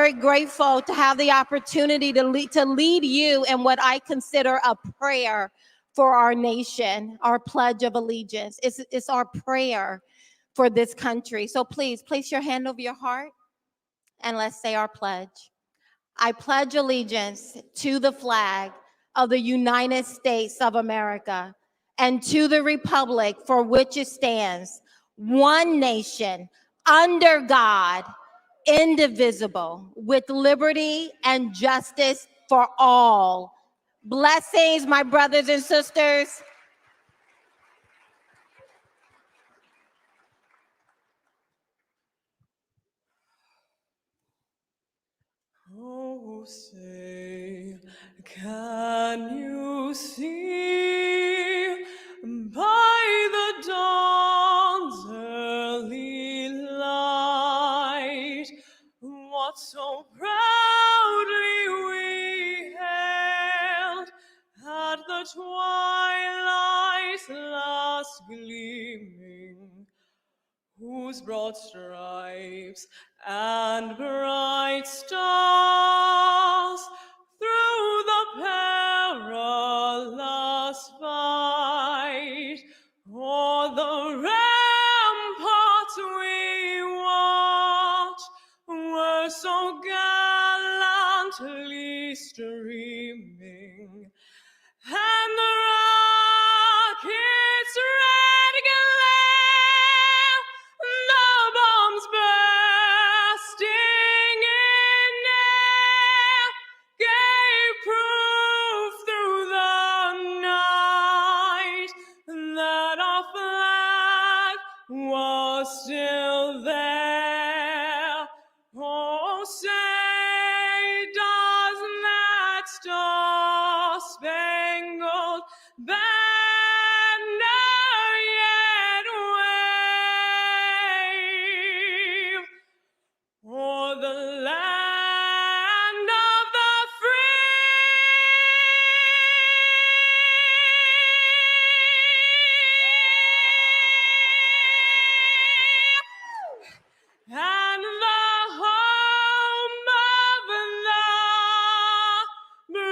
very grateful to have the opportunity to lead you in what I consider a prayer for our nation, our Pledge of Allegiance. It's our prayer for this country. So please place your hand over your heart and let's say our pledge. I pledge allegiance to the flag of the United States of America and to the republic for which it stands, one nation, under God, indivisible, with liberty and justice for all. Blessings, my brothers and sisters. Oh, say, can you see by the dawn's early light what so proudly we hailed at the twilight's last gleaming, whose broad stripes and bright stars through the perilous fight o'er the ramparts we watched were so gallantly streaming, and the rocket's red glare, the bombs bursting in air, gave proof through the night that our flag was still there. Oh, say, does that star-spangled banner yet wave o'er the land of the free? And the home of the brave.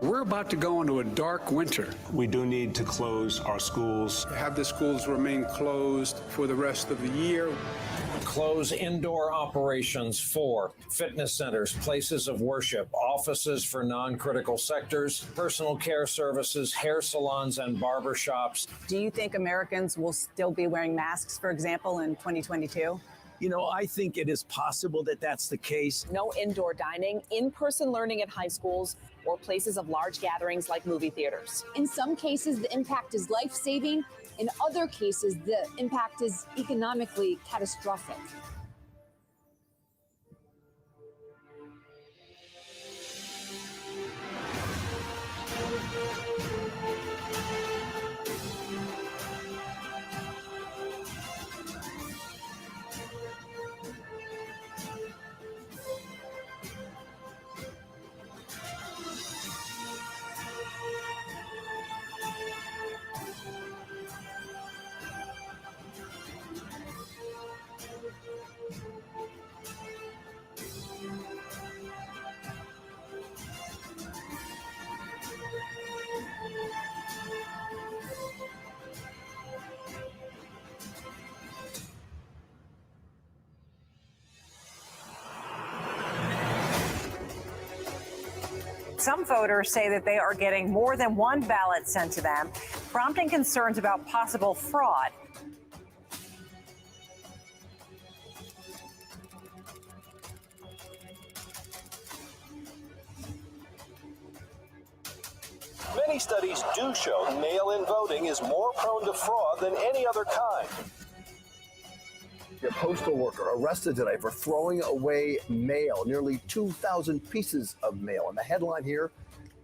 We're about to go into a dark winter. We do need to close our schools. Have the schools remain closed for the rest of the year. Close indoor operations for fitness centers, places of worship, offices for non-critical sectors, personal care services, hair salons, and barber shops. Do you think Americans will still be wearing masks, for example, in 2022? You know, I think it is possible that that's the case. No indoor dining, in-person learning at high schools, or places of large gatherings like movie theaters. In some cases, the impact is life-saving. In other cases, the impact is economically catastrophic. Some voters say that they are getting more than one ballot sent to them, prompting concerns about possible fraud. Many studies do show mail-in voting is more prone to fraud than any other kind. A postal worker arrested today for throwing away mail, nearly 2,000 pieces of mail. And the headline here,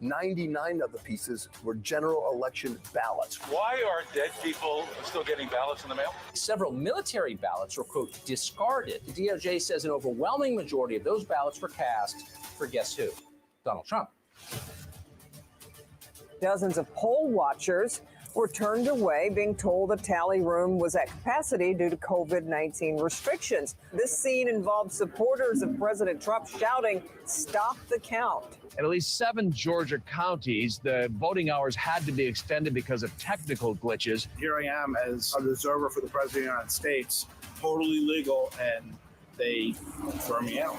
99 of the pieces were general election ballots. Why are dead people still getting ballots in the mail? Several military ballots were, quote, discarded. The DOJ says an overwhelming majority of those ballots were cast for guess who? Donald Trump. Dozens of poll watchers were turned away, being told the tally room was at capacity due to COVID-19 restrictions. This scene involved supporters of President Trump shouting, "Stop the count." In at least 7 Georgia counties, the voting hours had to be extended because of technical glitches. Here I am as an observer for the President of the United States, totally legal, and they throw me out.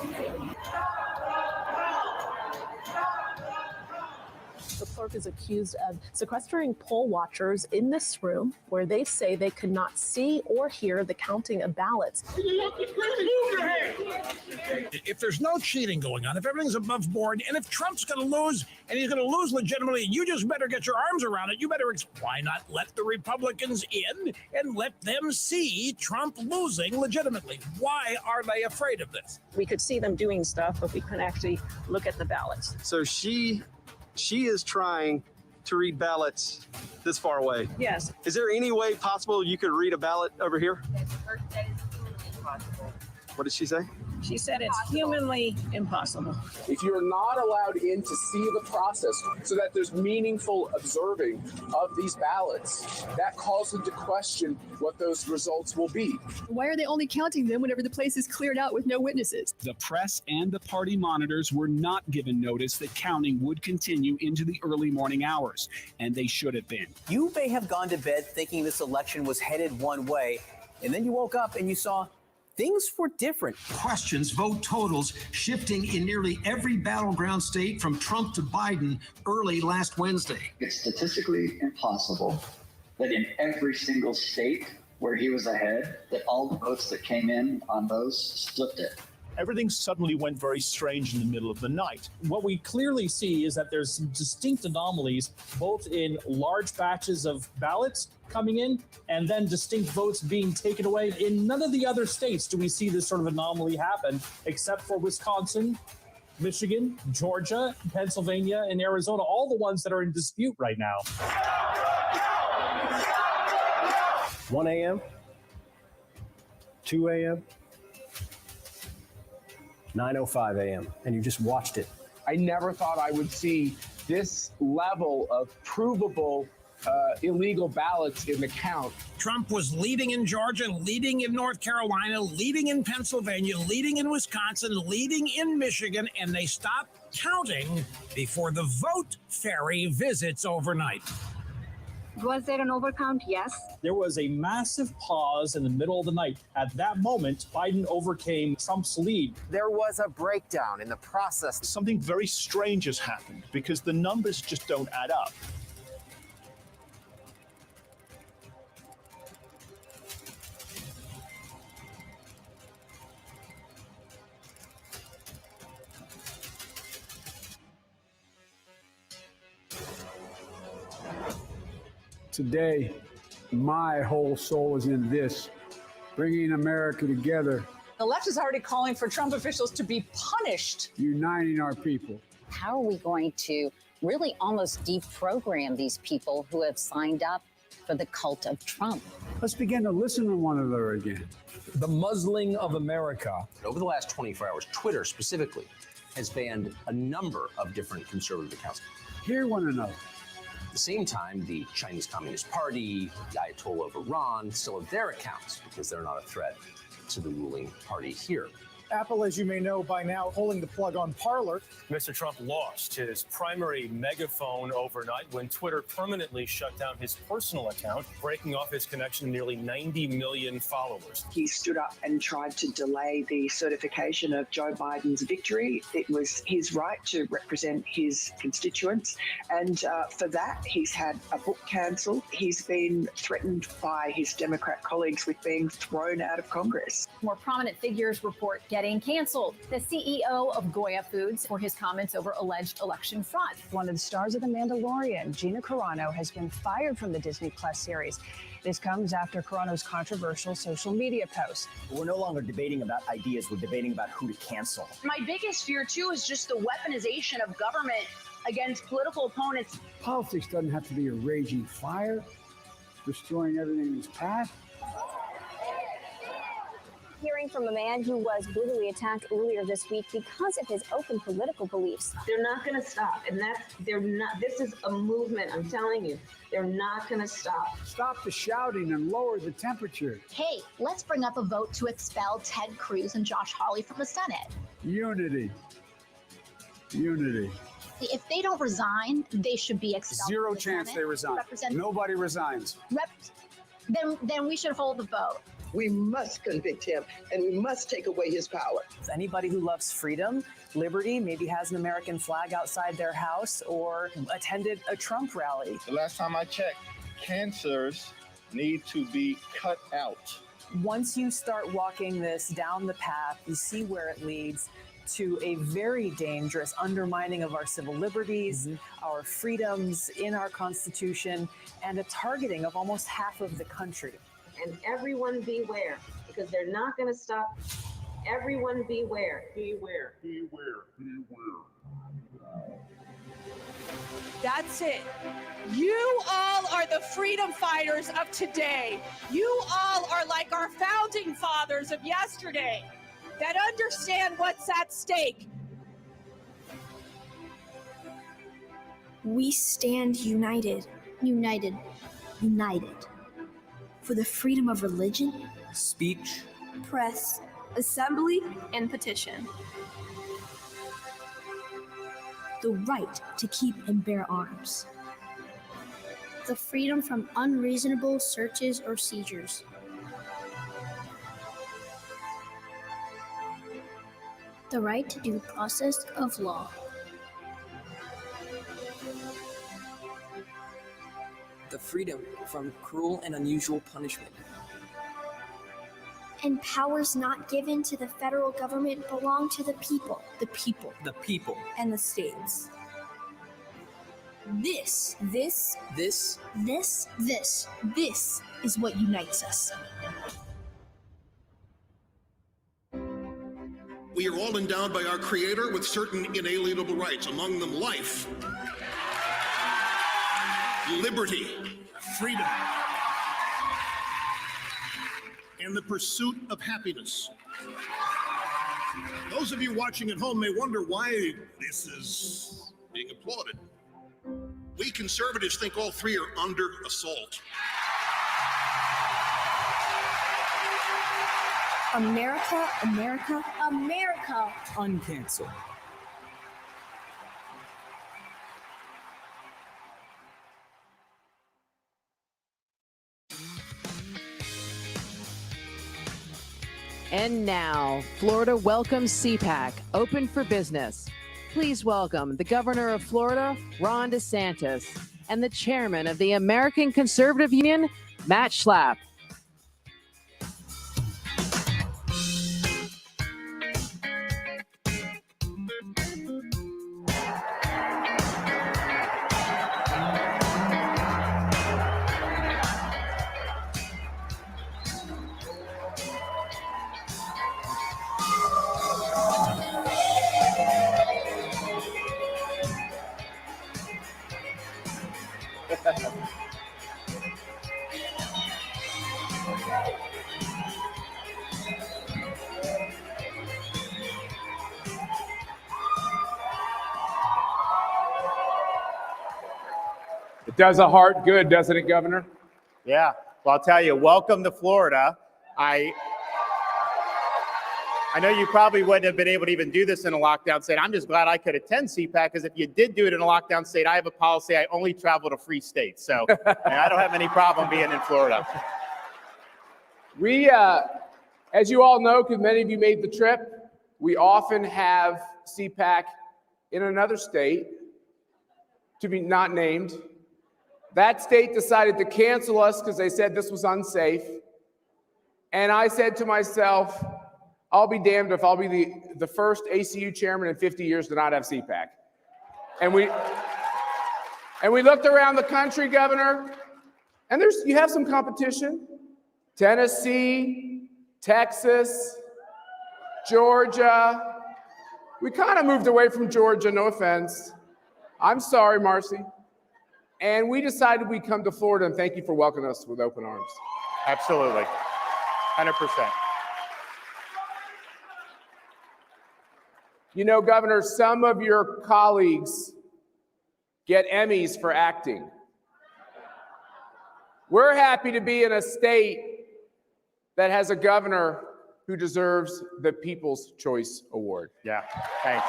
The clerk is accused of sequestering poll watchers in this room where they say they could not see or hear the counting of ballots. If there's no cheating going on, if everything's above board, and if Trump's going to lose, and he's going to lose legitimately, you just better get your arms around it. You better, why not let the Republicans in and let them see Trump losing legitimately? Why are they afraid of this? We could see them doing stuff, but we couldn't actually look at the ballots. So she is trying to read ballots this far away. Yes. Is there any way possible you could read a ballot over here? That is humanly impossible. What did she say? She said it's humanly impossible. If you're not allowed in to see the process so that there's meaningful observing of these ballots, that calls into question what those results will be. Why are they only counting them whenever the place is cleared out with no witnesses? The press and the party monitors were not given notice that counting would continue into the early morning hours, and they should have been. You may have gone to bed thinking this election was headed one way, and then you woke up and you saw things were different. Questions, vote totals shifting in nearly every battleground state from Trump to Biden early last Wednesday. It's statistically impossible that in every single state where he was ahead, that all the votes that came in on those flipped it. Everything suddenly went very strange in the middle of the night. What we clearly see is that there's some distinct anomalies, both in large batches of ballots coming in and then distinct votes being taken away. In none of the other states do we see this sort of anomaly happen, except for Wisconsin, Michigan, Georgia, Pennsylvania, and Arizona, all the ones that are in dispute right now. 1 a.m., 2 a.m., 9:05 a.m., and you just watched it. I never thought I would see this level of provable illegal ballots in the count. Trump was leading in Georgia, leading in North Carolina, leading in Pennsylvania, leading in Wisconsin, leading in Michigan, and they stopped counting before the vote ferry visits overnight. Was there an overcount? Yes. There was a massive pause in the middle of the night. At that moment, Biden overcame Trump's lead. There was a breakdown in the process. Something very strange has happened because the numbers just don't add up. Today, my whole soul is in this, bringing America together. The left is already calling for Trump officials to be punished. Uniting our people. How are we going to really almost deprogram these people who have signed up for the cult of Trump? Let's begin to listen to one another again. The muzzling of America. Over the last 24 hours, Twitter specifically has banned a number of different conservative accounts. Hear one another. At the same time, the Chinese Communist Party, the Ayatollah of Iran still have their accounts because they're not a threat to the ruling party here. Apple, as you may know by now, pulling the plug on Parler. Mr. Trump lost his primary megaphone overnight when Twitter permanently shut down his personal account, breaking off his connection to nearly 90 million followers. He stood up and tried to delay the certification of Joe Biden's victory. It was his right to represent his constituents. And for that, he's had a book cancelled. He's been threatened by his Democrat colleagues with being thrown out of Congress. More prominent figures report getting getting canceled. The CEO of Goya Foods for his comments over alleged election fraud. One of the stars of The Mandalorian, Gina Carano, has been fired from the Disney Plus series. This comes after Carano's controversial social media post. We're no longer debating about ideas, we're debating about who to cancel. My biggest fear, too, is just the weaponization of government against political opponents. Politics doesn't have to be a raging fire, destroying everything in its path. Hearing from a man who was brutally attacked earlier this week because of his open political beliefs. They're not going to stop, and they're not. This is a movement. I'm telling you, they're not going to stop. Stop the shouting and lower the temperature. Hey, let's bring up a vote to expel Ted Cruz and Josh Hawley from the Senate. Unity. Unity. If they don't resign, they should be expelled. Zero chance they resign. Nobody resigns. Then we should hold the vote. We must convict him, and we must take away his power. Anybody who loves freedom, liberty, maybe has an American flag outside their house or attended a Trump rally. The last time I checked, cancers need to be cut out. Once you start walking this down the path, you see where it leads to a very dangerous undermining of our civil liberties, our freedoms in our Constitution, and a targeting of almost half of the country. And everyone beware, because they're not going to stop. Everyone beware. Beware. Beware. Beware. That's it. You all are the freedom fighters of today. You all are like our founding fathers of yesterday that understand what's at stake. We stand united, united, united. For the freedom of religion, Speech, press, assembly, and petition. The right to keep and bear arms. The freedom from unreasonable searches or seizures. The right to due process of law. the freedom from cruel and unusual punishment. And powers not given to the federal government belong to the people. The people. The people. And the states. This is what unites us. We are all endowed by our Creator with certain inalienable rights, among them life, liberty, freedom, and the pursuit of happiness. Those of you watching at home may wonder why this is being applauded. We conservatives think all three are under assault. America, America, America. Uncancel. And now, Florida welcomes CPAC, open for business. Please welcome the governor of Florida, Ron DeSantis, and the chairman of the American Conservative Union, Matt Schlapp. It does a heart good, doesn't it, Governor? Yeah. Well, I'll tell you, welcome to Florida. I know you probably wouldn't have been able to even do this in a lockdown state. I'm just glad I could attend CPAC, because if you did do it in a lockdown state, I have a policy. I only travel to free states. So I don't have any problem being in Florida. We, as you all know, because many of you made the trip, we often have CPAC in another state, to be not named. That state decided to cancel us because they said this was unsafe. And I said to myself, I'll be damned if I'll be the first ACU chairman in 50 years to not have CPAC. And we looked around the country, Governor, and you have some competition. Tennessee, Texas, Georgia. We kind of moved away from Georgia, no offense. I'm sorry, Marcy. And we decided we'd come to Florida, and thank you for welcoming us with open arms. Absolutely. 100%. You know, Governor, some of your colleagues get Emmys for acting. We're happy to be in a state that has a governor who deserves the People's Choice Award. Yeah, thanks.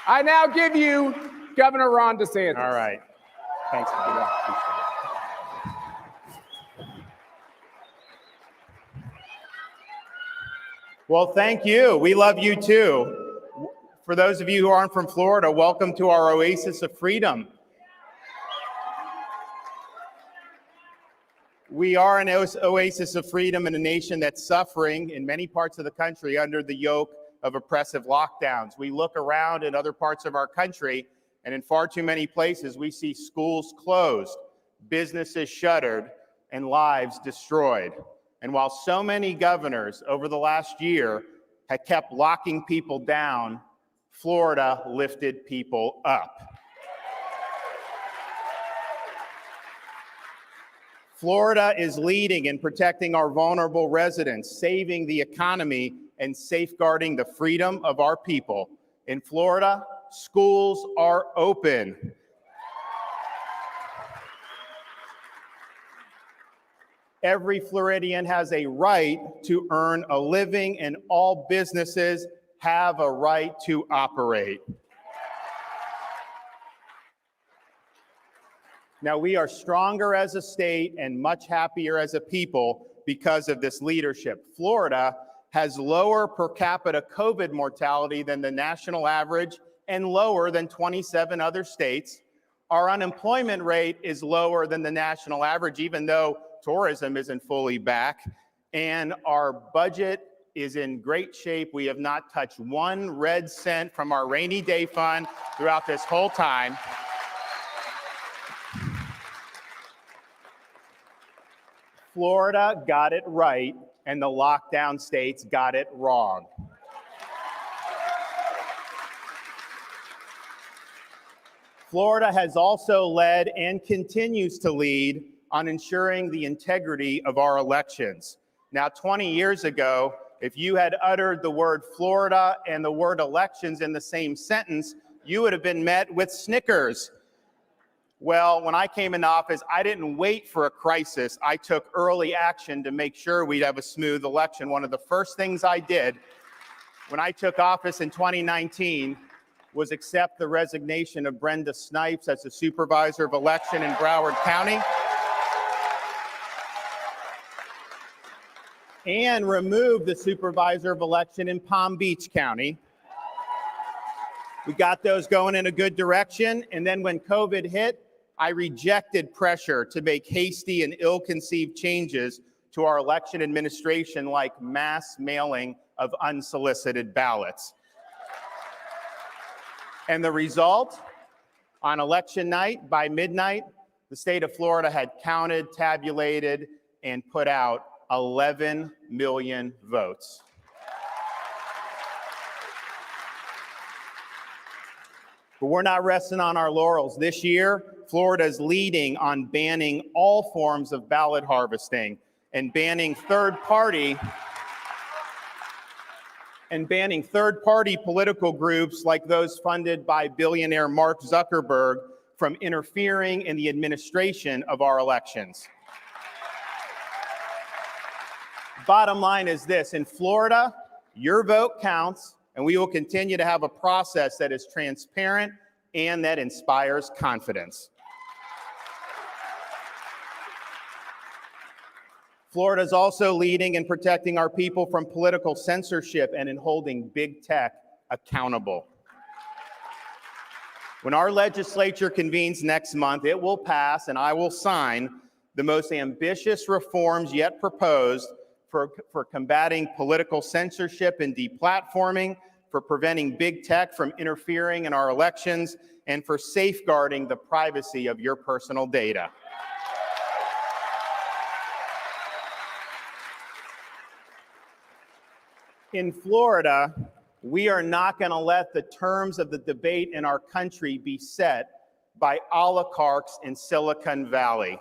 I now give you Governor Ron DeSantis. All right. Thanks, Mike. Well, thank you. We love you too. For those of you who aren't from Florida, welcome to our oasis of freedom. We are an oasis of freedom in a nation that's suffering in many parts of the country under the yoke of oppressive lockdowns. We look around in other parts of our country, and in far too many places, we see schools closed, businesses shuttered, and lives destroyed. And while so many governors over the last year had kept locking people down, Florida lifted people up. Florida is leading in protecting our vulnerable residents, saving the economy, and safeguarding the freedom of our people. In Florida, schools are open. Every Floridian has a right to earn a living, and all businesses have a right to operate. Now, we are stronger as a state and much happier as a people because of this leadership. Florida has lower per capita COVID mortality than the national average and lower than 27 other states. Our unemployment rate is lower than the national average, even though tourism isn't fully back. And our budget is in great shape. We have not touched one red cent from our rainy day fund throughout this whole time. Florida got it right, and the lockdown states got it wrong. Florida has also led and continues to lead on ensuring the integrity of our elections. Now, 20 years ago, if you had uttered the word Florida and the word elections in the same sentence, you would have been met with snickers. Well, when I came into office, I didn't wait for a crisis. I took early action to make sure we'd have a smooth election. One of the first things I did when I took office in 2019 was accept the resignation of Brenda Snipes as the supervisor of election in Broward County and remove the supervisor of election in Palm Beach County. We got those going in a good direction, and then when COVID hit, I rejected pressure to make hasty and ill-conceived changes to our election administration, like mass mailing of unsolicited ballots. And the result, on election night, by midnight, the state of Florida had counted, tabulated, and put out 11 million votes. But we're not resting on our laurels. This year, Florida is leading on banning all forms of ballot harvesting and banning third-party political groups like those funded by billionaire Mark Zuckerberg from interfering in the administration of our elections. Bottom line is this: in Florida, your vote counts, and we will continue to have a process that is transparent and that inspires confidence. Florida is also leading in protecting our people from political censorship and in holding big tech accountable. When our legislature convenes next month, it will pass, and I will sign, the most ambitious reforms yet proposed for combating political censorship and deplatforming, for preventing big tech from interfering in our elections, and for safeguarding the privacy of your personal data. In Florida, we are not going to let the terms of the debate in our country be set by oligarchs in Silicon Valley.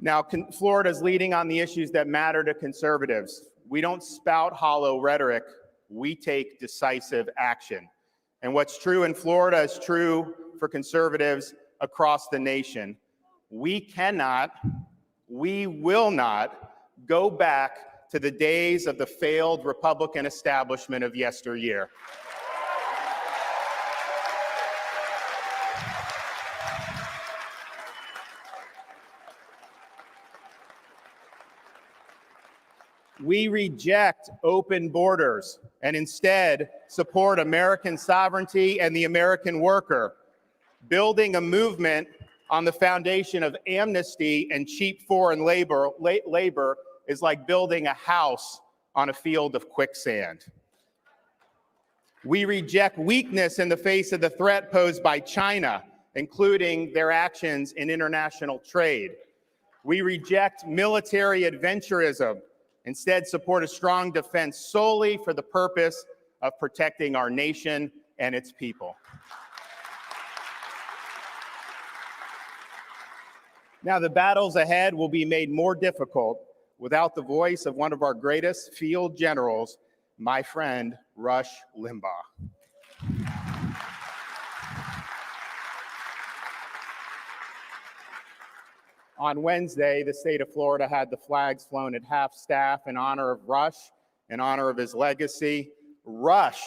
Now, Florida is leading on the issues that matter to conservatives. We don't spout hollow rhetoric, we take decisive action. And what's true in Florida is true for conservatives across the nation. We cannot, we will not go back to the days of the failed Republican establishment of yesteryear. We reject open borders and instead support American sovereignty and the American worker. Building a movement on the foundation of amnesty and cheap foreign labor is like building a house on a field of quicksand. We reject weakness in the face of the threat posed by China, including their actions in international trade. We reject military adventurism. Instead, support a strong defense solely for the purpose of protecting our nation and its people. Now, the battles ahead will be made more difficult without the voice of one of our greatest field generals, my friend, Rush Limbaugh. On Wednesday, the state of Florida had the flags flown at half-staff in honor of Rush, in honor of his legacy. Rush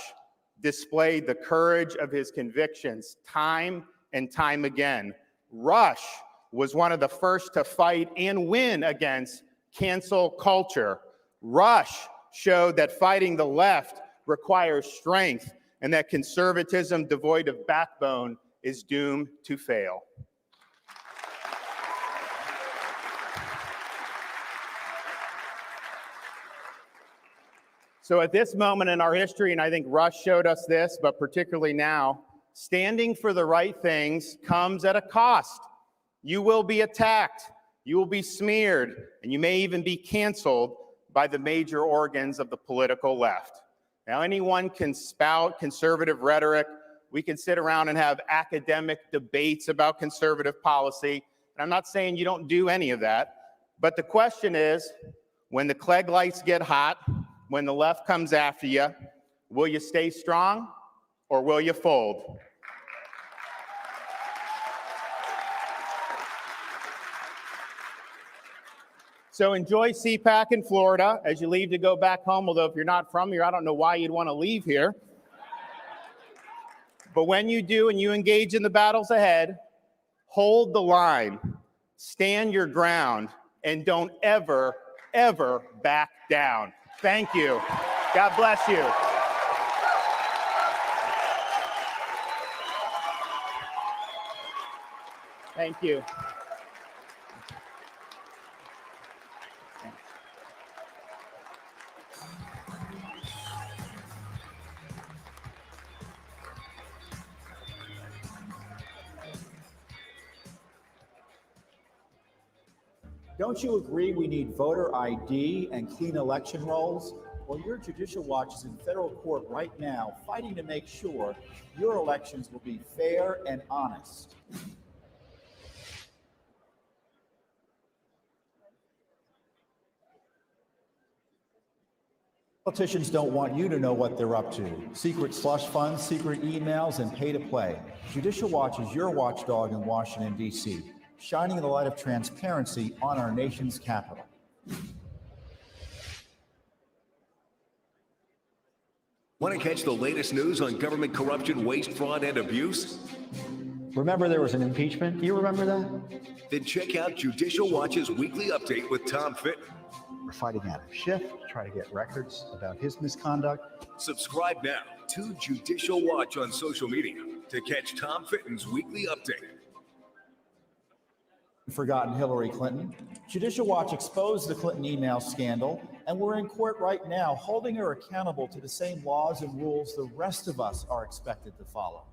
displayed the courage of his convictions time and time again. Rush was one of the first to fight and win against cancel culture. Rush showed that fighting the left requires strength and that conservatism devoid of backbone is doomed to fail. So at this moment in our history, and I think Rush showed us this, but particularly now, standing for the right things comes at a cost. You will be attacked, you will be smeared, and you may even be canceled by the major organs of the political left. Now, anyone can spout conservative rhetoric. We can sit around and have academic debates about conservative policy. And I'm not saying you don't do any of that. But the question is, when the Klieg lights get hot, when the left comes after you, will you stay strong or will you fold? So enjoy CPAC in Florida as you leave to go back home, although if you're not from here, I don't know why you'd want to leave here. But when you do and you engage in the battles ahead, hold the line, stand your ground, and don't ever, ever back down. Thank you. God bless you. Thank you. Don't you agree we need voter ID and clean election rolls? Well, your Judicial Watch is in federal court right now fighting to make sure your elections will be fair and honest. Politicians don't want you to know what they're up to. Secret slush funds, secret emails, and pay to play. Judicial Watch is your watchdog in Washington, D.C., shining the light of transparency on our nation's capital. Want to catch the latest news on government corruption, waste, fraud, and abuse? Remember there was an impeachment? Do you remember that? Then check out Judicial Watch's weekly update with Tom Fitton. We're fighting Adam Schiff to try to get records about his misconduct. Subscribe now to Judicial Watch on social media to catch Tom Fitton's weekly update. Forgotten Hillary Clinton. Judicial Watch exposed the Clinton email scandal, and we're in court right now holding her accountable to the same laws and rules the rest of us are expected to follow.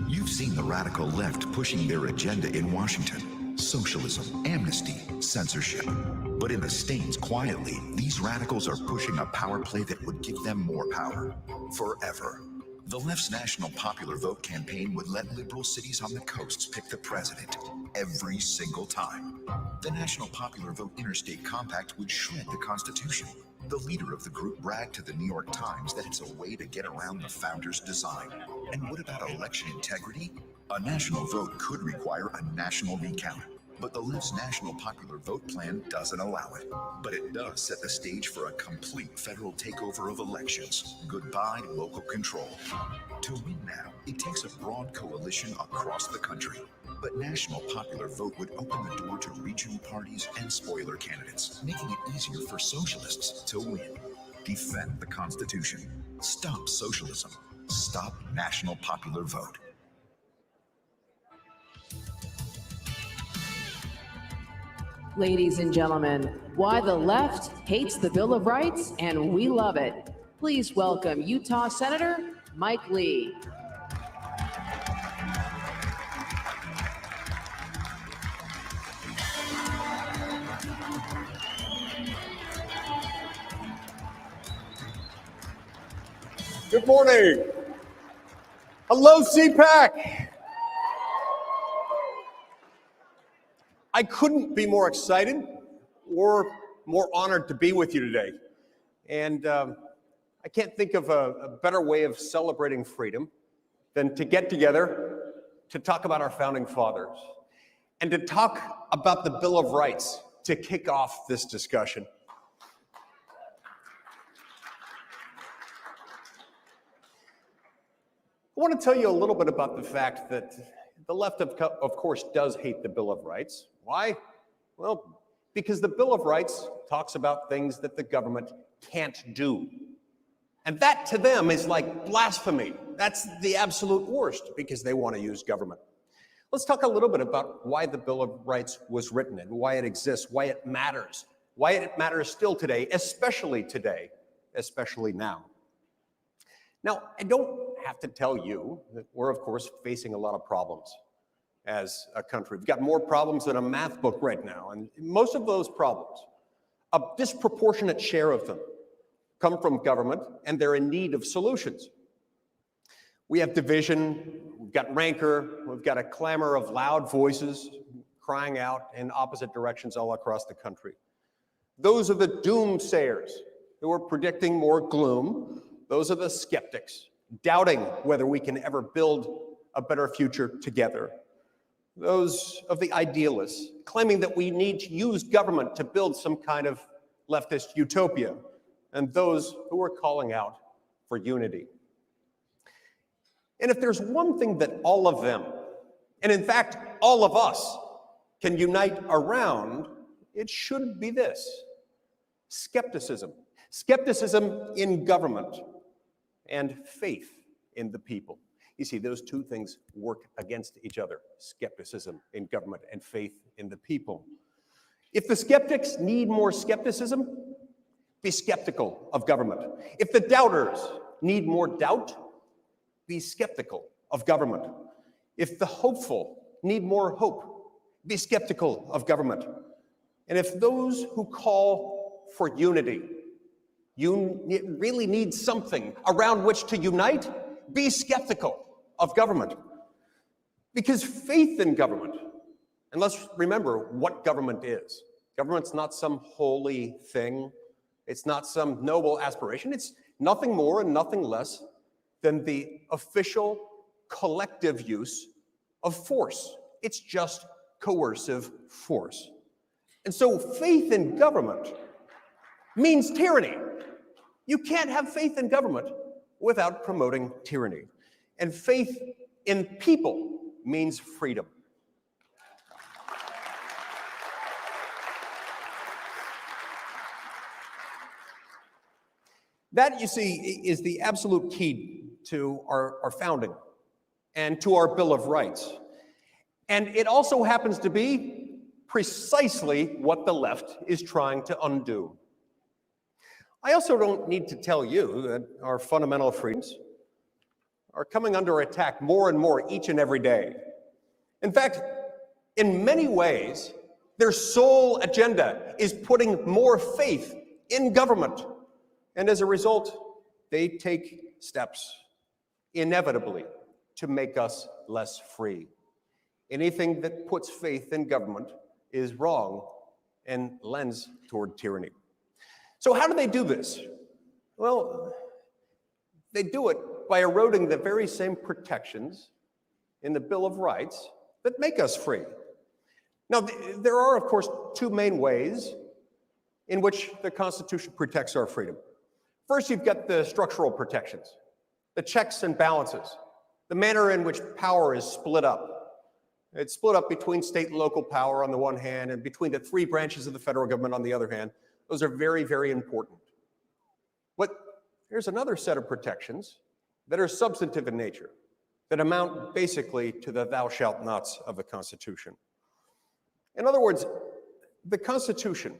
You've seen the radical left pushing their agenda in Washington: socialism, amnesty, censorship. But in the States, quietly, these radicals are pushing a power play that would give them more power forever. The left's National Popular Vote campaign would let liberal cities on the coasts pick the president every single time. The National Popular Vote Interstate Compact would shred the Constitution. The leader of the group bragged to the New York Times that it's a way to get around the founders' design. And what about election integrity? A national vote could require a national recount, but the left's National Popular Vote plan doesn't allow it. But it does set the stage for a complete federal takeover of elections. Goodbye local control. To win now, it takes a broad coalition across the country. But National Popular Vote would open the door to regional parties and spoiler candidates, making it easier for socialists to win. Defend the Constitution. Stop socialism. Stop National Popular Vote. Ladies and gentlemen, why the left hates the Bill of Rights and we love it. Please welcome Utah Senator Mike Lee. Good morning. Hello, CPAC. I couldn't be more excited or more honored to be with you today. And I can't think of a better way of celebrating freedom than to get together to talk about our founding fathers and to talk about the Bill of Rights to kick off this discussion. I want to tell you a little bit about the fact that the left, of course, does hate the Bill of Rights. Why? Well, because the Bill of Rights talks about things that the government can't do. And that to them is like blasphemy. That's the absolute worst because they want to use government. Let's talk a little bit about why the Bill of Rights was written and why it exists, why it matters still today, especially now. Now, I don't have to tell you that we're, of course, facing a lot of problems as a country. We've got more problems than a math book right now. And most of those problems, a disproportionate share of them, come from government, and they're in need of solutions. We have division, we've got rancor, we've got a clamor of loud voices crying out in opposite directions all across the country. Those are the doomsayers who are predicting more gloom. Those are the skeptics, doubting whether we can ever build a better future together. Those of the idealists, claiming that we need to use government to build some kind of leftist utopia, and those who are calling out for unity. And if there's one thing that all of them, and in fact, all of us, can unite around, it should be this: skepticism. Skepticism in government and faith in the people. You see, those two things work against each other: skepticism in government and faith in the people. If the skeptics need more skepticism, be skeptical of government. If the doubters need more doubt, be skeptical of government. If the hopeful need more hope, be skeptical of government. And if those who call for unity, you really need something around which to unite, be skeptical of government. Because faith in government, and let's remember what government is. Government's not some holy thing. It's not some noble aspiration. It's nothing more and nothing less than the official collective use of force. It's just coercive force. And so faith in government means tyranny. You can't have faith in government without promoting tyranny. And faith in people means freedom. That, you see, is the absolute key to our founding and to our Bill of Rights. And it also happens to be precisely what the left is trying to undo. I also don't need to tell you that our fundamental freedoms are coming under attack more and more each and every day. In fact, in many ways, their sole agenda is putting more faith in government. And as a result, they take steps, inevitably, to make us less free. Anything that puts faith in government is wrong and lends toward tyranny. So how do they do this? Well, they do it by eroding the very same protections in the Bill of Rights that make us free. Now, there are, of course, two main ways in which the Constitution protects our freedom. First, you've got the structural protections, the checks and balances, the manner in which power is split up. It's split up between state and local power on the one hand and between the three branches of the federal government on the other hand. Those are very, very important. But there's another set of protections that are substantive in nature, that amount basically to the thou shalt nots of the Constitution. In other words, the Constitution,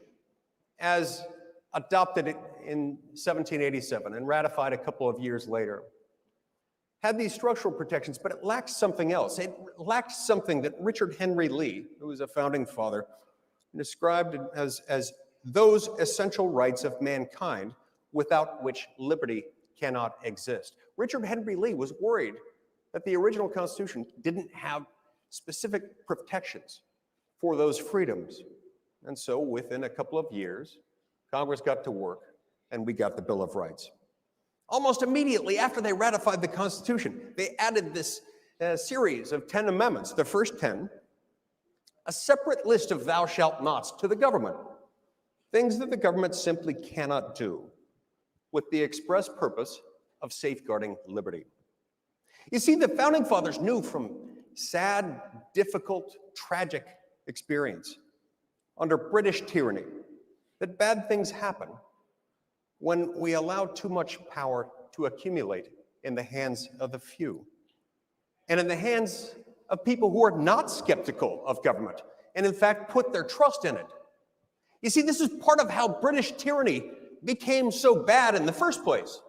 as adopted in 1787 and ratified a couple of years later, had these structural protections, but it lacked something else. It lacked something that Richard Henry Lee, who was a founding father, described as those essential rights of mankind without which liberty cannot exist. Richard Henry Lee was worried that the original Constitution didn't have specific protections for those freedoms. And so within a couple of years, Congress got to work and we got the Bill of Rights. Almost immediately after they ratified the Constitution, they added this series of 10 amendments, the first 10, a separate list of thou shalt nots to the government, things that the government simply cannot do, with the express purpose of safeguarding liberty. You see, the Founding Fathers knew from sad, difficult, tragic experience under British tyranny that bad things happen when we allow too much power to accumulate in the hands of the few and in the hands of people who are not skeptical of government and in fact put their trust in it. You see, this is part of how British tyranny became so bad in the first place.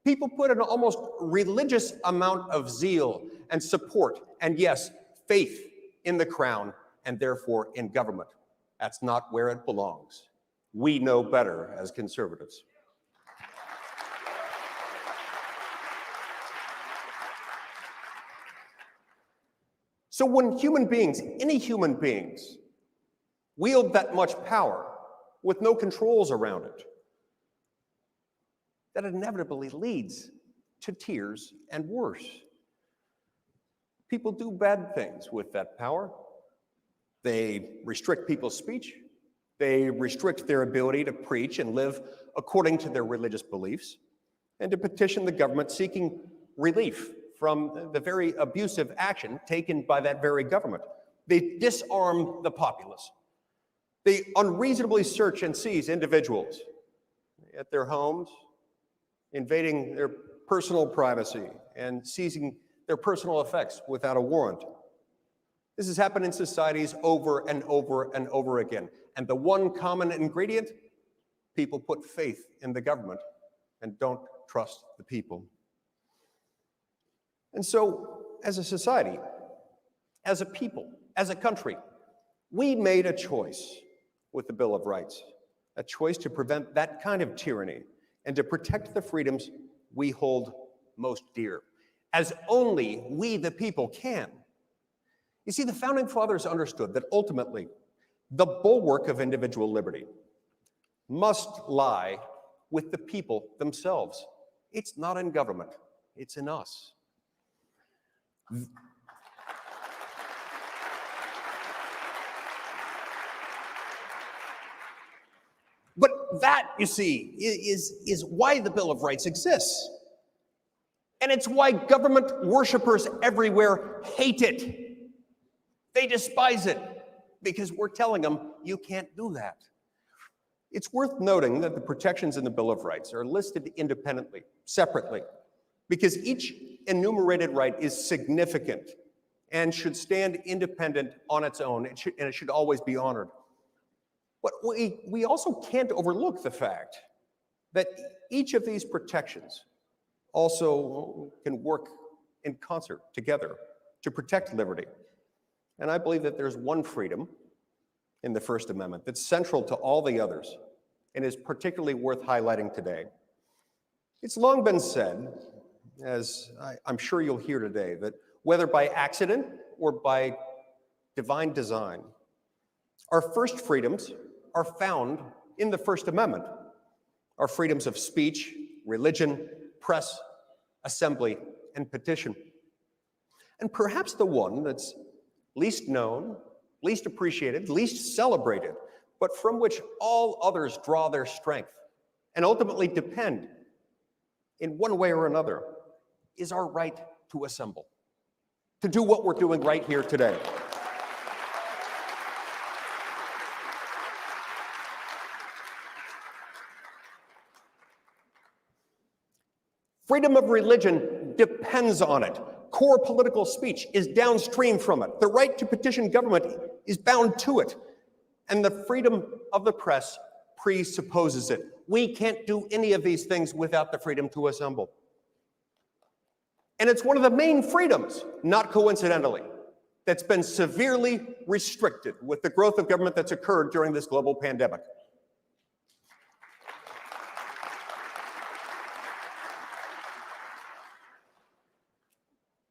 People put an almost religious amount of zeal and support and, yes, faith in the crown and therefore in government. That's not where it belongs. We know better as conservatives. So when human beings, any human beings, wield that much power with no controls around it, that inevitably leads to tears and worse. People do bad things with that power. They restrict people's speech. They restrict their ability to preach and live according to their religious beliefs and to petition the government seeking relief from the very abusive action taken by that very government. They disarm the populace. They unreasonably search and seize individuals at their homes, invading their personal privacy and seizing their personal effects without a warrant. This has happened in societies over and over and over again. And the one common ingredient, people put faith in the government and don't trust the people. And so, as a society, as a people, as a country, we made a choice with the Bill of Rights, a choice to prevent that kind of tyranny and to protect the freedoms we hold most dear, as only we the people can. You see, the Founding Fathers understood that ultimately the bulwark of individual liberty must lie with the people themselves. It's not in government, it's in us. But that, you see, is why the Bill of Rights exists. And it's why government worshipers everywhere hate it. They despise it because we're telling them, you can't do that. It's worth noting that the protections in the Bill of Rights are listed independently, separately, because each enumerated right is significant and should stand independent on its own, and it should always be honored. But we also can't overlook the fact that each of these protections also can work in concert together to protect liberty. And I believe that there's one freedom in the First Amendment that's central to all the others and is particularly worth highlighting today. It's long been said, as I'm sure you'll hear today, that whether by accident or by divine design, our first freedoms are found in the First Amendment. Our freedoms of speech, religion, press, assembly, and petition. And perhaps the one that's least known, least appreciated, least celebrated, but from which all others draw their strength and ultimately depend in one way or another, is our right to assemble, to do what we're doing right here today. Freedom of religion depends on it. Core political speech is downstream from it. The right to petition government is bound to it. And the freedom of the press presupposes it. We can't do any of these things without the freedom to assemble. And it's one of the main freedoms, not coincidentally, that's been severely restricted with the growth of government that's occurred during this global pandemic.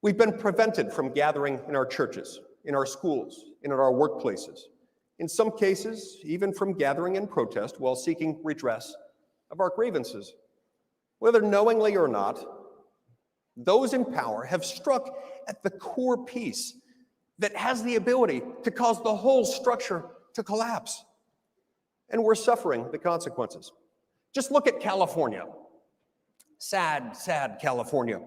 We've been prevented from gathering in our churches, in our schools, and in our workplaces. In some cases, even from gathering in protest while seeking redress of our grievances. Whether knowingly or not, those in power have struck at the core piece that has the ability to cause the whole structure to collapse. And we're suffering the consequences. Just look at California. Sad, sad California.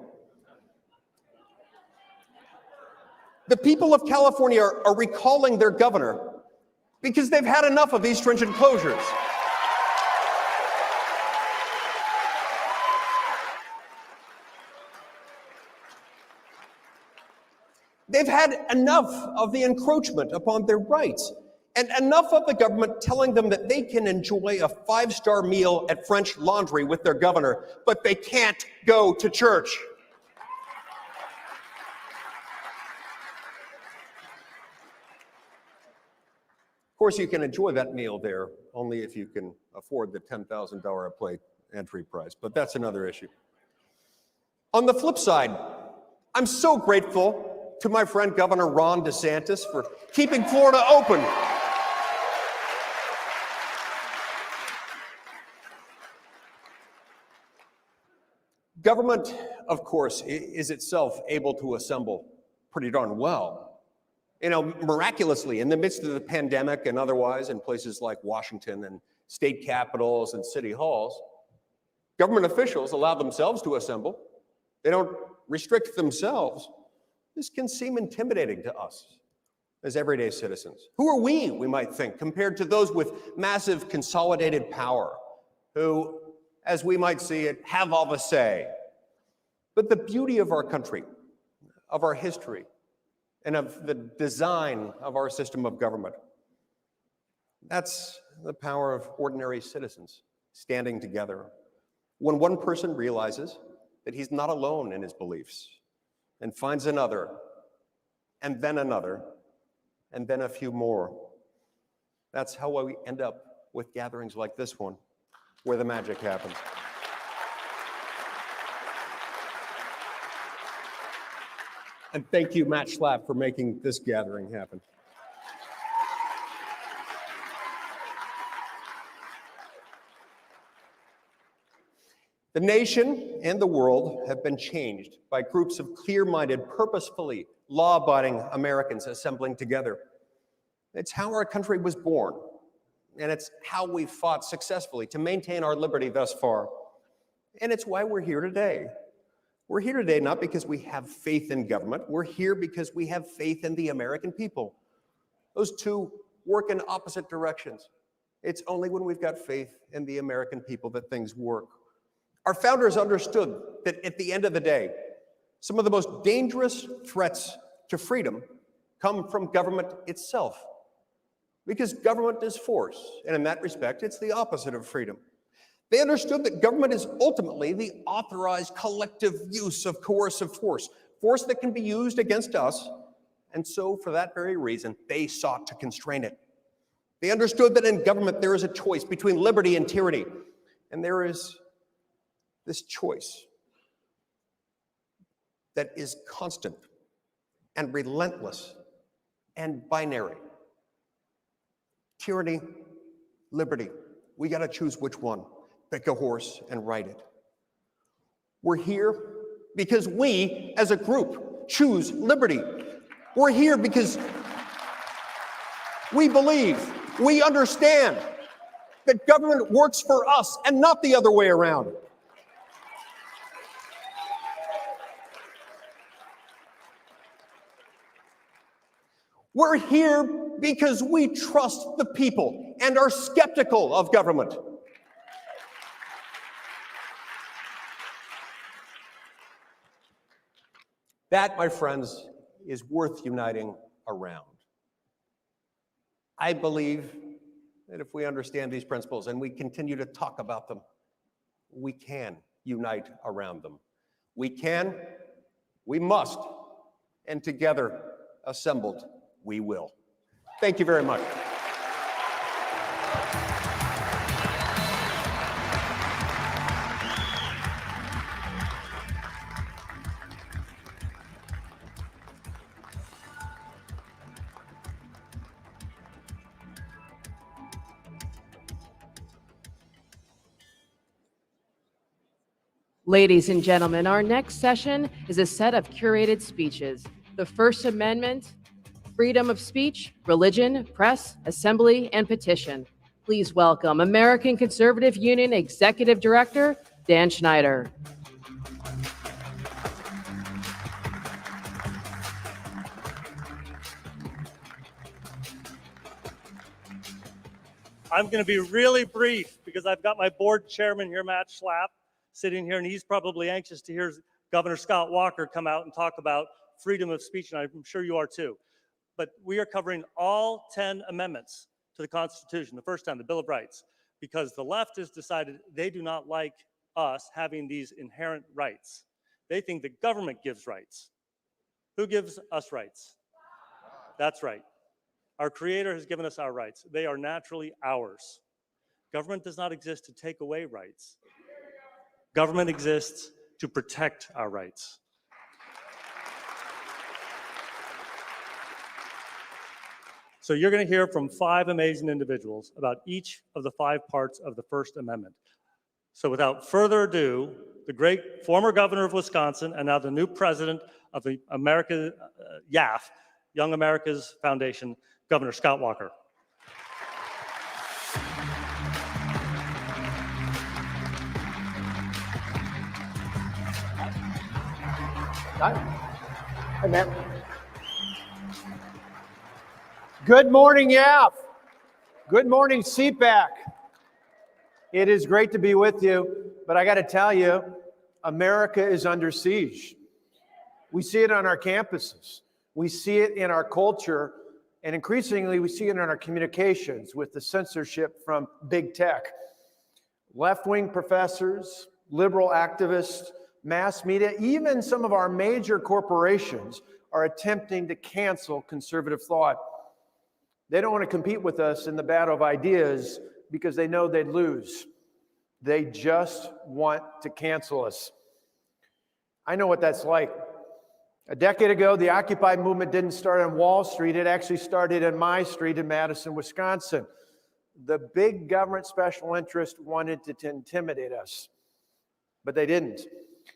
The people of California are recalling their governor because they've had enough of these stringent closures. They've had enough of the encroachment upon their rights and enough of the government telling them that they can enjoy a 5-star meal at French Laundry with their governor, but they can't go to church. Of course, you can enjoy that meal there only if you can afford the $10,000 a plate entry price, but that's another issue. On the flip side, I'm so grateful to my friend Governor Ron DeSantis for keeping Florida open. Government, of course, is itself able to assemble pretty darn well. You know, miraculously, in the midst of the pandemic and otherwise, in places like Washington and state capitals and city halls, government officials allow themselves to assemble. They don't restrict themselves. This can seem intimidating to us as everyday citizens. Who are we might think, compared to those with massive consolidated power, who, as we might see it, have all the say. But the beauty of our country, of our history, and of the design of our system of government, that's the power of ordinary citizens standing together. When one person realizes that he's not alone in his beliefs and finds another, and then another, and then a few more. That's how we end up with gatherings like this one, where the magic happens. And thank you, Matt Schlapp, for making this gathering happen. The nation and the world have been changed by groups of clear-minded, purposefully law-abiding Americans assembling together. It's how our country was born, and it's how we've fought successfully to maintain our liberty thus far. And it's why we're here today. We're here today not because we have faith in government. We're here because we have faith in the American people. Those two work in opposite directions. It's only when we've got faith in the American people that things work. Our founders understood that at the end of the day, some of the most dangerous threats to freedom come from government itself, because government is force, and in that respect, it's the opposite of freedom. They understood that government is ultimately the authorized collective use of coercive force, force that can be used against us, and so for that very reason, they sought to constrain it. They understood that in government there is a choice between liberty and tyranny, and there is this choice that is constant and relentless and binary. Tyranny, liberty. We got to choose which one. Pick a horse and ride it. We're here because we, as a group, choose liberty. We're here because we believe, we understand that government works for us and not the other way around. We're here because we trust the people and are skeptical of government. That, my friends, is worth uniting around. I believe that if we understand these principles and we continue to talk about them, we can unite around them. We can, we must, and together, assembled, we will. Thank you very much. Ladies and gentlemen, our next session is a set of curated speeches. The First Amendment, freedom of speech, religion, press, assembly, and petition. Please welcome American Conservative Union Executive Director, Dan Schneider. I'm going to be really brief because I've got my board chairman here, Matt Schlapp, sitting here, and he's probably anxious to hear Governor Scott Walker come out and talk about freedom of speech, and I'm sure you are too. But we are covering all 10 amendments to the Constitution, the first time, the Bill of Rights, because the left has decided they do not like us having these inherent rights. They think the government gives rights. Who gives us rights? That's right. Our Creator has given us our rights. They are naturally ours. Government does not exist to take away rights. Government exists to protect our rights. So you're going to hear from 5 amazing individuals about each of the 5 parts of the First Amendment. So without further ado, the great former governor of Wisconsin and now the new president of the YAF, Young America's Foundation, Governor Scott Walker. Hi, Matt. Good morning, YAF. Good morning, CPAC. It is great to be with you, but I got to tell you, America is under siege. We see it on our campuses. We see it in our culture, and increasingly we see it in our communications with the censorship from big tech. Left-wing professors, liberal activists, mass media, even some of our major corporations are attempting to cancel conservative thought. They don't want to compete with us in the battle of ideas because they know they'd lose. They just want to cancel us. I know what that's like. A decade ago, the Occupy movement didn't start on Wall Street. It actually started in my street in Madison, Wisconsin. The big government special interest wanted to intimidate us, but they didn't.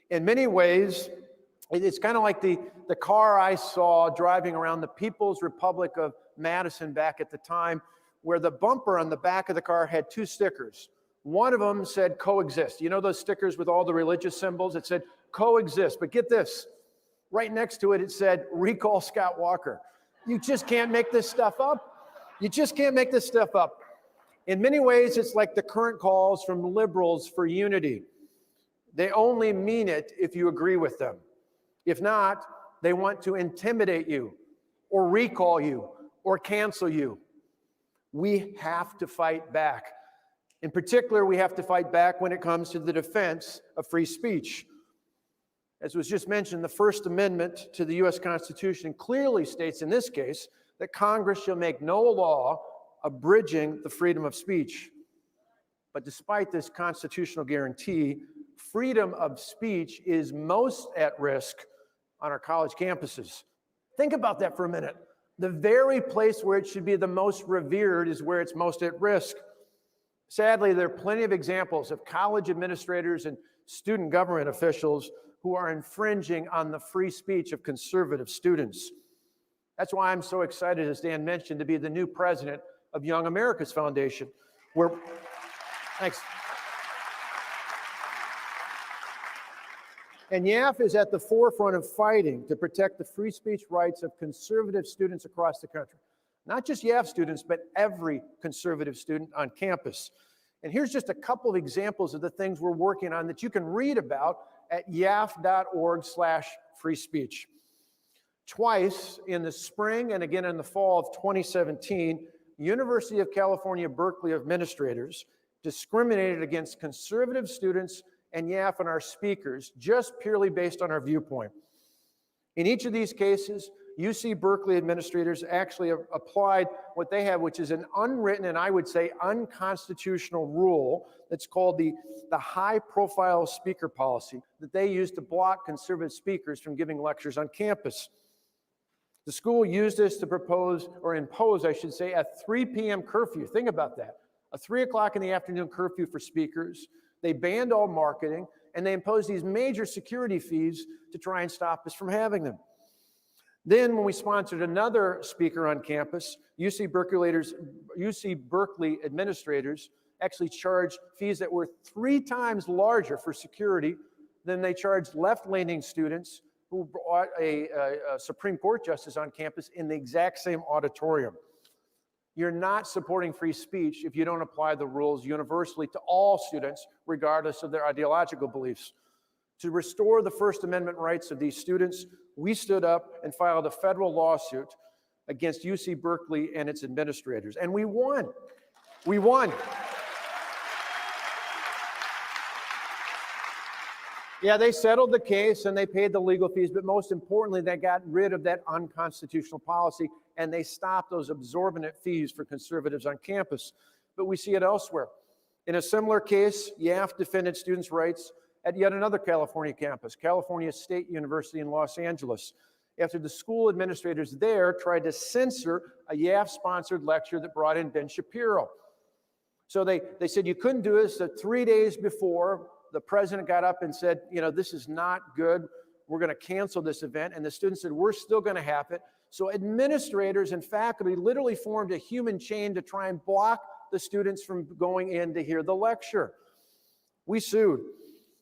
In many ways, it's kind of like the car I saw driving around the People's Republic of Madison back at the time, where the bumper on the back of the car had 2 stickers. One of them said coexist. You know those stickers with all the religious symbols? It said coexist, but get this. Right next to it, it said recall Scott Walker. You just can't make this stuff up. You just can't make this stuff up. In many ways, it's like the current calls from liberals for unity. They only mean it if you agree with them. If not, they want to intimidate you or recall you or cancel you. We have to fight back. In particular, we have to fight back when it comes to the defense of free speech. As was just mentioned, the First Amendment to the U.S. Constitution clearly states in this case that Congress shall make no law abridging the freedom of speech. But despite this constitutional guarantee, freedom of speech is most at risk on our college campuses. Think about that for a minute. The very place where it should be the most revered is where it's most at risk. Sadly, there are plenty of examples of college administrators and student government officials who are infringing on the free speech of conservative students. That's why I'm so excited, as Dan mentioned, to be the new president of Young America's Foundation. Thanks. And YAF is at the forefront of fighting to protect the free speech rights of conservative students across the country. Not just YAF students, but every conservative student on campus. And here's just a couple of examples of the things we're working on that you can read about at yaf.org/free speech. Twice in the spring and again in the fall of 2017, University of California, Berkeley administrators discriminated against conservative students and YAF and our speakers just purely based on our viewpoint. In each of these cases, UC Berkeley administrators actually applied what they have, which is an unwritten and I would say unconstitutional rule that's called the high-profile speaker policy that they use to block conservative speakers from giving lectures on campus. The school used this to propose, or impose, I should say, a 3 p.m. curfew. Think about that. A 3 o'clock in the afternoon curfew for speakers. They banned all marketing, and they imposed these major security fees to try and stop us from having them. Then when we sponsored another speaker on campus, UC Berkeley administrators actually charged fees that were 3 times larger for security than they charged left-leaning students who brought a Supreme Court justice on campus in the exact same auditorium. You're not supporting free speech if you don't apply the rules universally to all students, regardless of their ideological beliefs. To restore the First Amendment rights of these students, we stood up and filed a federal lawsuit against UC Berkeley and its administrators, and we won. We won. Yeah, they settled the case and they paid the legal fees, but most importantly, they got rid of that unconstitutional policy and they stopped those exorbitant fees for conservatives on campus. But we see it elsewhere. In a similar case, YAF defended students' rights at yet another California campus, California State University in Los Angeles, after the school administrators there tried to censor a YAF-sponsored lecture that brought in Ben Shapiro. So they said you couldn't do this. 3 days before, the president got up and said, you know, this is not good. We're going to cancel this event. And the students said, we're still going to have it. So administrators and faculty literally formed a human chain to try and block the students from going in to hear the lecture. We sued.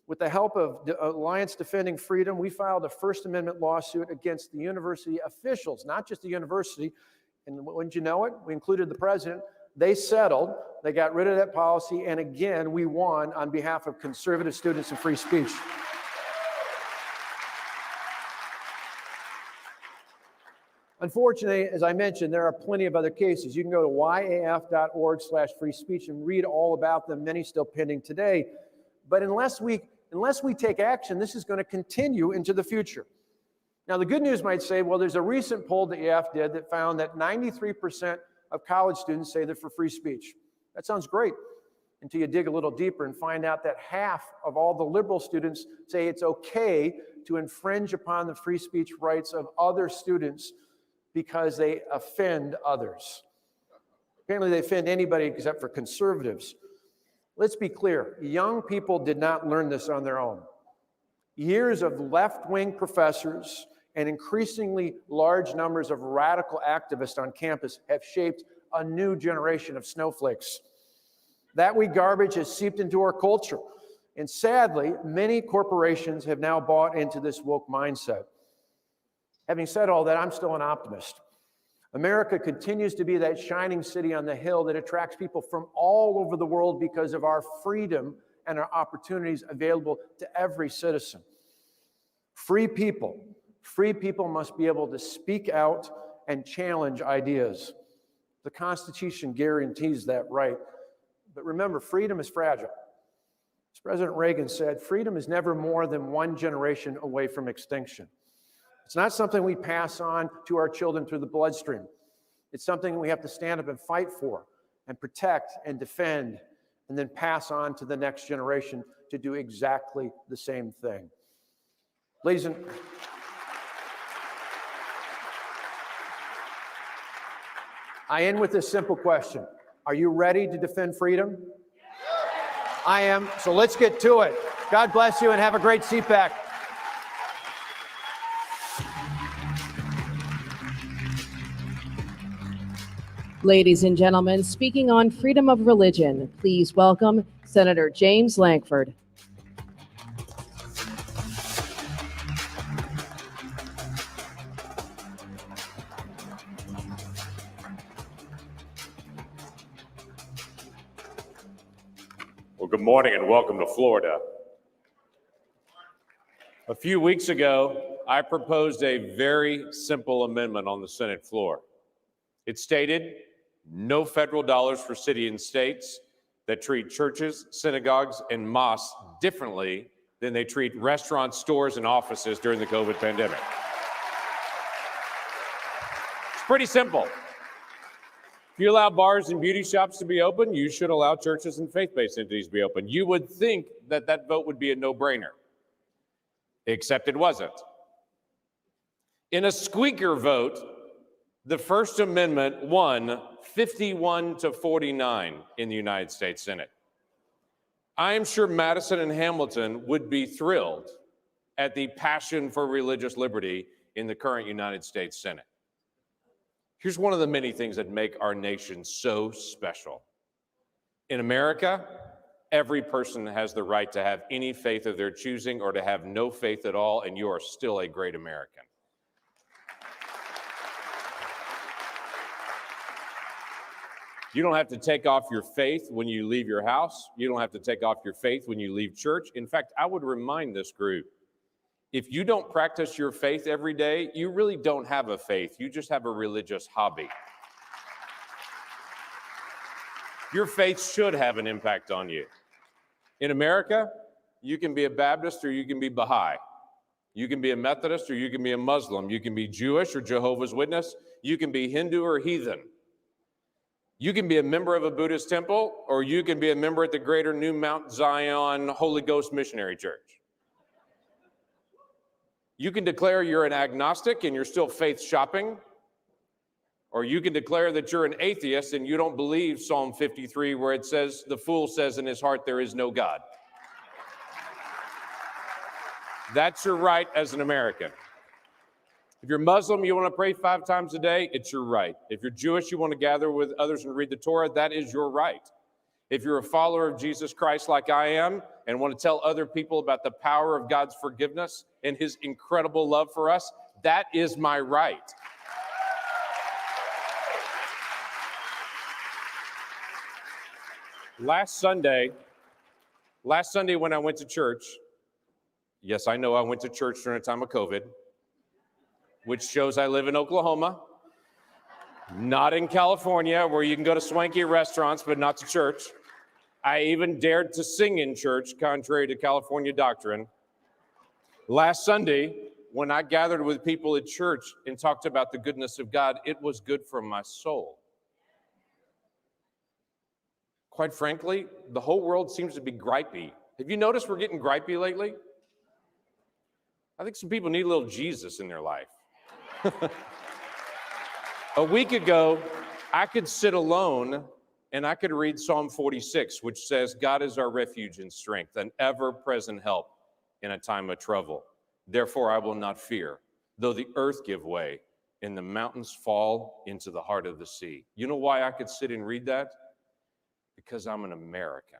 With the help of the Alliance Defending Freedom, we filed a First Amendment lawsuit against the university officials, not just the university. And wouldn't you know it? We included the president. They settled. They got rid of that policy. And again, we won on behalf of conservative students and free speech. Unfortunately, as I mentioned, there are plenty of other cases. You can go to yaf.org/free speech and read all about them, many still pending today. But unless we take action, this is going to continue into the future. Now, the good news might say, well, there's a recent poll that YAF did that found that 93% of college students say they're for free speech. That sounds great until you dig a little deeper and find out that half of all the liberal students say it's okay to infringe upon the free speech rights of other students because they offend others. Apparently, they offend anybody except for conservatives. Let's be clear, young people did not learn this on their own. Years of left-wing professors and increasingly large numbers of radical activists on campus have shaped a new generation of snowflakes. That wee garbage has seeped into our culture. And sadly, many corporations have now bought into this woke mindset. Having said all that, I'm still an optimist. America continues to be that shining city on the hill that attracts people from all over the world because of our freedom and our opportunities available to every citizen. Free people must be able to speak out and challenge ideas. The Constitution guarantees that right. But remember, freedom is fragile. As President Reagan said, freedom is never more than one generation away from extinction. It's not something we pass on to our children through the bloodstream. It's something we have to stand up and fight for and protect and defend and then pass on to the next generation to do exactly the same thing. Ladies and I end with this simple question. Are you ready to defend freedom? I am, so let's get to it. God bless you and have a great CPAC. Ladies and gentlemen, speaking on freedom of religion, please welcome Senator James Lankford. Well, good morning and welcome to Florida. A few weeks ago, I proposed a very simple amendment on the Senate floor. It stated no federal dollars for cities and states that treat churches, synagogues, and mosques differently than they treat restaurants, stores, and offices during the COVID pandemic. It's pretty simple. If you allow bars and beauty shops to be open, you should allow churches and faith-based entities to be open. You would think that that vote would be a no-brainer, except it wasn't. In a squeaker vote, the First Amendment won 51-49 in the United States Senate. I am sure Madison and Hamilton would be thrilled at the passion for religious liberty in the current United States Senate. Here's one of the many things that make our nation so special. In America, every person has the right to have any faith of their choosing or to have no faith at all, and you are still a great American. You don't have to take off your faith when you leave your house. You don't have to take off your faith when you leave church. In fact, I would remind this group, if you don't practice your faith every day, you really don't have a faith. You just have a religious hobby. Your faith should have an impact on you. In America, you can be a Baptist or you can be Baha'i. You can be a Methodist or you can be a Muslim. You can be Jewish or Jehovah's Witness. You can be Hindu or heathen. You can be a member of a Buddhist temple, or you can be a member at the Greater New Mount Zion Holy Ghost Missionary Church. You can declare you're an agnostic and you're still faith shopping, or you can declare that you're an atheist and you don't believe Psalm 53 where it says, the fool says in his heart there is no God. That's your right as an American. If you're Muslim, you want to pray 5 times a day, it's your right. If you're Jewish, you want to gather with others and read the Torah, that is your right. If you're a follower of Jesus Christ like I am and want to tell other people about the power of God's forgiveness and his incredible love for us, that is my right. Last Sunday when I went to church, yes, I know I went to church during a time of COVID, which shows I live in Oklahoma, not in California, where you can go to swanky restaurants, but not to church. I even dared to sing in church, contrary to California doctrine. Last Sunday, when I gathered with people at church and talked about the goodness of God, it was good for my soul. Quite frankly, the whole world seems to be gripey. Have you noticed we're getting gripey lately? I think some people need a little Jesus in their life. A week ago, I could sit alone and I could read Psalm 46, which says, God is our refuge and strength, an ever-present help in a time of trouble. Therefore, I will not fear, though the earth give way and the mountains fall into the heart of the sea. You know why I could sit and read that? Because I'm an American.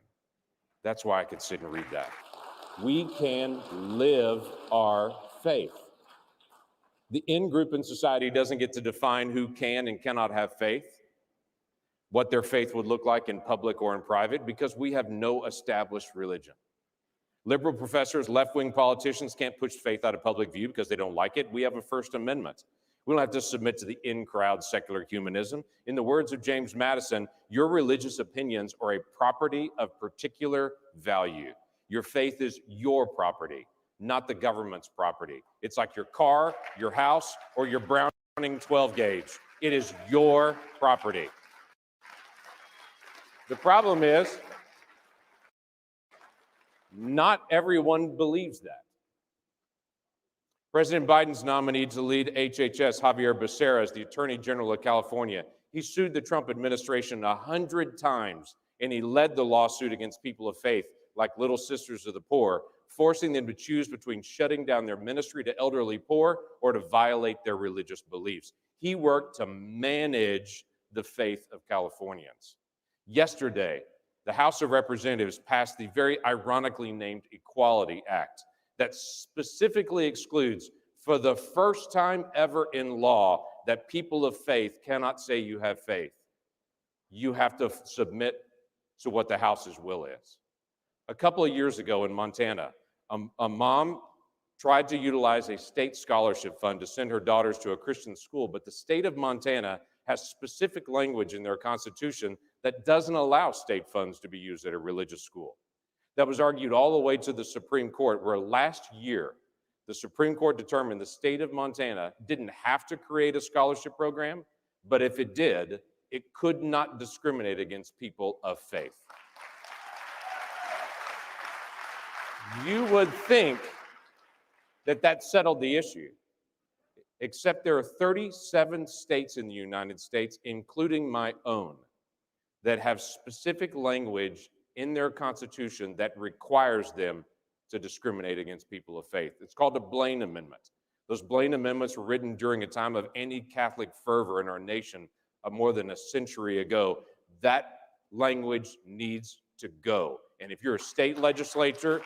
That's why I could sit and read that. We can live our faith. The in-group in society doesn't get to define who can and cannot have faith. what their faith would look like in public or in private because we have no established religion. Liberal professors, left-wing politicians can't push faith out of public view because they don't like it. We have a First Amendment. We don't have to submit to the in-crowd secular humanism. In the words of James Madison, your religious opinions are a property of particular value. Your faith is your property, not the government's property. It's like your car, your house, or your Browning 12 gauge. It is your property. The problem is, not everyone believes that. President Biden's nominee to lead HHS, Javier Becerra, is the Attorney General of California. He sued the Trump administration 100 times, and he led the lawsuit against people of faith like Little Sisters of the Poor, forcing them to choose between shutting down their ministry to elderly poor or to violate their religious beliefs. He worked to manage the faith of Californians. Yesterday, the House of Representatives passed the very ironically named Equality Act that specifically excludes, for the first time ever in law, that people of faith cannot say you have faith. You have to submit to what the House's will is. A couple of years ago in Montana, a mom tried to utilize a state scholarship fund to send her daughters to a Christian school, but the state of Montana has specific language in their constitution that doesn't allow state funds to be used at a religious school. That was argued all the way to the Supreme Court, where last year, the Supreme Court determined the state of Montana didn't have to create a scholarship program, but if it did, it could not discriminate against people of faith. You would think that that settled the issue, except there are 37 states in the United States, including my own, that have specific language in their constitution that requires them to discriminate against people of faith. It's called the Blaine Amendment. Those Blaine Amendments were written during a time of anti-Catholic fervor in our nation more than a century ago. That language needs to go. And if you're a state legislator,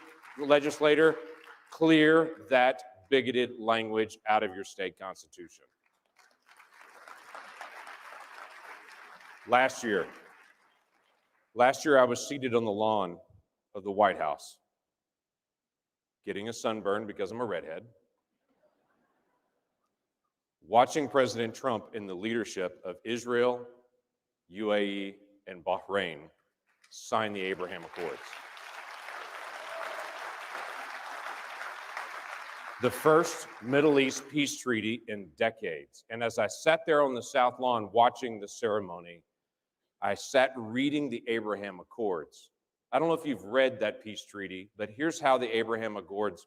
clear that bigoted language out of your state constitution. Last year, I was seated on the lawn of the White House, getting a sunburn because I'm a redhead, watching President Trump in the leadership of Israel, UAE, and Bahrain sign the Abraham Accords. The first Middle East peace treaty in decades. And as I sat there on the South Lawn watching the ceremony, I sat reading the Abraham Accords. I don't know if you've read that peace treaty, but here's how the Abraham Accords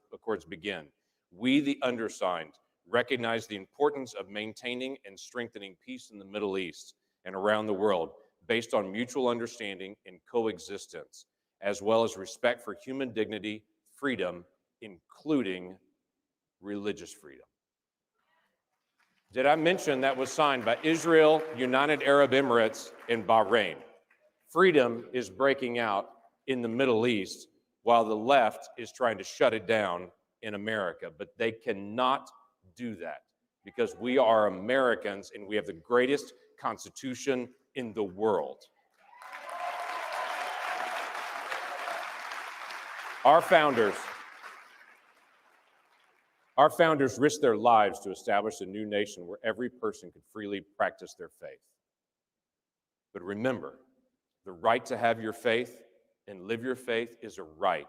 begin. We, the undersigned, recognize the importance of maintaining and strengthening peace in the Middle East and around the world based on mutual understanding and coexistence, as well as respect for human dignity, freedom, including religious freedom. Did I mention that was signed by Israel, United Arab Emirates, and Bahrain? Freedom is breaking out in the Middle East while the left is trying to shut it down in America. But they cannot do that because we are Americans and we have the greatest constitution in the world. Our founders risked their lives to establish a new nation where every person could freely practice their faith. But remember, the right to have your faith and live your faith is a right.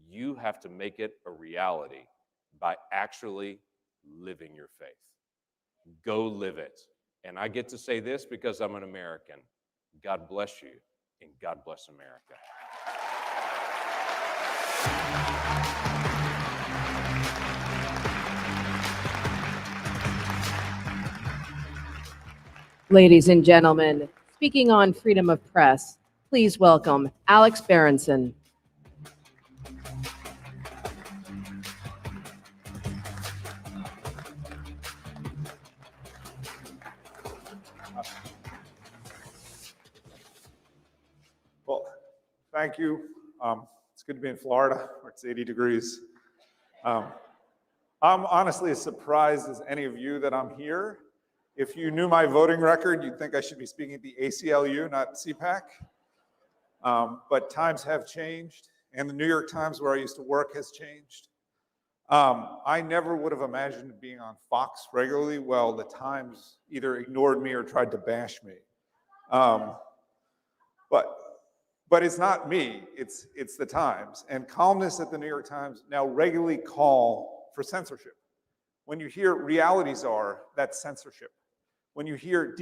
You have to make it a reality by actually living your faith. Go live it. And I get to say this because I'm an American. God bless you, and God bless America. Ladies and gentlemen, speaking on freedom of press, please welcome Alex Berenson. Well, thank you. It's good to be in Florida, where it's 80 degrees. I'm honestly as surprised as any of you that I'm here. If you knew my voting record, you'd think I should be speaking at the ACLU, not CPAC. But times have changed, and the New York Times, where I used to work, has changed. I never would have imagined being on Fox regularly. Well, the Times either ignored me or tried to bash me. But it's not me, it's the Times. And columnists at the New York Times now regularly call for censorship. When you hear realities are, that's censorship. When you hear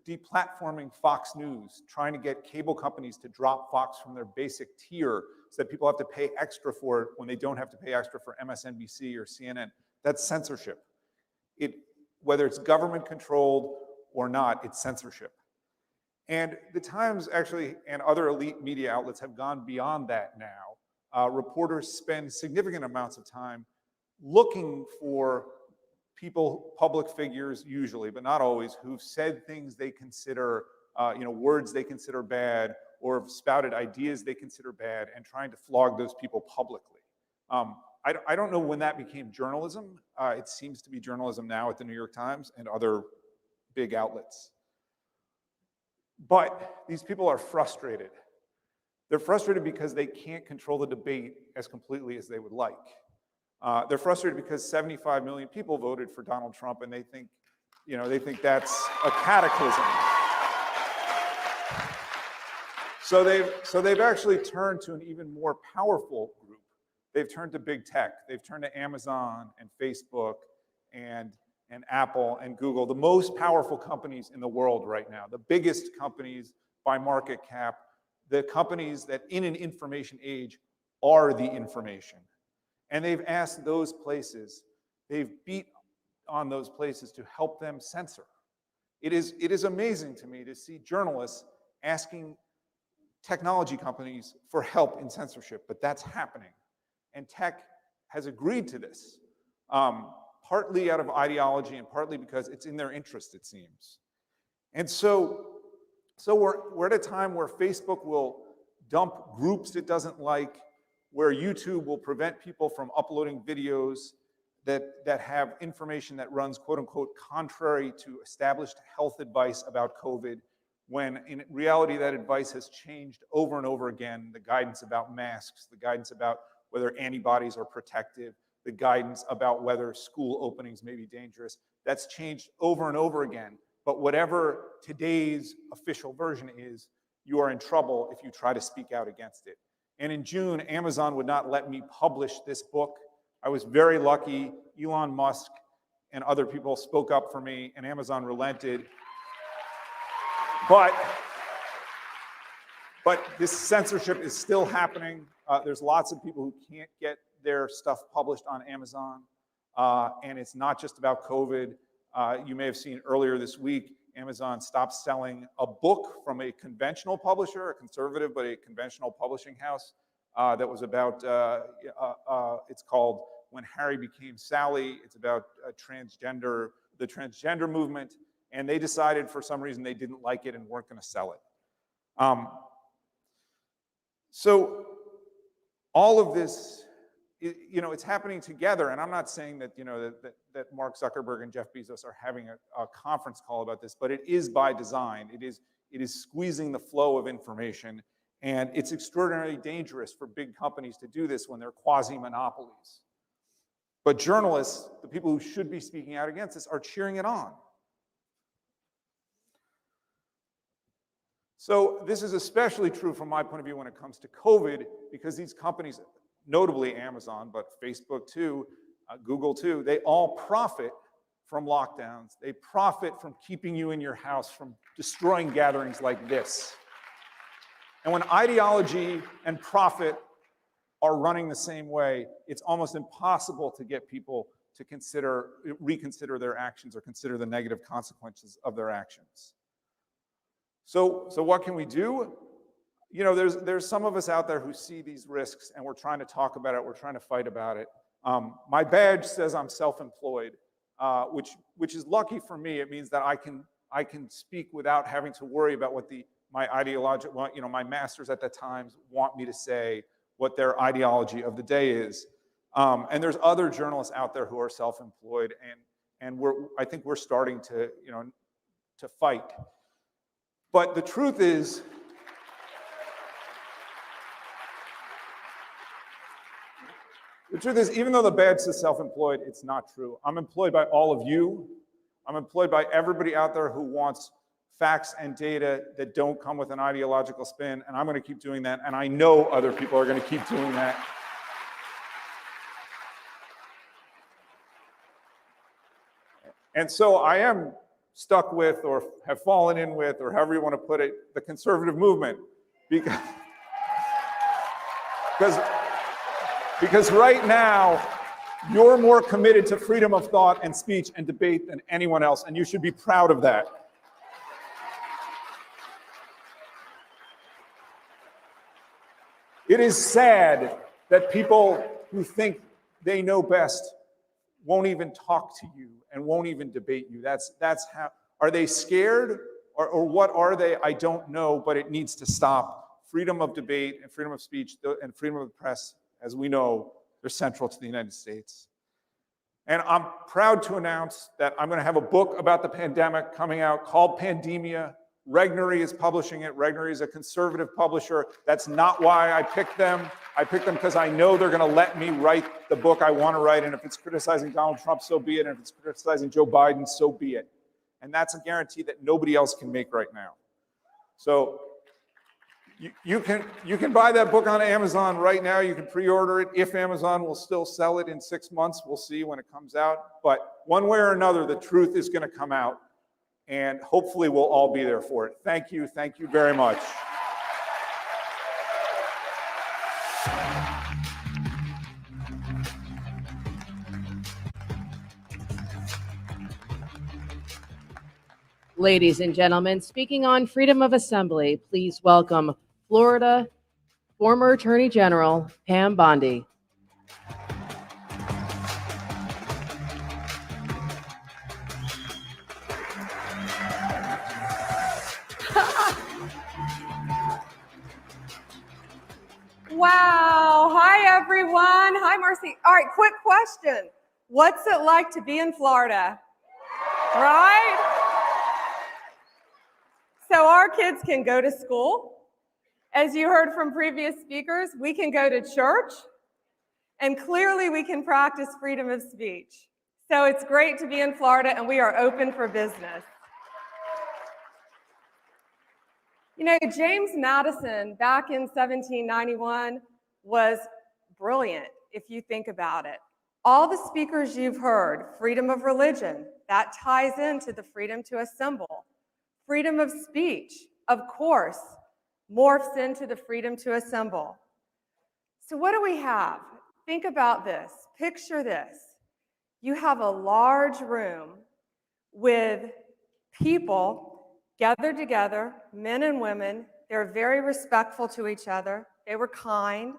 deplatforming Fox News, trying to get cable companies to drop Fox from their basic tier so that people have to pay extra for it when they don't have to pay extra for MSNBC or CNN, that's censorship. Whether it's government controlled or not, it's censorship. And the Times actually, and other elite media outlets, have gone beyond that now. Reporters spend significant amounts of time looking for people, public figures usually, but not always, who've said things they consider, words they consider bad, or have spouted ideas they consider bad, and trying to flog those people publicly. I don't know when that became journalism. It seems to be journalism now at the New York Times and other big outlets. But these people are frustrated. They're frustrated because they can't control the debate as completely as they would like. They're frustrated because 75 million people voted for Donald Trump, and they think that's a cataclysm. So they've actually turned to an even more powerful group. They've turned to big tech. They've turned to Amazon and Facebook and Apple and Google, the most powerful companies in the world right now, the biggest companies by market cap, the companies that in an information age are the information. And they've asked those places, they've beat on those places to help them censor. It is amazing to me to see journalists asking technology companies for help in censorship, but that's happening. And tech has agreed to this. Partly out of ideology and partly because it's in their interest, it seems. And so we're at a time where Facebook will dump groups it doesn't like, where YouTube will prevent people from uploading videos that have information that runs, quote unquote, contrary to established health advice about COVID, when in reality that advice has changed over and over again. The guidance about masks, the guidance about whether antibodies are protective, the guidance about whether school openings may be dangerous. That's changed over and over again. But whatever today's official version is, you are in trouble if you try to speak out against it. And in June, Amazon would not let me publish this book. I was very lucky. Elon Musk and other people spoke up for me, and Amazon relented. But this censorship is still happening. There's lots of people who can't get their stuff published on Amazon. And it's not just about COVID. You may have seen earlier this week, Amazon stopped selling a book from a conventional publisher, a conservative, but a conventional publishing house that was about, it's called When Harry Became Sally. It's about the transgender movement. And they decided for some reason they didn't like it and weren't going to sell it. So all of this, it's happening together, and I'm not saying that that Mark Zuckerberg and Jeff Bezos are having a conference call about this, but it is by design. It is squeezing the flow of information, and it's extraordinarily dangerous for big companies to do this when they're quasi-monopolies. But journalists, the people who should be speaking out against this, are cheering it on. So this is especially true from my point of view when it comes to COVID, because these companies, notably Amazon, but Facebook too, Google too, they all profit from lockdowns. They profit from keeping you in your house, from destroying gatherings like this. And when ideology and profit are running the same way, it's almost impossible to get people to reconsider their actions or consider the negative consequences of their actions. So what can we do? There's some of us out there who see these risks, and we're trying to talk about it. We're trying to fight about it. My badge says I'm self-employed, which is lucky for me. It means that I can speak without having to worry about what my masters at the Times want me to say, what their ideology of the day is. And there's other journalists out there who are self-employed, and I think we're starting to, to fight. But the truth is, even though the badge says self-employed, it's not true. I'm employed by all of you. I'm employed by everybody out there who wants facts and data that don't come with an ideological spin, and I'm going to keep doing that, and I know other people are going to keep doing that. And so I am stuck with, or have fallen in with, or however you want to put it, the conservative movement. Because right now, you're more committed to freedom of thought and speech and debate than anyone else, and you should be proud of that. It is sad that people who think they know best won't even talk to you and won't even debate you. That's how, are they scared or what are they? I don't know, but it needs to stop. Freedom of debate and freedom of speech and freedom of the press, as we know, they're central to the United States. And I'm proud to announce that I'm going to have a book about the pandemic coming out called Pandemia. Regnery is publishing it. Regnery is a conservative publisher. That's not why I picked them. I picked them because I know they're going to let me write the book I want to write. And if it's criticizing Donald Trump, so be it. And if it's criticizing Joe Biden, so be it. And that's a guarantee that nobody else can make right now. So you can buy that book on Amazon right now. You can pre-order it. If Amazon will still sell it in 6 months, we'll see when it comes out. But one way or another, the truth is going to come out. And hopefully we'll all be there for it. Thank you very much. Ladies and gentlemen, speaking on freedom of assembly, please welcome Florida former Attorney General Pam Bondi. Wow. Hi, everyone. Hi, Marcy. All right, quick question. What's it like to be in Florida? Right? So our kids can go to school. As you heard from previous speakers, we can go to church. And clearly we can practice freedom of speech. So it's great to be in Florida, and we are open for business. You know, James Madison, back in 1791, was brilliant, if you think about it. All the speakers you've heard, freedom of religion, that ties into the freedom to assemble. Freedom of speech, of course, morphs into the freedom to assemble. So what do we have? Think about this. Picture this. You have a large room with people gathered together, men and women. They're very respectful to each other. They were kind,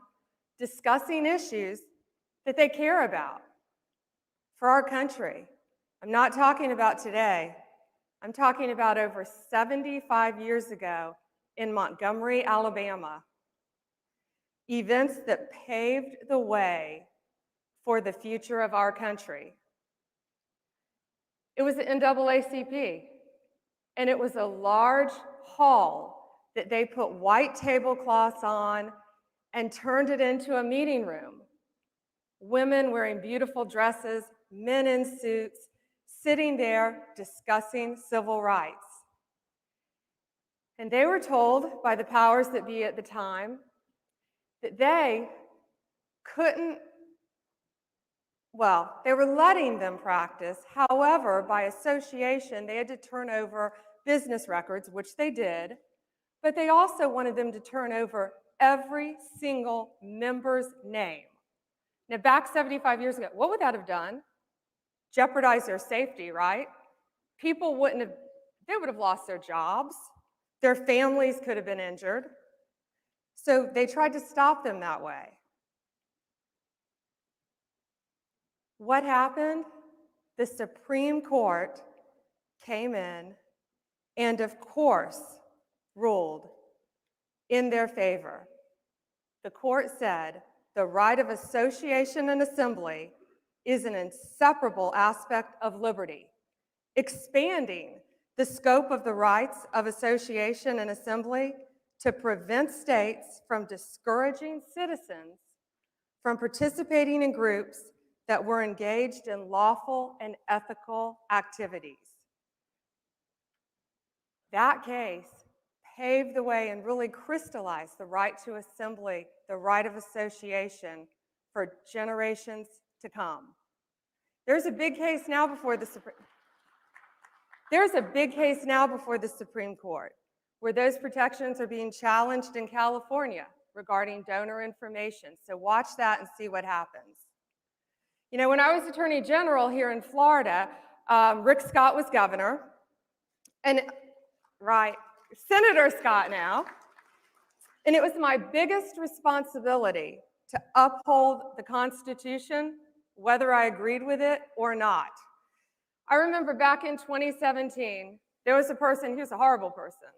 discussing issues that they care about for our country. I'm not talking about today. I'm talking about over 75 years ago in Montgomery, Alabama. Events that paved the way for the future of our country. It was the NAACP. And it was a large hall that they put white tablecloths on and turned it into a meeting room. Women wearing beautiful dresses, men in suits, sitting there discussing civil rights. And they were told by the powers that be at the time that they couldn't, well, they were letting them practice. However, by association, they had to turn over business records, which they did, but they also wanted them to turn over every single member's name. Now, back 75 years ago, what would that have done? Jeopardize their safety, right? People wouldn't have, they would have lost their jobs. Their families could have been injured. So they tried to stop them that way. What happened? The Supreme Court came in and, of course, ruled in their favor. The court said the right of association and assembly is an inseparable aspect of liberty. Expanding the scope of the rights of association and assembly to prevent states from discouraging citizens from participating in groups that were engaged in lawful and ethical activities. That case paved the way and really crystallized the right to assembly, the right of association for generations to come. There's a big case now before the Supreme Court where those protections are being challenged in California regarding donor information. So watch that and see what happens. You know, when I was Attorney General here in Florida, Rick Scott was governor, and Senator Scott now, and it was my biggest responsibility to uphold the Constitution, whether I agreed with it or not. I remember back in 2017, there was a person, he was a horrible person,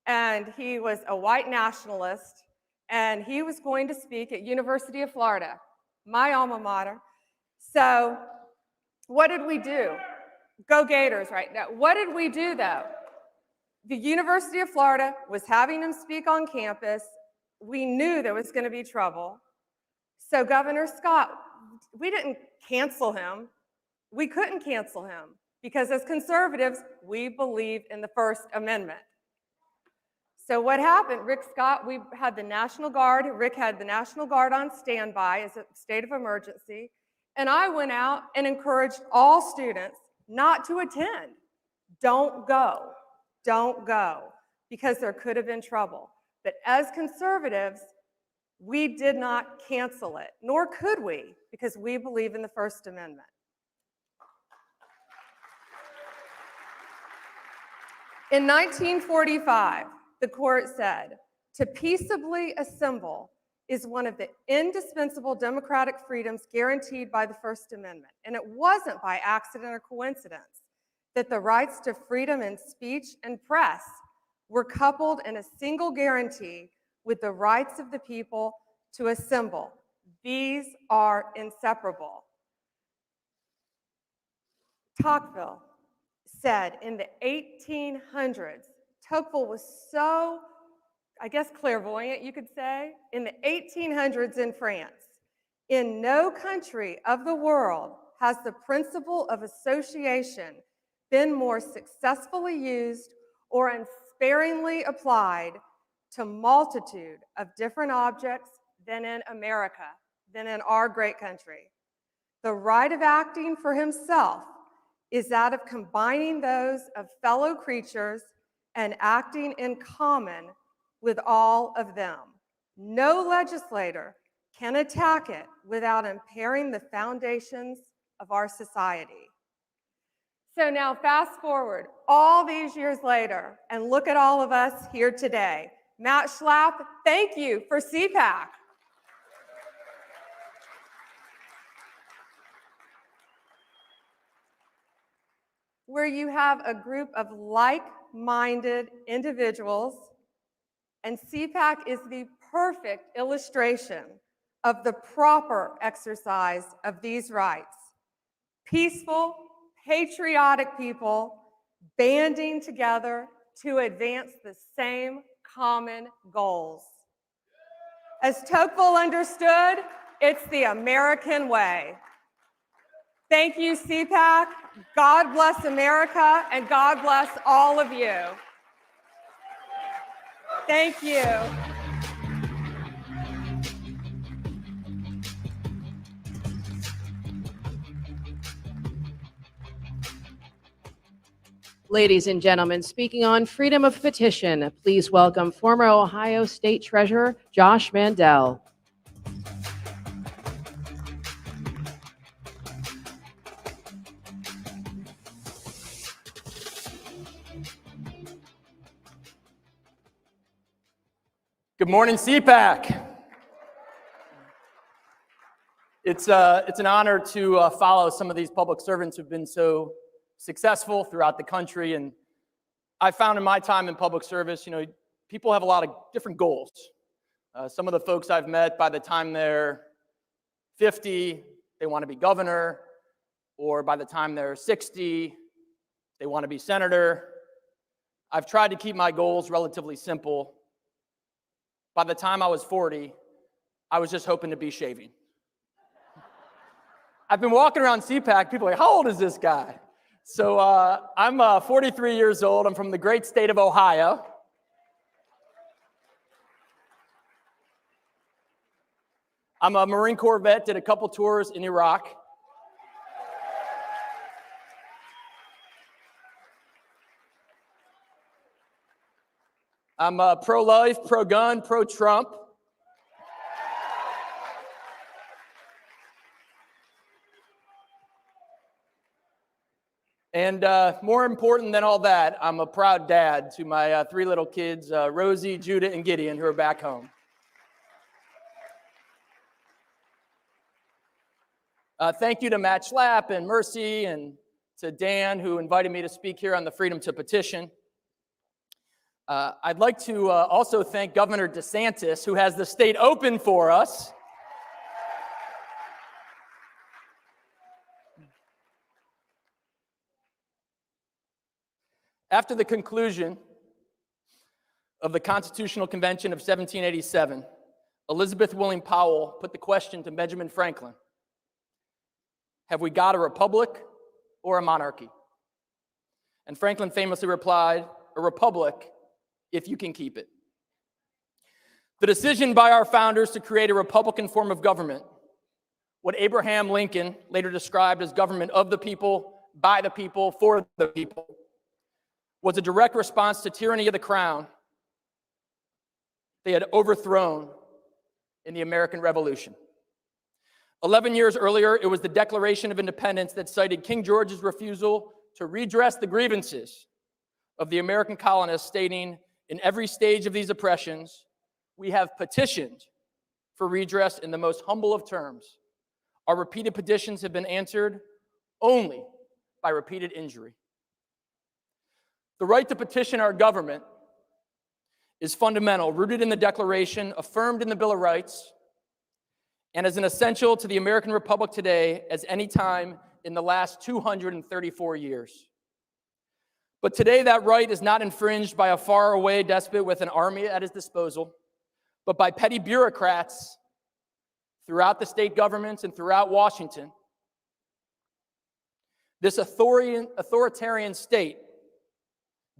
and he was a white nationalist, and he was going to speak at University of Florida, my alma mater. So what did we do? Go Gators right now. What did we do though? The University of Florida was having him speak on campus. We knew there was going to be trouble. So Governor Scott, we didn't cancel him. We couldn't cancel him because as conservatives, we believe in the First Amendment. So what happened? Rick Scott, we had the National Guard. Rick had the National Guard on standby as a state of emergency. And I went out and encouraged all students not to attend. Don't go. Don't go, because there could have been trouble. But as conservatives, we did not cancel it, nor could we, because we believe in the First Amendment. In 1945, the court said, to peaceably assemble is one of the indispensable democratic freedoms guaranteed by the First Amendment. And it wasn't by accident or coincidence that the rights to freedom in speech and press were coupled in a single guarantee with the rights of the people to assemble. These are inseparable. Tocqueville said in the 1800s, Tocqueville was so, I guess, clairvoyant, you could say, in the 1800s in France, in no country of the world has the principle of association been more successfully used or unsparingly applied to multitude of different objects than in America, than in our great country. The right of acting for himself is that of combining those of fellow creatures and acting in common with all of them. No legislator can attack it without impairing the foundations of our society. So now fast forward all these years later and look at all of us here today. Matt Schlapp, thank you for CPAC. Where you have a group of like-minded individuals, and CPAC is the perfect illustration of the proper exercise of these rights. Peaceful, patriotic people banding together to advance the same common goals. As Tocqueville understood, it's the American way. Thank you, CPAC. God bless America, and God bless all of you. Thank you. Ladies and gentlemen, speaking on freedom of petition, please welcome former Ohio State Treasurer Josh Mandel. Good morning, CPAC. It's an honor to follow some of these public servants who've been so successful throughout the country. And I found in my time in public service, people have a lot of different goals. Some of the folks I've met, by the time they're 50, they want to be governor. or by the time they're 60, they want to be senator. I've tried to keep my goals relatively simple. By the time I was 40, I was just hoping to be shaving. I've been walking around CPAC, people are like, how old is this guy? So I'm 43 years old. I'm from the great state of Ohio. I'm a Marine Corps vet, did a couple tours in Iraq. I'm pro-life, pro-gun, pro-Trump. And more important than all that, I'm a proud dad to my 3 little kids, Rosie, Judah, and Gideon, who are back home. Thank you to Matt Schlapp and Mercy and to Dan, who invited me to speak here on the freedom to petition. I'd like to also thank Governor DeSantis, who has the state open for us. After the conclusion of the Constitutional Convention of 1787, Elizabeth William Powell put the question to Benjamin Franklin, have we got a republic or a monarchy? And Franklin famously replied, a republic if you can keep it. The decision by our founders to create a republican form of government, what Abraham Lincoln later described as government of the people, by the people, for the people, was a direct response to tyranny of the crown they had overthrown in the American Revolution. 11 years earlier, it was the Declaration of Independence that cited King George's refusal to redress the grievances of the American colonists, stating, in every stage of these oppressions, we have petitioned for redress in the most humble of terms. Our repeated petitions have been answered only by repeated injury. The right to petition our government is fundamental, rooted in the Declaration, affirmed in the Bill of Rights, and is an essential to the American Republic today as any time in the last 234 years. But today that right is not infringed by a faraway despot with an army at his disposal, but by petty bureaucrats throughout the state governments and throughout Washington. This authoritarian state,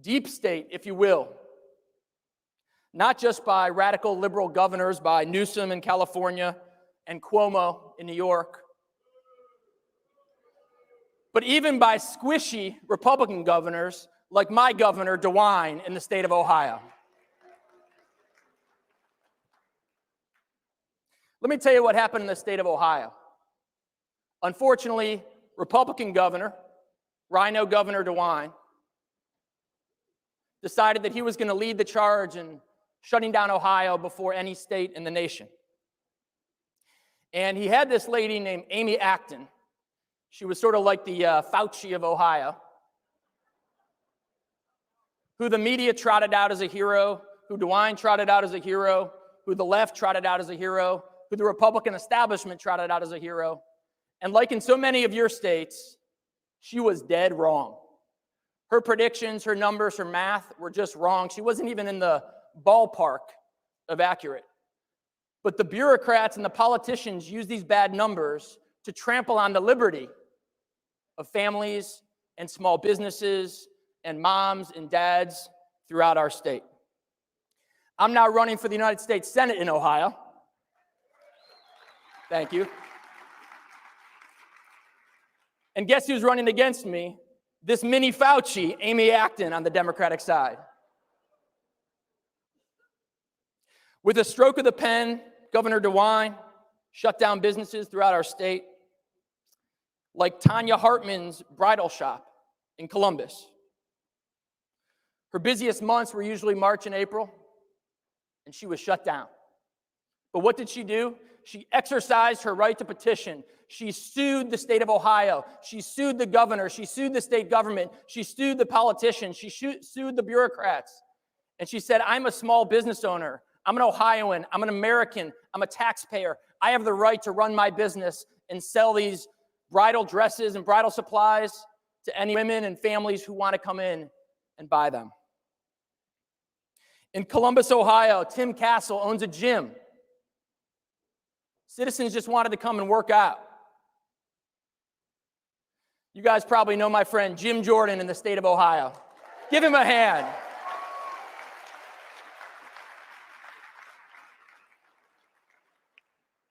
deep state, if you will, not just by radical liberal governors, by Newsom in California and Cuomo in New York, but even by squishy Republican governors like my governor, DeWine, in the state of Ohio. Let me tell you what happened in the state of Ohio. Unfortunately, Republican governor, Rhino Governor DeWine, decided that he was going to lead the charge in shutting down Ohio before any state in the nation. And he had this lady named Amy Acton. She was sort of like the Fauci of Ohio, who the media trotted out as a hero, who DeWine trotted out as a hero, who the left trotted out as a hero, who the Republican establishment trotted out as a hero. And like in so many of your states, she was dead wrong. Her predictions, her numbers, her math were just wrong. She wasn't even in the ballpark of accurate. But the bureaucrats and the politicians use these bad numbers to trample on the liberty of families and small businesses and moms and dads throughout our state. I'm now running for the United States Senate in Ohio. Thank you. And guess who's running against me? This mini Fauci, Amy Acton, on the Democratic side. With a stroke of the pen, Governor DeWine shut down businesses throughout our state, like Tanya Hartman's bridal shop in Columbus. Her busiest months were usually March and April, and she was shut down. But what did she do? She exercised her right to petition. She sued the state of Ohio. She sued the governor. She sued the state government. She sued the politicians. She sued the bureaucrats. And she said, I'm a small business owner. I'm an Ohioan. I'm an American. I'm a taxpayer. I have the right to run my business and sell these bridal dresses and bridal supplies to any women and families who want to come in and buy them. In Columbus, Ohio, Tim Castle owns a gym. Citizens just wanted to come and work out. You guys probably know my friend Jim Jordan in the state of Ohio. Give him a hand.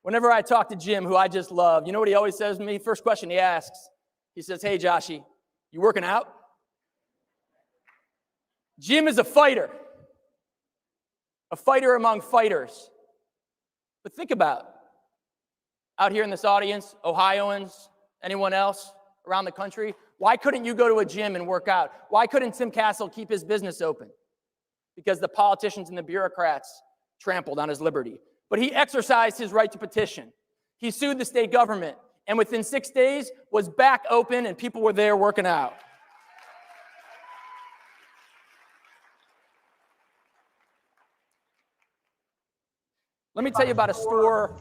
Whenever I talk to Jim, who I just love, you know what he always says to me? First question he asks, he says, "Hey, Joshy, you working out?" Jim is a fighter among fighters. But think about it. Out here in this audience, Ohioans, anyone else around the country, why couldn't you go to a gym and work out? Why couldn't Tim Castle keep his business open? Because the politicians and the bureaucrats trampled on his liberty. But he exercised his right to petition. He sued the state government, and within 6 days was back open and people were there working out. Let me tell you about a store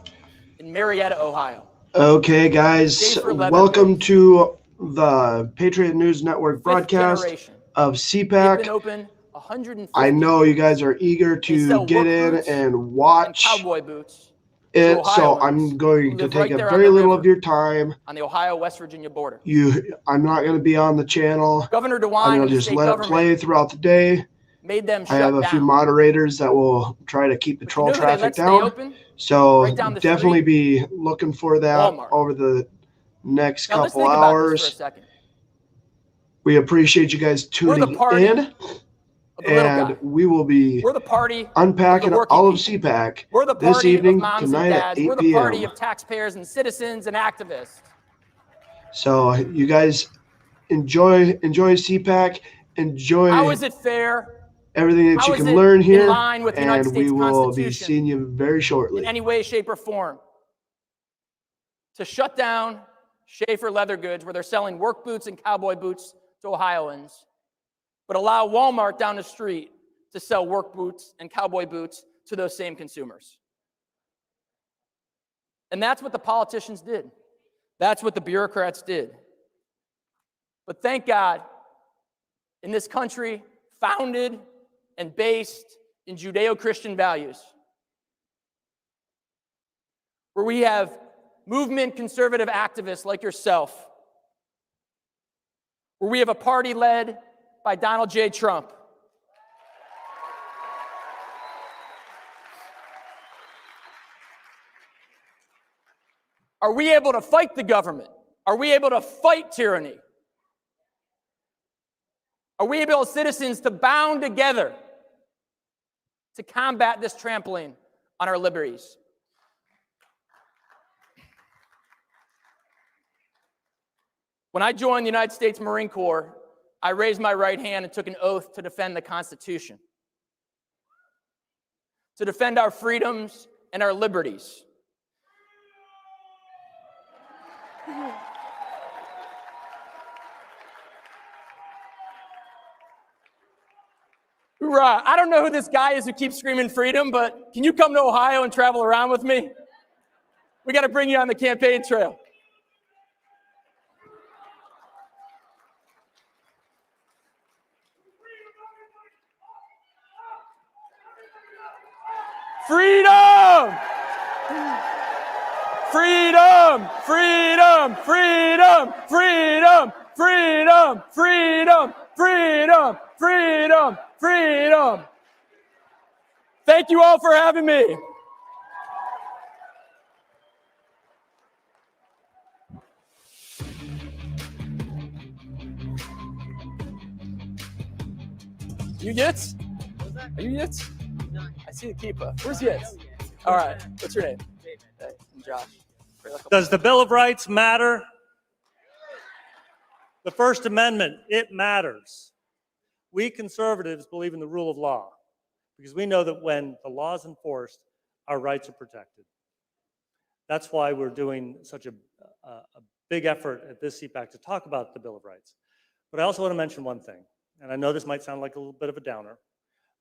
in Marietta, Ohio. Okay, guys, welcome to the Patriot News Network broadcast of CPAC. I know you guys are eager to get in and watch it, so I'm going to take a very little of your time. On the Ohio-West Virginia border. I'm not going to be on the channel. Governor DeWine I'm going to just let it play throughout the day. Made them I have a few moderators that will try to keep the troll traffic down. So definitely be looking for that over the next couple hours. We appreciate you guys tuning in. And we will be unpacking all of CPAC this evening, tonight at 8 p.m. We're the party of taxpayers and citizens and activists. So you guys enjoy CPAC. Enjoy. How is it fair? Everything that you can learn here, and we will be seeing you very shortly. In any way, shape, or form. To shut down Schaefer Leather Goods, where they're selling work boots and cowboy boots to Ohioans, but allow Walmart down the street to sell work boots and cowboy boots to those same consumers. And that's what the politicians did. That's what the bureaucrats did. But thank God, in this country, founded and based in Judeo-Christian values, where we have movement conservative activists like yourself, where we have a party led by Donald J. Trump, are we able to fight the government? Are we able to fight tyranny? Are we able as citizens to bound together to combat this trampling on our liberties? When I joined the United States Marine Corps, I raised my right hand and took an oath to defend the Constitution, to defend our freedoms and our liberties. Hoorah. I don't know who this guy is who keeps screaming freedom, but can you come to Ohio and travel around with me? We got to bring you on the campaign trail. Freedom! Freedom! Freedom! Freedom! Freedom! Freedom! Freedom! Freedom! Freedom! Freedom! Thank you all for having me. You Yitz? Are you Yitz? I see the keeper. Where's Yitz? All right. What's your name? Hey, I'm Josh. Does the Bill of Rights matter? The First Amendment, it matters. We conservatives believe in the rule of law because we know that when the law is enforced, our rights are protected. That's why we're doing such a big effort at this CPAC to talk about the Bill of Rights. But I also want to mention one thing, and I know this might sound like a little bit of a downer,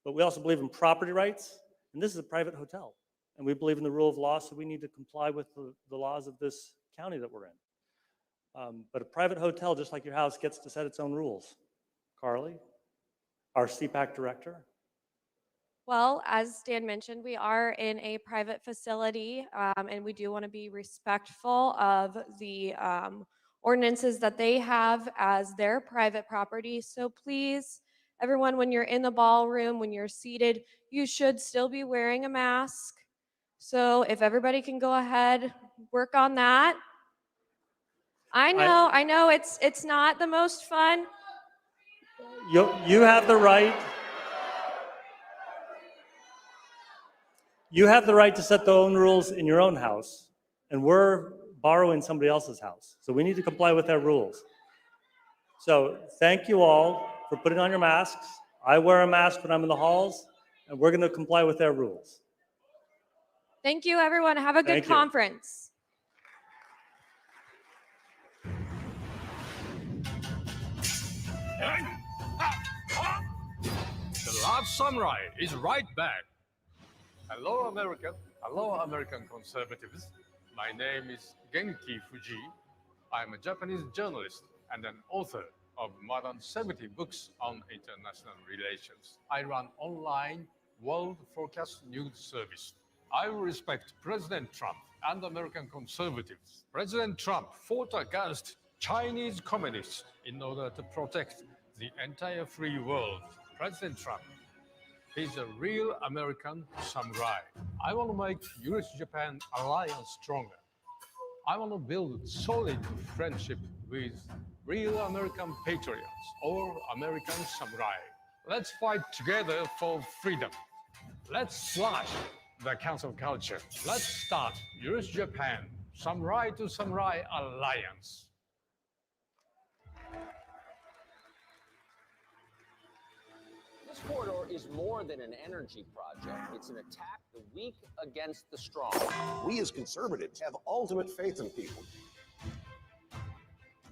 but we also believe in property rights, and this is a private hotel. And we believe in the rule of law, so we need to comply with the laws of this county that we're in. But a private hotel, just like your house, gets to set its own rules. Carly, our CPAC director. Well, as Dan mentioned, we are in a private facility, and we do want to be respectful of the ordinances that they have as their private property. So please, everyone, when you're in the ballroom, when you're seated, you should still be wearing a mask. So if everybody can go ahead, work on that. I know it's not the most fun. You have the right. You have the right to set the own rules in your own house, and we're borrowing somebody else's house. So we need to comply with their rules. So thank you all for putting on your masks. I wear a mask when I'm in the halls, and we're going to comply with their rules. Thank you, everyone. Have a good Thank you. conference. The last samurai is right back. Hello, America. Hello, American conservatives. My name is Genki Fuji. I'm a Japanese journalist and an author of more than 70 books on international relations. I run online World Forecast News Service. I respect President Trump and American conservatives. President Trump fought against Chinese communists in order to protect the entire free world. President Trump, he's a real American samurai. I want to make US-Japan alliance stronger. I want to build solid friendship with real American patriots or American samurai. Let's fight together for freedom. Let's slash the cancel culture. Let's start US-Japan samurai to samurai alliance. This corridor is more than an energy project. It's an attack the weak against the strong. We as conservatives have ultimate faith in people.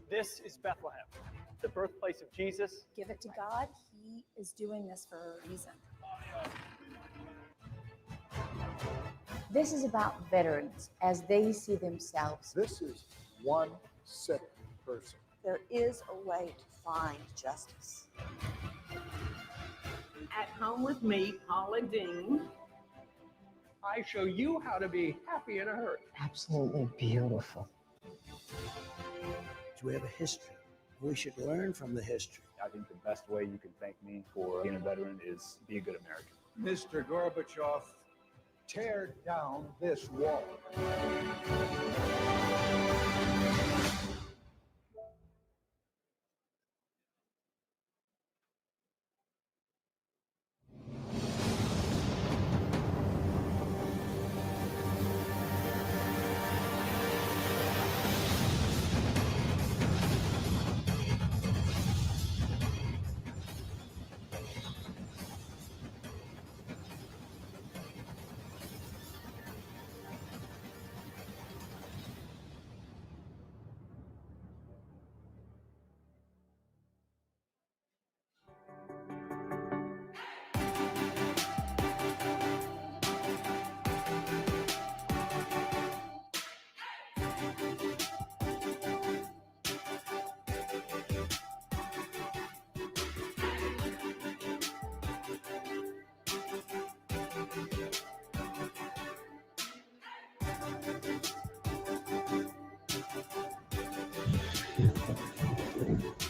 This is Bethlehem, the birthplace of Jesus. Give it to God. He is doing this for a reason. This is about veterans as they see themselves. This is one sick person. There is a way to find justice. At home with me, Paula Dean. I show you how to be happy in a hurry. Absolutely beautiful. We have a history. We should learn from the history. I think the best way you can thank me for being a veteran is be a good American. Mr. Gorbachev, tear down this wall.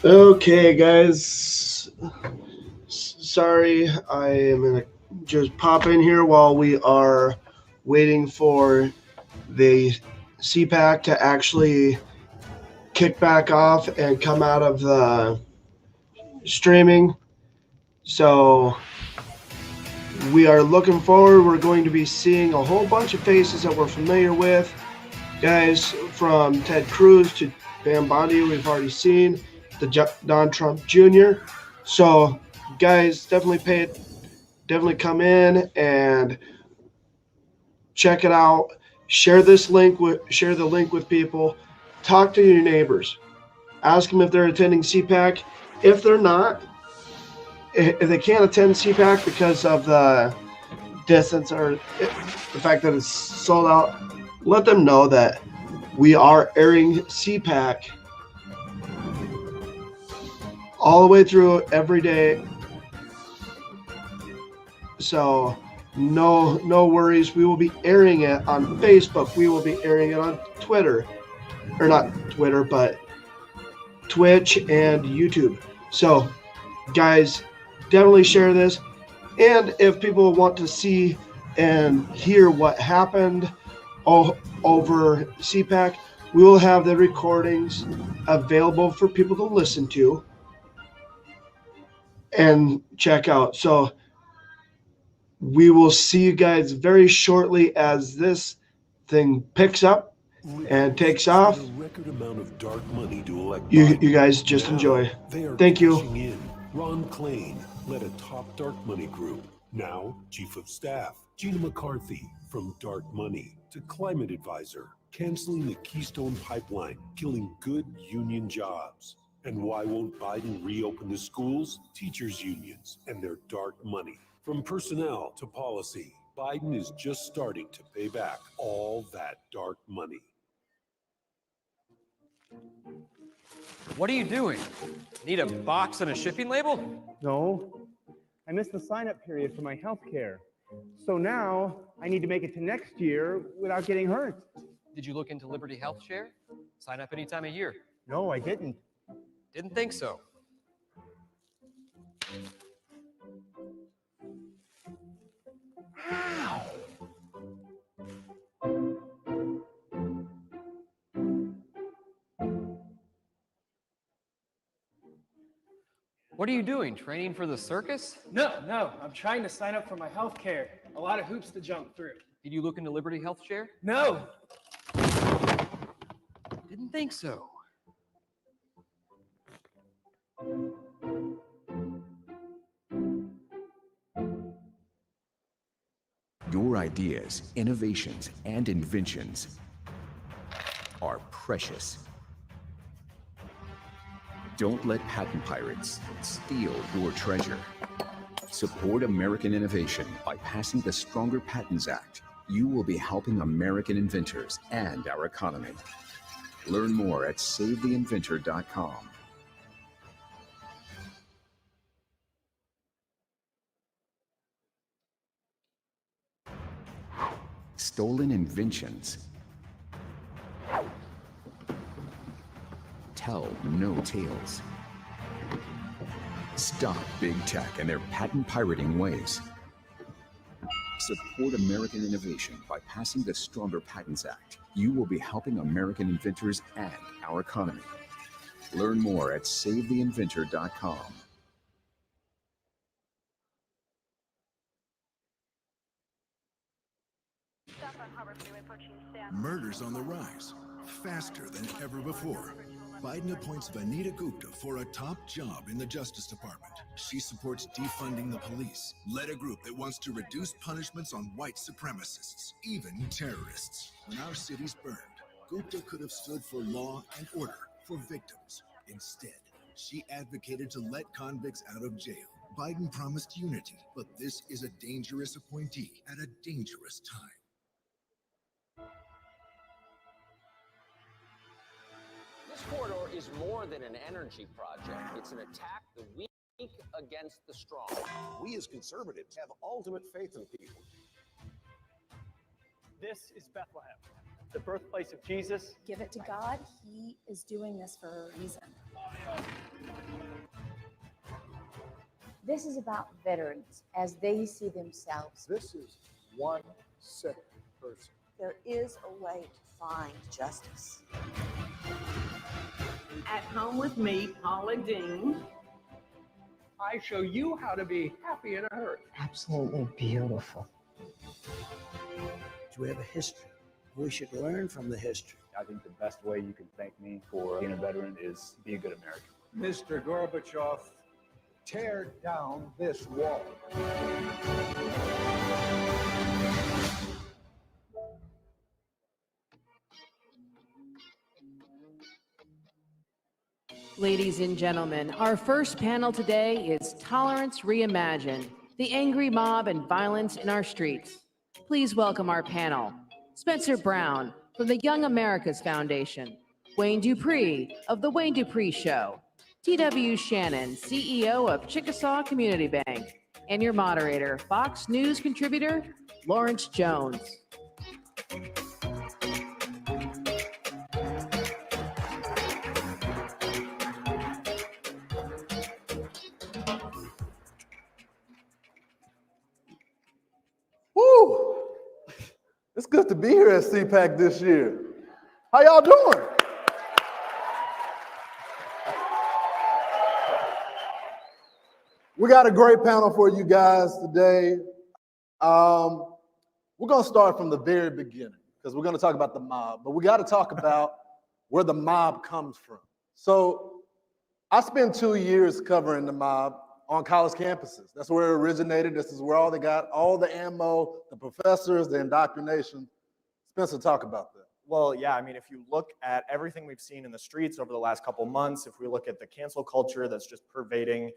Okay, guys. Sorry, I am gonna just pop in here while we are waiting for the CPAC to actually kick back off and come out of the streaming. So we are looking forward. We're going to be seeing a whole bunch of faces that we're familiar with. Guys from Ted Cruz to Pam Bondi, we've already seen. The Don Trump Jr. So guys, definitely come in and check it out. Share the link with people. Talk to your neighbors. Ask them if they're attending CPAC. If they're not, if they can't attend CPAC because of the distance or the fact that it's sold out, let them know that we are airing CPAC all the way through every day. So no worries. We will be airing it on Facebook. We will be airing it on Twitter, or not Twitter, but Twitch and YouTube. So guys, definitely share this. And if people want to see and hear what happened over CPAC, we will have the recordings available for people to listen to and check out. So we will see you guys very shortly as this thing picks up and takes off. You guys just enjoy. Thank you. Ron Klain led a top dark money group. Now, Chief of Staff Gina McCarthy, from dark money to climate advisor, canceling the Keystone Pipeline, killing good union jobs. And why won't Biden reopen the schools, teachers' unions, and their dark money? From personnel to policy, Biden is just starting to pay back all that dark money. What are you doing? Need a box and a shipping label? No, I missed the sign-up period for my health care. So now I need to make it to next year without getting hurt. Did you look into Liberty Health Share? Sign up any time of year. No, I didn't. Didn't think so. Ow! What are you doing? Training for the circus? No, I'm trying to sign up for my health care. A lot of hoops to jump through. Did you look into Liberty Health Share? No. Didn't think so. Your ideas, innovations, and inventions are precious. Don't let patent pirates steal your treasure. Support American innovation by passing the Stronger Patents Act. You will be helping American inventors and our economy. Learn more at SaveTheInventor.com. Stolen inventions tell no tales. Stop big tech and their patent pirating ways. Support American innovation by passing the Stronger Patents Act. You will be helping American inventors and our economy. Learn more at SaveTheInventor.com. Murders on the rise, faster than ever before. Biden appoints Vanita Gupta for a top job in the Justice Department. She supports defunding the police, led a group that wants to reduce punishments on white supremacists, even terrorists. When our cities burned, Gupta could have stood for law and order for victims. Instead, she advocated to let convicts out of jail. Biden promised unity, but this is a dangerous appointee at a dangerous time. This corridor is more than an energy project. It's an attack the weak against the strong. We as conservatives have ultimate faith in people. This is Bethlehem, the birthplace of Jesus. Give it to God. He is doing this for a reason. This is about veterans as they see themselves. This is one sick person. There is a way to find justice. At home with me, Paula Dean. I show you how to be happy in a hurt. Absolutely beautiful. We have a history. We should learn from the history. I think the best way you can thank me for being a veteran is be a good American. Mr. Gorbachev, tear down this wall. Ladies and gentlemen, our first panel today is Tolerance Reimagined, the angry mob and violence in our streets. Please welcome our panel, Spencer Brown from the Young America's Foundation, Wayne Dupree of The Wayne Dupree Show, T.W. Shannon, CEO of Chickasaw Community Bank, and your moderator, Fox News contributor, Lawrence Jones. Woo! It's good to be here at CPAC this year. How y'all doing? We got a great panel for you guys today. We're going to start from the very beginning because we're going to talk about the mob, but we got to talk about where the mob comes from. So I spent 2 years covering the mob on college campuses. That's where it originated. This is where all they got, all the ammo, the professors, the indoctrination. Spencer, talk about that. Well, yeah, I mean, if you look at everything we've seen in the streets over the last couple months, if we look at the cancel culture that's just pervading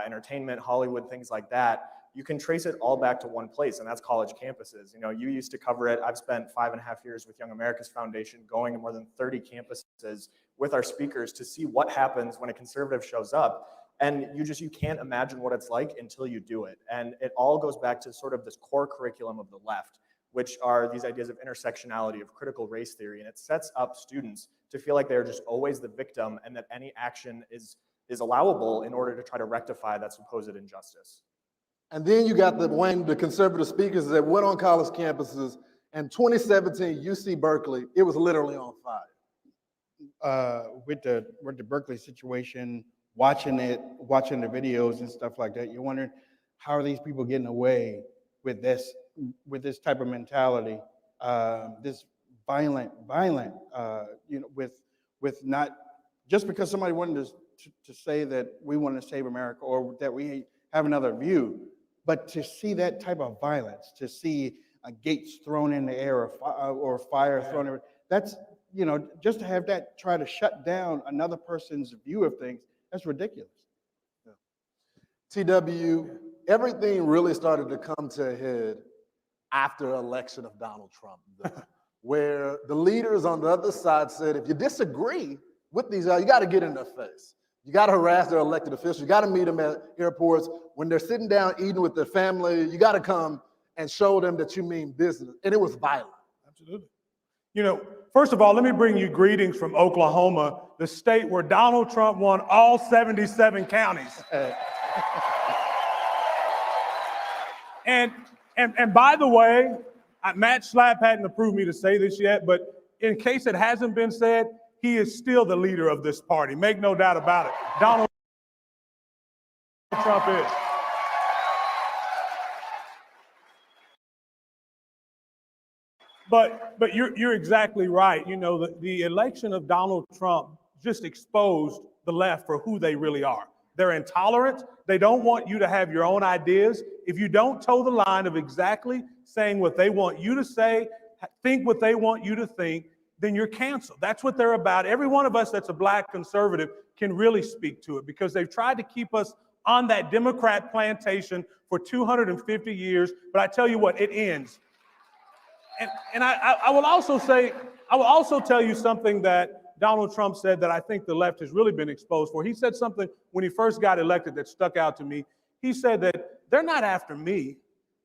entertainment, Hollywood, things like that, you can trace it all back to one place, and that's college campuses. You know, you used to cover it. I've spent 5.5 years with Young America's Foundation, going to more than 30 campuses with our speakers to see what happens when a conservative shows up. And you can't imagine what it's like until you do it. And it all goes back to sort of this core curriculum of the left, which are these ideas of intersectionality, of critical race theory. And it sets up students to feel like they're just always the victim and that any action is allowable in order to try to rectify that supposed injustice. And then you got the conservative speakers that went on college campuses. In 2017, UC Berkeley, it was literally on fire. With the Berkeley situation, watching the videos and stuff like that, you're wondering, how are these people getting away with this type of mentality, this violent, with not just because somebody wanted to say that we want to save America or that we have another view, but to see that type of violence, to see gates thrown in the air or fire thrown in, that's, just to have that try to shut down another person's view of things, that's ridiculous. Yeah. TW, everything really started to come to a head after the election of Donald Trump, where the leaders on the other side said, if you disagree with these guys, you got to get in their face. You got to harass their elected officials. You got to meet them at airports. When they're sitting down eating with their family, you got to come and show them that you mean business. And it was violent. Absolutely. First of all, let me bring you greetings from Oklahoma, the state where Donald Trump won all 77 counties. And by the way, Matt Schlapp hadn't approved me to say this yet, but in case it hasn't been said, he is still the leader of this party. Make no doubt about it. Donald Trump is. But you're exactly right. The election of Donald Trump just exposed the left for who they really are. They're intolerant. They don't want you to have your own ideas. If you don't toe the line of exactly saying what they want you to say, think what they want you to think, then you're canceled. That's what they're about. Every one of us that's a black conservative can really speak to it because they've tried to keep us on that Democrat plantation for 250 years. But I tell you what, it ends. And I will also tell you something that Donald Trump said that I think the left has really been exposed for. He said something when he first got elected that stuck out to me. He said that they're not after me,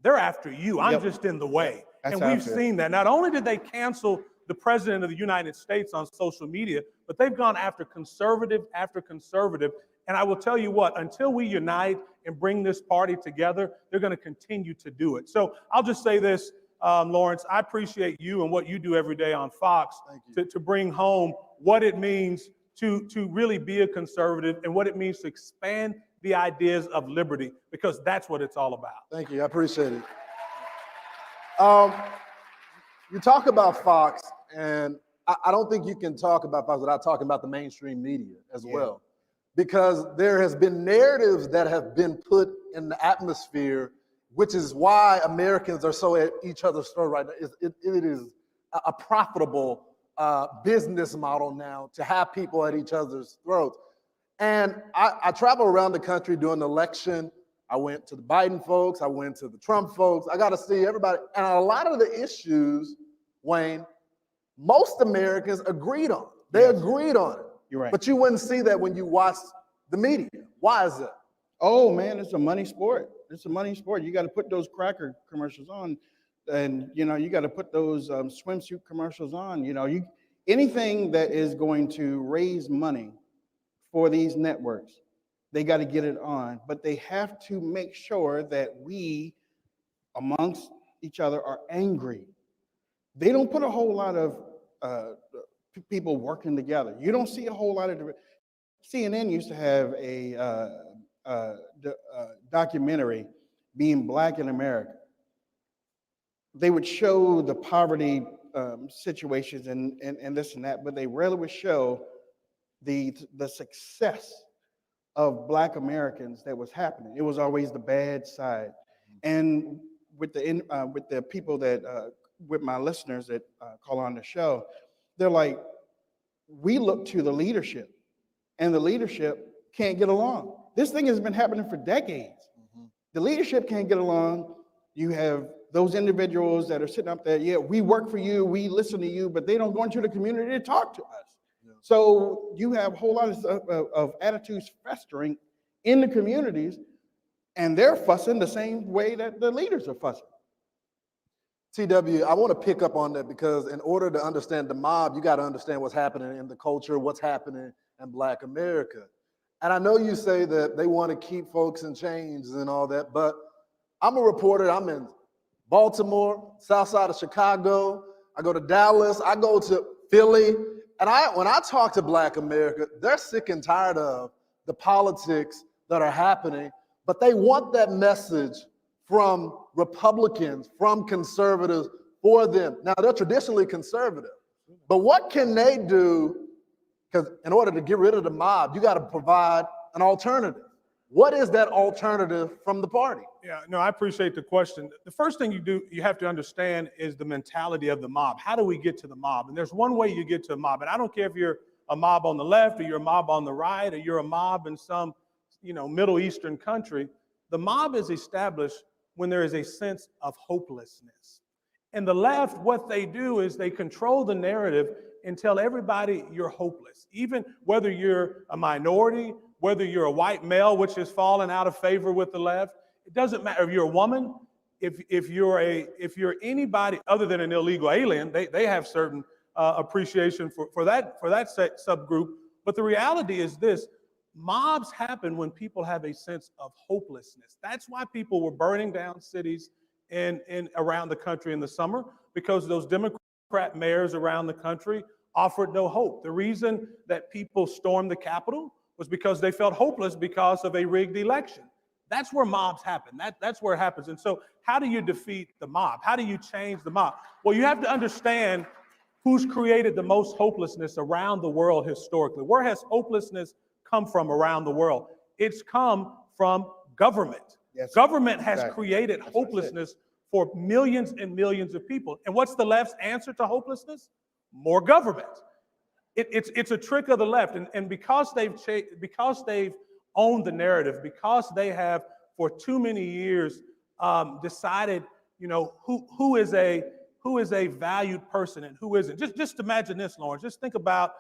they're after you. I'm just in the way. And we've seen that. Not only did they cancel the president of the United States on social media, but they've gone after conservative after conservative. And I will tell you what, until we unite and bring this party together, they're going to continue to do it. So I'll just say this, Lawrence, I appreciate you and what you do every day on Fox to bring home what it means to really be a conservative and what it means to expand the ideas of liberty, because that's what it's all about. Thank you. I appreciate it. You talk about Fox, and I don't think you can talk about Fox without talking about the mainstream media as well, because there has been narratives that have been put in the atmosphere, which is why Americans are so at each other's throat right now. It is a profitable business model now to have people at each other's throats. And I travel around the country during the election. I went to the Biden folks. I went to the Trump folks. I got to see everybody. And a lot of the issues, Wayne, most Americans agreed on. They agreed on it. You're right. But you wouldn't see that when you watch the media. Why is that? Oh man, it's a money sport. It's a money sport. You got to put those cracker commercials on, and you got to put those swimsuit commercials on. Anything that is going to raise money for these networks, they got to get it on. But they have to make sure that we, amongst each other, are angry. They don't put a whole lot of people working together. You don't see a whole lot of. CNN used to have a documentary, Being Black in America. They would show the poverty situations and this and that, but they rarely would show the success of Black Americans that was happening. It was always the bad side. And with the people that with my listeners that call on the show, they're like, we look to the leadership, and the leadership can't get along. This thing has been happening for decades. The leadership can't get along. You have those individuals that are sitting up there, yeah, we work for you, we listen to you, but they don't go into the community to talk to us. Yeah. So you have a whole lot of attitudes festering in the communities, and they're fussing the same way that the leaders are fussing. TW, I want to pick up on that because in order to understand the mob, you got to understand what's happening in the culture, what's happening in Black America. And I know you say that they want to keep folks in chains and all that, but I'm a reporter. I'm in Baltimore, south side of Chicago. I go to Dallas. I go to Philly. And when I talk to Black America, they're sick and tired of the politics that are happening, but they want that message from Republicans, from conservatives for them. Now, they're traditionally conservative, but what can they do? Because in order to get rid of the mob, you got to provide an alternative. What is that alternative from the party? Yeah, no, I appreciate the question. The first thing you have to understand is the mentality of the mob. How do we get to the mob? And there's one way you get to a mob. And I don't care if you're a mob on the left or you're a mob on the right or you're a mob in some, Middle Eastern country. The mob is established when there is a sense of hopelessness. And the left, what they do is they control the narrative and tell everybody you're hopeless. Even whether you're a minority, whether you're a white male, which has fallen out of favor with the left, it doesn't matter if you're a woman, if you're anybody other than an illegal alien, they have certain appreciation for that subgroup. But the reality is this: mobs happen when people have a sense of hopelessness. That's why people were burning down cities in around the country in the summer, because those Democrat mayors around the country offered no hope. The reason that people stormed the Capitol was because they felt hopeless because of a rigged election. That's where mobs happen. That's where it happens. And so how do you defeat the mob? How do you change the mob? Well, you have to understand who's created the most hopelessness around the world historically. Where has hopelessness come from around the world? It's come from government. Yes. Government has created hopelessness for millions and millions of people. And what's the left's answer to hopelessness? More government. It's a trick of the left. And because they've owned the narrative, because they have for too many years decided, who is a valued person and who isn't. Just imagine this, Lawrence. Just think about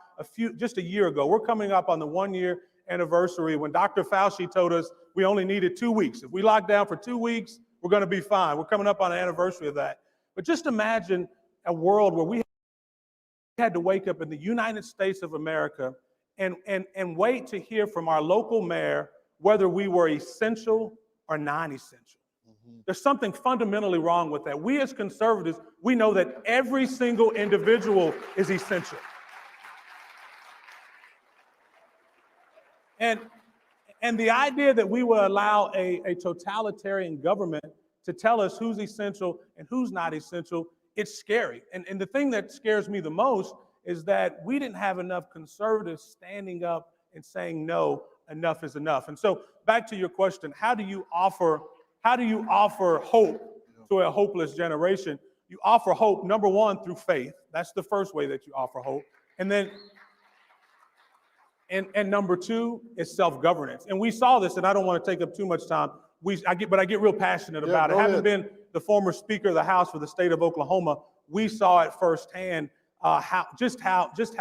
just a year ago. We're coming up on the 1-year anniversary when Dr. Fauci told us we only needed 2 weeks. If we lock down for 2 weeks, we're going to be fine. We're coming up on an anniversary of that. But just imagine a world where we had to wake up in the United States of America and wait to hear from our local mayor whether we were essential or non-essential. There's something fundamentally wrong with that. We as conservatives, we know that every single individual is essential. And the idea that we will allow a totalitarian government to tell us who's essential and who's not essential, it's scary. And the thing that scares me the most is that we didn't have enough conservatives standing up and saying, no, enough is enough. And so back to your question, how do you offer hope to a hopeless generation? You offer hope, number one, through faith. That's the first way that you offer hope. And then, and number two is self-governance. And we saw this, and I don't want to take up too much time. I get real passionate about it. Having been the former Speaker of the House for the state of Oklahoma, we saw it firsthand how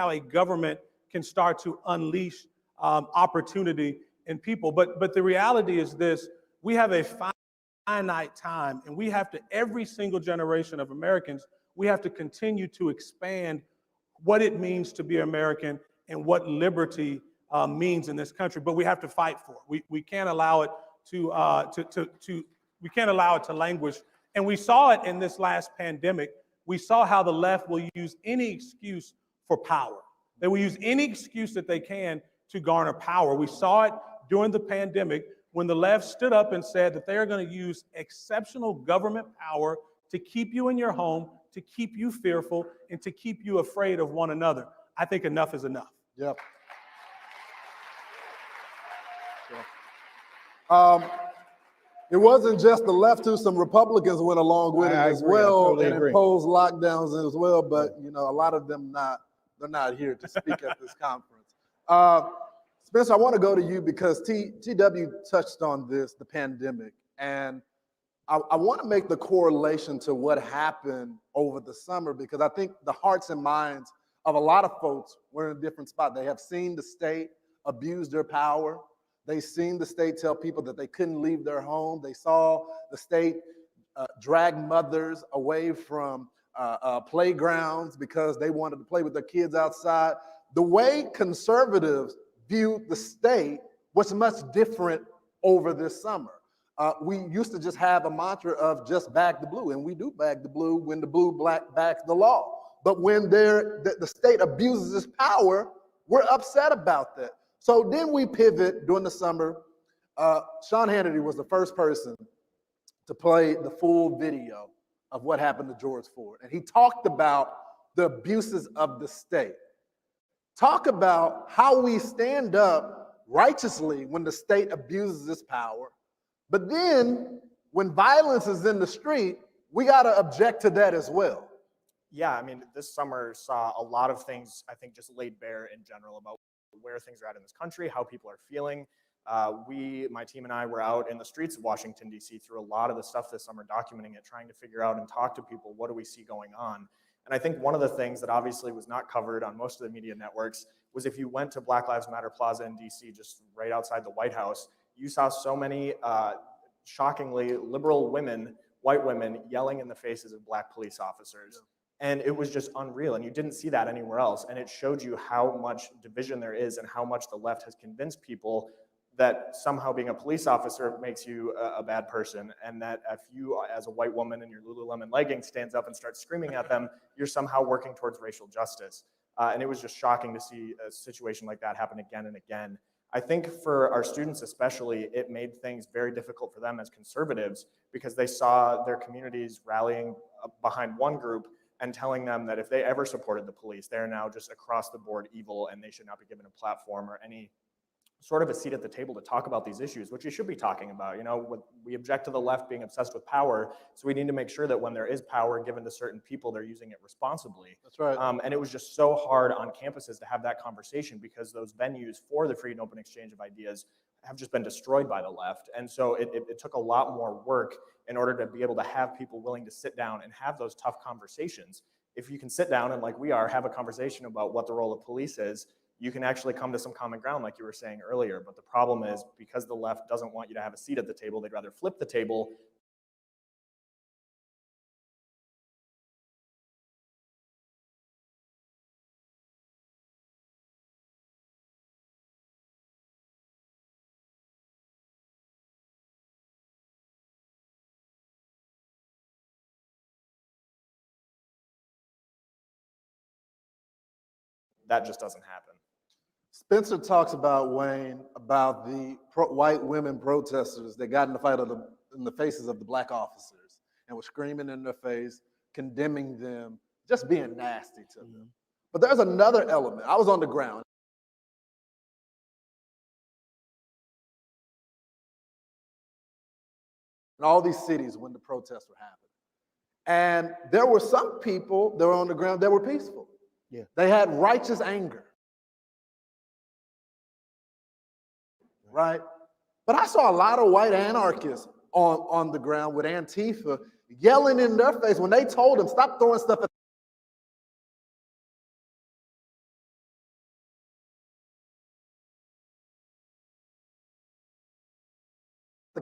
a government can start to unleash opportunity in people. But the reality is this: we have a finite time, and we have to, every single generation of Americans, we have to continue to expand what it means to be American and what liberty means in this country. But we have to fight for it. We can't allow it we can't allow it to languish. And we saw it in this last pandemic. We saw how the left will use any excuse for power. They will use any excuse that they can to garner power. We saw it during the pandemic when the left stood up and said that they are going to use exceptional government power to keep you in your home, to keep you fearful, and to keep you afraid of one another. I think enough is enough. Yep. It wasn't just the left too. Some Republicans went along with it as well and imposed lockdowns as well. But you know, a lot of them they're not here to speak at this conference. Spencer, I want to go to you because TW touched on this, the pandemic, and I want to make the correlation to what happened over the summer because I think the hearts and minds of a lot of folks were in a different spot. They have seen the state abuse their power. They've seen the state tell people that they couldn't leave their home. They saw the state drag mothers away from playgrounds because they wanted to play with their kids outside. The way conservatives viewed the state was much different over this summer. We used to just have a mantra of just back the blue, and we do back the blue when the blue black backs the law. But when the state abuses its power, we're upset about that. So then we pivot during the summer. Sean Hannity was the first person to play the full video of what happened to George Floyd. And he talked about the abuses of the state. Talk about how we stand up righteously when the state abuses its power. But then when violence is in the street, we got to object to that as well. Yeah, I mean, this summer saw a lot of things, I think, just laid bare in general about where things are at in this country, how people are feeling. My team and I were out in the streets of Washington, D.C. through a lot of the stuff this summer, documenting it, trying to figure out and talk to people, what do we see going on? And I think one of the things that obviously was not covered on most of the media networks was if you went to Black Lives Matter Plaza in D.C., just right outside the White House, you saw so many shockingly liberal women, white women, yelling in the faces of black police officers. And it was just unreal. And you didn't see that anywhere else. And it showed you how much division there is and how much the left has convinced people that somehow being a police officer makes you a bad person. And that if you, as a white woman in your Lululemon leggings, stands up and starts screaming at them, you're somehow working towards racial justice. And it was just shocking to see a situation like that happen again and again. I think for our students especially, it made things very difficult for them as conservatives because they saw their communities rallying behind one group and telling them that if they ever supported the police, they're now just across the board evil and they should not be given a platform or any sort of a seat at the table to talk about these issues, which you should be talking about. You know, we object to the left being obsessed with power, so we need to make sure that when there is power given to certain people, they're using it responsibly. That's right. And it was just so hard on campuses to have that conversation because those venues for the free and open exchange of ideas have just been destroyed by the left. And so it took a lot more work in order to be able to have people willing to sit down and have those tough conversations. If you can sit down and, like we are, have a conversation about what the role of police is, you can actually come to some common ground like you were saying earlier. But the problem is because the left doesn't want you to have a seat at the table, they'd rather flip the table. That just doesn't happen. Spencer talks about, Wayne, about the white women protesters that got in the fight in the faces of the black officers and were screaming in their face, condemning them, just being nasty to them. But there's another element. I was on the ground. In all these cities when the protests were happening. And there were some people that were on the ground that were peaceful. Yeah. They had righteous anger. Right? But I saw a lot of white anarchists on the ground with Antifa yelling in their face when they told them, stop throwing stuff at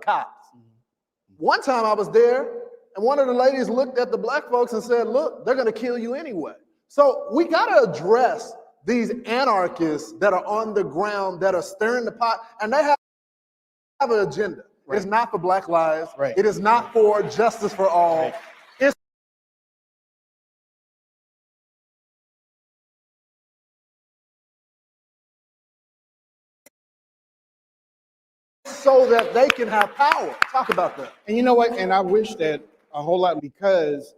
cops. One time I was there, and one of the ladies looked at the black folks and said, look, they're going to kill you anyway. So we got to address these anarchists that are on the ground, that are stirring the pot, and they have an agenda. Right. It's not for Black lives. Right. It is not for justice for all. Right. It's so that they can have power. Talk about that. And you know what? And I wish that a whole lot, because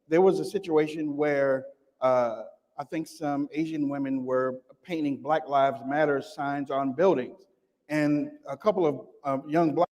there was a situation where I think some Asian women were painting Black Lives Matter signs on buildings. And a couple of young Black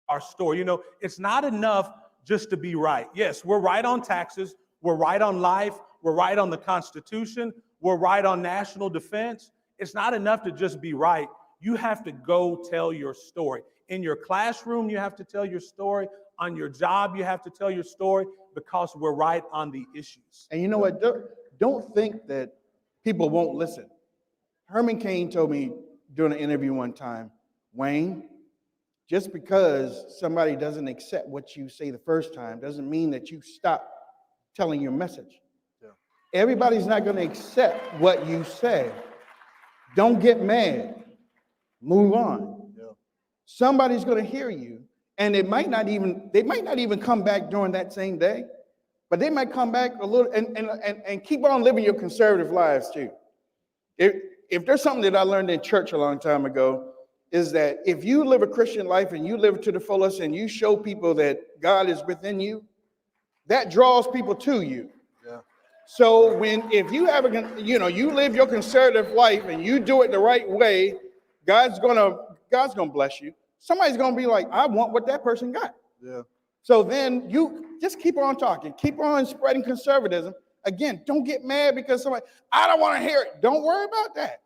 our story. You know, it's not enough just to be right. Yes, we're right on taxes, we're right on life, we're right on the Constitution, we're right on national defense. It's not enough to just be right. You have to go tell your story. In your classroom, you have to tell your story. On your job, you have to tell your story, because we're right on the issues. And you know what? Don't think that people won't listen. Herman Cain told me during an interview one time, Wayne, just because somebody doesn't accept what you say the first time doesn't mean that you stop telling your message. Yeah. Everybody's not going to accept what you say. Don't get mad. Move on. Yeah. Somebody's going to hear you, and they might not even come back during that same day, but they might come back a little and keep on living your conservative lives too. If there's something that I learned in church a long time ago, is that if you live a Christian life and you live it to the fullest and you show people that God is within you, that draws people to you. Yeah. So if you have you live your conservative life and you do it the right way, God's gonna bless you. Somebody's gonna be like, I want what that person got. Yeah. So then you just keep on talking, keep on spreading conservatism. Again, don't get mad because I don't want to hear it. Don't worry about that.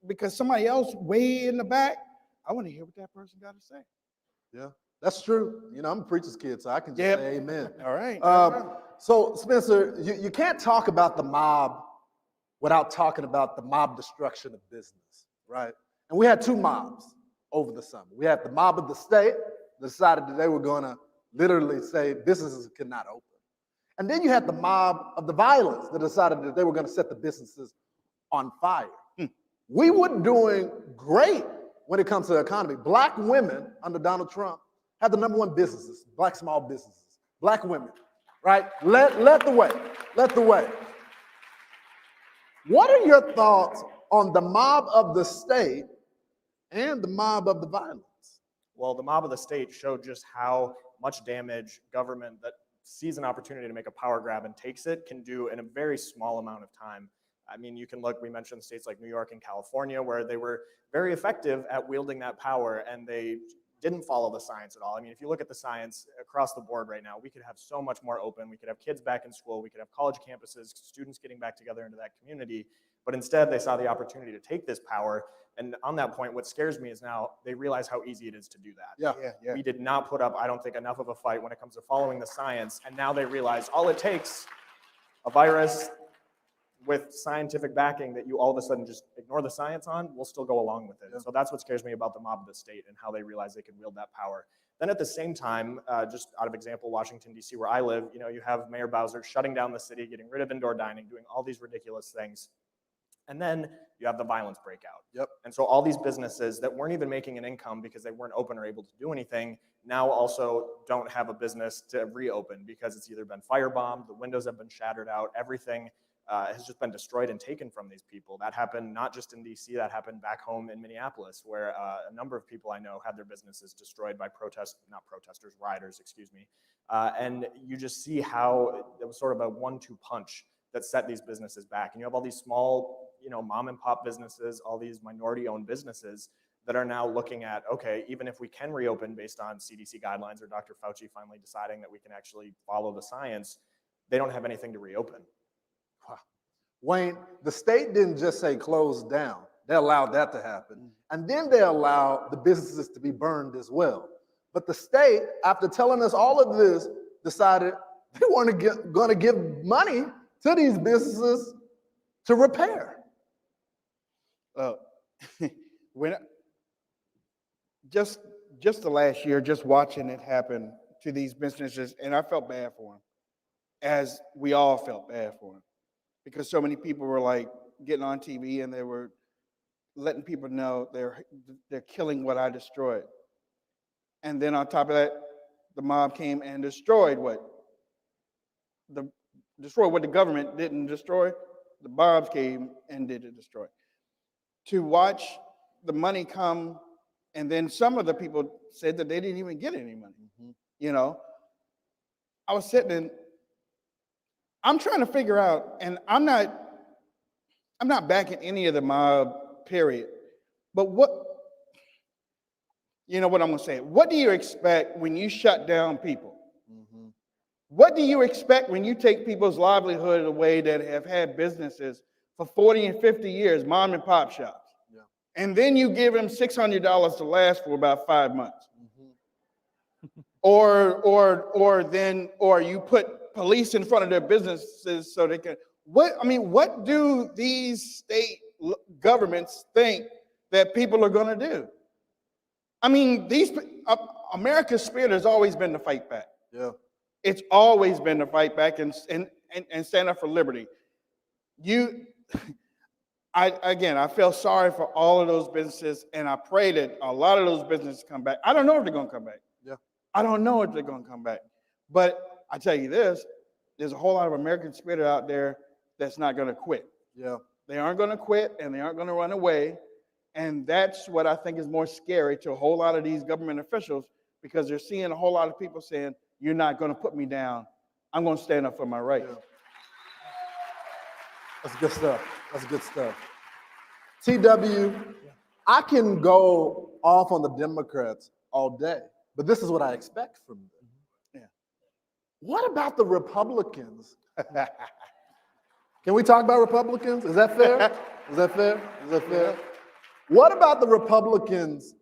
Because somebody else way in the back, I want to hear what that person got to say. Yeah, that's true. You know, I'm a preacher's kid, so I can just say amen. All right. So, Spencer, you can't talk about the mob without talking about the mob destruction of business, right? And we had two mobs over the summer. We had the mob of the state that decided that they were going to literally say businesses could not open. And then you had the mob of the violence that decided that they were going to set the businesses on fire. We were doing great when it comes to the economy. Black women under Donald Trump had the #1 businesses, Black small businesses, Black women, right? Led the way, led the way. What are your thoughts on the mob of the state and the mob of the violence? Well, the mob of the state showed just how much damage government that sees an opportunity to make a power grab and takes it can do in a very small amount of time. I mean, you can look, we mentioned states like New York and California, where they were very effective at wielding that power, and they didn't follow the science at all. I mean, if you look at the science across the board right now, we could have so much more open. We could have kids back in school. We could have college campuses, students getting back together into that community. But instead, they saw the opportunity to take this power. And on that point, what scares me is now they realize how easy it is to do that. Yeah. We did not put up, I don't think, enough of a fight when it comes to following the science. And now they realize all it takes, a virus with scientific backing that you all of a sudden just ignore the science on, we'll still go along with it. Yeah. So that's what scares me about the mob of the state and how they realize they can wield that power. Then at the same time, just out of example, Washington, D.C., where I live, you have Mayor Bowser shutting down the city, getting rid of indoor dining, doing all these ridiculous things. And then you have the violence breakout. Yep. And so all these businesses that weren't even making an income because they weren't open or able to do anything now also don't have a business to reopen because it's either been firebombed, the windows have been shattered out, everything has just been destroyed and taken from these people. That happened not just in DC, that happened back home in Minneapolis, where a number of people I know had their businesses destroyed by rioters, excuse me. And you just see how it was sort of a 1-2 punch that set these businesses back. And you have all these small, mom and pop businesses, all these minority-owned businesses that are now looking at, okay, even if we can reopen based on CDC guidelines or Dr. Fauci finally deciding that we can actually follow the science, they don't have anything to reopen. Wayne, the state didn't just say close down. They allowed that to happen. And then they allowed the businesses to be burned as well. But the state, after telling us all of this, decided they weren't going to give money to these businesses to repair. When just the last year, just watching it happen to these businesses, and I felt bad for them, as we all felt bad for them, because so many people were like getting on TV and they were letting people know they're killing what I destroyed. And then on top of that, the mob came and destroyed what the government didn't destroy. The mobs came and did it destroy. To watch the money come, and then some of the people said that they didn't even get any money. I was sitting and I'm trying to figure out, and I'm not backing any of the mob, period. But what I'm gonna say, what do you expect when you shut down people? What do you expect when you take people's livelihood away that have had businesses for 40 and 50 years, mom and pop shops? Yeah. And then you give them $600 to last for about 5 months. Or you put police in front of their businesses so they can, what do these state governments think that people are going to do? America's spirit has always been to fight back. Yeah. It's always been to fight back and stand up for liberty. I feel sorry for all of those businesses, and I pray that a lot of those businesses come back. I don't know if they're going to come back. Yeah. I don't know if they're going to come back. But I tell you this, there's a whole lot of American spirit out there that's not going to quit. Yeah. They aren't going to quit, and they aren't going to run away. And that's what I think is more scary to a whole lot of these government officials, because they're seeing a whole lot of people saying, you're not going to put me down. I'm going to stand up for my rights. Yeah. That's good stuff. That's good stuff. TW, I can go off on the Democrats all day, but this is what I expect from them. Yeah. What about the Republicans? Can we talk about Republicans? Is that fair? Is that fair? Is that fair? What about the Republicans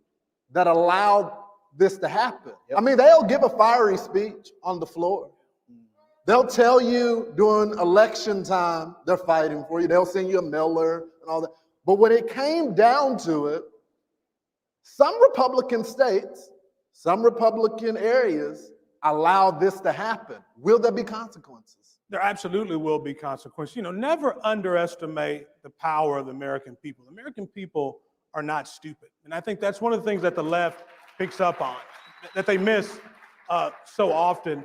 that allowed this to happen? Yep. They'll give a fiery speech on the floor. They'll tell you during election time they're fighting for you. They'll send you a mailer and all that. But when it came down to it, some Republican states, some Republican areas allowed this to happen. Will there be consequences? There absolutely will be consequences. Never underestimate the power of the American people. The American people are not stupid. And I think that's one of the things that the left picks up on, that they miss so often.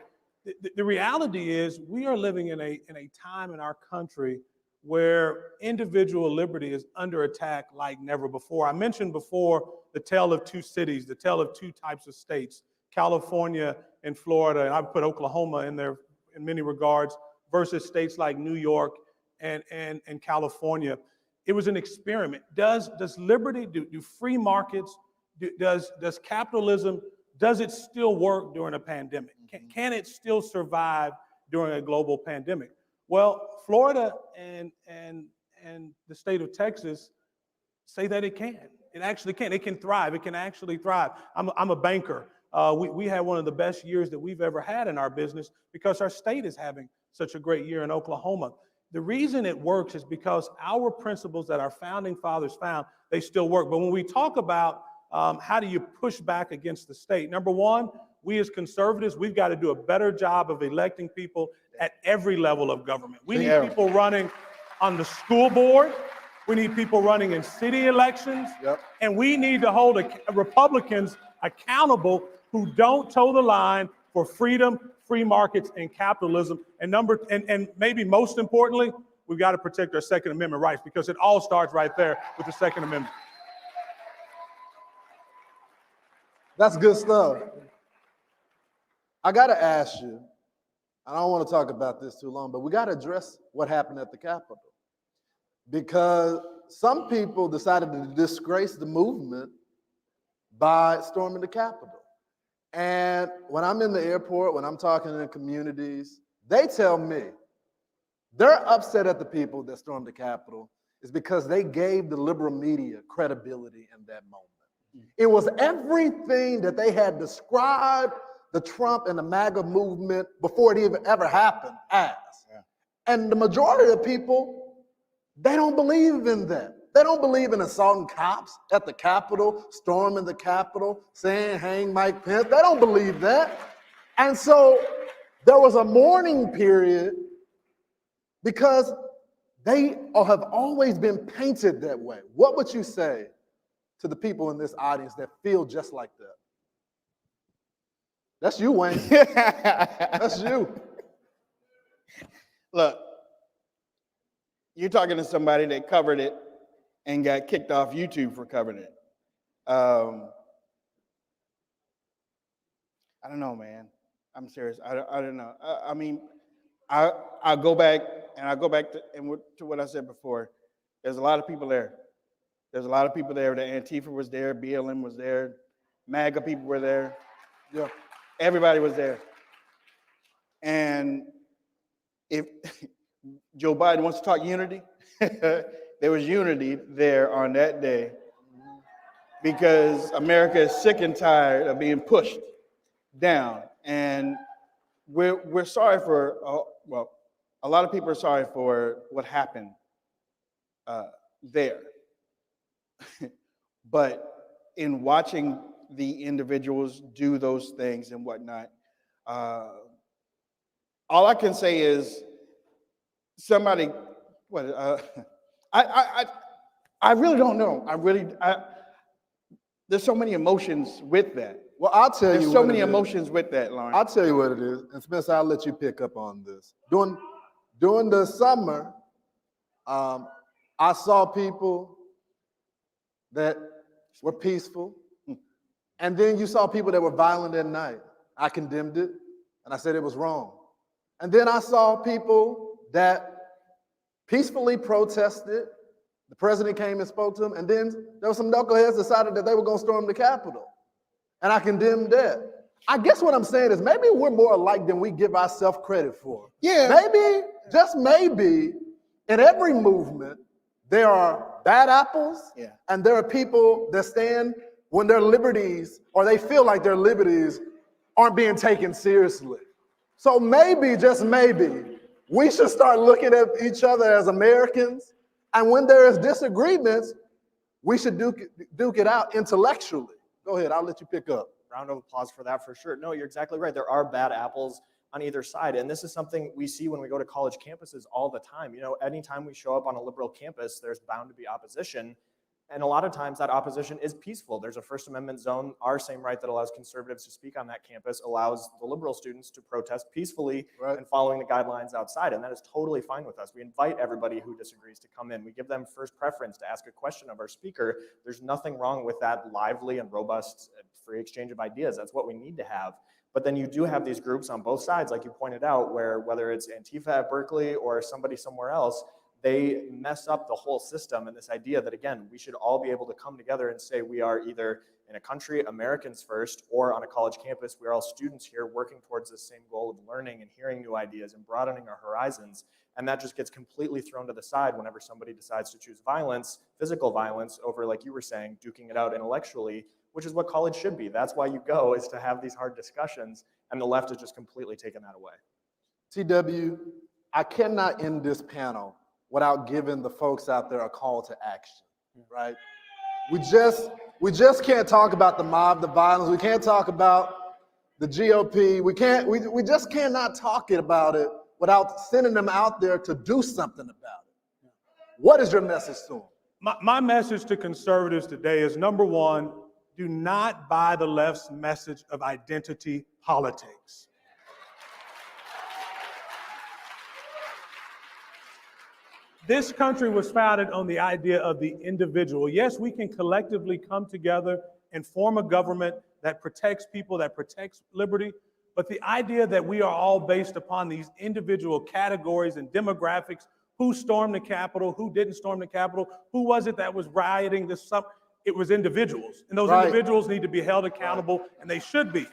The reality is we are living in a time in our country where individual liberty is under attack like never before. I mentioned before the tale of two cities, the tale of two types of states, California and Florida, and I put Oklahoma in there in many regards, versus states like New York and California. It was an experiment. Does liberty, do free markets, does capitalism, does it still work during a pandemic? Can it still survive during a global pandemic? Well, Florida and the state of Texas say that it can. It actually can. It can thrive. It can actually thrive. I'm a banker. We had one of the best years that we've ever had in our business because our state is having such a great year in Oklahoma. The reason it works is because our principles that our founding fathers found, they still work. But when we talk about how do you push back against the state? Number one, we as conservatives, we've got to do a better job of electing people at every level of government. We need people running on the school board. We need people running in city elections. And we need to hold Republicans accountable who don't toe the line for freedom, free markets, and capitalism. And maybe most importantly, we've got to protect our Second Amendment rights, because it all starts right there with the Second Amendment. That's good stuff. I got to ask you, I don't want to talk about this too long, but we got to address what happened at the Capitol. Because some people decided to disgrace the movement by storming the Capitol. And when I'm in the airport, when I'm talking in communities, they tell me they're upset at the people that stormed the Capitol is because they gave the liberal media credibility in that moment. It was everything that they had described the Trump and the MAGA movement before it even ever happened as. And the majority of people, they don't believe in that. They don't believe in assaulting cops at the Capitol, storming the Capitol, saying hang Mike Pence. They don't believe that. And so there was a mourning period because they have always been painted that way. What would you say to the people in this audience that feel just like that? That's you, Wayne. That's you. Look, you're talking to somebody that covered it and got kicked off YouTube for covering it. I don't know, man. I'm serious. I don't know. I mean, I go back to what I said before. There's a lot of people there. There's a lot of people there. The Antifa was there. BLM was there. MAGA people were there. Yeah. Everybody was there. And if Joe Biden wants to talk unity, there was unity there on that day because America is sick and tired of being pushed down. And we're sorry for, well, a lot of people are sorry for what happened there. But in watching the individuals do those things and whatnot, all I can say is somebody, I really don't know. There's so many emotions with that. Well, I'll tell you. There's so many emotions with that, Lauren. I'll tell you what it is. And Spencer, I'll let you pick up on this. During the summer, I saw people that were peaceful. And then you saw people that were violent at night. I condemned it, and I said it was wrong. And then I saw people that peacefully protested. The president came and spoke to them, and then there were some knuckleheads decided that they were going to storm the Capitol. And I condemned that. I guess what I'm saying is maybe we're more alike than we give ourselves credit for. Yeah. Maybe, just maybe, in every movement, there are bad apples, and there are people that stand when their liberties, or they feel like their liberties, aren't being taken seriously. So maybe, just maybe, we should start looking at each other as Americans, and when there is disagreements, we should duke it out intellectually. Go ahead, I'll let you pick up. Round of applause for that for sure. No, you're exactly right. There are bad apples on either side. And this is something we see when we go to college campuses all the time. You know, anytime we show up on a liberal campus, there's bound to be opposition. And a lot of times that opposition is peaceful. There's a First Amendment zone. Our same right that allows conservatives to speak on that campus allows the liberal students to protest peacefully and following the guidelines outside. And that is totally fine with us. We invite everybody who disagrees to come in. We give them first preference to ask a question of our speaker. There's nothing wrong with that lively and robust free exchange of ideas. That's what we need to have. But then you do have these groups on both sides, like you pointed out, where whether it's Antifa at Berkeley or somebody somewhere else, they mess up the whole system and this idea that, again, we should all be able to come together and say we are either in a country, Americans first, or on a college campus, we're all students here working towards the same goal of learning and hearing new ideas and broadening our horizons. And that just gets completely thrown to the side whenever somebody decides to choose violence, physical violence, over, like you were saying, duking it out intellectually, which is what college should be. That's why you go, is to have these hard discussions, and the left has just completely taken that away. TW, I cannot end this panel without giving the folks out there a call to action, right? We just We just can't talk about the mob, the violence. We can't talk about the GOP. We just cannot talk about it without sending them out there to do something about it. What is your message to them? My message to conservatives today is, number one, do not buy the left's message of identity politics. This country was founded on the idea of the individual. Yes, we can collectively come together and form a government that protects people, that protects liberty, but the idea that we are all based upon these individual categories and demographics, who stormed the Capitol, who didn't storm the Capitol, who was it that was rioting this summer? It was individuals, and those individuals need to be held accountable, and they should be.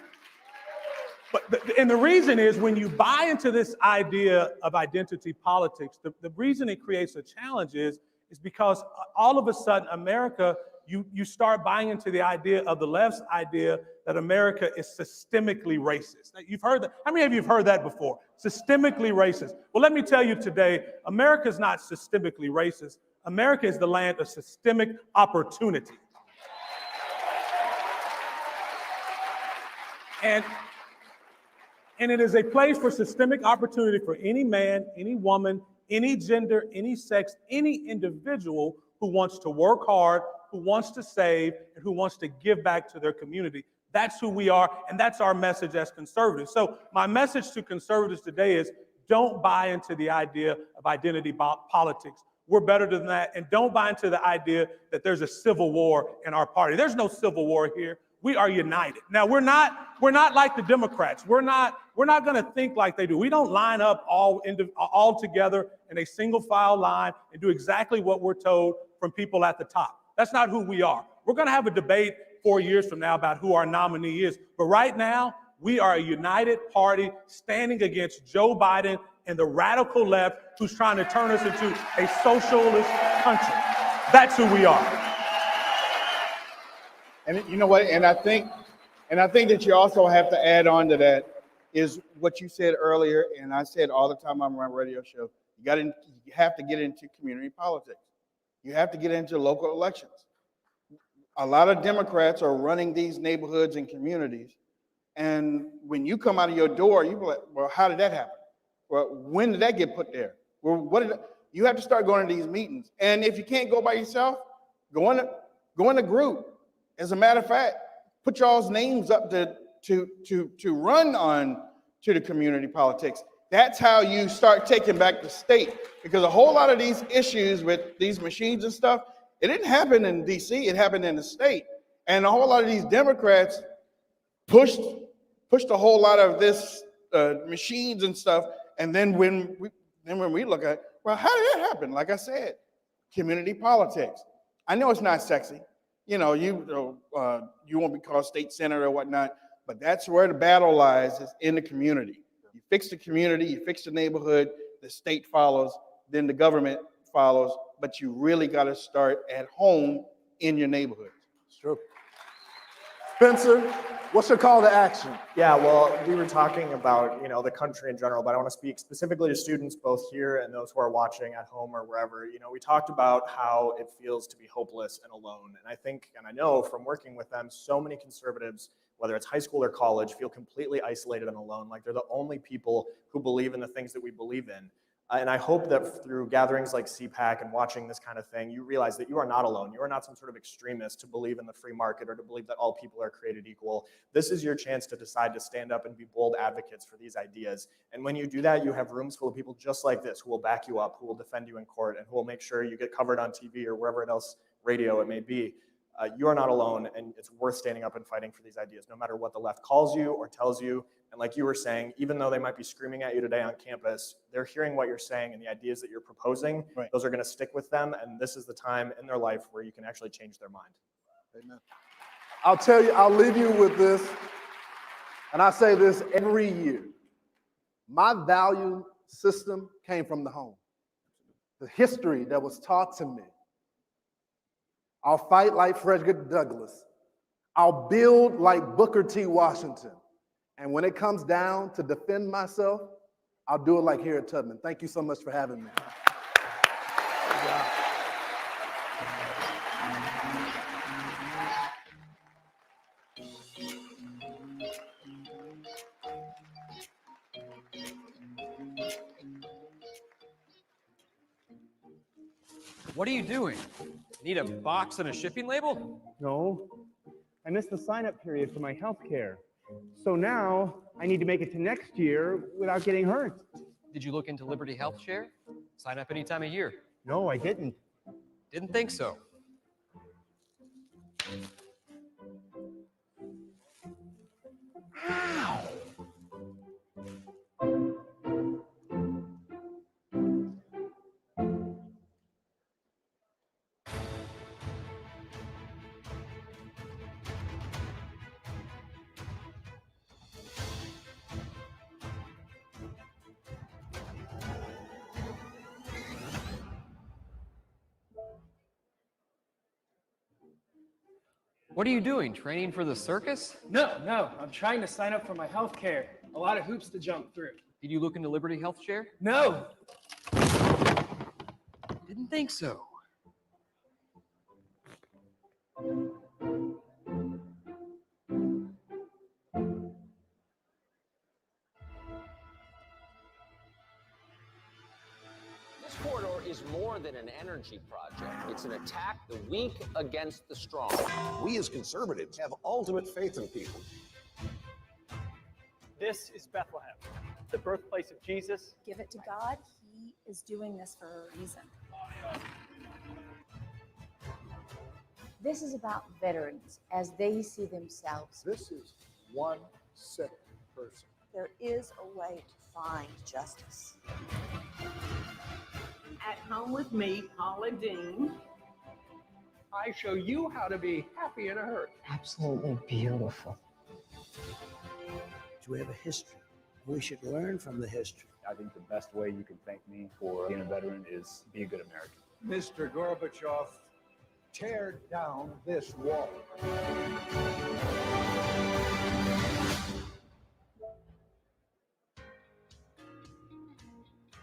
And the reason is, when you buy into this idea of identity politics, the reason it creates a challenge is because all of a sudden America, you start buying into the idea of the left's idea that America is systemically racist. Now, you've heard that. How many of you have heard that before? Systemically racist. Well, let me tell you today, America is not systemically racist. America is the land of systemic opportunity. And it is a place for systemic opportunity for any man, any woman, any gender, any sex, any individual who wants to work hard, who wants to save, and who wants to give back to their community. That's who we are, and that's our message as conservatives. So my message to conservatives today is, don't buy into the idea of identity politics. We're better than that, and don't buy into the idea that there's a civil war in our party. There's no civil war here. We are united. Now, we're not like the Democrats. We're not going to think like they do. We don't line up all together in a single file line and do exactly what we're told from people at the top. That's not who we are. We're going to have a debate 4 years from now about who our nominee is. But right now, we are a united party standing against Joe Biden and the radical left who's trying to turn us into a socialist country. That's who we are. And you know what? And I think that you also have to add on to that is what you said earlier, and I said all the time on my radio show. You have to get into community politics. You have to get into local elections. A lot of Democrats are running these neighborhoods and communities, and when you come out of your door, you be like, well, how did that happen? Well, when did that get put there? Well, you have to start going to these meetings, and if you can't go by yourself, go in a group. As a matter of fact, put y'all's names up to run on to the community politics. That's how you start taking back the state, because a whole lot of these issues with these machines and stuff, it didn't happen in DC, it happened in the state. And a whole lot of these Democrats pushed a whole lot of this machines and stuff. And then when we look at, well, how did that happen? Like I said, community politics. I know it's not sexy. You know, you won't be called state senator or whatnot, but that's where the battle lies, is in the community. You fix the community, you fix the neighborhood, the state follows, then the government follows, but you really got to start at home in your neighborhood. It's true. Spencer, what's your call to action? Yeah, well, we were talking about, the country in general, but I want to speak specifically to students both here and those who are watching at home or wherever. We talked about how it feels to be hopeless and alone. And I think, and I know from working with them, so many conservatives, whether it's high school or college, feel completely isolated and alone, like they're the only people who believe in the things that we believe in. And I hope that through gatherings like CPAC and watching this kind of thing, you realize that you are not alone. You are not some sort of extremist to believe in the free market or to believe that all people are created equal. This is your chance to decide to stand up and be bold advocates for these ideas. And when you do that, you have rooms full of people just like this who will back you up, who will defend you in court, and who will make sure you get covered on TV or wherever else radio it may be. You are not alone, and it's worth standing up and fighting for these ideas, no matter what the left calls you or tells you. And like you were saying, even though they might be screaming at you today on campus, they're hearing what you're saying and the ideas that you're proposing. Right. Those are going to stick with them, and this is the time in their life where you can actually change their mind. Amen. I'll tell you, I'll leave you with this, and I say this every year. My value system came from the home. The history that was taught to me. I'll fight like Frederick Douglass. I'll build like Booker T. Washington. And when it comes down to defend myself, I'll do it like Harriet Tubman. Thank you so much for having me. What are you doing? Need a box and a shipping label? No, I missed the sign-up period for my health care. So now I need to make it to next year without getting hurt. Did you look into Liberty Health Share? Sign up any time of year. No, I didn't. Didn't think so. What are you doing? Training for the circus? No, I'm trying to sign up for my health care. A lot of hoops to jump through. Did you look into Liberty Health Share? No. Didn't think so. This corridor is more than an energy project. It's an attack the weak against the strong. We as conservatives have ultimate faith in people. This is Bethlehem, the birthplace of Jesus. Give it to God. He is doing this for a reason. This is about veterans as they see themselves. This is one sick person. There is a way to find justice. At home with me, Paula Dean. I show you how to be happy in a hurt. Absolutely beautiful. We have a history. We should learn from the history. I think the best way you can thank me for being a veteran is be a good American. Mr. Gorbachev, tear down this wall.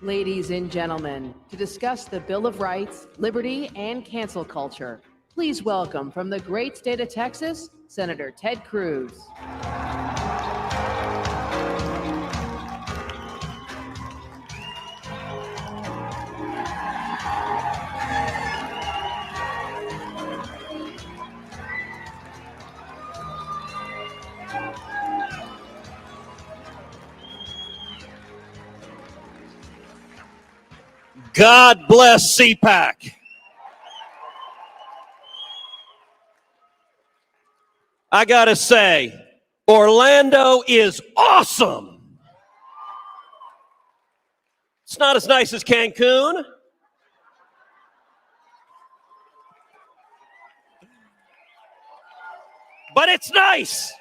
Ladies and gentlemen, to discuss the Bill of Rights, liberty, and cancel culture, please welcome from the great state of Texas, Senator Ted Cruz. God bless CPAC. I gotta say, Orlando is awesome. It's not as nice as Cancun. But it's nice.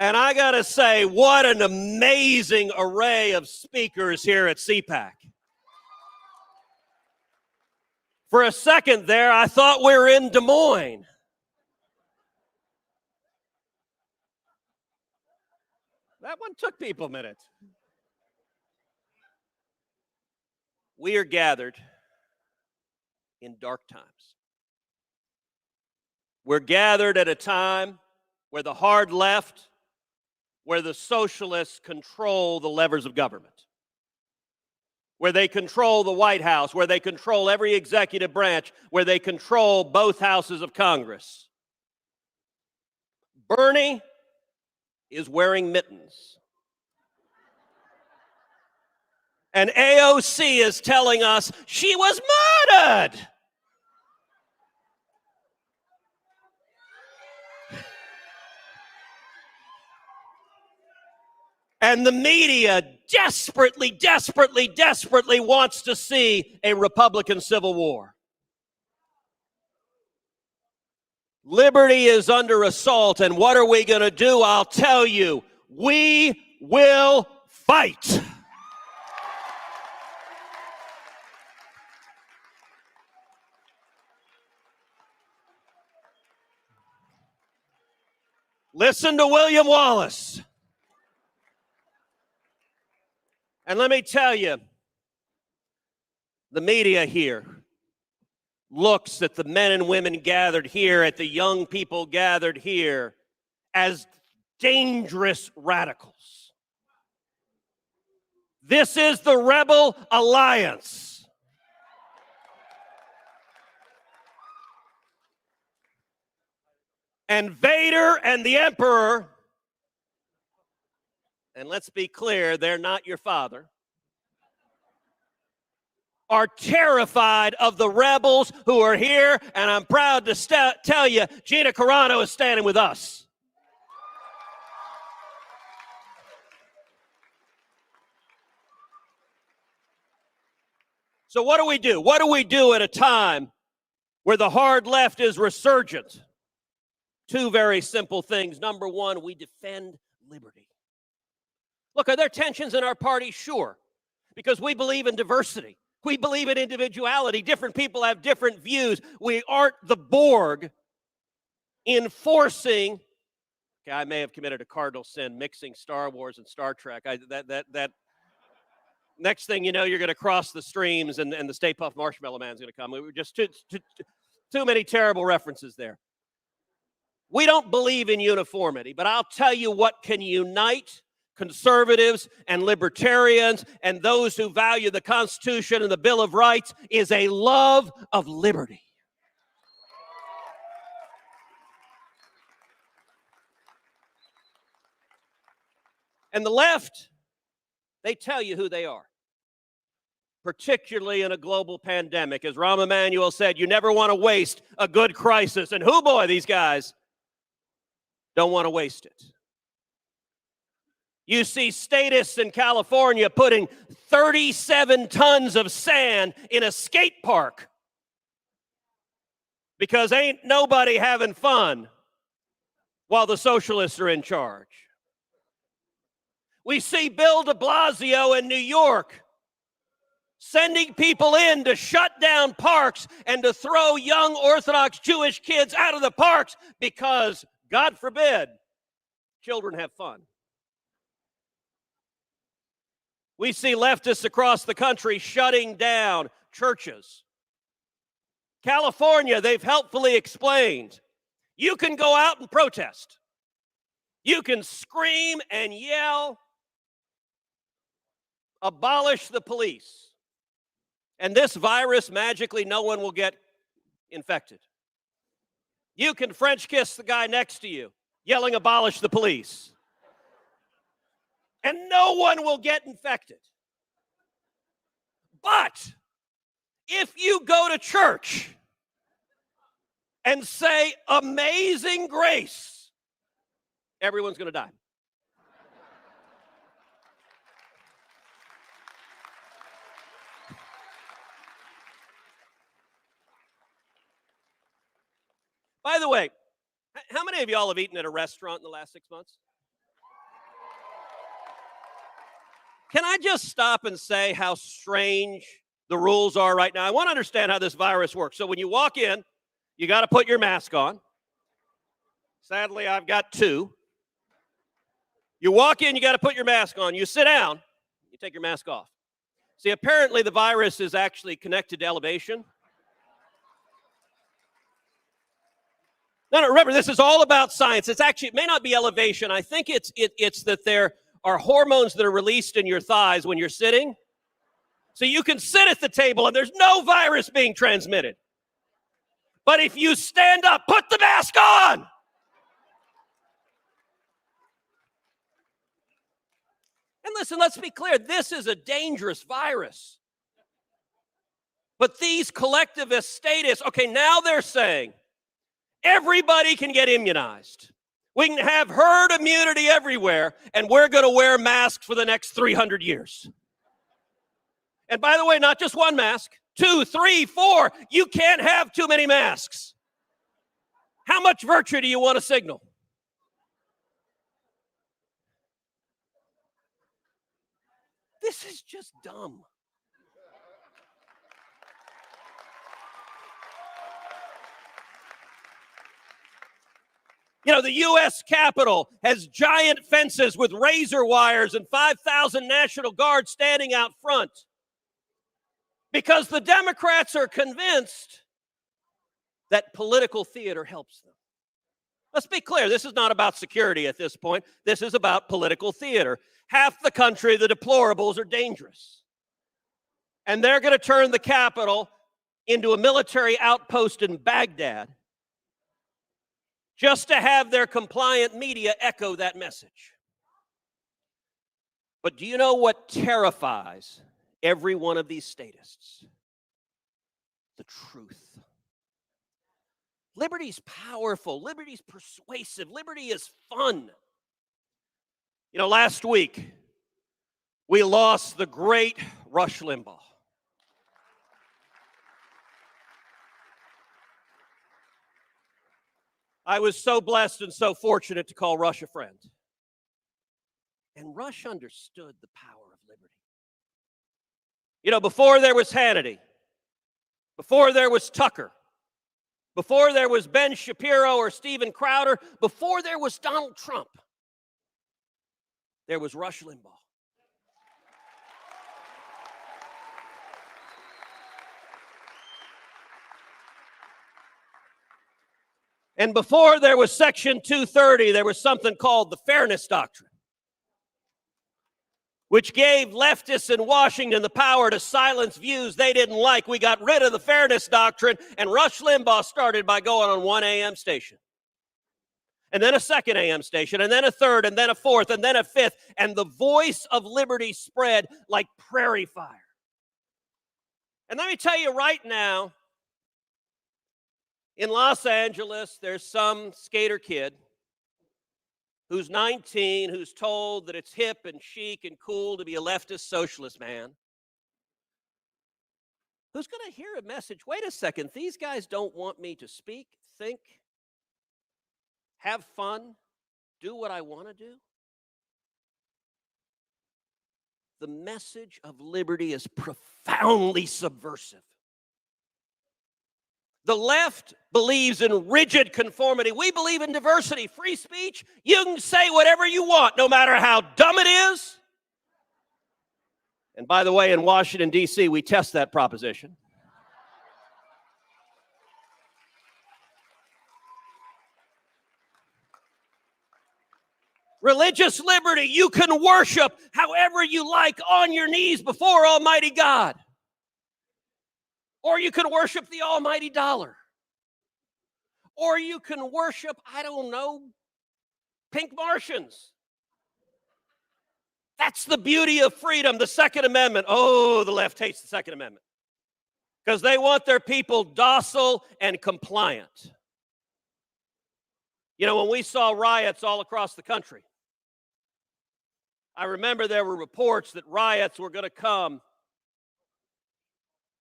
And I gotta say, what an amazing array of speakers here at CPAC. For a second there, I thought we were in Des Moines. That one took people a minute. We are gathered in dark times. We're gathered at a time where the hard left, where the socialists control the levers of government, where they control the White House, where they control every executive branch, where they control both houses of Congress. Bernie is wearing mittens. And AOC is telling us she was murdered. And the media desperately wants to see a Republican civil war. Liberty is under assault, and what are we going to do? I'll tell you, we will fight. Listen to William Wallace. And let me tell you, the media here looks at the men and women gathered here, at the young people gathered here, as dangerous radicals. This is the Rebel Alliance. And Vader and the Emperor, and let's be clear, they're not your father, are terrified of the rebels who are here, and I'm proud to tell you, Gina Carano is standing with us. So what do we do? What do we do at a time where the hard left is resurgent? Two very simple things. Number one, we defend liberty. Look, are there tensions in our party? Sure, because we believe in diversity. We believe in individuality. Different people have different views. We aren't the Borg enforcing. Okay, I may have committed a cardinal sin mixing Star Wars and Star Trek. That next thing you know, you're going to cross the streams and the Stay Puft Marshmallow Man's going to come. We were just too many terrible references there. We don't believe in uniformity, but I'll tell you what can unite conservatives and libertarians and those who value the Constitution and the Bill of Rights is a love of liberty. And the left, they tell you who they are, particularly in a global pandemic. As Rahm Emanuel said, you never want to waste a good crisis. And who boy, these guys don't want to waste it. You see statists in California putting 37 tons of sand in a skate park because ain't nobody having fun while the socialists are in charge. We see Bill de Blasio in New York sending people in to shut down parks and to throw young Orthodox Jewish kids out of the parks because, God forbid, children have fun. We see leftists across the country shutting down churches. California, they've helpfully explained, you can go out and protest. You can scream and yell, abolish the police. And this virus, magically, no one will get infected. You can French kiss the guy next to you, yelling, abolish the police. And no one will get infected. But if you go to church and say, amazing grace, everyone's going to die. By the way, how many of y'all have eaten at a restaurant in the last 6 months? Can I just stop and say how strange the rules are right now? I want to understand how this virus works. So when you walk in, you got to put your mask on. Sadly, I've got two. You walk in, you got to put your mask on. You sit down, you take your mask off. See, apparently the virus is actually connected to elevation. No, remember, this is all about science. It's actually, it may not be elevation. I think it's that there are hormones that are released in your thighs when you're sitting. So you can sit at the table and there's no virus being transmitted. But if you stand up, put the mask on. And listen, let's be clear. This is a dangerous virus. But these collectivist statists, okay, now they're saying everybody can get immunized. We can have herd immunity everywhere, and we're going to wear masks for the next 300 years. And by the way, not just one mask, 2, 3, 4. You can't have too many masks. How much virtue do you want to signal? This is just dumb. You know, the U.S. Capitol has giant fences with razor wires and 5,000 National Guard standing out front because the Democrats are convinced that political theater helps them. Let's be clear, this is not about security at this point. This is about political theater. Half the country, the deplorables, are dangerous. And they're going to turn the Capitol into a military outpost in Baghdad just to have their compliant media echo that message. But do you know what terrifies every one of these statists? The truth. Liberty's powerful. Liberty's persuasive. Liberty is fun. You know, last week, we lost the great Rush Limbaugh. I was so blessed and so fortunate to call Rush a friend. And Rush understood the power of liberty. You know, before there was Hannity, before there was Tucker, before there was Ben Shapiro or Steven Crowder, before there was Donald Trump, there was Rush Limbaugh. And before there was Section 230, there was something called the Fairness Doctrine, which gave leftists in Washington the power to silence views they didn't like. We got rid of the Fairness Doctrine, and Rush Limbaugh started by going on one AM station, and then a second AM station, and then a third, and then a fourth, and then a fifth, and the voice of liberty spread like prairie fire. And let me tell you right now, in Los Angeles, there's some skater kid who's 19, who's told that it's hip and chic and cool to be a leftist socialist man, who's going to hear a message. Wait a second, these guys don't want me to speak, think, have fun, do what I want to do. The message of liberty is profoundly subversive. The left believes in rigid conformity. We believe in diversity, free speech. You can say whatever you want, no matter how dumb it is. And by the way, in Washington, D.C., we test that proposition. Religious liberty, you can worship however you like on your knees before Almighty God. Or you can worship the almighty dollar. Or you can worship, I don't know, pink Martians. That's the beauty of freedom, the Second Amendment. Oh, the left hates the Second Amendment because they want their people docile and compliant. You know, when we saw riots all across the country, I remember there were reports that riots were going to come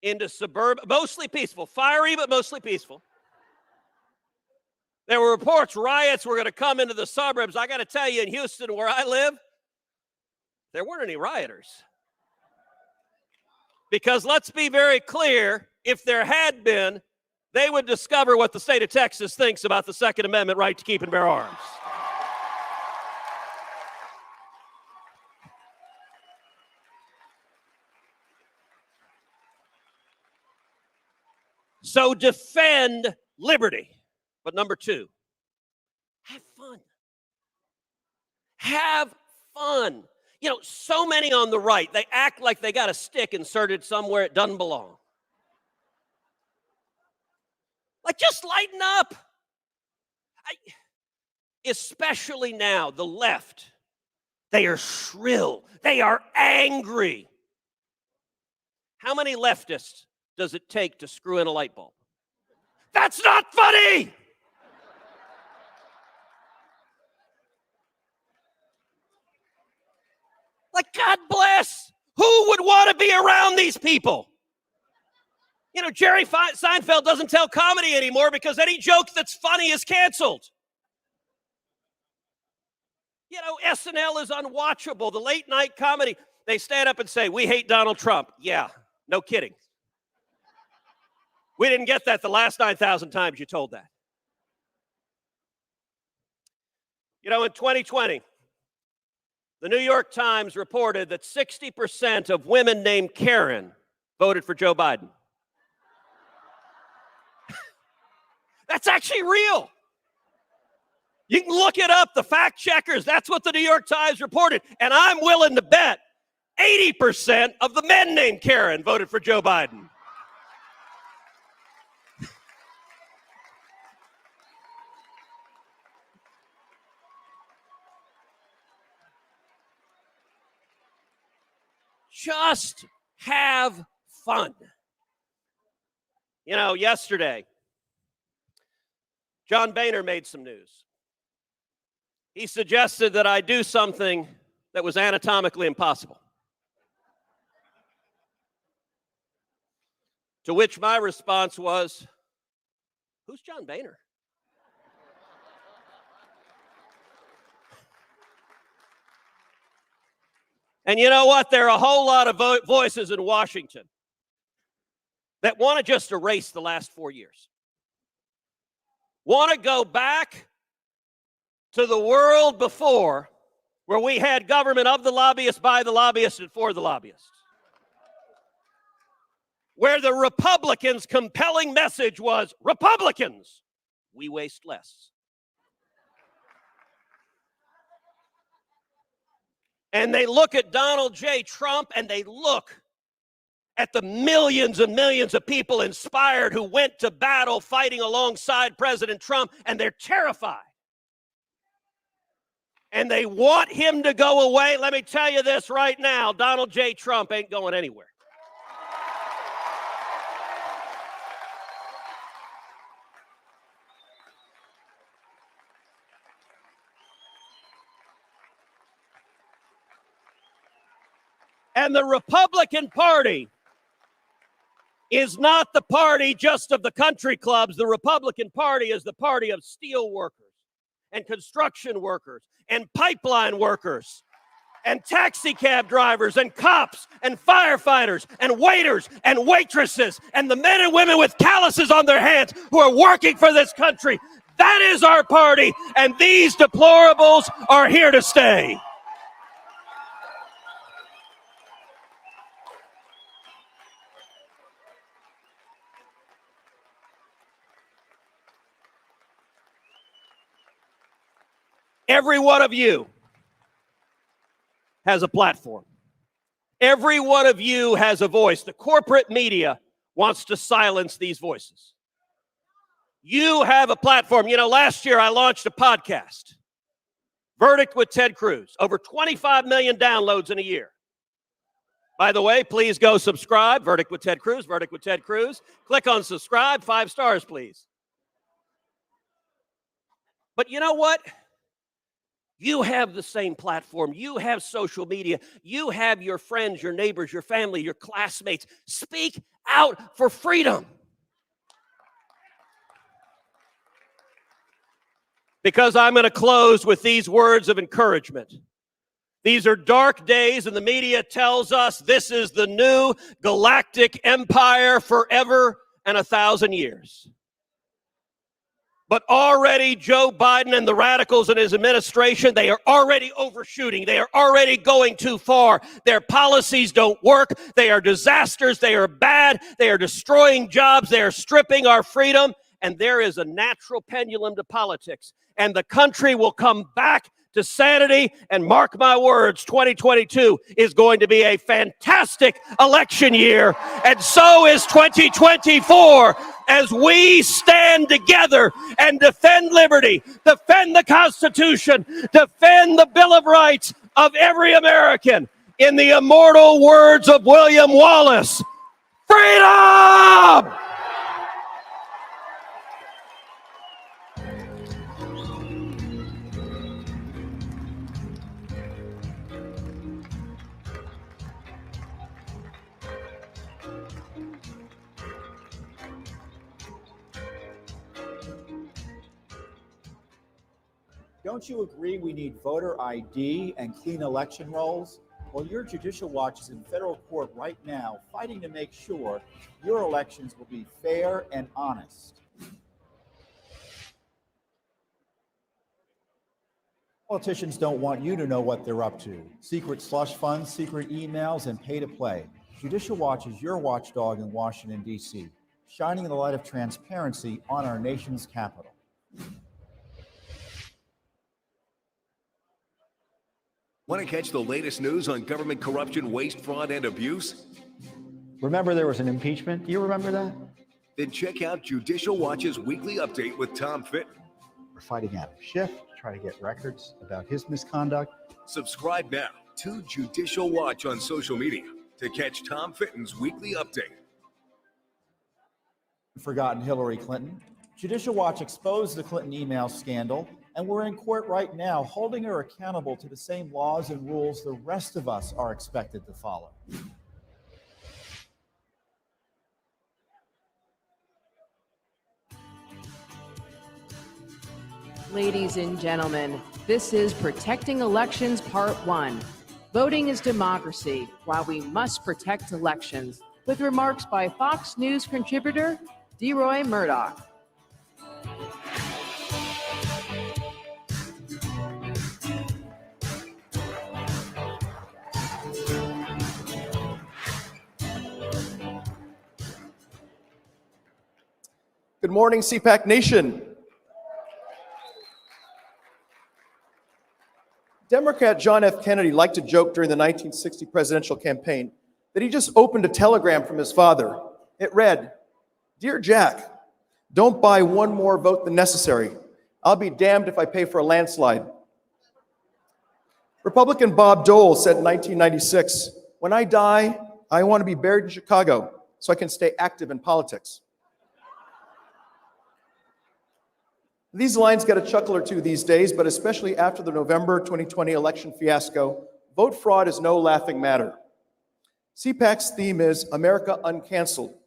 into suburban, mostly peaceful, fiery, but mostly peaceful. There were reports riots were going to come into the suburbs. I got to tell you, in Houston, where I live, there weren't any rioters. Because let's be very clear, if there had been, they would discover what the state of Texas thinks about the Second Amendment right to keep and bear arms. So defend liberty. But number two, have fun. Have fun. You know, so many on the right, they act like they got a stick inserted somewhere it doesn't belong. Like, just lighten up. Especially now, the left, they are shrill. They are angry. How many leftists does it take to screw in a light bulb? That's not funny. Like, God bless. Who would want to be around these people? You know, Jerry Seinfeld doesn't tell comedy anymore because any joke that's funny is canceled. You know, SNL is unwatchable. The late night comedy, they stand up and say, we hate Donald Trump. Yeah, no kidding. We didn't get that the last 9,000 times you told that. You know, in 2020, the New York Times reported that 60% of women named Karen voted for Joe Biden. That's actually real. You can look it up, the fact checkers. That's what the New York Times reported. And I'm willing to bet 80% of the men named Karen voted for Joe Biden. Just have fun. You know, yesterday, John Boehner made some news. He suggested that I do something that was anatomically impossible. To which my response was, who's John Boehner? And you know what? There are a whole lot of voices in Washington that want to just erase the last 4 years. Want to go back to the world before, where we had government of the lobbyists, by the lobbyists, and for the lobbyists. Where the Republicans' compelling message was, Republicans, we waste less. And they look at Donald J. Trump and they look at the millions and millions of people inspired who went to battle fighting alongside President Trump, and they're terrified. And they want him to go away. Let me tell you this right now, Donald J. Trump ain't going anywhere. And the Republican Party is not the party just of the country clubs. The Republican Party is the party of steel workers and construction workers and pipeline workers and taxi cab drivers and cops and firefighters and waiters and waitresses and the men and women with calluses on their hands who are working for this country. That is our party, and these deplorables are here to stay. Every one of you has a platform. Every one of you has a voice. The corporate media wants to silence these voices. You have a platform. You know, last year I launched a podcast, Verdict with Ted Cruz. Over 25 million downloads in a year. By the way, please go subscribe. Verdict with Ted Cruz, Verdict with Ted Cruz. Click on subscribe. 5 stars, please. But you know what? You have the same platform. You have social media. You have your friends, your neighbors, your family, your classmates. Speak out for freedom. Because I'm going to close with these words of encouragement. These are dark days, and the media tells us this is the new galactic empire forever and 1,000 years. But already Joe Biden and the radicals in his administration, they are already overshooting. They are already going too far. Their policies don't work. They are disasters. They are bad. They are destroying jobs. They are stripping our freedom. And there is a natural pendulum to politics. And the country will come back to sanity. And mark my words, 2022 is going to be a fantastic election year. And so is 2024 as we stand together and defend liberty, defend the Constitution, defend the Bill of Rights of every American. In the immortal words of William Wallace, freedom! Don't you agree we need voter ID and clean election rolls? Well, your Judicial Watch is in federal court right now fighting to make sure your elections will be fair and honest. Politicians don't want you to know what they're up to. Secret slush funds, secret emails, and pay to play. Judicial Watch is your watchdog in Washington, D.C., shining the light of transparency on our nation's capital. Want to catch the latest news on government corruption, waste, fraud, and abuse? Remember there was an impeachment? Do you remember that? Then check out Judicial Watch's weekly update with Tom Fitton. We're fighting Adam Schiff to try to get records about his misconduct. Subscribe now to Judicial Watch on social media to catch Tom Fitton's weekly update. Forgotten Hillary Clinton. Judicial Watch exposed the Clinton email scandal, and we're in court right now holding her accountable to the same laws and rules the rest of us are expected to follow. Ladies and gentlemen, this is Protecting Elections Part 1. Voting is democracy, while we must protect elections, with remarks by Fox News contributor DeRoy Murdoch. Good morning, CPAC Nation. Democrat John F. Kennedy liked to joke during the 1960 presidential campaign that he just opened a telegram from his father. It read, "Dear Jack, don't buy one more vote than necessary. I'll be damned if I pay for a landslide." Republican Bob Dole said in 1996, "When I die, I want to be buried in Chicago so I can stay active in politics." These lines get a chuckle or two these days, but especially after the November 2020 election fiasco, vote fraud is no laughing matter. CPAC's theme is America Uncanceled.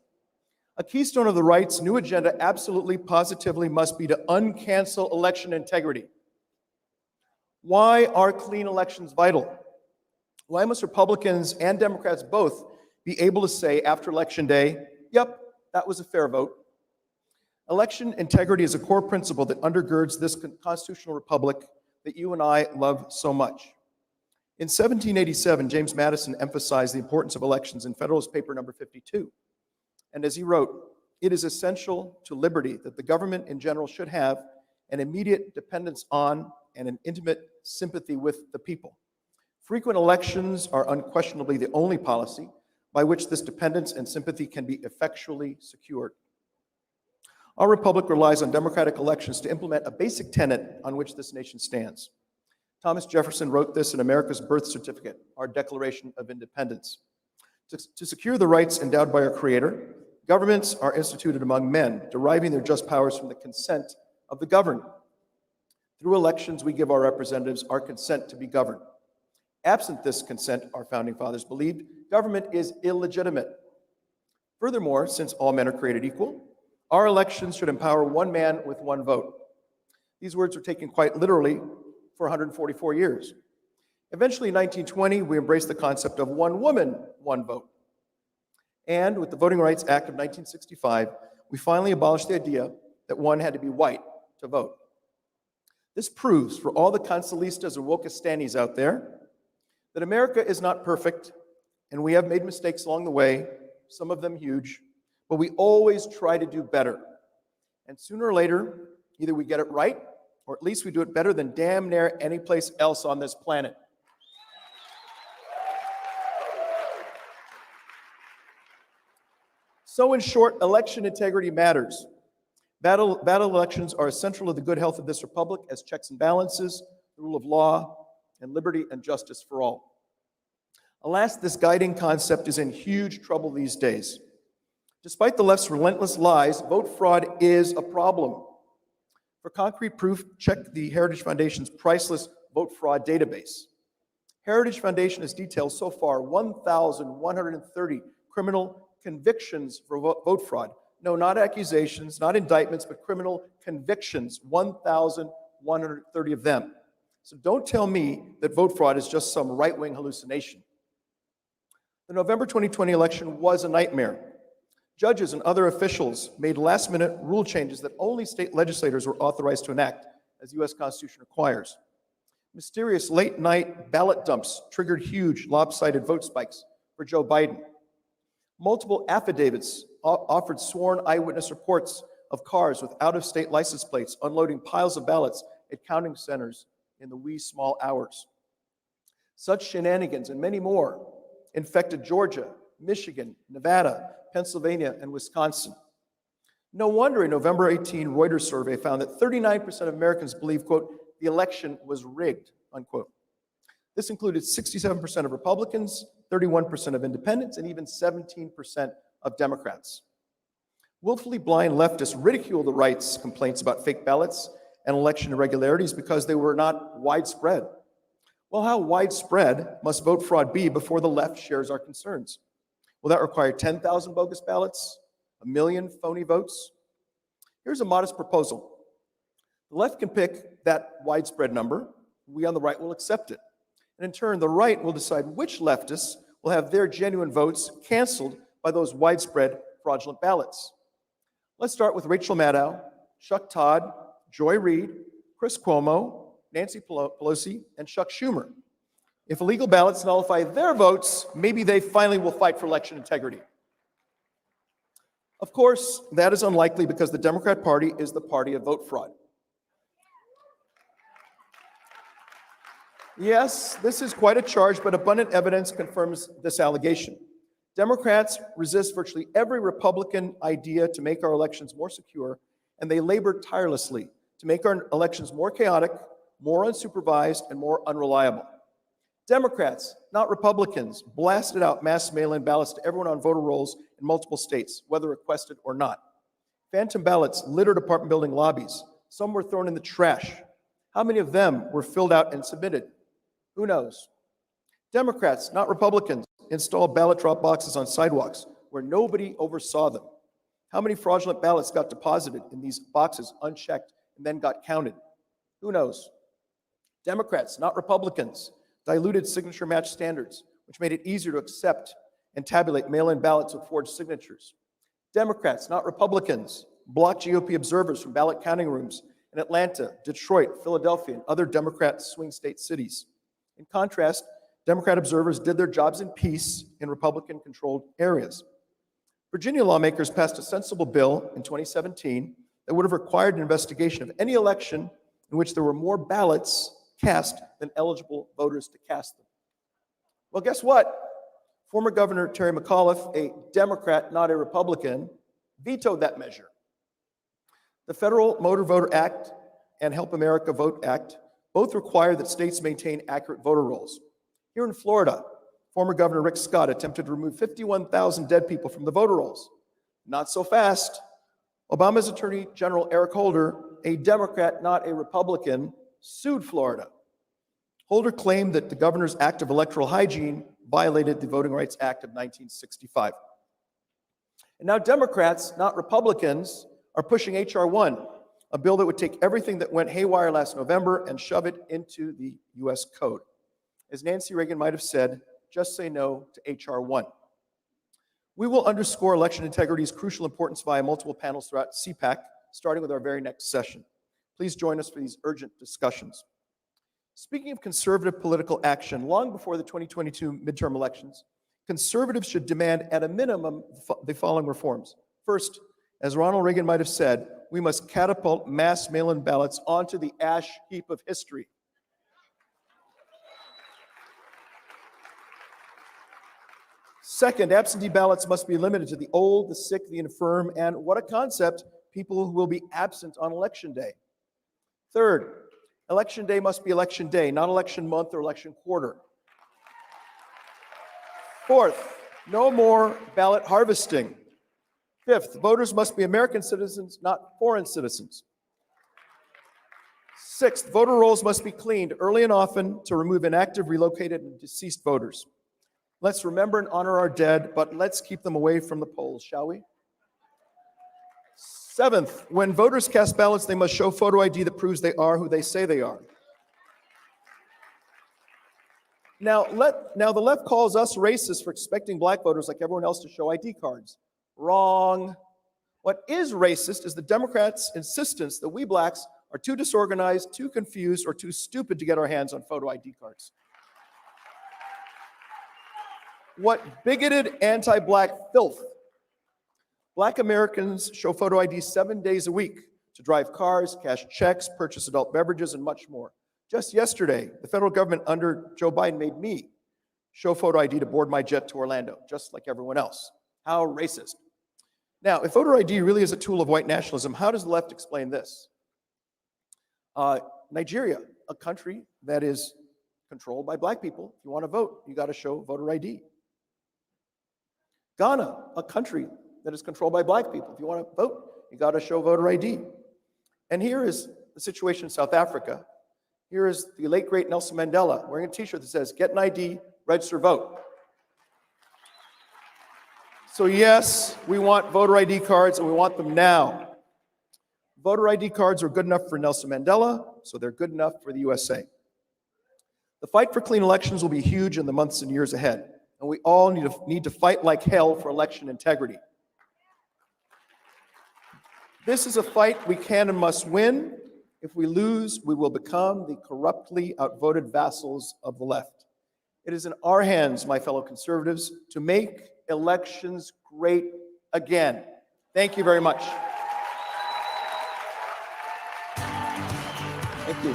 A keystone of the right's new agenda absolutely, positively must be to uncancel election integrity. Why are clean elections vital? Why must Republicans and Democrats both be able to say after Election Day, yep, that was a fair vote? Election integrity is a core principle that undergirds this constitutional republic that you and I love so much. In 1787, James Madison emphasized the importance of elections in Federalist Paper number 52. And as he wrote, "It is essential to liberty that the government in general should have an immediate dependence on and an intimate sympathy with the people. Frequent elections are unquestionably the only policy by which this dependence and sympathy can be effectually secured. Our republic relies on democratic elections to implement a basic tenet on which this nation stands." Thomas Jefferson wrote this in America's birth certificate, our Declaration of Independence. To secure the rights endowed by our Creator, governments are instituted among men, deriving their just powers from the consent of the governed. Through elections, we give our representatives our consent to be governed. Absent this consent, our founding fathers believed, government is illegitimate. Furthermore, since all men are created equal, our elections should empower one man with one vote. These words were taken quite literally for 144 years. Eventually, in 1920, we embraced the concept of one woman, one vote. And with the Voting Rights Act of 1965, we finally abolished the idea that one had to be white to vote. This proves for all the consulistas and wokistanis out there that America is not perfect, and we have made mistakes along the way, some of them huge, but we always try to do better. And sooner or later, either we get it right, or at least we do it better than damn near any place else on this planet. So in short, election integrity matters. Battle elections are essential to the good health of this republic as checks and balances, the rule of law, and liberty and justice for all. Alas, this guiding concept is in huge trouble these days. Despite the left's relentless lies, vote fraud is a problem. For concrete proof, check the Heritage Foundation's priceless vote fraud database. Heritage Foundation has detailed so far 1,130 criminal convictions for vote fraud. No, not accusations, not indictments, but criminal convictions, 1,130 of them. So don't tell me that vote fraud is just some right-wing hallucination. The November 2020 election was a nightmare. Judges and other officials made last-minute rule changes that only state legislators were authorized to enact, as the U.S. Constitution requires. Mysterious late-night ballot dumps triggered huge lopsided vote spikes for Joe Biden. Multiple affidavits offered sworn eyewitness reports of cars with out-of-state license plates unloading piles of ballots at counting centers in the wee small hours. Such shenanigans and many more infected Georgia, Michigan, Nevada, Pennsylvania, and Wisconsin. No wonder a November 18 Reuters survey found that 39% of Americans believe, quote, the election was rigged, unquote. This included 67% of Republicans, 31% of independents, and even 17% of Democrats. Willfully blind leftists ridicule the right's complaints about fake ballots and election irregularities because they were not widespread. Well, how widespread must vote fraud be before the left shares our concerns? Will that require 10,000 bogus ballots? 1 million phony votes? Here's a modest proposal. The left can pick that widespread number. We on the right will accept it. And in turn, the right will decide which leftists will have their genuine votes canceled by those widespread fraudulent ballots. Let's start with Rachel Maddow, Chuck Todd, Joy Reid, Chris Cuomo, Nancy Pelosi, and Chuck Schumer. If illegal ballots nullify their votes, maybe they finally will fight for election integrity. Of course, that is unlikely because the Democrat Party is the party of vote fraud. Yes, this is quite a charge, but abundant evidence confirms this allegation. Democrats resist virtually every Republican idea to make our elections more secure, and they labor tirelessly to make our elections more chaotic, more unsupervised, and more unreliable. Democrats, not Republicans, blasted out mass mail-in ballots to everyone on voter rolls in multiple states, whether requested or not. Phantom ballots littered apartment building lobbies. Some were thrown in the trash. How many of them were filled out and submitted? Who knows? Democrats, not Republicans, installed ballot drop boxes on sidewalks where nobody oversaw them. How many fraudulent ballots got deposited in these boxes unchecked and then got counted? Who knows? Democrats, not Republicans, diluted signature match standards, which made it easier to accept and tabulate mail-in ballots with forged signatures. Democrats, not Republicans, blocked GOP observers from ballot counting rooms in Atlanta, Detroit, Philadelphia, and other Democrat swing state cities. In contrast, Democrat observers did their jobs in peace in Republican-controlled areas. Virginia lawmakers passed a sensible bill in 2017 that would have required an investigation of any election in which there were more ballots cast than eligible voters to cast them. Well, guess what? Former Governor Terry McAuliffe, a Democrat, not a Republican, vetoed that measure. The Federal Motor Voter Act and Help America Vote Act both require that states maintain accurate voter rolls. Here in Florida, former Governor Rick Scott attempted to remove 51,000 dead people from the voter rolls. Not so fast. Obama's Attorney General Eric Holder, a Democrat, not a Republican, sued Florida. Holder claimed that the governor's act of electoral hygiene violated the Voting Rights Act of 1965. And now Democrats, not Republicans, are pushing H.R. 1, a bill that would take everything that went haywire last November and shove it into the U.S. Code. As Nancy Reagan might have said, just say no to H.R. 1. We will underscore election integrity's crucial importance via multiple panels throughout CPAC, starting with our very next session. Please join us for these urgent discussions. Speaking of conservative political action, long before the 2022 midterm elections, conservatives should demand at a minimum the following reforms. First, as Ronald Reagan might have said, we must catapult mass mail-in ballots onto the ash heap of history. Second, absentee ballots must be limited to the old, the sick, the infirm, and what a concept, people who will be absent on election day. Third, election day must be election day, not election month or election quarter. Fourth, no more ballot harvesting. Fifth, voters must be American citizens, not foreign citizens. Sixth, voter rolls must be cleaned early and often to remove inactive, relocated, and deceased voters. Let's remember and honor our dead, but let's keep them away from the polls, shall we? Seventh, when voters cast ballots, they must show photo ID that proves they are who they say they are. Now, the left calls us racist for expecting black voters like everyone else to show ID cards. Wrong. What is racist is the Democrats' insistence that we blacks are too disorganized, too confused, or too stupid to get our hands on photo ID cards. What bigoted anti-black filth. Black Americans show photo ID 7 days a week to drive cars, cash checks, purchase adult beverages, and much more. Just yesterday, the federal government under Joe Biden made me show photo ID to board my jet to Orlando, just like everyone else. How racist. Now, if voter ID really is a tool of white nationalism, how does the left explain this? Nigeria, a country that is controlled by black people. If you want to vote, you got to show voter ID. Ghana, a country that is controlled by black people. If you want to vote, you got to show voter ID. And here is the situation in South Africa. Here is the late, great Nelson Mandela wearing a t-shirt that says, "Get an ID, register, vote." So yes, we want voter ID cards, and we want them now. Voter ID cards are good enough for Nelson Mandela, so they're good enough for the USA. The fight for clean elections will be huge in the months and years ahead, and we all need to fight like hell for election integrity. This is a fight we can and must win. If we lose, we will become the corruptly outvoted vassals of the left. It is in our hands, my fellow conservatives, to make elections great again. Thank you very much. Thank you.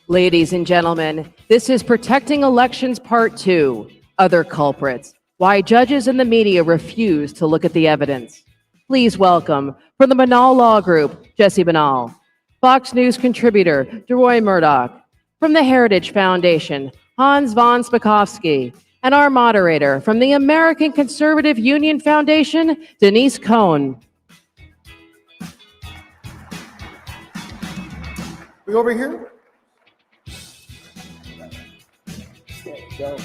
Ladies and gentlemen, this is Protecting Elections Part 2, Other Culprits, Why Judges and the Media Refuse to Look at the Evidence. Please welcome, from the Banal Law Group, Jesse Banal, Fox News contributor, DeRoy Murdoch, from the Heritage Foundation, Hans von Spakovsky, and our moderator from the American Conservative Union Foundation, Denise Cohn. We over here? Go.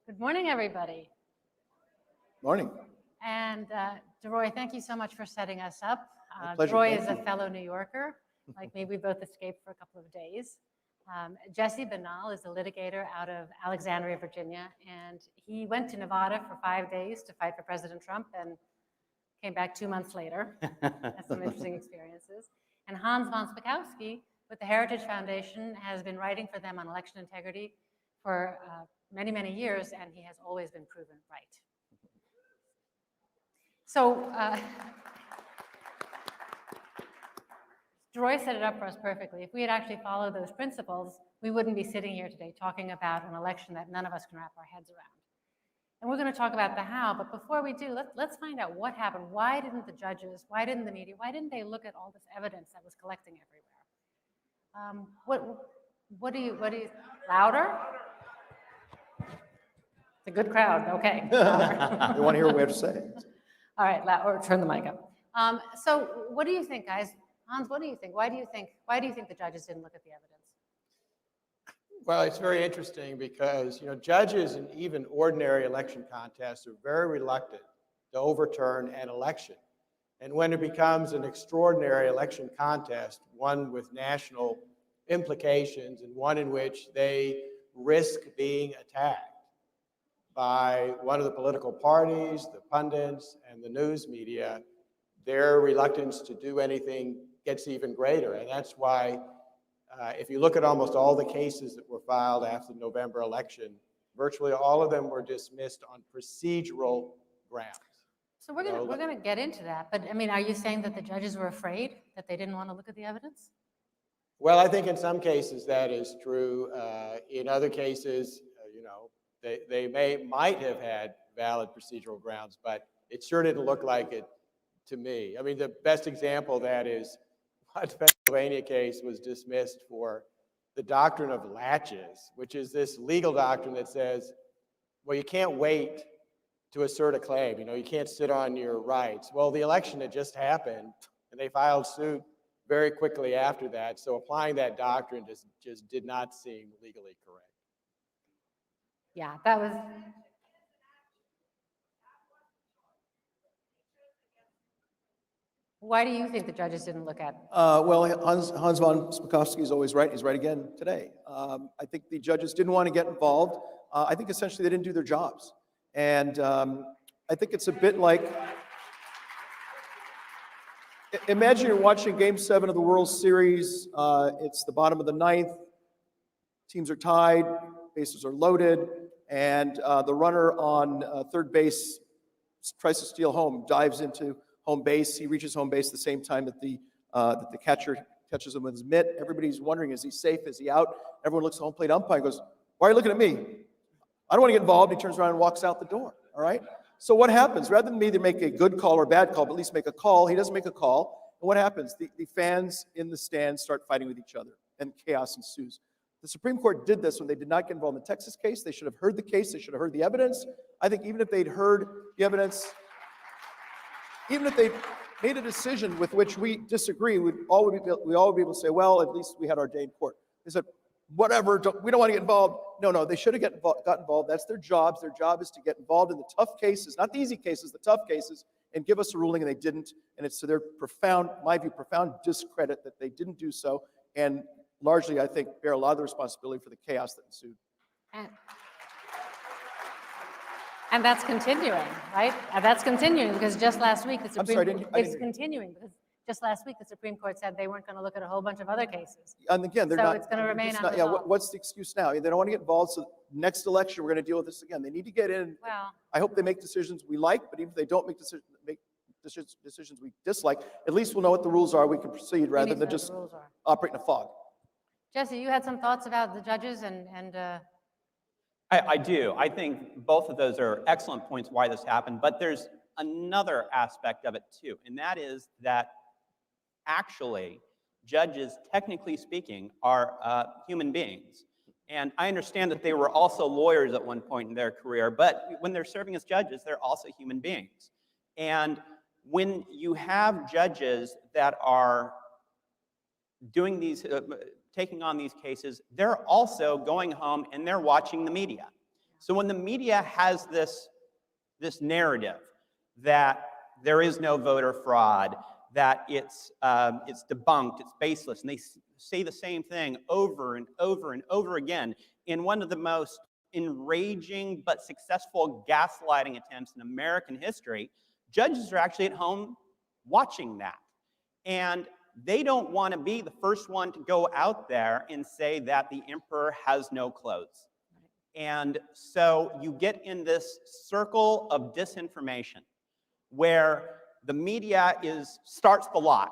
Good morning, everybody. Morning. And DeRoy, thank you so much for setting us up. My pleasure. DeRoy Thank is a you. fellow New Yorker. Like me, we both escaped for a couple of days. Jesse Banal is a litigator out of Alexandria, Virginia, and he went to Nevada for 5 days to fight for President Trump and came back 2 months later. Had some interesting experiences. And Hans von Spakovsky with the Heritage Foundation has been writing for them on election integrity for many, many years, and he has always been proven right. So Roy set it up for us perfectly. If we had actually followed those principles, we wouldn't be sitting here today talking about an election that none of us can wrap our heads around. And we're going to talk about the how, but before we do, let's find out what happened. Why didn't the judges, why didn't the media, why didn't they look at all this evidence that was collecting everywhere? What do you, louder? It's a good crowd, okay. Louder. They want to hear what we have to say. All right, or turn the mic up. So what do you think, guys? Hans, what do you think? Why do you think the judges didn't look at the evidence? Well, it's very interesting because, judges in even ordinary election contests are very reluctant to overturn an election. And when it becomes an extraordinary election contest, one with national implications and one in which they risk being attacked by one of the political parties, the pundits, and the news media, their reluctance to do anything gets even greater. And that's why if you look at almost all the cases that were filed after the November election, virtually all of them were dismissed on procedural grounds. So we're gonna get into that, but I mean, are you saying that the judges were afraid that they didn't want to look at the evidence? Well, I think in some cases that is true. In other cases, they might have had valid procedural grounds, but it sure didn't look like it to me. I mean, the best example of that is one Pennsylvania case was dismissed for the doctrine of latches, which is this legal doctrine that says, well, you can't wait to assert a claim. You can't sit on your rights. Well, the election had just happened, and they filed suit very quickly after that. So applying that doctrine just did not seem legally correct. Yeah, that was. Why do you think the judges didn't look at? Well, Hans von Spakovsky is always right. He's right again today. I think the judges didn't want to get involved. I think essentially they didn't do their jobs. And I think it's a bit like, imagine you're watching Game 7 of the World Series. It's the bottom of the ninth. Teams are tied. Bases are loaded. And the runner on third base tries to steal home, dives into home base. He reaches home base at the same time that the catcher catches him with his mitt. Everybody's wondering, is he safe? Is he out? Everyone looks at the home plate umpire and goes, why are you looking at me? I don't want to get involved. He turns around and walks out the door. All right? So what happens? Rather than either make a good call or a bad call, but at least make a call, he doesn't make a call. And what happens? The fans in the stands start fighting with each other, and chaos ensues. The Supreme Court did this when they did not get involved in the Texas case. They should have heard the case. They should have heard the evidence. I think even if they'd heard the evidence, even if they made a decision with which we disagree, we'd all be able to say, well, at least we had our day in court. They said, whatever, we don't want to get involved. No, they should have got involved. That's their jobs. Their job is to get involved in the tough cases, not the easy cases, the tough cases, and give us a ruling, and they didn't. And it's to their profound discredit that they didn't do so, and largely, I think, bear a lot of the responsibility for the chaos that ensued. And that's continuing, right? And that's continuing because just last week the Supreme it's continuing because just last week the Supreme Court said they weren't going to look at a whole bunch of other cases. And again, they're so not. It's going to remain unresolved. Yeah, what's the excuse now? They don't want to get involved. So next election, we're going to deal with this again. They need to get in. Well, I hope they make decisions we like, but even if they don't make decisions we dislike, at least we'll know what the rules are. We can proceed rather than just operate in a fog. Jesse, you had some thoughts about the judges and I do. I think both of those are excellent points why this happened, but there's another aspect of it too, and that is that actually judges, technically speaking, are human beings. And I understand that they were also lawyers at one point in their career, but when they're serving as judges, they're also human beings. And when you have judges that are doing these taking on these cases, they're also going home and they're watching the media. So when the media has this narrative that there is no voter fraud, that it's debunked, it's baseless, and they say the same thing over and over and over again in one of the most enraging but successful gaslighting attempts in American history, judges are actually at home watching that. And they don't want to be the first one to go out there and say that the emperor has no clothes. And so you get in this circle of disinformation where the media starts the lie.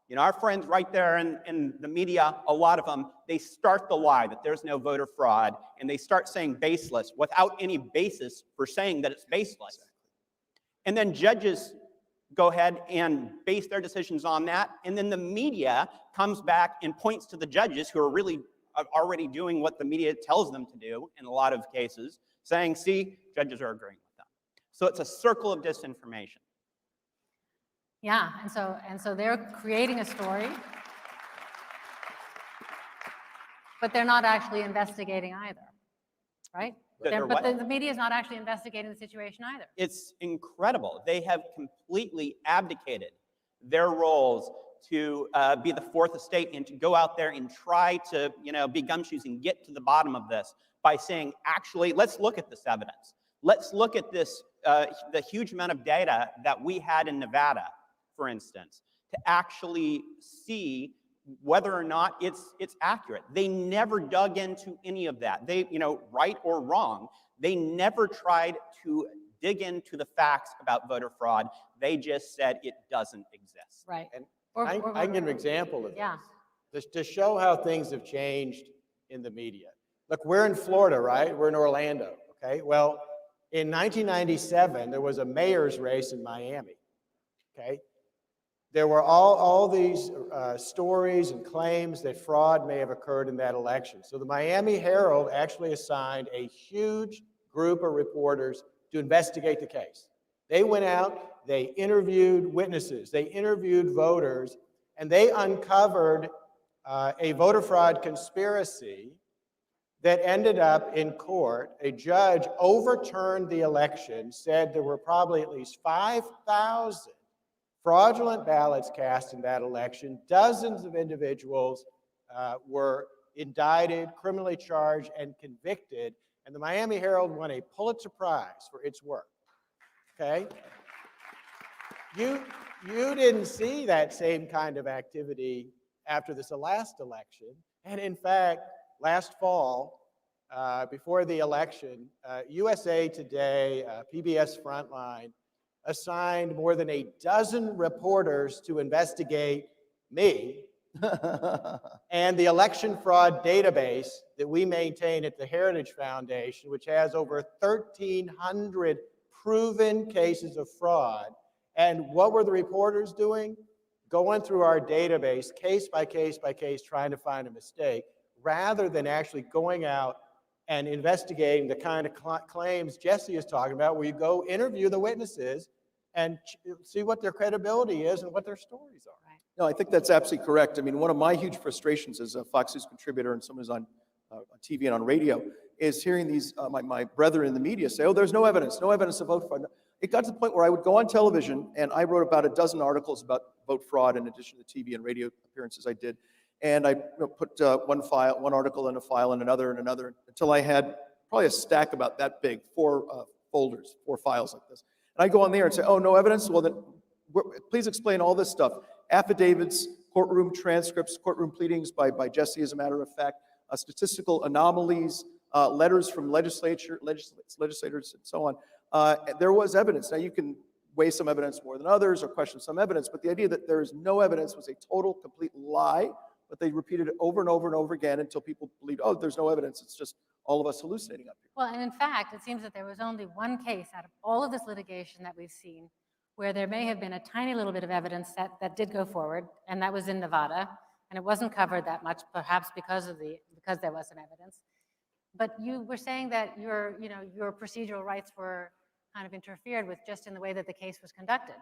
You know, our friends right there in the media, a lot of them, they start the lie that there's no voter fraud, and they start saying baseless without any basis for saying that it's baseless. And then judges go ahead and base their decisions on that, and then the media comes back and points to the judges who are really already doing what the media tells them to do in a lot of cases, saying, see, judges are agreeing with them. So it's a circle of disinformation. Yeah, and so they're creating a story, but they're not actually investigating either, right? But the media is not actually investigating the situation either. It's incredible. They have completely abdicated their roles to be the fourth estate and to go out there and try to, be gumshoes and get to the bottom of this by saying, actually, let's look at this evidence. Let's look at this, the huge amount of data that we had in Nevada, for instance, to actually see whether or not it's accurate. They never dug into any of that. They, right or wrong, they never tried to dig into the facts about voter fraud. They just said it doesn't exist. Right. And I can give an example of this to show how things have changed in the media. Look, we're in Florida, right? We're in Orlando, okay? Well, in 1997, there was a mayor's race in Miami, okay? There were all these stories and claims that fraud may have occurred in that election. So the Miami Herald actually assigned a huge group of reporters to investigate the case. They went out, they interviewed witnesses, they interviewed voters, and they uncovered a voter fraud conspiracy that ended up in court. A judge overturned the election, said there were probably at least 5,000 fraudulent ballots cast in that election. Dozens of individuals were indicted, criminally charged, and convicted. And the Miami Herald won a Pulitzer Prize for its work. Okay? You didn't see that same kind of activity after this last election. And in fact, last fall, before the election, USA Today, PBS Frontline, assigned more than a dozen reporters to investigate me and the election fraud database that we maintain at the Heritage Foundation, which has over 1,300 proven cases of fraud. And what were the reporters doing? Going through our database, case by case by case, trying to find a mistake, rather than actually going out and investigating the kind of claims Jesse is talking about, where you go interview the witnesses and see what their credibility is and what their stories are. No, I think that's absolutely correct. I mean, one of my huge frustrations as a Fox News contributor and someone who's on TV and on radio is hearing these, my brethren in the media say, oh, there's no evidence of vote fraud. It got to the point where I would go on television, and I wrote about a dozen articles about vote fraud in addition to the TV and radio appearances I did. And I put one article in a file and another, until I had probably a stack about that big, 4 folders, 4 files like this. And I go on there and say, oh, no evidence? Well, then please explain all this stuff. Affidavits, courtroom transcripts, courtroom pleadings by Jesse, as a matter of fact, statistical anomalies, letters from legislators and so on. There was evidence. Now, you can weigh some evidence more than others or question some evidence, but the idea that there is no evidence was a total, complete lie, but they repeated it over and over and over again until people believed, oh, there's no evidence. It's just all of us hallucinating up here. Well, and in fact, it seems that there was only one case out of all of this litigation that we've seen where there may have been a tiny little bit of evidence that did go forward, and that was in Nevada, and it wasn't covered that much, perhaps because there was some evidence. But you were saying that your procedural rights were kind of interfered with just in the way that the case was conducted.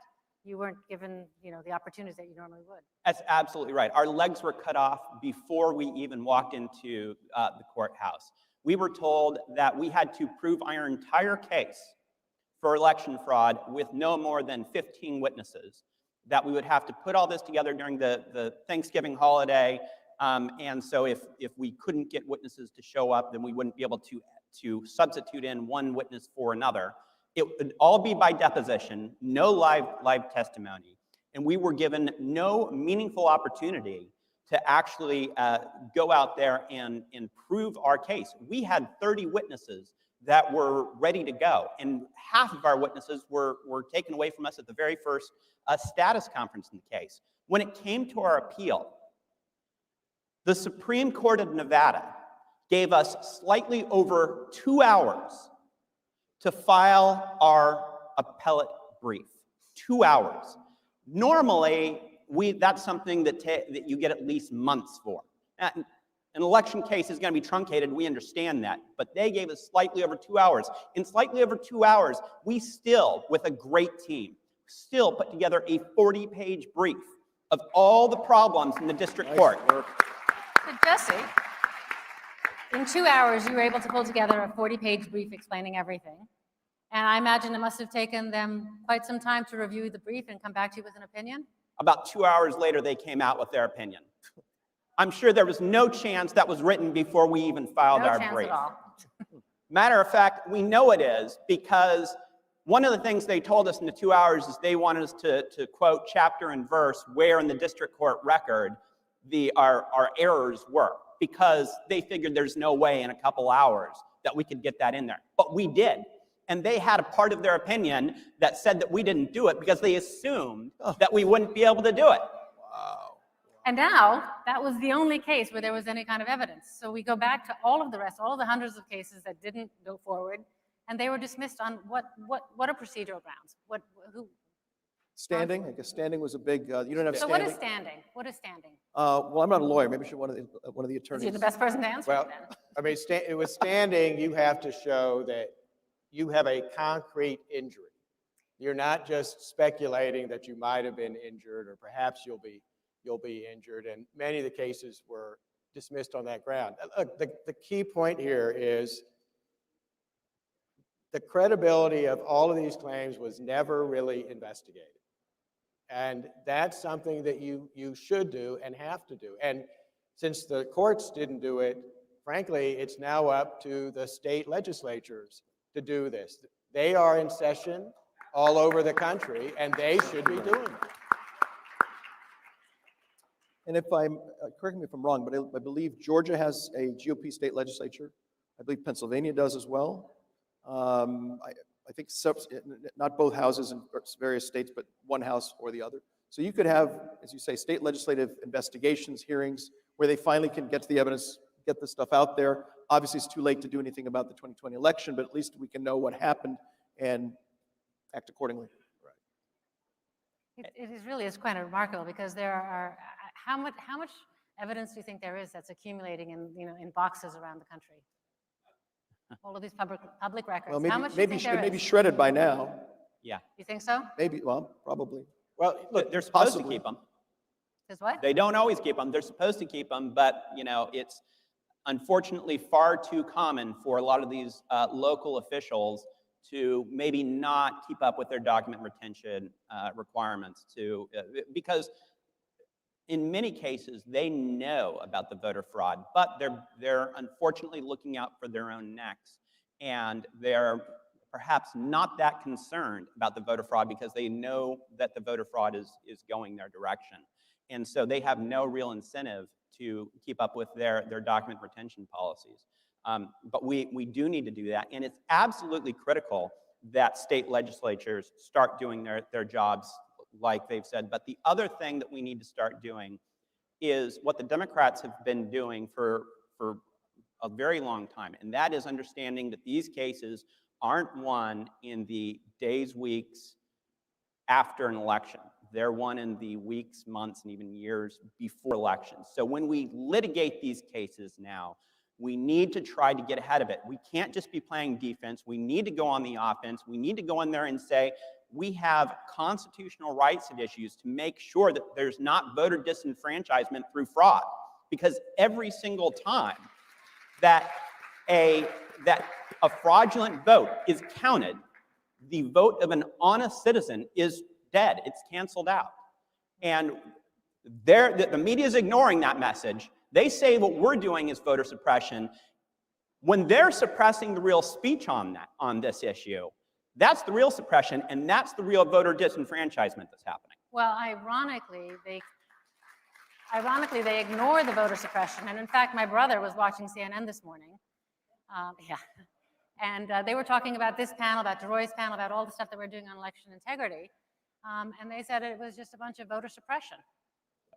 You weren't given, the opportunities that you normally would. That's absolutely right. Our legs were cut off before we even walked into the courthouse. We were told that we had to prove our entire case for election fraud with no more than 15 witnesses, that we would have to put all this together during the Thanksgiving holiday. And so if we couldn't get witnesses to show up, then we wouldn't be able to substitute in one witness for another. It would all be by deposition, no live testimony. And we were given no meaningful opportunity to actually go out there and prove our case. We had 30 witnesses that were ready to go. And half of our witnesses were taken away from us at the very first status conference in the case. When it came to our appeal, the Supreme Court of Nevada gave us slightly over 2 hours to file our appellate brief. 2 hours. Normally, that's something that you get at least months for. An election case is going to be truncated, we understand that, but they gave us slightly over 2 hours. In slightly over 2 hours, we still, with a great team, still put together a 40-page brief of all the problems in the district court. So Jesse, in 2 hours, you were able to pull together a 40-page brief explaining everything. And I imagine it must have taken them quite some time to review the brief and come back to you with an opinion? About 2 hours later, they came out with their opinion. I'm sure there was no chance that was written before we even filed our brief. No chance at all. Matter of fact, we know it is because one of the things they told us in the 2 hours is they wanted us to quote chapter and verse where in the district court record our errors were, because they figured there's no way in a couple hours that we could get that in there. But we did. And they had a part of their opinion that said that we didn't do it because they assumed that we wouldn't be able to do it. And now, that was the only case where there was any kind of evidence. So we go back to all of the rest, all of the hundreds of cases that didn't go forward, and they were dismissed on what are procedural grounds? Who? Standing, I guess standing was a big, you don't have So standing. what is standing? What is standing? Well, I'm not a lawyer, maybe one of the attorneys. You're the best person to answer Well, then. I mean, with standing, you have to show that you have a concrete injury. You're not just speculating that you might have been injured or perhaps you'll be injured, and many of the cases were dismissed on that ground. Look, the key point here is the credibility of all of these claims was never really investigated. And that's something that you should do and have to do. And since the courts didn't do it, frankly, it's now up to the state legislatures to do this. They are in session all over the country, and they should be doing it. And if correct me if I'm wrong, but I believe Georgia has a GOP state legislature. I believe Pennsylvania does as well. I think not both houses in various states, but one house or the other. So you could have, as you say, state legislative investigations, hearings, where they finally can get to the evidence, get the stuff out there. Obviously, it's too late to do anything about the 2020 election, but at least we can know what happened and act accordingly. It is quite remarkable because there are how much evidence do you think there is that's accumulating in boxes around the country? All of these public records. Well, How much do you think there it may be is? shredded by now. Yeah. You think so? Maybe, well, probably. Well, look, they're supposed to Possibly. keep them. Is what? They don't always keep them. They're supposed to keep them, but it's unfortunately far too common for a lot of these local officials to maybe not keep up with their document retention requirements because in many cases they know about the voter fraud, but they're unfortunately looking out for their own necks, and they're perhaps not that concerned about the voter fraud because they know that the voter fraud is going their direction. And so they have no real incentive to keep up with their document retention policies. But we do need to do that, and it's absolutely critical that state legislatures start doing their jobs like they've said. But the other thing that we need to start doing is what the Democrats have been doing for a very long time, and that is understanding that these cases aren't won in the days, weeks after an election. They're won in the weeks, months, and even years before elections. So when we litigate these cases now, we need to try to get ahead of it. We can't just be playing defense. We need to go on the offense. We need to go in there and say, we have constitutional rights at issues to make sure that there's not voter disenfranchisement through fraud. Because every single time that a fraudulent vote is counted, the vote of an honest citizen is dead. It's canceled out. And the media is ignoring that message. They say what we're doing is voter suppression. When they're suppressing the real speech on this issue, that's the real suppression, and that's the real voter disenfranchisement that's happening. Well, ironically, they ignore the voter suppression. And in fact, my brother was watching CNN this morning. And they were talking about this panel, about DeRoy's panel, about all the stuff that we're doing on election integrity. And they said it was just a bunch of voter suppression.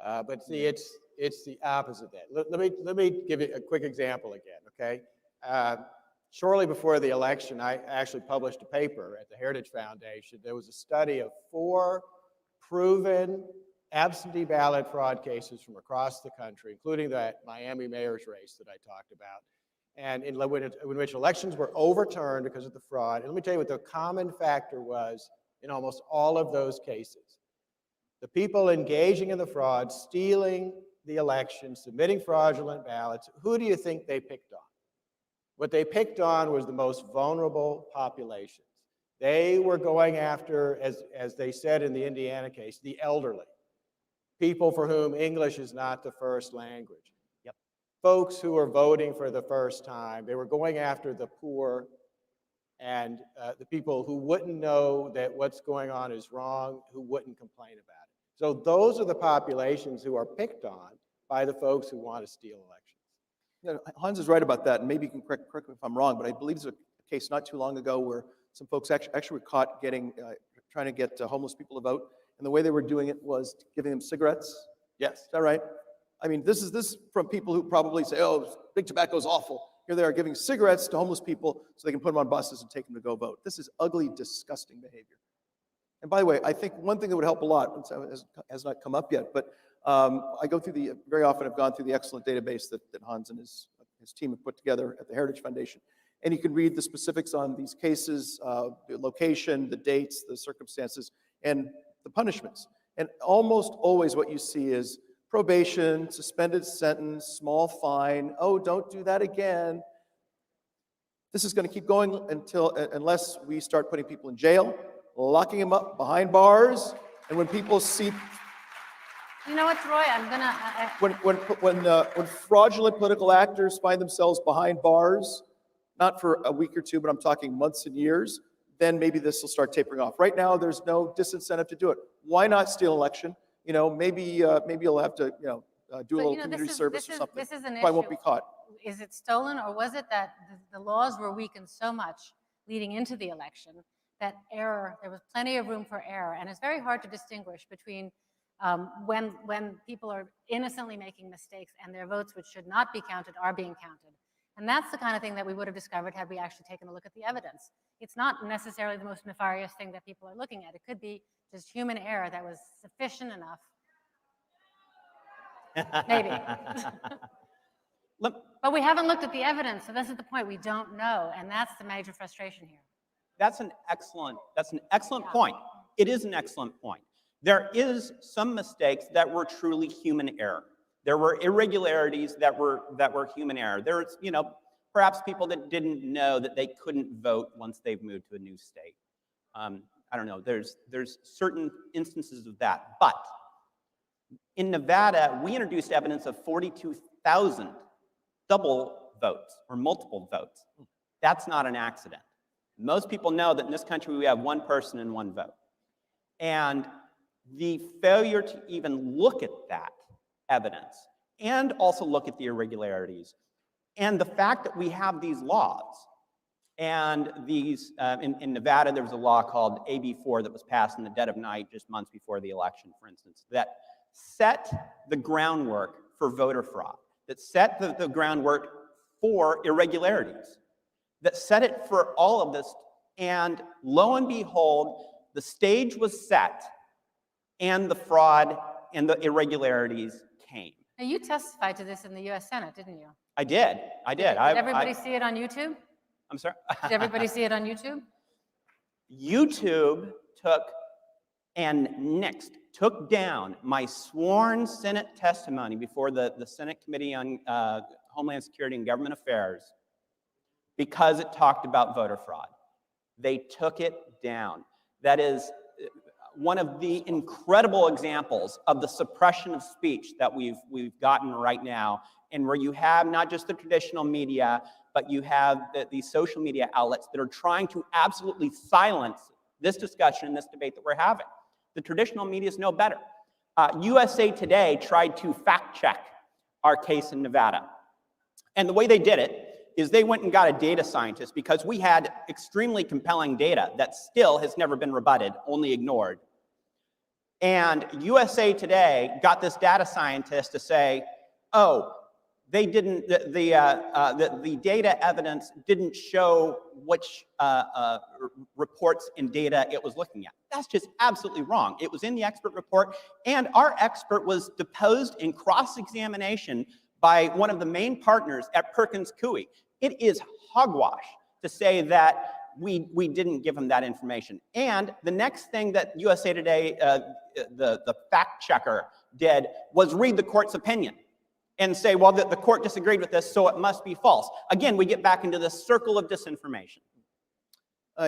But see, it's the opposite then. Let me give you a quick example again, okay? Shortly before the election, I actually published a paper at the Heritage Foundation. There was a study of 4 proven absentee ballot fraud cases from across the country, including that Miami mayor's race that I talked about, and in which elections were overturned because of the fraud. And let me tell you what the common factor was in almost all of those cases. The people engaging in the fraud, stealing the election, submitting fraudulent ballots, who do you think they picked on? What they picked on was the most vulnerable populations. They were going after, as they said in the Indiana case, the elderly, people for whom English is not the first language. Yep. Folks who are voting for the first time. They were going after the poor and the people who wouldn't know that what's going on is wrong, who wouldn't complain about it. So those are the populations who are picked on by the folks who want to steal elections. You know, Hans is right about that, and maybe you can correct me if I'm wrong, but I believe there's a case not too long ago where some folks actually were caught trying to get homeless people to vote, and the way they were doing it was giving them cigarettes. Yes. Is that right? I mean, this is from people who probably say, oh, big tobacco is awful. Here they are giving cigarettes to homeless people so they can put them on buses and take them to go vote. This is ugly, disgusting behavior. And by the way, I think one thing that would help a lot, has not come up yet, but I go through very often I've gone through the excellent database that Hans and his team have put together at the Heritage Foundation. And you can read the specifics on these cases, the location, the dates, the circumstances, and the punishments. And almost always what you see is probation, suspended sentence, small fine, oh, don't do that again. This is going to keep going unless we start putting people in jail, locking them up behind bars, and when people see... You know what, Troy? I'm gonna. When fraudulent political actors find themselves behind bars, not for a week or two, but I'm talking months and years, then maybe this will start tapering off. Right now, there's no disincentive to do it. Why not steal election? You know, maybe you'll have to, do a little community service or something. This is an issue. Probably won't be caught. Is it stolen, or was it that the laws were weakened so much leading into the election that there was plenty of room for error, and it's very hard to distinguish between when people are innocently making mistakes and their votes, which should not be counted, are being counted. And that's the kind of thing that we would have discovered had we actually taken a look at the evidence. It's not necessarily the most nefarious thing that people are looking at. It could be just human error that was sufficient enough. Maybe. But we haven't looked at the evidence, so this is the point. We don't know, and that's the major frustration here. That's an excellent point. It is an excellent point. There is some mistakes that were truly human error. There were irregularities that were human error. There's, perhaps people that didn't know that they couldn't vote once they've moved to a new state. I don't know. There's certain instances of that. But in Nevada, we introduced evidence of 42,000 double votes or multiple votes. That's not an accident. Most people know that in this country we have one person and one vote. And the failure to even look at that evidence and also look at the irregularities and the fact that we have these laws and these, in Nevada, there was a law called AB4 that was passed in the dead of night just months before the election, for instance, that set the groundwork for voter fraud, that set the groundwork for irregularities, that set it for all of this. And lo and behold, the stage was set and the fraud and the irregularities came. Now, you testified to this in the U.S. Senate, didn't you? I did. Did everybody see it on YouTube? I'm sorry? Did everybody see it on YouTube? YouTube took down my sworn Senate testimony before the Senate Committee on Homeland Security and Government Affairs because it talked about voter fraud. They took it down. That is one of the incredible examples of the suppression of speech that we've gotten right now, and where you have not just the traditional media, but you have these social media outlets that are trying to absolutely silence this discussion and this debate that we're having. The traditional media is no better. USA Today tried to fact check our case in Nevada. And the way they did it is they went and got a data scientist because we had extremely compelling data that still has never been rebutted, only ignored. And USA Today got this data scientist to say, oh, they didn't, the data evidence didn't show which reports and data it was looking at. That's just absolutely wrong. It was in the expert report, and our expert was deposed in cross-examination by one of the main partners at Perkins Coie. It is hogwash to say that we didn't give him that information. And the next thing that USA Today, the fact checker, did was read the court's opinion and say, well, the court disagreed with this, so it must be false. Again, we get back into this circle of disinformation.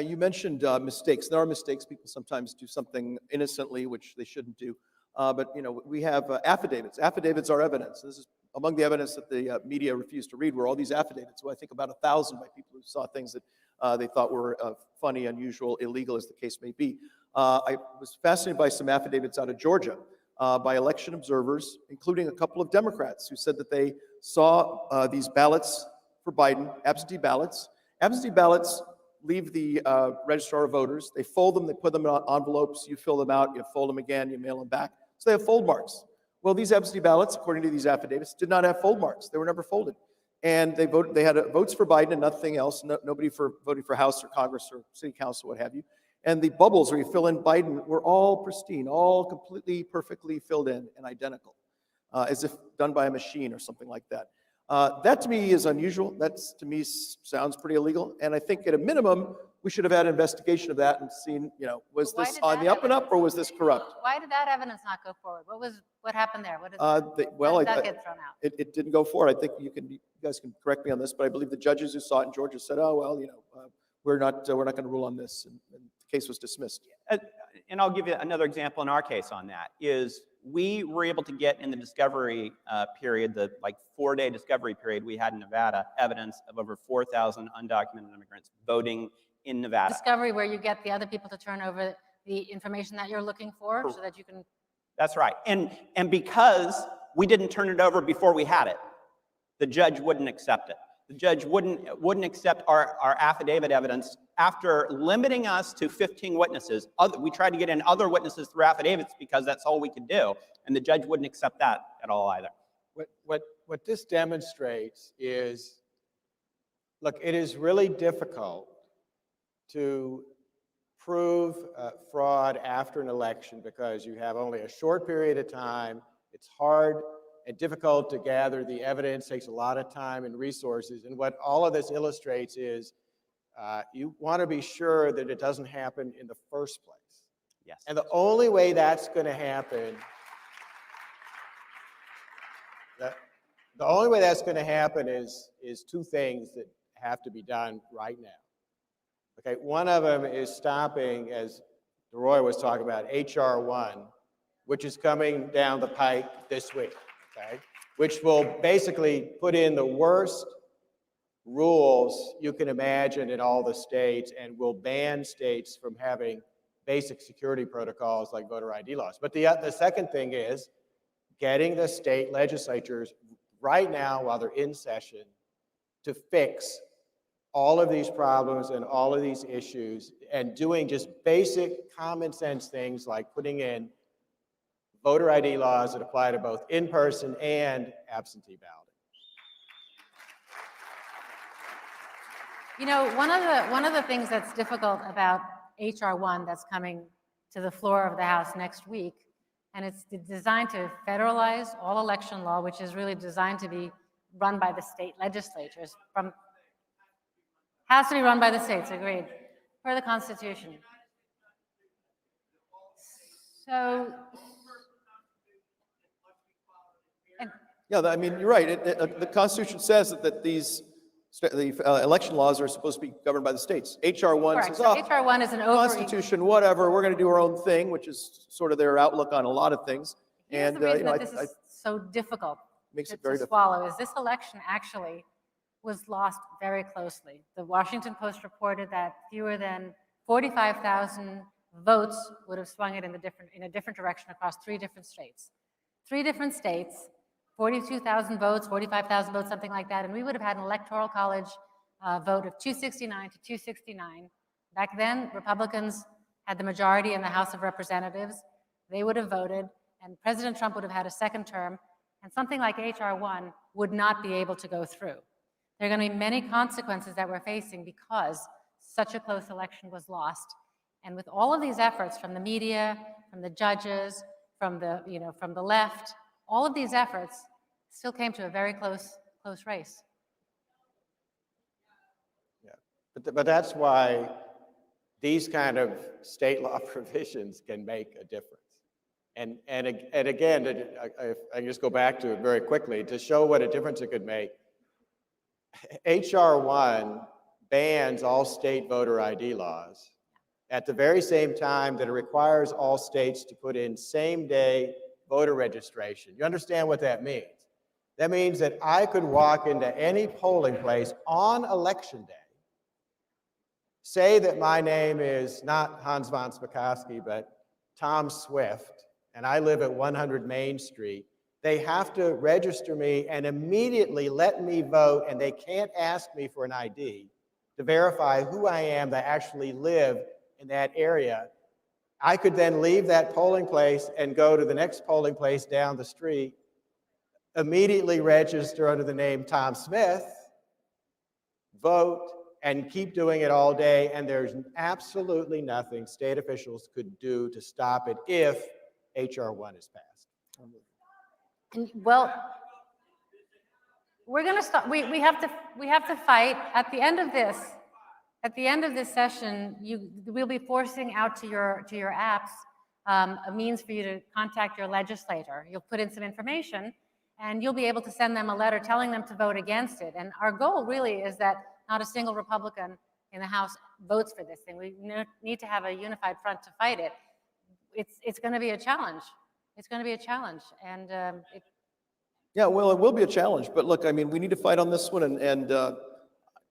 You mentioned mistakes. There are mistakes. People sometimes do something innocently, which they shouldn't do. But we have affidavits. Affidavits are evidence. This is among the evidence that the media refused to read were all these affidavits. Well, I think about 1,000 by people who saw things that they thought were funny, unusual, illegal, as the case may be. I was fascinated by some affidavits out of Georgia by election observers, including a couple of Democrats who said that they saw these ballots for Biden, absentee ballots. Absentee ballots leave the registrar of voters. They fold them, they put them in envelopes, you fill them out, you fold them again, you mail them back. So they have fold marks. Well, these absentee ballots, according to these affidavits, did not have fold marks. They were never folded. And they had votes for Biden and nothing else, nobody voting for House or Congress or City Council, what have you. And the bubbles where you fill in Biden were all pristine, all completely, perfectly filled in and identical, as if done by a machine or something like that. That to me is unusual. That to me sounds pretty illegal. And I think at a minimum, we should have had an investigation of that and seen, was this on the up and up or was this corrupt? Why did that evidence not go forward? What happened there? What Well, did that get thrown out? It didn't go forward. I think you guys can correct me on this, but I believe the judges who saw it in Georgia said, oh, well, we're not going to rule on this. And the case was dismissed. And I'll give you another example in our case on that, is we were able to get in the discovery period, the 4-day discovery period we had in Nevada, evidence of over 4,000 undocumented immigrants voting in Nevada. Discovery where you get the other people to turn over the information that you're looking for so that you can... That's right. And because we didn't turn it over before we had it, the judge wouldn't accept it. The judge wouldn't accept our affidavit evidence after limiting us to 15 witnesses. We tried to get in other witnesses through affidavits because that's all we could do, and the judge wouldn't accept that at all either. What this demonstrates is, look, it is really difficult to prove fraud after an election because you have only a short period of time. It's hard and difficult to gather the evidence, takes a lot of time and resources. And what all of this illustrates is you want to be sure that it doesn't happen in the first place. Yes. And the only way that's going to happen, the only way that's going to happen is two things that have to be done right now. Okay, one of them is stopping, as DeRoy was talking about, H.R. 1, which is coming down the pike this week. Okay, which will basically put in the worst rules you can imagine in all the states and will ban states from having basic security protocols like voter ID laws. But the second thing is getting the state legislatures right now while they're in session to fix all of these problems and all of these issues and doing just basic common sense things like putting in voter ID laws that apply to both in-person and absentee balloting. One of the things that's difficult about H.R. 1 that's coming to the floor of the House next week, and it's designed to federalize all election law, which is really designed to be run by the state legislatures. Has to be run by the states, agreed, per the Constitution. So, yeah, I mean, you're right. The Constitution says that the election laws are supposed to be governed by the states. H.R. 1 says, so H.R. 1 is an Constitution, whatever, we're going to do our own thing, which is sort of their outlook on a lot of things. Here's the reason that this is so difficult to swallow is this election actually was lost very closely. The Washington Post reported that fewer than 45,000 votes would have swung it in a different direction across 3 different states. 3 different states, 42,000 votes, 45,000 votes, something like that, and we would have had an electoral college vote of 269 to 269. Back then, Republicans had the majority in the House of Representatives. They would have voted, and President Trump would have had a second term, and something like H.R. 1 would not be able to go through. There are going to be many consequences that we're facing because such a close election was lost. And with all of these efforts from the media, from the judges, from the, from the left, all of these efforts still came to a very close race. Yeah, but that's why these kind of state law provisions can make a difference. And again, if I can just go back to it very quickly to show what a difference it could make. H.R. 1 bans all state voter ID laws at the very same time that it requires all states to put in same-day voter registration. You understand what that means? That means that I could walk into any polling place on election day, say that my name is not Hans von Spakovsky, but Tom Swift, and I live at 100 Main Street. They have to register me and immediately let me vote, and they can't ask me for an ID to verify who I am that actually live in that area. I could then leave that polling place and go to the next polling place down the street, immediately register under the name Tom Smith, vote, and keep doing it all day, and there's absolutely nothing state officials could do to stop it if H.R. 1 is passed. Well, we're going to stop. We have to fight at the end of this. At the end of this session, we'll be forcing out to your apps a means for you to contact your legislator. You'll put in some information, and you'll be able to send them a letter telling them to vote against it. And our goal really is that not a single Republican in the House votes for this thing. We need to have a unified front to fight it. It's going to be a challenge. It's going to be a challenge, and Yeah, well, it will be a challenge, but look, I mean, we need to fight on this one, and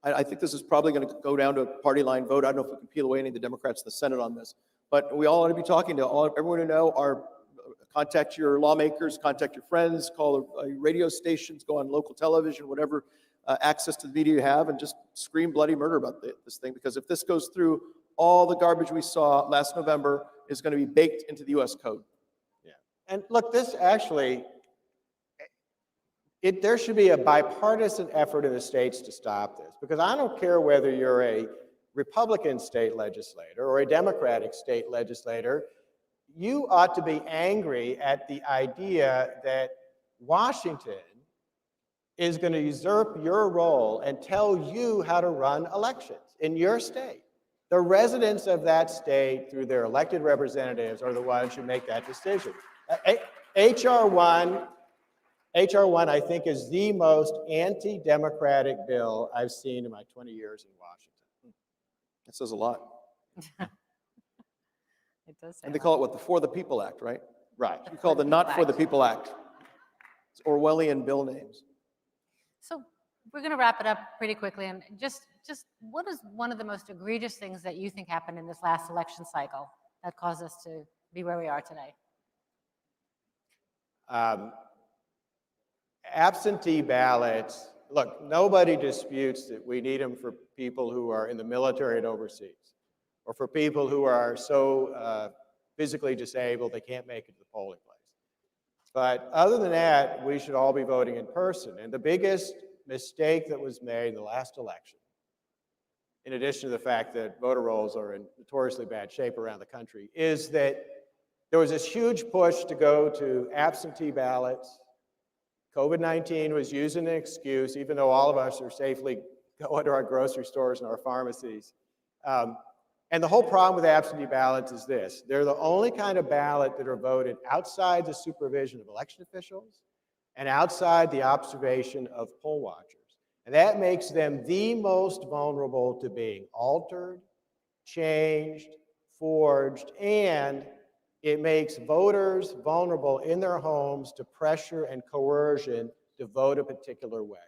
I think this is probably going to go down to a party line vote. I don't know if we can peel away any of the Democrats in the Senate on this, but we all ought to be talking to everyone who know. Contact your lawmakers, contact your friends, call radio stations, go on local television, whatever access to the media you have, and just scream bloody murder about this thing, because if this goes through, all the garbage we saw last November is going to be baked into the U.S. code. Yeah, and look, this actually, there should be a bipartisan effort in the states to stop this, because I don't care whether you're a Republican state legislator or a Democratic state legislator, you ought to be angry at the idea that Washington is going to usurp your role and tell you how to run elections in your state. The residents of that state, through their elected representatives, are the ones who make that decision. H.R. 1, I think, is the most anti-democratic bill I've seen in my 20 years in Washington. That says a lot. it does say And they call it what, the For the People Act, right? Right. We call it the Not For the People Act. It's Orwellian bill names. So we're going to wrap it up pretty quickly, and just what is one of the most egregious things that you think happened in this last election cycle that caused us to be where we are today? Absentee ballots, look, nobody disputes that we need them for people who are in the military and overseas, or for people who are so physically disabled they can't make it to the polling place. But other than that, we should all be voting in person. And the biggest mistake that was made in the last election, in addition to the fact that voter rolls are in notoriously bad shape around the country, is that there was this huge push to go to absentee ballots. COVID-19 was used as an excuse, even though all of us are safely going to our grocery stores and our pharmacies. And the whole problem with absentee ballots is this: they're the only kind of ballot that are voted outside the supervision of election officials and outside the observation of poll watchers. And that makes them the most vulnerable to being altered, changed, forged, and it makes voters vulnerable in their homes to pressure and coercion to vote a particular way.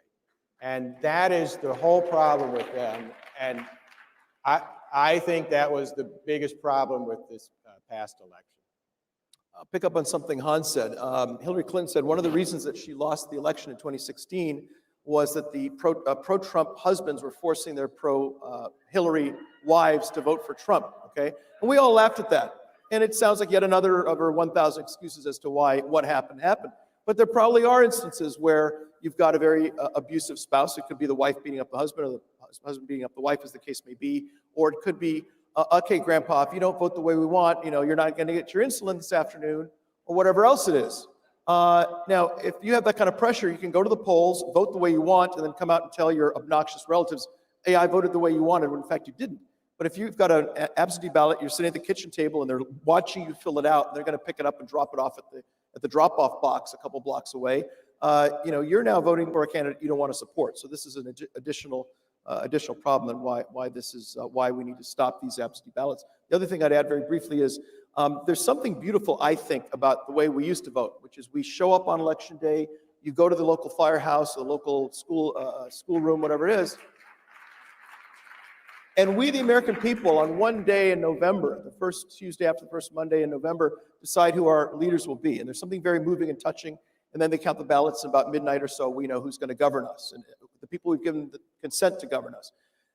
And that is the whole problem with them. And I think that was the biggest problem with this past election. pick up on something Hans said. Hillary Clinton said one of the reasons that she lost the election in 2016 was that the pro-Trump husbands were forcing their pro-Hillary wives to vote for Trump, okay? And we all laughed at that. And it sounds like yet another of her 1,000 excuses as to why what happened. But there probably are instances where you've got a very abusive spouse. It could be the wife beating up the husband, or the husband beating up the wife, as the case may be. Or it could be, okay, Grandpa, if you don't vote the way we want, you're not going to get your insulin this afternoon, or whatever else it is. Now, if you have that kind of pressure, you can go to the polls, vote the way you want, and then come out and tell your obnoxious relatives, hey, I voted the way you wanted, when in fact you didn't. But if you've got an absentee ballot, you're sitting at the kitchen table and they're watching you fill it out, and they're going to pick it up and drop it off at the drop-off box a couple blocks away, you're now voting for a candidate you don't want to support. So this is an additional problem, and why we need to stop these absentee ballots. The other thing I'd add very briefly is there's something beautiful, I think, about the way we used to vote, which is we show up on election day, you go to the local firehouse, the local schoolroom, whatever it is, and we, the American people, on one day in November, the first Tuesday after the first Monday in November, decide who our leaders will be. And there's something very moving and touching. And then they count the ballots, and about midnight or so, we know who's going to govern us, and the people who've given the consent to govern us.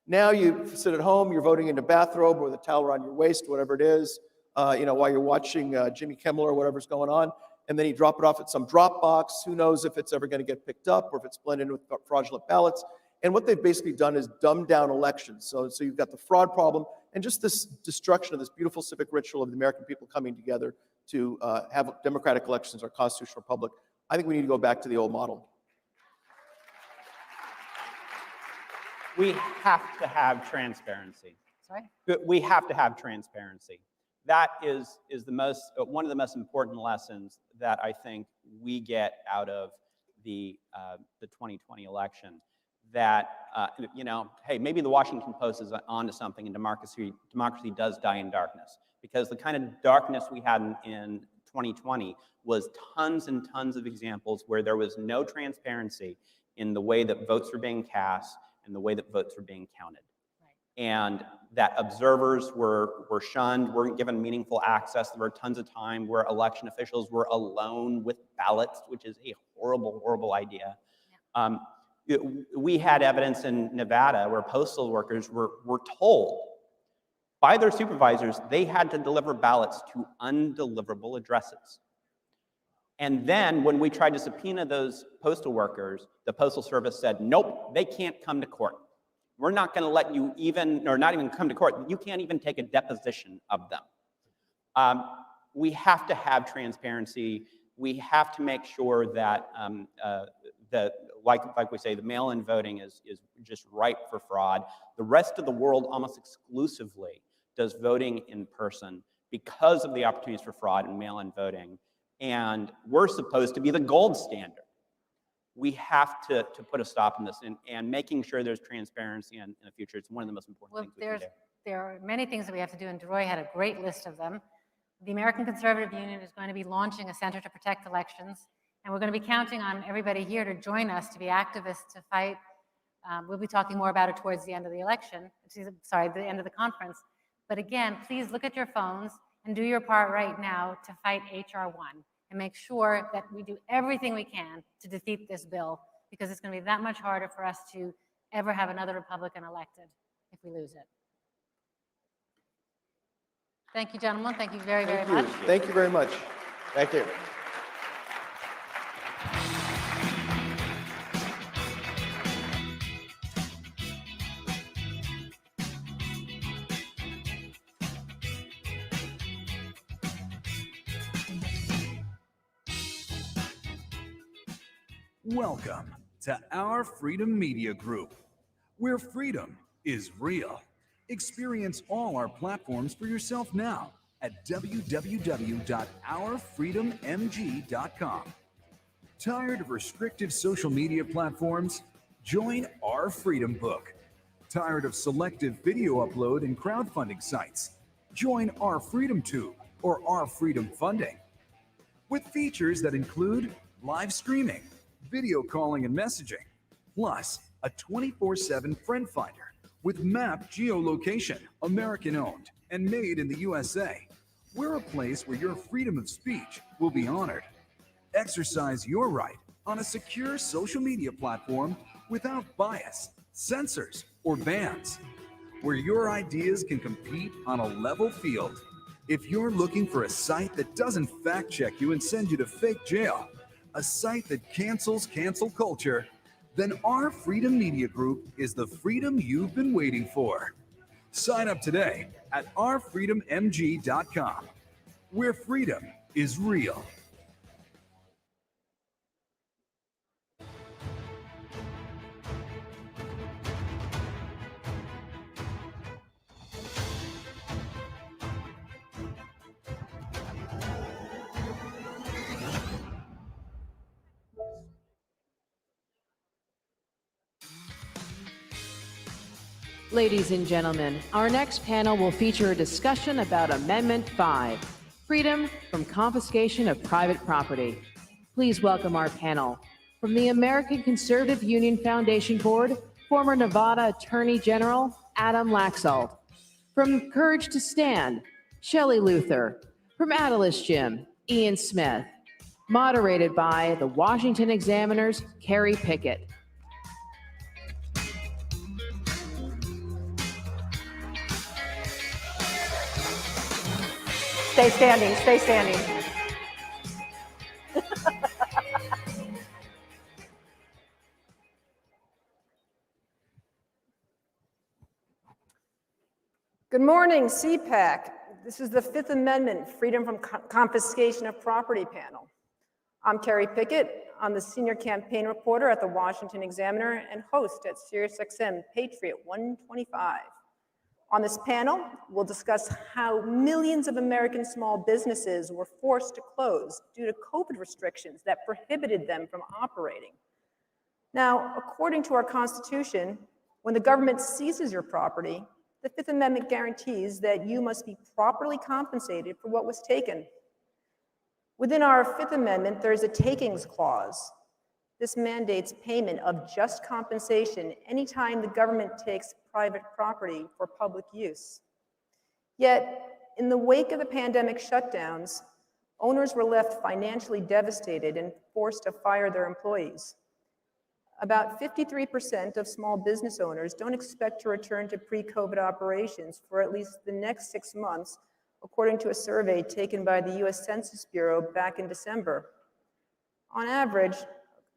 Now you sit at home, you're voting in a bathrobe or the towel around your waist, whatever it is, while you're watching Jimmy Kimmel or whatever's going on, and then you drop it off at some drop box. Who knows if it's ever going to get picked up or if it's blended in with fraudulent ballots. And what they've basically done is dumb down elections. So you've got the fraud problem and just this destruction of this beautiful civic ritual of the American people coming together to have democratic elections, our constitutional republic. I think we need to go back to the old model. We have to have transparency. Sorry? We have to have transparency. That is one of the most important lessons that I think we get out of the 2020 election. That, hey, maybe the Washington Post is onto something, and democracy does die in darkness. Because the kind of darkness we had in 2020 was tons and tons of examples where there was no transparency in the way that votes were being cast and the way that votes were being counted. Right. And that observers were shunned, weren't given meaningful access. There were tons of time where election officials were alone with ballots, which is a horrible, horrible idea. Yeah. We had evidence in Nevada where postal workers were told by their supervisors they had to deliver ballots to undeliverable addresses. And then when we tried to subpoena those postal workers, the Postal Service said, nope, they can't come to court. We're not going to let you not even come to court. You can't even take a deposition of them. We have to have transparency. We have to make sure that like we say, the mail-in voting is just ripe for fraud. The rest of the world almost exclusively does voting in person because of the opportunities for fraud in mail-in voting. And we're supposed to be the gold standard. We have to put a stop in this and making sure there's transparency in the future. It's one of the most important things we can do. There are many things that we have to do, and DeRoy had a great list of them. The American Conservative Union is going to be launching a Center to Protect Elections. And we're going to be counting on everybody here to join us to be activists to fight. We'll be talking more about it towards the end of the election, the end of the conference. But again, please look at your phones and do your part right now to fight HR 1 and make sure that we do everything we can to defeat this bill, because it's going to be that much harder for us to ever have another Republican elected if we lose it. Thank you, gentlemen. Thank you very, very much. Thank you very much. Thank you. Welcome to Our Freedom Media Group, where freedom is real. Experience all our platforms for yourself now at www.ourfreedommg.com. Tired of restrictive social media platforms? Join Our Freedom Book. Tired of selective video upload and crowdfunding sites? Join Our Freedom Tube or Our Freedom Funding. With features that include live streaming, video calling and messaging, plus a 24/7 friend finder with map geolocation, American owned and made in the USA. We're a place where your freedom of speech will be honored. Exercise your right on a secure social media platform without bias, censors, or bans, where your ideas can compete on a level field. If you're looking for a site that doesn't fact check you and send you to fake jail, a site that cancels cancel culture, then our Freedom Media Group is the freedom you've been waiting for. Sign up today at ourfreedommg.com, where freedom is real. Ladies and gentlemen, our next panel will feature a discussion about Amendment 5, freedom from confiscation of private property. Please welcome our panel. From the American Conservative Union Foundation Board, former Nevada Attorney General Adam Laxalt. From Courage to Stand, Shelley Luther. From Atlas Gym, Ian Smith. Moderated by the Washington Examiner's Carrie Pickett. Stay standing, stay standing. Good morning, CPAC. This is the Fifth Amendment, Freedom from Confiscation of Property panel. I'm Carrie Pickett. I'm the senior campaign reporter at the Washington Examiner and host at SiriusXM Patriot 125. On this panel, we'll discuss how millions of American small businesses were forced to close due to COVID restrictions that prohibited them from operating. Now, according to our Constitution, when the government seizes your property, the Fifth Amendment guarantees that you must be properly compensated for what was taken. Within our Fifth Amendment, there is a takings clause. This mandates payment of just compensation anytime the government takes private property for public use. Yet, in the wake of the pandemic shutdowns, owners were left financially devastated and forced to fire their employees. About 53% of small business owners don't expect to return to pre-COVID operations for at least the next 6 months, according to a survey taken by the US Census Bureau back in December. On average,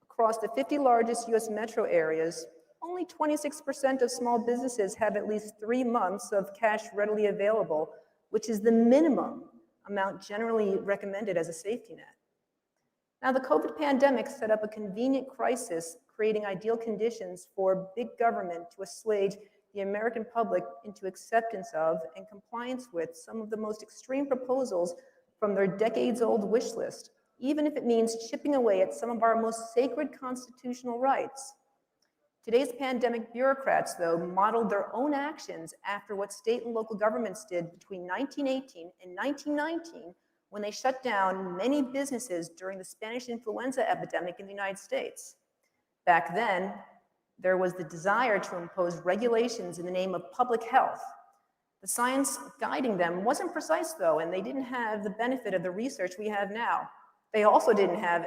across the 50 largest US metro areas, only 26% of small businesses have at least 3 months of cash readily available, which is the minimum amount generally recommended as a safety net. Now, the COVID pandemic set up a convenient crisis, creating ideal conditions for big government to assuage the American public into acceptance of and compliance with some of the most extreme proposals from their decades-old wish list, even if it means chipping away at some of our most sacred constitutional rights. Today's pandemic bureaucrats, though, modeled their own actions after what state and local governments did between 1918 and 1919 when they shut down many businesses during the Spanish influenza epidemic in the United States. Back then, there was the desire to impose regulations in the name of public health. The science guiding them wasn't precise, though, and they didn't have the benefit of the research we have now. They also didn't have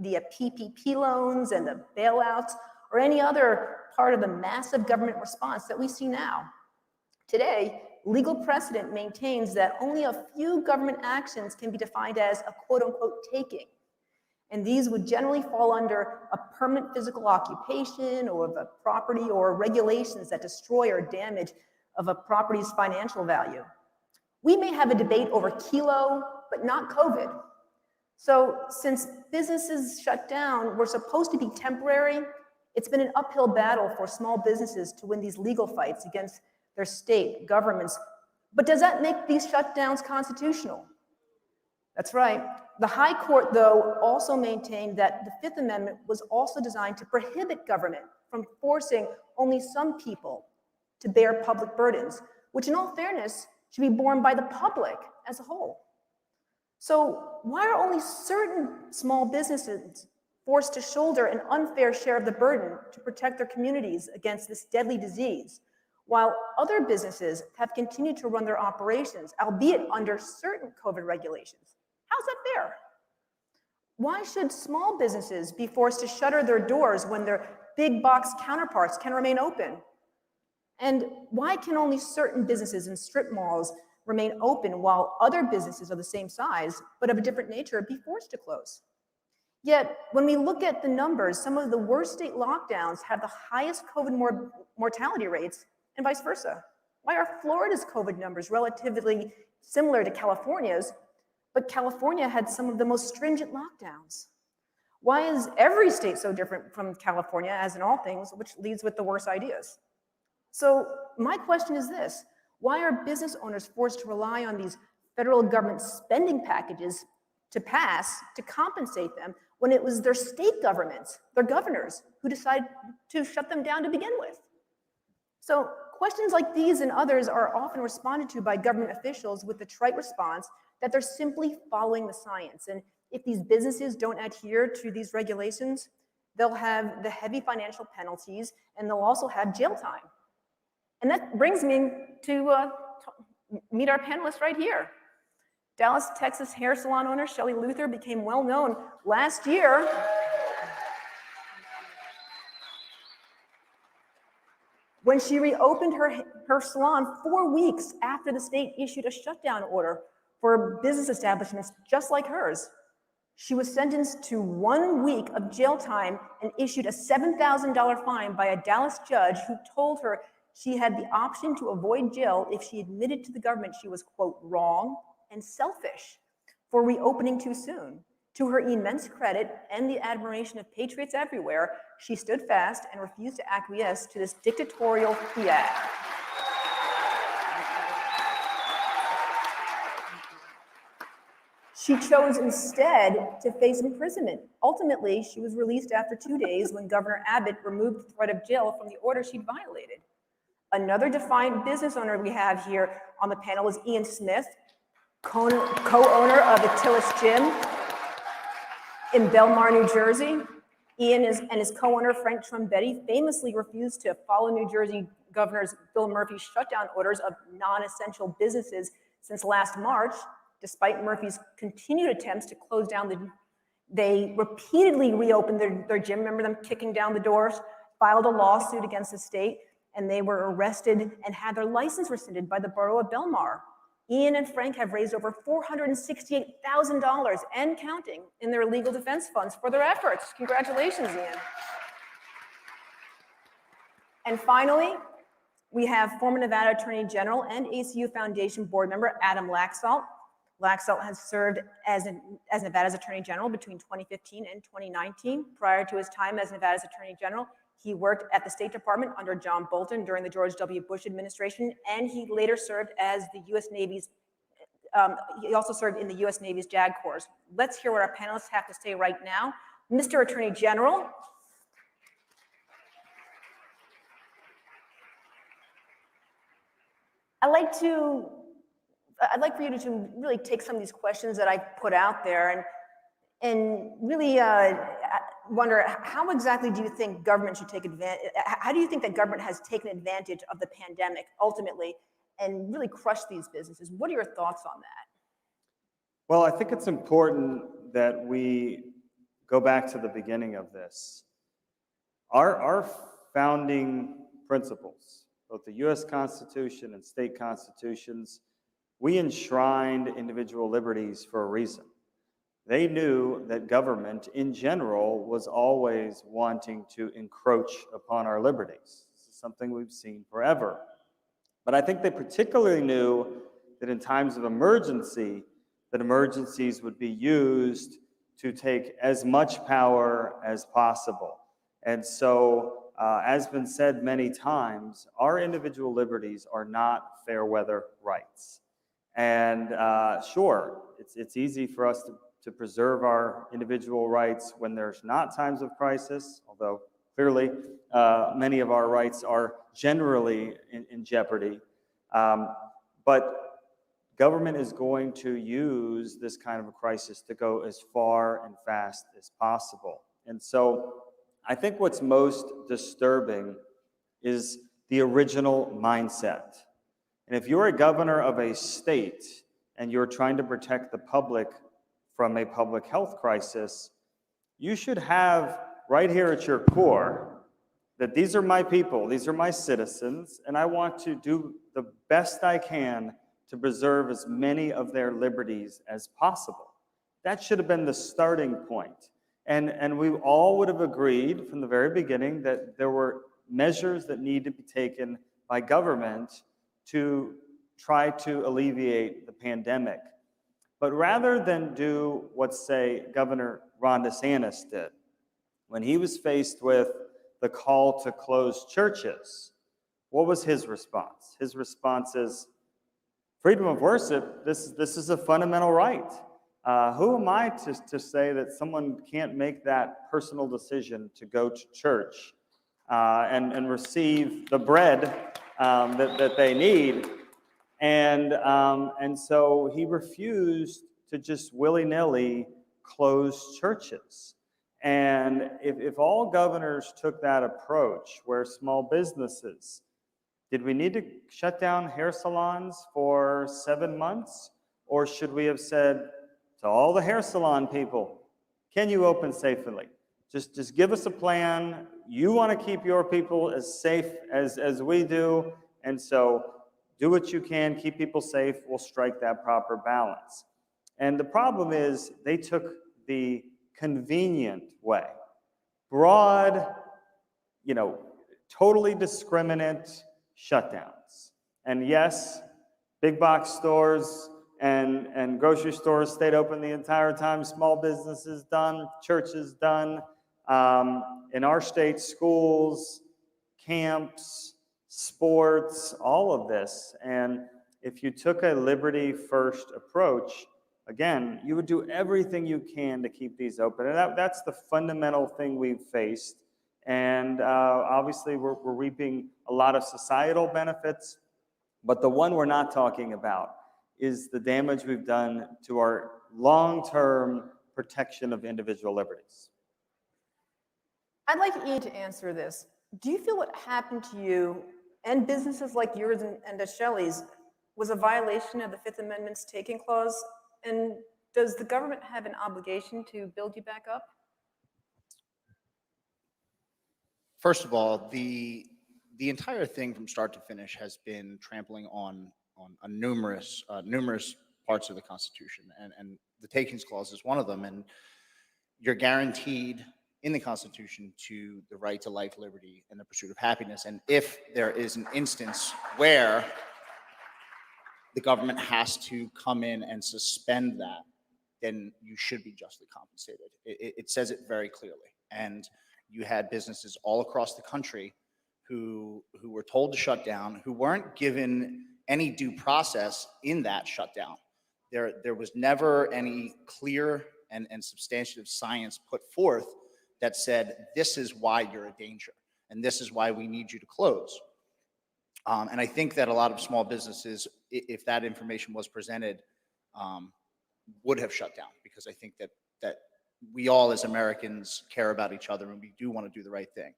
the PPP loans and the bailouts or any other part of the massive government response that we see now. Today, legal precedent maintains that only a few government actions can be defined as a quote-unquote taking. And these would generally fall under a permanent physical occupation or of a property or regulations that destroy or damage of a property's financial value. We may have a debate over kilo, but not COVID. So since businesses shut down were supposed to be temporary, it's been an uphill battle for small businesses to win these legal fights against their state governments. But does that make these shutdowns constitutional? That's right. The High Court, though, also maintained that the Fifth Amendment was also designed to prohibit government from forcing only some people to bear public burdens, which in all fairness should be borne by the public as a whole. So why are only certain small businesses forced to shoulder an unfair share of the burden to protect their communities against this deadly disease, while other businesses have continued to run their operations, albeit under certain COVID regulations. How's that fair? Why should small businesses be forced to shutter their doors when their big box counterparts can remain open? And why can only certain businesses in strip malls remain open while other businesses of the same size but of a different nature be forced to close? Yet, when we look at the numbers, some of the worst state lockdowns have the highest COVID mortality rates and vice versa. Why are Florida's COVID numbers relatively similar to California's, but California had some of the most stringent lockdowns? Why is every state so different from California, as in all things, which leads with the worst ideas? So my question is this: why are business owners forced to rely on these federal government spending packages to pass to compensate them when it was their state governments, their governors, who decided to shut them down to begin with? So questions like these and others are often responded to by government officials with the trite response that they're simply following the science. And if these businesses don't adhere to these regulations, they'll have the heavy financial penalties and they'll also have jail time. And that brings me to meet our panelists right here. Dallas, Texas hair salon owner Shelley Luther became well known last year when she reopened her salon 4 weeks after the state issued a shutdown order for business establishments just like hers. She was sentenced to 1 week of jail time and issued a $7,000 fine by a Dallas judge who told her she had the option to avoid jail if she admitted to the government she was, quote, wrong and selfish for reopening too soon. To her immense credit and the admiration of patriots everywhere, she stood fast and refused to acquiesce to this dictatorial fiat. She chose instead to face imprisonment. Ultimately, she was released after 2 days when Governor Abbott removed the threat of jail from the order she'd violated. Another defiant business owner we have here on the panel is Ian Smith, co-owner of the Tillis Gym in Belmar, New Jersey. Ian and his co-owner, Frank Trombetti, famously refused to follow New Jersey Governor Bill Murphy's shutdown orders of non-essential businesses since last March, despite Murphy's continued attempts to close down they repeatedly reopened their gym. Remember them kicking down the doors, filed a lawsuit against the state, and they were arrested and had their license rescinded by the borough of Belmar. Ian and Frank have raised over $468,000 and counting in their legal defense funds for their efforts. Congratulations, Ian. And finally, we have former Nevada Attorney General and ACU Foundation board member Adam Laxalt. Laxalt has served as Nevada's Attorney General between 2015 and 2019. Prior to his time as Nevada's Attorney General, he worked at the State Department under John Bolton during the George W. Bush administration, and he later served as the U.S. Navy's, he also served in the U.S. Navy's JAG Corps. Let's hear what our panelists have to say right now. Mr. Attorney General. I'd like for you to really take some of these questions that I put out there and really wonder, how exactly do you think government should take advantage, how do you think that government has taken advantage of the pandemic ultimately and really crushed these businesses? What are your thoughts on that? Well, I think it's important that we go back to the beginning of this. Our founding principles, both the US Constitution and state constitutions, we enshrined individual liberties for a reason. They knew that government in general was always wanting to encroach upon our liberties. This is something we've seen forever. But I think they particularly knew that in times of emergency, that emergencies would be used to take as much power as possible. And so, as been said many times, our individual liberties are not fair weather rights. And sure, it's easy for us to preserve our individual rights when there's not times of crisis, although clearly many of our rights are generally in jeopardy. But government is going to use this kind of a crisis to go as far and fast as possible. And so I think what's most disturbing is the original mindset. And if you're a governor of a state and you're trying to protect the public from a public health crisis, you should have right here at your core that these are my people, these are my citizens, and I want to do the best I can to preserve as many of their liberties as possible. That should have been the starting point. And we all would have agreed from the very beginning that there were measures that need to be taken by government to try to alleviate the pandemic. But rather than do what, say, Governor Ron DeSantis did, when he was faced with the call to close churches, what was his response? His response is, freedom of worship, this is a fundamental right. Who am I to say that someone can't make that personal decision to go to church and receive the bread that they need? And so he refused to just willy-nilly close churches. And if all governors took that approach, where small businesses, did we need to shut down hair salons for 7 months? Or should we have said to all the hair salon people, can you open safely? Just give us a plan. You want to keep your people as safe as we do. And so do what you can, keep people safe. We'll strike that proper balance. And the problem is they took the convenient way. Broad, totally discriminate shutdowns. And yes, big box stores and grocery stores stayed open the entire time. Small businesses done, churches done. In our state, schools, camps, sports, all of this. And if you took a liberty first approach, again, you would do everything you can to keep these open. And that's the fundamental thing we've faced. And obviously, we're reaping a lot of societal benefits. But the one we're not talking about is the damage we've done to our long-term protection of individual liberties. I'd like Ian to answer this. Do you feel what happened to you and businesses like yours and Shelley's was a violation of the Fifth Amendment's taking clause? And does the government have an obligation to build you back up? First of all, the entire thing from start to finish has been trampling on numerous parts of the Constitution, and the Takings Clause is one of them. And you're guaranteed in the Constitution to the right to life, liberty, and the pursuit of happiness. And if there is an instance where the government has to come in and suspend that, then you should be justly compensated. It says it very clearly. And you had businesses all across the country who were told to shut down, who weren't given any due process in that shutdown. There was never any clear and substantive science put forth that said, this is why you're a danger, and this is why we need you to close. And I think that a lot of small businesses, if that information was presented, would have shut down, because I think that we all as Americans care about each other and we do want to do the right thing.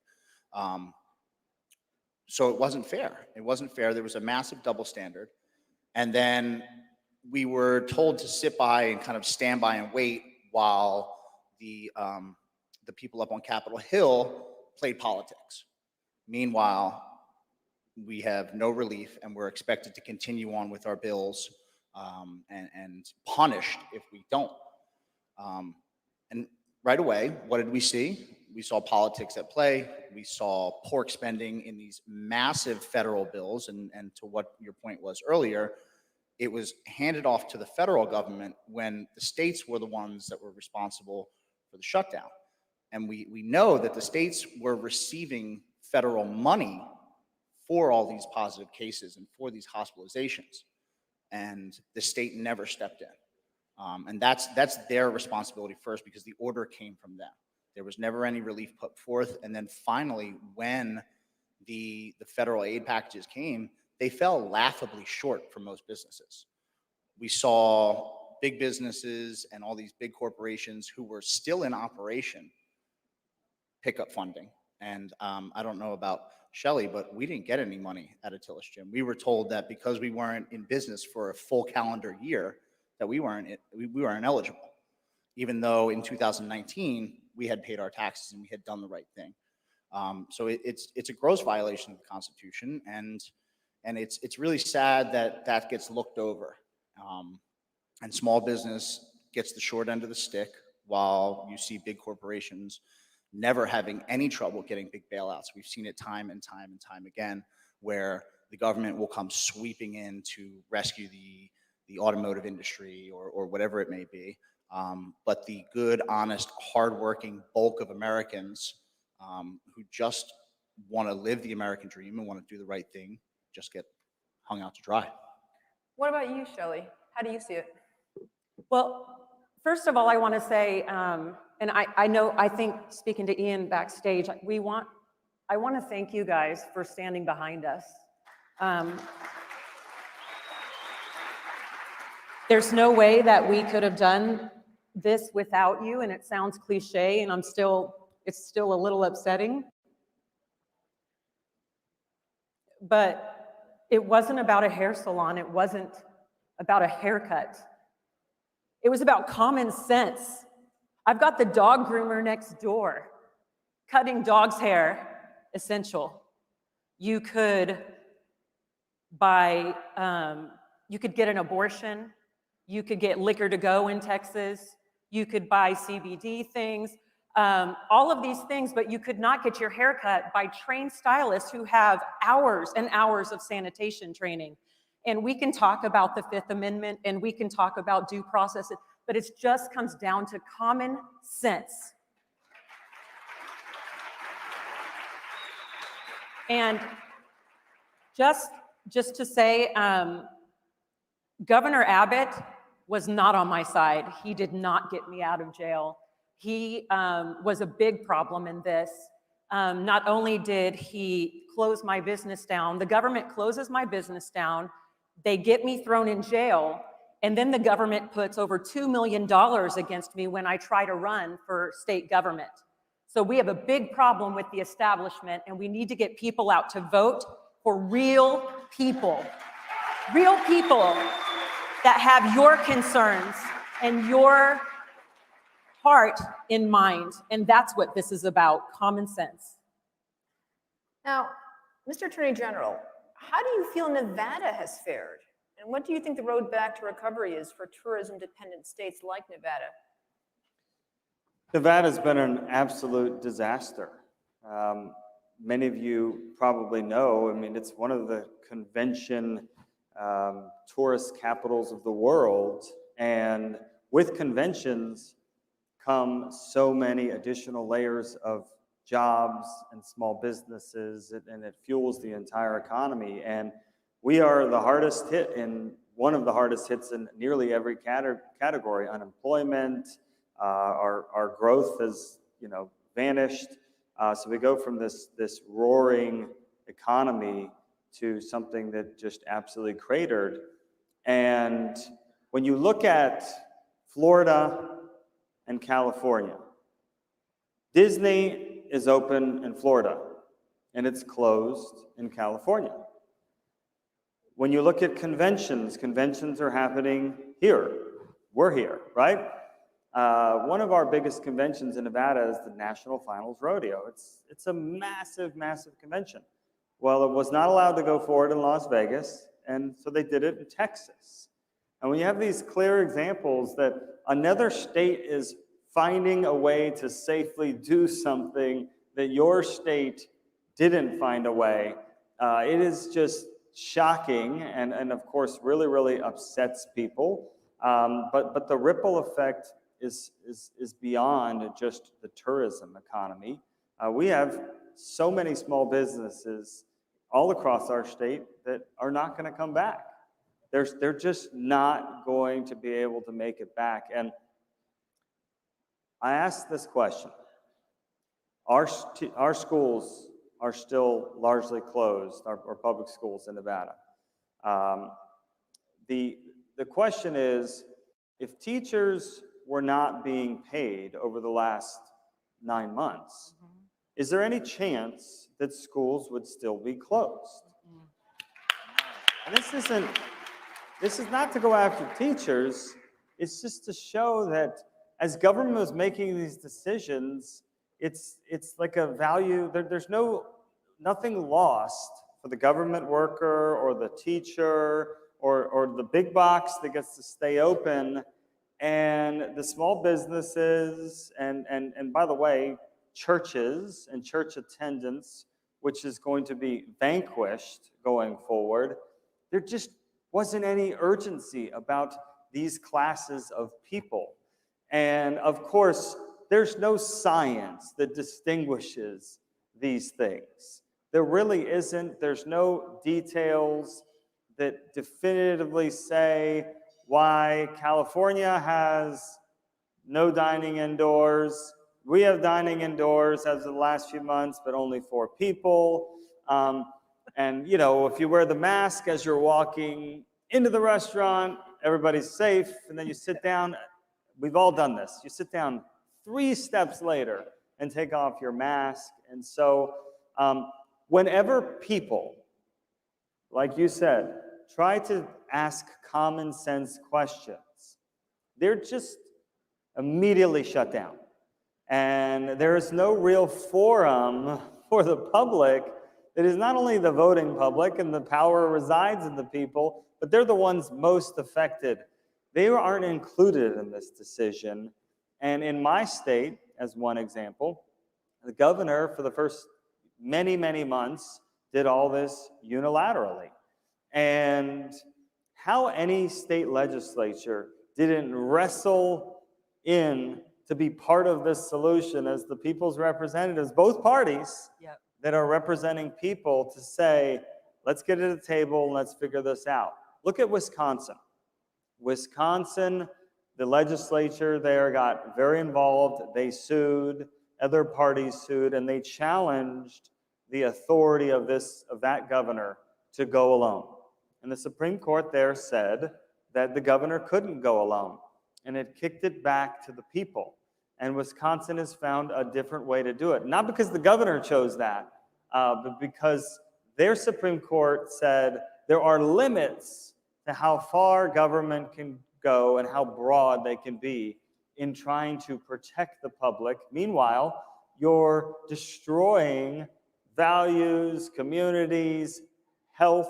So it wasn't fair. It wasn't fair. There was a massive double standard. And then we were told to sit by and kind of stand by and wait while the people up on Capitol Hill played politics. Meanwhile, we have no relief, and we're expected to continue on with our bills and punished if we don't. And right away, what did we see? We saw politics at play. We saw pork spending in these massive federal bills. And to what your point was earlier, it was handed off to the federal government when the states were the ones that were responsible for the shutdown. And we know that the states were receiving federal money for all these positive cases and for these hospitalizations. And the state never stepped in. And that's their responsibility first, because the order came from them. There was never any relief put forth. And then finally, when the federal aid packages came, they fell laughably short for most businesses. We saw big businesses and all these big corporations who were still in operation pick up funding. And I don't know about Shelley, but we didn't get any money at Attilas Gym. We were told that because we weren't in business for a full calendar year, that we weren't eligible, even though in 2019 we had paid our taxes and we had done the right thing. So it's a gross violation of the Constitution, and it's really sad that that gets looked over, and small business gets the short end of the stick, while you see big corporations never having any trouble getting big bailouts. We've seen it time and time and time again, where the government will come sweeping in to rescue the automotive industry or whatever it may be. But the good, honest, hardworking bulk of Americans who just want to live the American dream and want to do the right thing just get hung out to dry. What about you, Shelley? How do you see it? Well, first of all, I want to say, and I think speaking to Ian backstage, I want to thank you guys for standing behind us. There's no way that we could have done this without you, and it sounds cliche, and it's still a little upsetting. But it wasn't about a hair salon. It wasn't about a haircut. It was about common sense. I've got the dog groomer next door. Cutting dog's hair, essential. You could you could get an abortion. You could get liquor to go in Texas. You could buy CBD things. All of these things, but you could not get your hair cut by trained stylists who have hours and hours of sanitation training. And we can talk about the Fifth Amendment and we can talk about due process, but it just comes down to common sense. And just to say, Governor Abbott was not on my side. He did not get me out of jail. He was a big problem in this. Not only did he close my business down, the government closes my business down, they get me thrown in jail, and then the government puts over $2 million against me when I try to run for state government. So we have a big problem with the establishment, and we need to get people out to vote for real people that have your concerns and your heart in mind, and that's what this is about, common sense. Now, Mr. Attorney General, how do you feel Nevada has fared? And what do you think the road back to recovery is for tourism-dependent states like Nevada? Nevada's been an absolute disaster. Many of you probably know, I mean, it's one of the convention tourist capitals of the world, and with conventions come so many additional layers of jobs and small businesses, and it fuels the entire economy. And we are the hardest hit one of the hardest hits in nearly every category. Unemployment, our growth has vanished. So we go from this roaring economy to something that just absolutely cratered. And when you look at Florida and California, Disney is open in Florida and it's closed in California. When you look at conventions are happening here. We're here, right? One of our biggest conventions in Nevada is the National Finals Rodeo. It's a massive, massive convention. Well, it was not allowed to go forward in Las Vegas, and so they did it in Texas. And when you have these clear examples that another state is finding a way to safely do something that your state didn't find a way, it is just shocking and of course really, really upsets people. But the ripple effect is beyond just the tourism economy. We have so many small businesses all across our state that are not going to come back. They're just not going to be able to make it back. And I asked this question. Our schools are still largely closed, our public schools in Nevada. The question is, if teachers were not being paid over the last 9 months, is there any chance that schools would still be closed? And this is not to go after teachers, it's just to show that as government was making these decisions, it's like a value, there's nothing lost for the government worker or the teacher or the big box that gets to stay open, and the small businesses and by the way, churches and church attendance, which is going to be vanquished going forward. There just wasn't any urgency about these classes of people. And of course, there's no science that distinguishes these things. There really isn't. There's no details that definitively say why California has no dining indoors. We have dining indoors as of the last few months, but only 4 people. And you know, if you wear the mask as you're walking into the restaurant, everybody's safe, and then you sit down. We've all done this. You sit down 3 steps later and take off your mask. And so whenever people, like you said, try to ask common sense questions, they're just immediately shut down. And there is no real forum for the public. It is not only the voting public, and the power resides in the people, but they're the ones most affected. They aren't included in this decision. And in my state, as one example, the governor for the first many, many months did all this unilaterally. And how any state legislature didn't wrestle in to be part of this solution as the people's representatives, both parties that are representing people, to say, let's get at the table and let's figure this out. Look at Wisconsin. Wisconsin, the legislature there got very involved. They sued, other parties sued, and they challenged the authority of that governor to go alone. And the Supreme Court there said that the governor couldn't go alone, and it kicked it back to the people. And Wisconsin has found a different way to do it. Not because the governor chose that, but because their Supreme Court said there are limits to how far government can go and how broad they can be in trying to protect the public. Meanwhile, you're destroying values, communities, health.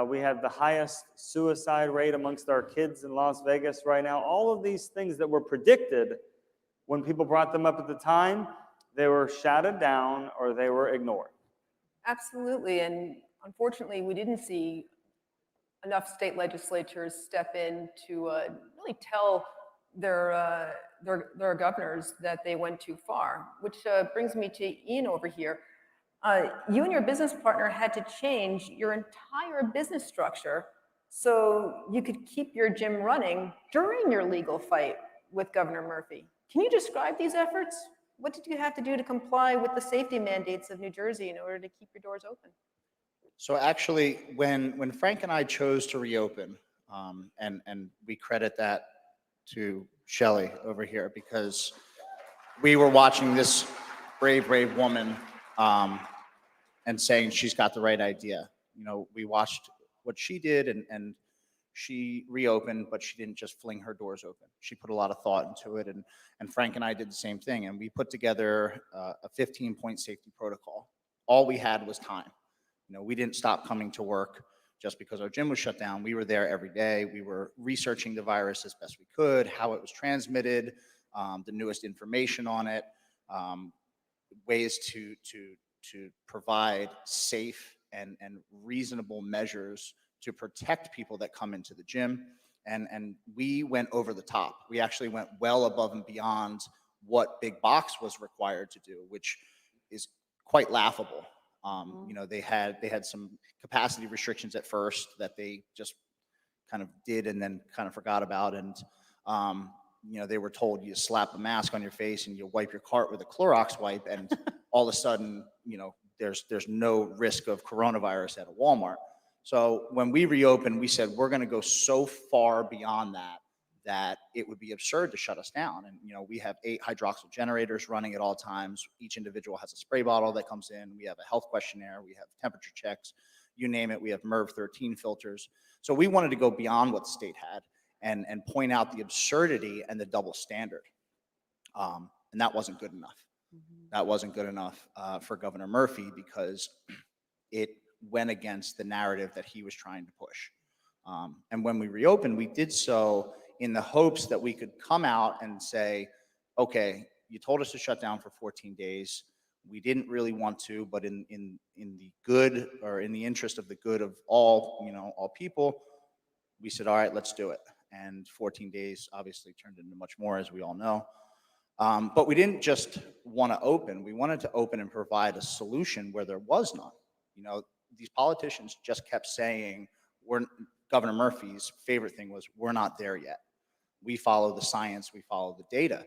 We have the highest suicide rate amongst our kids in Las Vegas right now. All of these things that were predicted when people brought them up at the time, they were shouted down or they were ignored. Absolutely, and unfortunately, we didn't see enough state legislatures step in to really tell their governors that they went too far, which brings me to Ian over here. You and your business partner had to change your entire business structure so you could keep your gym running during your legal fight with Governor Murphy. Can you describe these efforts? What did you have to do to comply with the safety mandates of New Jersey in order to keep your doors open? So actually, when Frank and I chose to reopen, and we credit that to Shelley over here, because we were watching this brave woman and saying she's got the right idea. You know, we watched what she did, and she reopened, but she didn't just fling her doors open. She put a lot of thought into it, and Frank and I did the same thing, and we put together a 15-point safety protocol. All we had was time. You know, we didn't stop coming to work just because our gym was shut down. We were there every day. We were researching the virus as best we could, how it was transmitted, the newest information on it, ways to provide safe and reasonable measures to protect people that come into the gym. And we went over the top. We actually went well above and beyond what Big Box was required to do, which is quite laughable. You know, they had some capacity restrictions at first that they just kind of did and then kind of forgot about. And, you know, they were told you slap a mask on your face and you wipe your cart with a Clorox wipe. And all of a sudden, you know, there's no risk of coronavirus at a Walmart. So when we reopened, we said, we're going to go so far beyond that that it would be absurd to shut us down. And, we have 8 hydroxyl generators running at all times. Each individual has a spray bottle that comes in. We have a health questionnaire. We have temperature checks. You name it. We have MERV 13 filters. So we wanted to go beyond what the state had and point out the absurdity and the double standard. And that wasn't good enough. That wasn't good enough for Governor Murphy because it went against the narrative that he was trying to push. And when we reopened, we did so in the hopes that we could come out and say, okay, you told us to shut down for 14 days. We didn't really want to, but in the good, or in the interest of the good of all, all people, we said, all right, let's do it. And 14 days obviously turned into much more, as we all know. But we didn't just want to open. We wanted to open and provide a solution where there was none. These politicians just kept saying, Governor Murphy's favorite thing was, we're not there yet. We follow the science, we follow the data.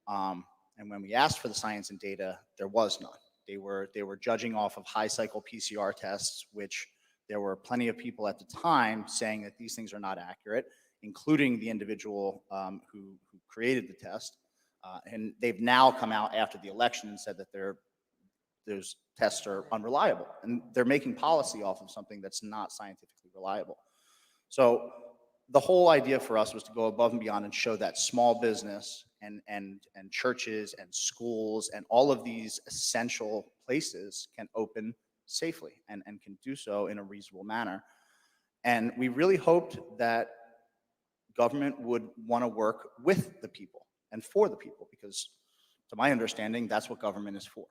And when we asked for the science and data, there was none. They were judging off of high cycle PCR tests, which there were plenty of people at the time saying that these things are not accurate, including the individual who created the test. And they've now come out after the election and said that those tests are unreliable. And they're making policy off of something that's not scientifically reliable. So the whole idea for us was to go above and beyond and show that small business and churches and schools and all of these essential places can open safely and can do so in a reasonable manner. And we really hoped that government would want to work with the people and for the people, because to my understanding, that's what government is for.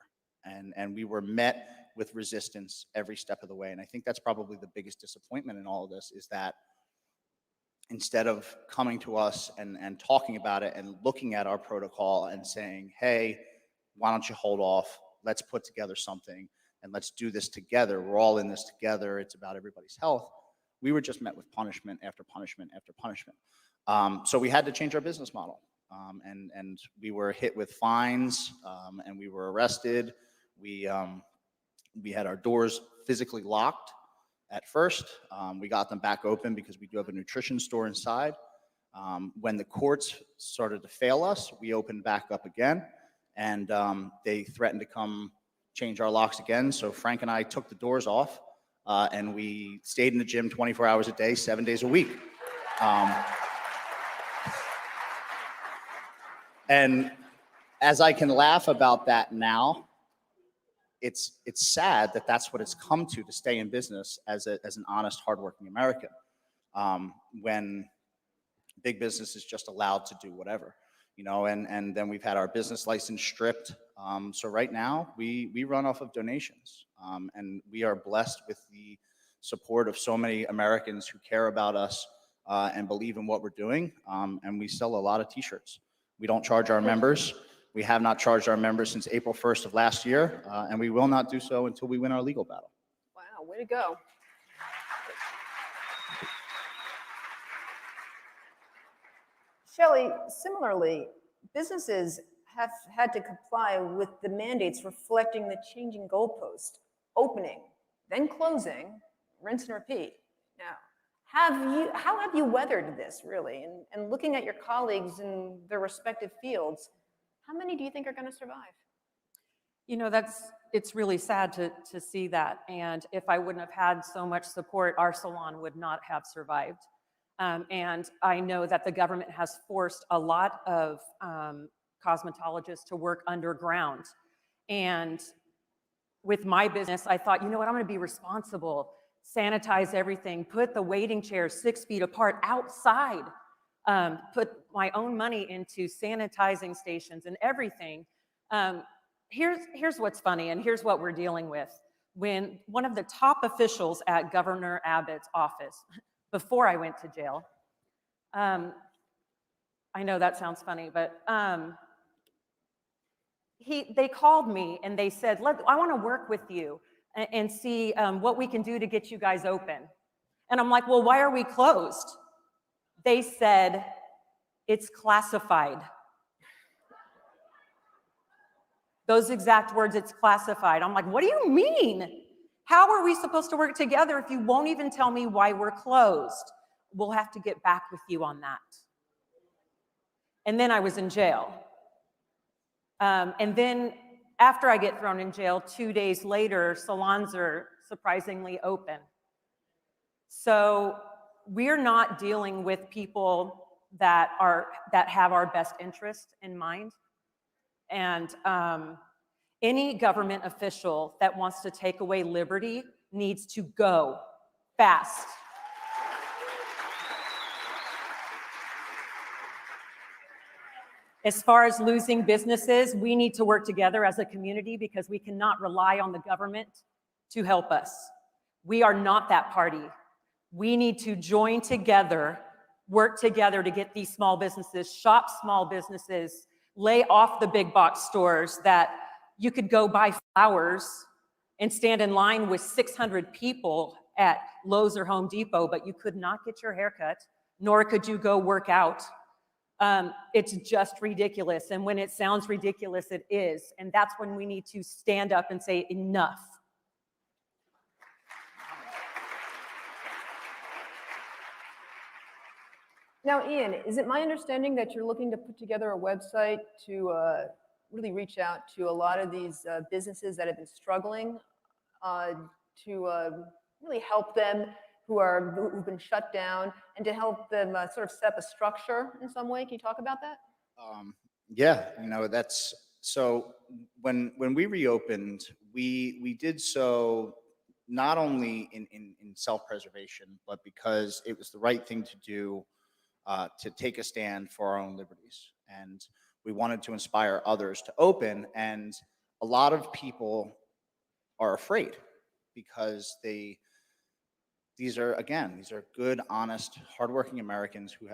And we were met with resistance every step of the way. And I think that's probably the biggest disappointment in all of this, is that instead of coming to us and talking about it and looking at our protocol and saying, hey, why don't you hold off? Let's put together something and let's do this together. We're all in this together. It's about everybody's health. We were just met with punishment after punishment after punishment. So we had to change our business model. And we were hit with fines, and we were arrested. We had our doors physically locked at first. We got them back open because we do have a nutrition store inside. When the courts started to fail us, we opened back up again, and they threatened to come change our locks again. So Frank and I took the doors off, and we stayed in the gym 24 hours a day, 7 days a week. And as I can laugh about that now, it's sad that that's what it's come to stay in business as an honest, hardworking American, when big business is just allowed to do whatever, and then we've had our business license stripped. So right now we run off of donations, and we are blessed with the support of so many Americans who care about us and believe in what we're doing, and we sell a lot of t-shirts. We don't charge our members. We have not charged our members since April 1st of last year, and we will not do so until we win our legal battle. Wow, way to go. Shelley, similarly, businesses have had to comply with the mandates reflecting the changing goalpost, opening, then closing, rinse and repeat. Now, how have you weathered this, really? And looking at your colleagues in their respective fields, how many do you think are going to survive? It's really sad to see that. And if I wouldn't have had so much support, our salon would not have survived. And I know that the government has forced a lot of cosmetologists to work underground. And with my business, I thought, you know what, I'm going to be responsible, sanitize everything, put the waiting chairs 6 feet apart outside, put my own money into sanitizing stations and everything. Here's what's funny, and here's what we're dealing with. When one of the top officials at Governor Abbott's office, before I went to jail, I know that sounds funny, but they called me and they said, I want to work with you and see what we can do to get you guys open. And I'm like, well, why are we closed? They said, it's classified. Those exact words, it's classified. I'm like, what do you mean? How are we supposed to work together if you won't even tell me why we're closed? We'll have to get back with you on that. And then I was in jail. And then after I get thrown in jail, 2 days later, salons are surprisingly open. So we're not dealing with people that have our best interest in mind. And any government official that wants to take away liberty needs to go fast. As far as losing businesses, we need to work together as a community because we cannot rely on the government to help us. We are not that party. We need to join together, work together to get these small businesses, shop small businesses, lay off the big box stores that you could go buy flowers and stand in line with 600 people at Lowe's or Home Depot, but you could not get your hair cut, nor could you go work out. It's just ridiculous. And when it sounds ridiculous, it is. And that's when we need to stand up and say, enough. Now, Ian, is it my understanding that you're looking to put together a website to really reach out to a lot of these businesses that have been struggling to really help them who've been shut down and to help them sort of set up a structure in some way? Can you talk about that? Yeah, that's so when we reopened, we did so not only in self-preservation, but because it was the right thing to do to take a stand for our own liberties. And we wanted to inspire others to open. And a lot of people are afraid because these are good, honest, hardworking Americans who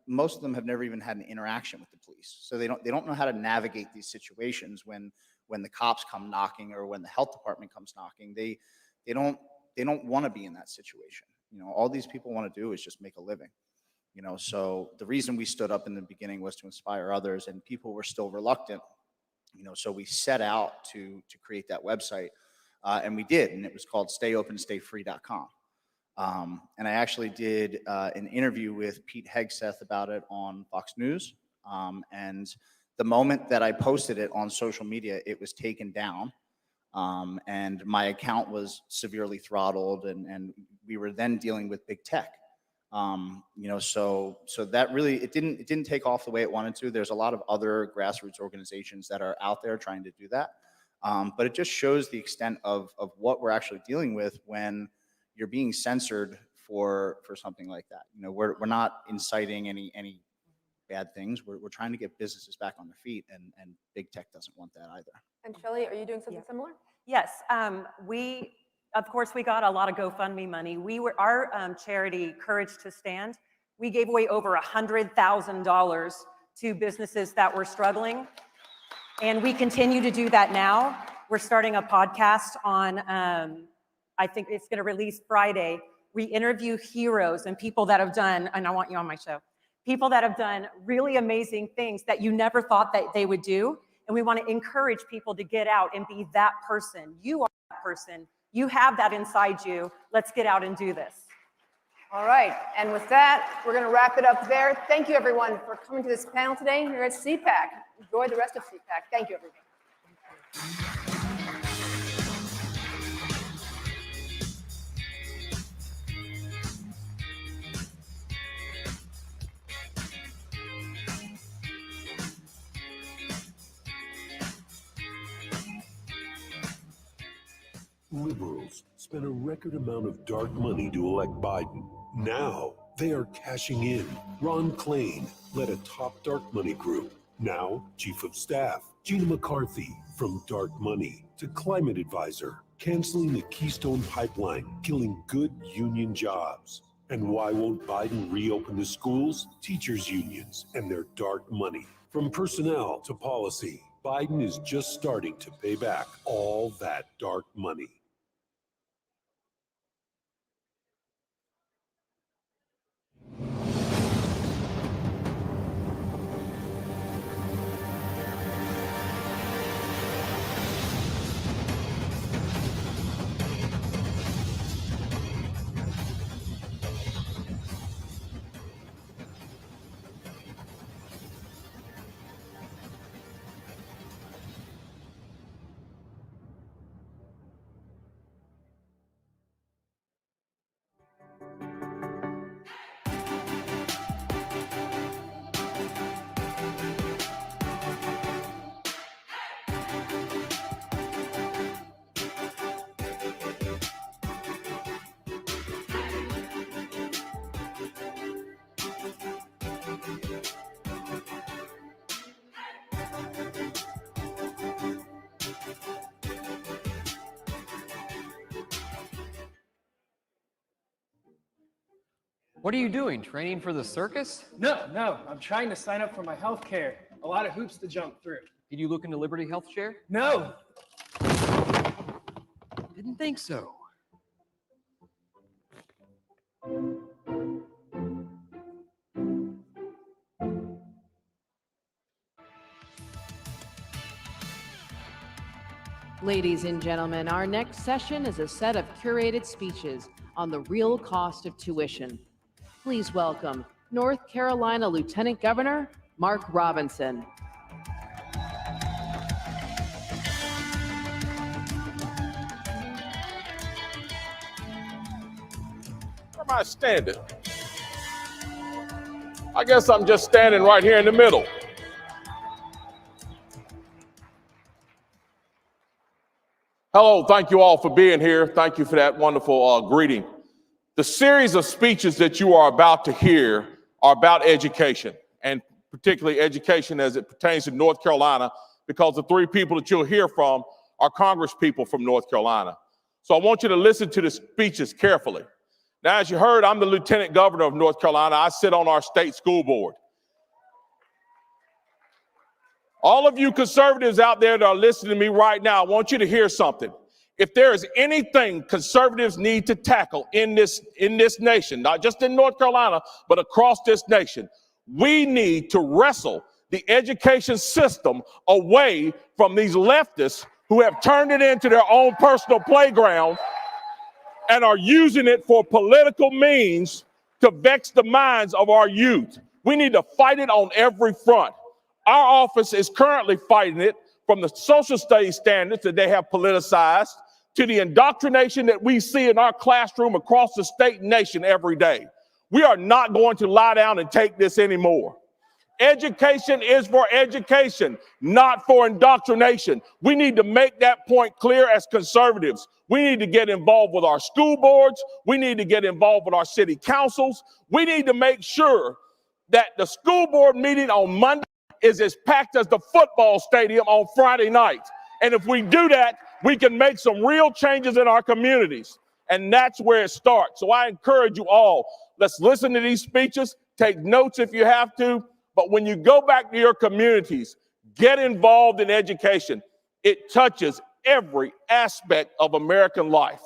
most of them have never even had an interaction with the police. So they don't know how to navigate these situations when the cops come knocking or when the health department comes knocking. They don't want to be in that situation. All these people want to do is just make a living. So the reason we stood up in the beginning was to inspire others, and people were still reluctant. So we set out to create that website, and we did, and it was called StayOpenStayFree.com. And I actually did an interview with Pete Hegseth about it on Fox News. And the moment that I posted it on social media, it was taken down. And my account was severely throttled, and we were then dealing with big tech. So that really, it didn't take off the way it wanted to. There's a lot of other grassroots organizations that are out there trying to do that. But it just shows the extent of what we're actually dealing with when you're being censored for something like that. We're not inciting any bad things. We're trying to get businesses back on their feet, and big tech doesn't want that either. And Shelley, are you doing something similar? Yes, of course, we got a lot of GoFundMe money. Our charity, Courage to Stand, we gave away over $100,000 to businesses that were struggling. And we continue to do that now. We're starting a podcast on, I think it's going to release Friday. We interview heroes and people that have done, and I want you on my show, people that have done really amazing things that you never thought that they would do. And we want to encourage people to get out and be that person. You are that person. You have that inside you. Let's get out and do this. All right, and with that, we're going to wrap it up there. Thank you, everyone, for coming to this panel today here at CPAC. Enjoy the rest of CPAC. Thank you, everybody. Liberals spent a record amount of dark money to elect Biden. Now they are cashing in. Ron Klain led a top dark money group. Now Chief of Staff Gina McCarthy, from dark money to climate advisor, canceling the Keystone Pipeline, killing good union jobs. And why won't Biden reopen the schools, teachers' unions, and their dark money? From personnel to policy, Biden is just starting to pay back all that dark money. What are you doing? Training for the circus? No, I'm trying to sign up for my health care. A lot of hoops to jump through. Did you look into Liberty Health Share? No. Didn't think so. Ladies and gentlemen, our next session is a set of curated speeches on the real cost of tuition. Please welcome North Carolina Lieutenant Governor Mark Robinson. Where am I standing? I guess I'm just standing right here in the middle. Hello, thank you all for being here. Thank you for that wonderful greeting. The series of speeches that you are about to hear are about education, and particularly education as it pertains to North Carolina, because the three people that you'll hear from are Congress people from North Carolina. So I want you to listen to the speeches carefully. Now, as you heard, I'm the Lieutenant Governor of North Carolina. I sit on our state school board. All of you conservatives out there that are listening to me right now, I want you to hear something. If there is anything conservatives need to tackle in this nation, not just in North Carolina, but across this nation, we need to wrestle the education system away from these leftists who have turned it into their own personal playground and are using it for political means to vex the minds of our youth. We need to fight it on every front. Our office is currently fighting it from the social studies standards that they have politicized to the indoctrination that we see in our classroom across the state and nation every day. We are not going to lie down and take this anymore. Education is for education, not for indoctrination. We need to make that point clear as conservatives. We need to get involved with our school boards. We need to get involved with our city councils. We need to make sure that the school board meeting on Monday is as packed as the football stadium on Friday night. And if we do that, we can make some real changes in our communities. And that's where it starts. So I encourage you all, let's listen to these speeches, take notes if you have to, but when you go back to your communities, get involved in education. It touches every aspect of American life.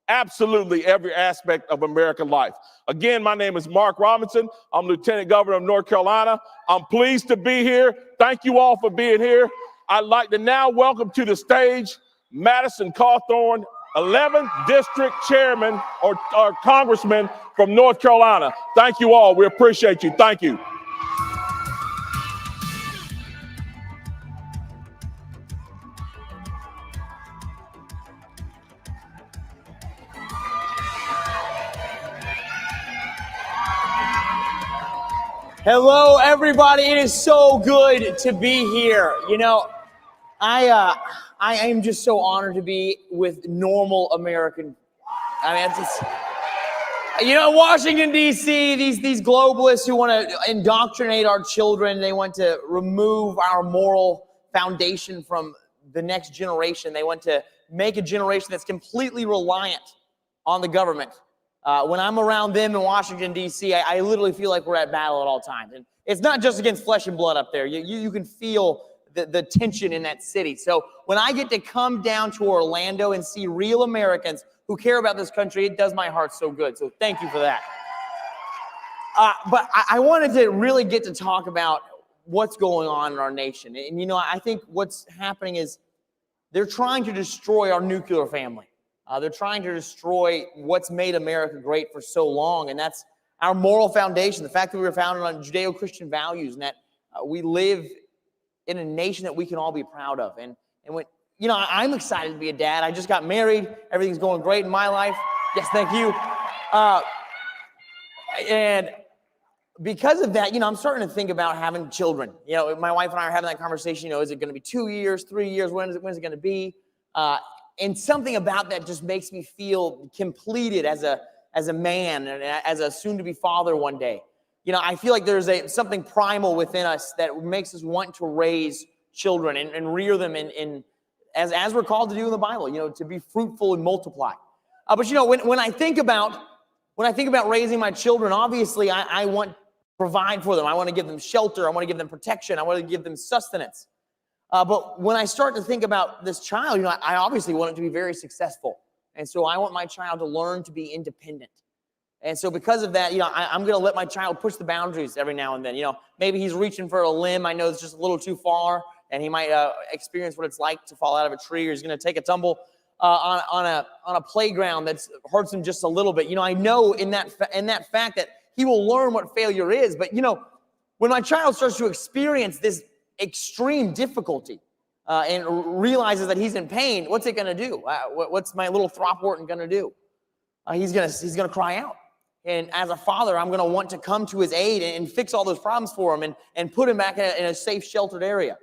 Absolutely every aspect of American life. Again, my name is Mark Robinson. I'm Lieutenant Governor of North Carolina. I'm pleased to be here. Thank you all for being here. I'd like to now welcome to the stage Madison Cawthorn, 11th District Chairman or Congressman from North Carolina. Thank you all. We appreciate you. Thank you. Hello, everybody. It is so good to be here. You know, I am just so honored to be with normal American. I mean, it's just, you know, Washington, D.C., these globalists who want to indoctrinate our children, they want to remove our moral foundation from the next generation. They want to make a generation that's completely reliant on the government. When I'm around them in Washington, D.C., I literally feel like we're at battle at all times. And it's not just against flesh and blood up there. You can feel the tension in that city. So when I get to come down to Orlando and see real Americans who care about this country, it does my heart so good. So thank you for that. But I wanted to really get to talk about what's going on in our nation. And, you know, I think what's happening is they're trying to destroy our nuclear family. They're trying to destroy what's made America great for so long, and that's our moral foundation, the fact that we were founded on Judeo-Christian values, and that we live in a nation that we can all be proud of. And when, you know, I'm excited to be a dad. I just got married. Everything's going great in my life. Yes, thank you. And because of that, you know, I'm starting to think about having children. You know, my wife and I are having that conversation. You know, is it going to be 2 years, 3 years? When is it going to be? And something about that just makes me feel completed as a man and as a soon-to-be father one day. You know, I feel like there's something primal within us that makes us want to raise children and rear them as we're called to do in the Bible, you know, to be fruitful and multiply. But, you know, when I think about When I think about raising my children, obviously I want to provide for them. I want to give them shelter. I want to give them protection. I want to give them sustenance. But when I start to think about this child, I obviously want it to be very successful. And so I want my child to learn to be independent. And so because of that, I'm going to let my child push the boundaries every now and then. Maybe he's reaching for a limb. I know it's just a little too far, and he might experience what it's like to fall out of a tree, or he's going to take a tumble on a playground that hurts him just a little bit. I know in that fact that he will learn what failure is. But when my child starts to experience this extreme difficulty and realizes that he's in pain, what's it going to do? What's my little Throckmorton going to do? He's gonna cry out. And as a father, I'm going to want to come to his aid and fix all those problems for him and put him back in a safe, sheltered area.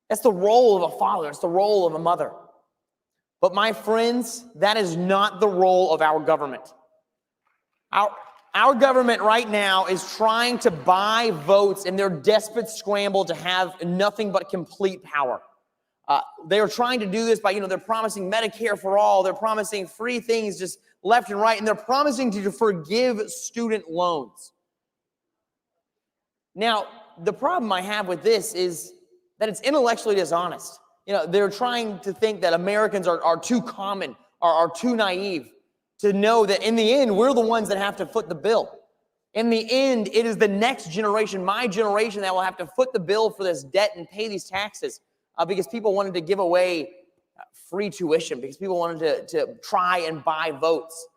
That's the role of a father. It's the role of a mother. But my friends, that is not the role of our government. Our government right now is trying to buy votes in their desperate scramble to have nothing but complete power. They are trying to do this by, they're promising Medicare for all. They're promising free things just left and right, and they're promising to forgive student loans. Now, the problem I have with this is that it's intellectually dishonest. They're trying to think that Americans are too common, are too naive to know that in the end, we're the ones that have to foot the bill. In the end, it is the next generation, my generation, that will have to foot the bill for this debt and pay these taxes because people wanted to give away free tuition, because people wanted to try and buy votes.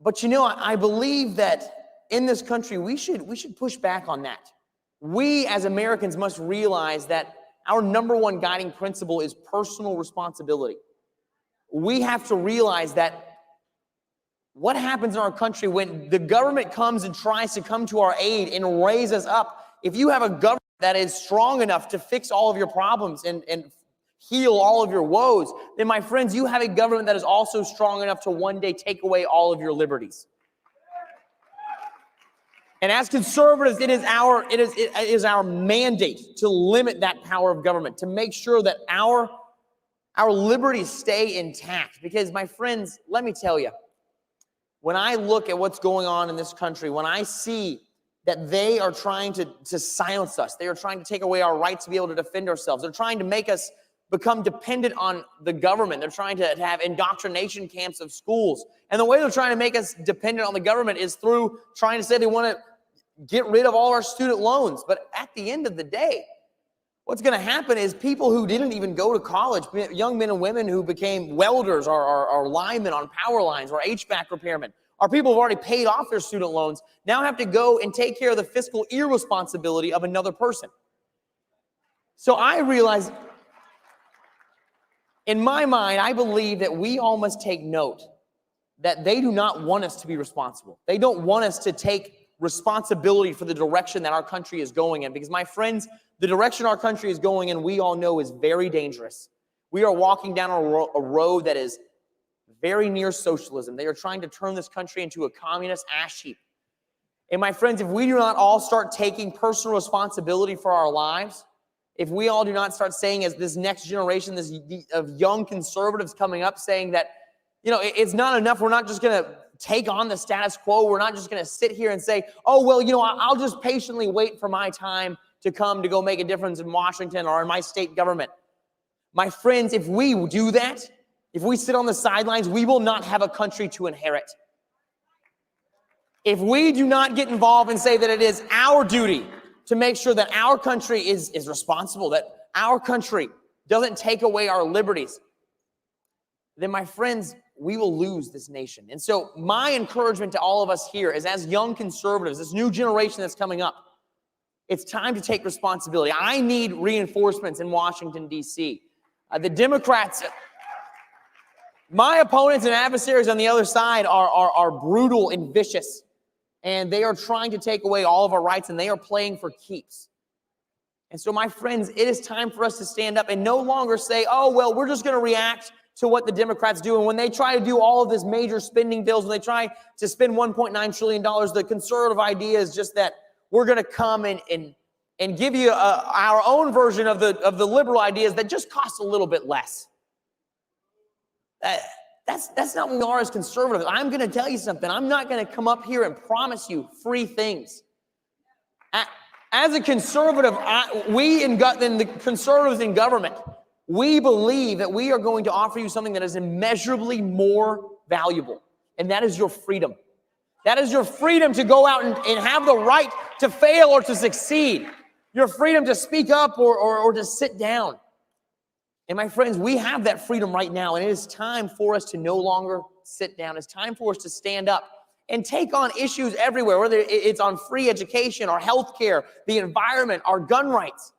But I believe that in this country, we should push back on that. We as Americans must realize that our number one guiding principle is personal responsibility. We have to realize that what happens in our country when the government comes and tries to come to our aid and raise us up, if you have a government that is strong enough to fix all of your problems and heal all of your woes, then my friends, you have a government that is also strong enough to one day take away all of your liberties. And as conservatives, it is our mandate to limit that power of government, to make sure that our liberties stay intact. Because my friends, let me tell you, when I look at what's going on in this country, when I see that they are trying to silence us, they are trying to take away our right to be able to defend ourselves, they're trying to make us become dependent on the government, they're trying to have indoctrination camps of schools, and the way they're trying to make us dependent on the government is through trying to say they want to get rid of all our student loans. But at the end of the day, what's going to happen is people who didn't even go to college, young men and women who became welders or linemen on power lines or HVAC repairmen, or people who've already paid off their student loans, now have to go and take care of the fiscal irresponsibility of another person. So I realize, in my mind, I believe that we all must take note that they do not want us to be responsible. They don't want us to take responsibility for the direction that our country is going in. Because my friends, the direction our country is going in, we all know is very dangerous. We are walking down a road that is very near socialism. They are trying to turn this country into a communist ash heap. And my friends, if we do not all start taking personal responsibility for our lives, if we all do not start saying, as this next generation of young conservatives coming up, saying that, it's not enough, we're not just going to take on the status quo, we're not just going to sit here and say, oh, well, I'll just patiently wait for my time to come to go make a difference in Washington or in my state government. My friends, if we do that, if we sit on the sidelines, we will not have a country to inherit. If we do not get involved and say that it is our duty to make sure that our country is responsible, that our country doesn't take away our liberties, then my friends, we will lose this nation. And so my encouragement to all of us here is, as young conservatives, this new generation that's coming up, it's time to take responsibility. I need reinforcements in Washington, D.C. The Democrats, my opponents and adversaries on the other side are brutal and vicious. And they are trying to take away all of our rights, and they are playing for keeps. And so, my friends, it is time for us to stand up and no longer say, oh, well, we're just going to react to what the Democrats do. And when they try to do all of this major spending bills, when they try to spend $1.9 trillion, the conservative idea is just that we're going to come and give you our own version of the liberal ideas that just cost a little bit less. That's not what we are as conservatives. I'm going to tell you something. I'm not going to come up here and promise you free things. As a conservative, the conservatives in government, we believe that we are going to offer you something that is immeasurably more valuable, and that is your freedom. That is your freedom to go out and have the right to fail or to succeed. Your freedom to speak up or to sit down. And my friends, we have that freedom right now, and it is time for us to no longer sit down. It's time for us to stand up and take on issues everywhere, whether it's on free education, our health care, the environment, our gun rights.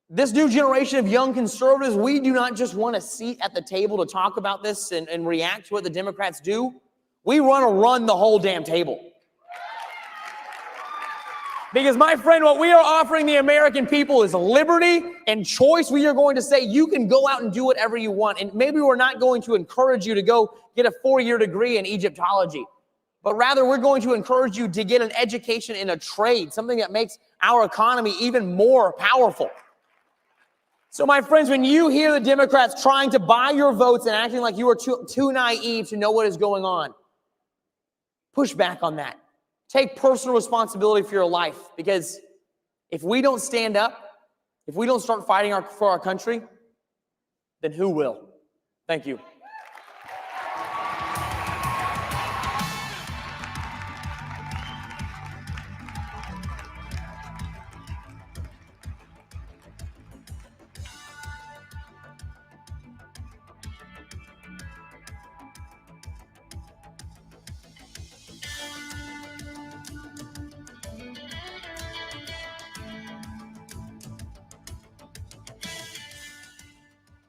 This new generation of young conservatives, we do not just want a seat at the table to talk about this and react to what the Democrats do. We want to run the whole damn table. Because, my friend, what we are offering the American people is liberty and choice. We are going to say you can go out and do whatever you want. And maybe we're not going to encourage you to go get a 4-year degree in Egyptology. But rather, we're going to encourage you to get an education in a trade, something that makes our economy even more powerful. So, my friends, when you hear the Democrats trying to buy your votes and acting like you are too naive to know what is going on, push back on that. Take personal responsibility for your life, because if we don't stand up, if we don't start fighting for our country, then who will? Thank you.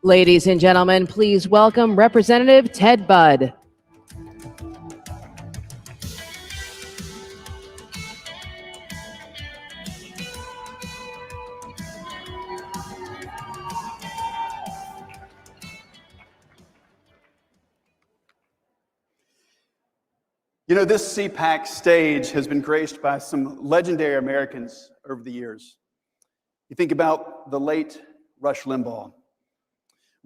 Ladies and gentlemen, please welcome Representative Ted Budd. You know, this CPAC stage has been graced by some legendary Americans over the years. You think about the late Rush Limbaugh.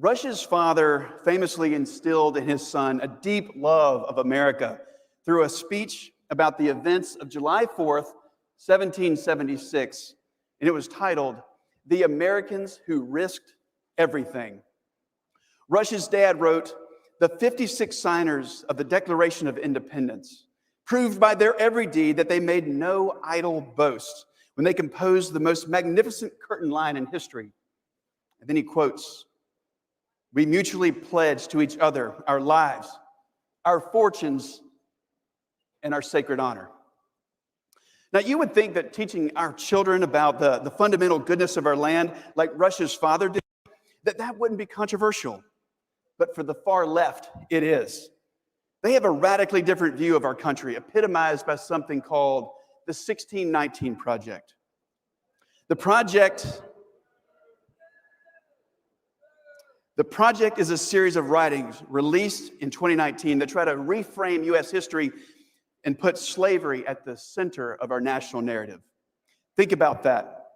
Rush's father famously instilled in his son a deep love of America through a speech about the events of July 4th, 1776, and it was titled, "The Americans Who Risked Everything." Rush's dad wrote, "The 56 signers of the Declaration of Independence proved by their every deed that they made no idle boast when they composed the most magnificent curtain line in history." And then he quotes, "We mutually pledge to each other our lives, our fortunes, and our sacred honor." Now, you would think that teaching our children about the fundamental goodness of our land, like Rush's father did, that wouldn't be controversial. But for the far left, it is. They have a radically different view of our country, epitomized by something called the 1619 Project. The project is a series of writings released in 2019 that try to reframe U.S. history and put slavery at the center of our national narrative. Think about that.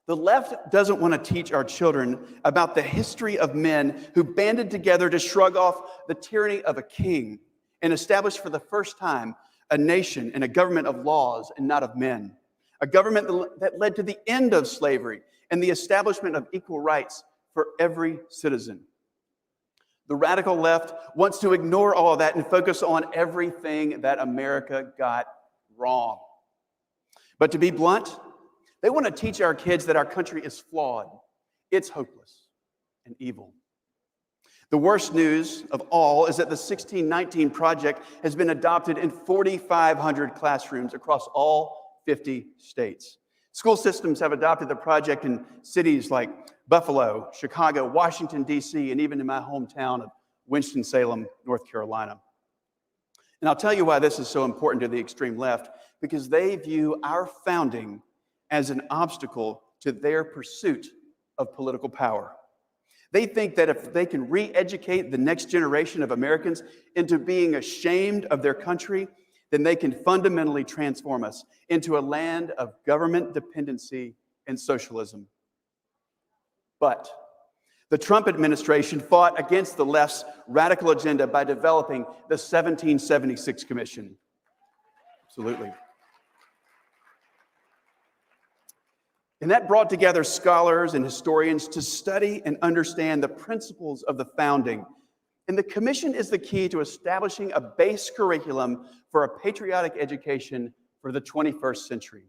The left doesn't want to teach our children about the history of men who banded together to shrug off the tyranny of a king and establish for the first time a nation and a government of laws and not of men. A government that led to the end of slavery and the establishment of equal rights for every citizen. The radical left wants to ignore all of that and focus on everything that America got wrong. But to be blunt, they want to teach our kids that our country is flawed, it's hopeless, and evil. The worst news of all is that the 1619 Project has been adopted in 4,500 classrooms across all 50 states. School systems have adopted the project in cities like Buffalo, Chicago, Washington, D.C., and even in my hometown of Winston-Salem, North Carolina. And I'll tell you why this is so important to the extreme left, because they view our founding as an obstacle to their pursuit of political power. They think that if they can re-educate the next generation of Americans into being ashamed of their country, then they can fundamentally transform us into a land of government dependency and socialism. But The Trump administration fought against the left's radical agenda by developing the 1776 Commission. Absolutely. And that brought together scholars and historians to study and understand the principles of the founding. And the commission is the key to establishing a base curriculum for a patriotic education for the 21st century.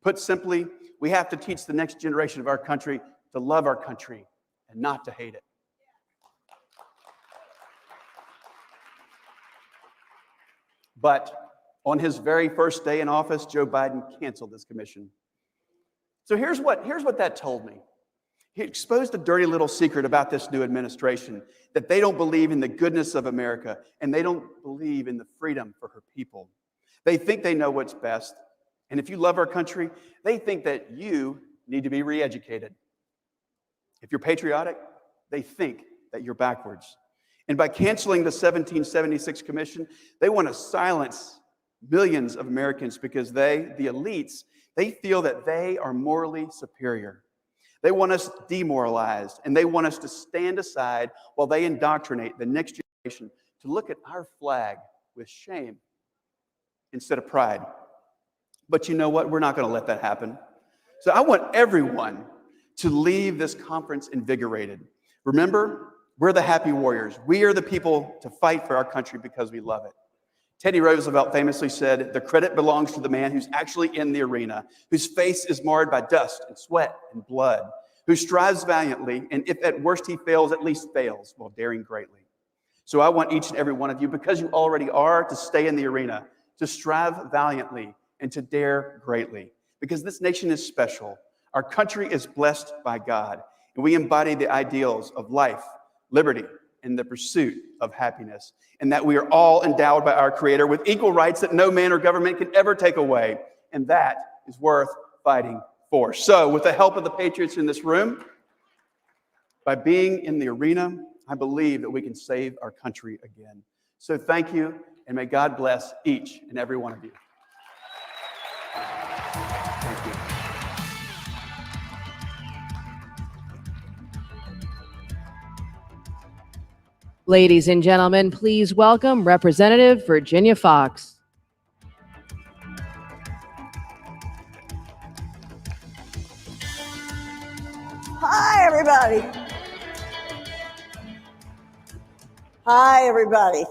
Put simply, we have to teach the next generation of our country to love our country and not to hate it. But on his very first day in office, Joe Biden canceled this commission. So here's what that told me. He exposed a dirty little secret about this new administration, that they don't believe in the goodness of America, and they don't believe in the freedom for her people. They think they know what's best, and if you love our country, they think that you need to be re-educated. If you're patriotic, they think that you're backwards. And by canceling the 1776 Commission, they want to silence millions of Americans because they, the elites, they feel that they are morally superior. They want us demoralized, and they want us to stand aside while they indoctrinate the next generation to look at our flag with shame instead of pride. But you know what? We're not going to let that happen. So I want everyone to leave this conference invigorated. Remember, we're the happy warriors. We are the people to fight for our country because we love it. Teddy Roosevelt famously said, "The credit belongs to the man who's actually in the arena, whose face is marred by dust and sweat and blood, who strives valiantly, and if at worst he fails, at least fails while daring greatly." So I want each and every one of you, because you already are, to stay in the arena, to strive valiantly, and to dare greatly. Because this nation is special. Our country is blessed by God, and we embody the ideals of life, liberty, and the pursuit of happiness, and that we are all endowed by our Creator with equal rights that no man or government can ever take away, and that is worth fighting for. So, with the help of the patriots in this room, by being in the arena, I believe that we can save our country again. So thank you, and may God bless each and every one of you. Thank you. Ladies and gentlemen, please welcome Representative Virginia Fox. Hi, everybody. Hi, everybody.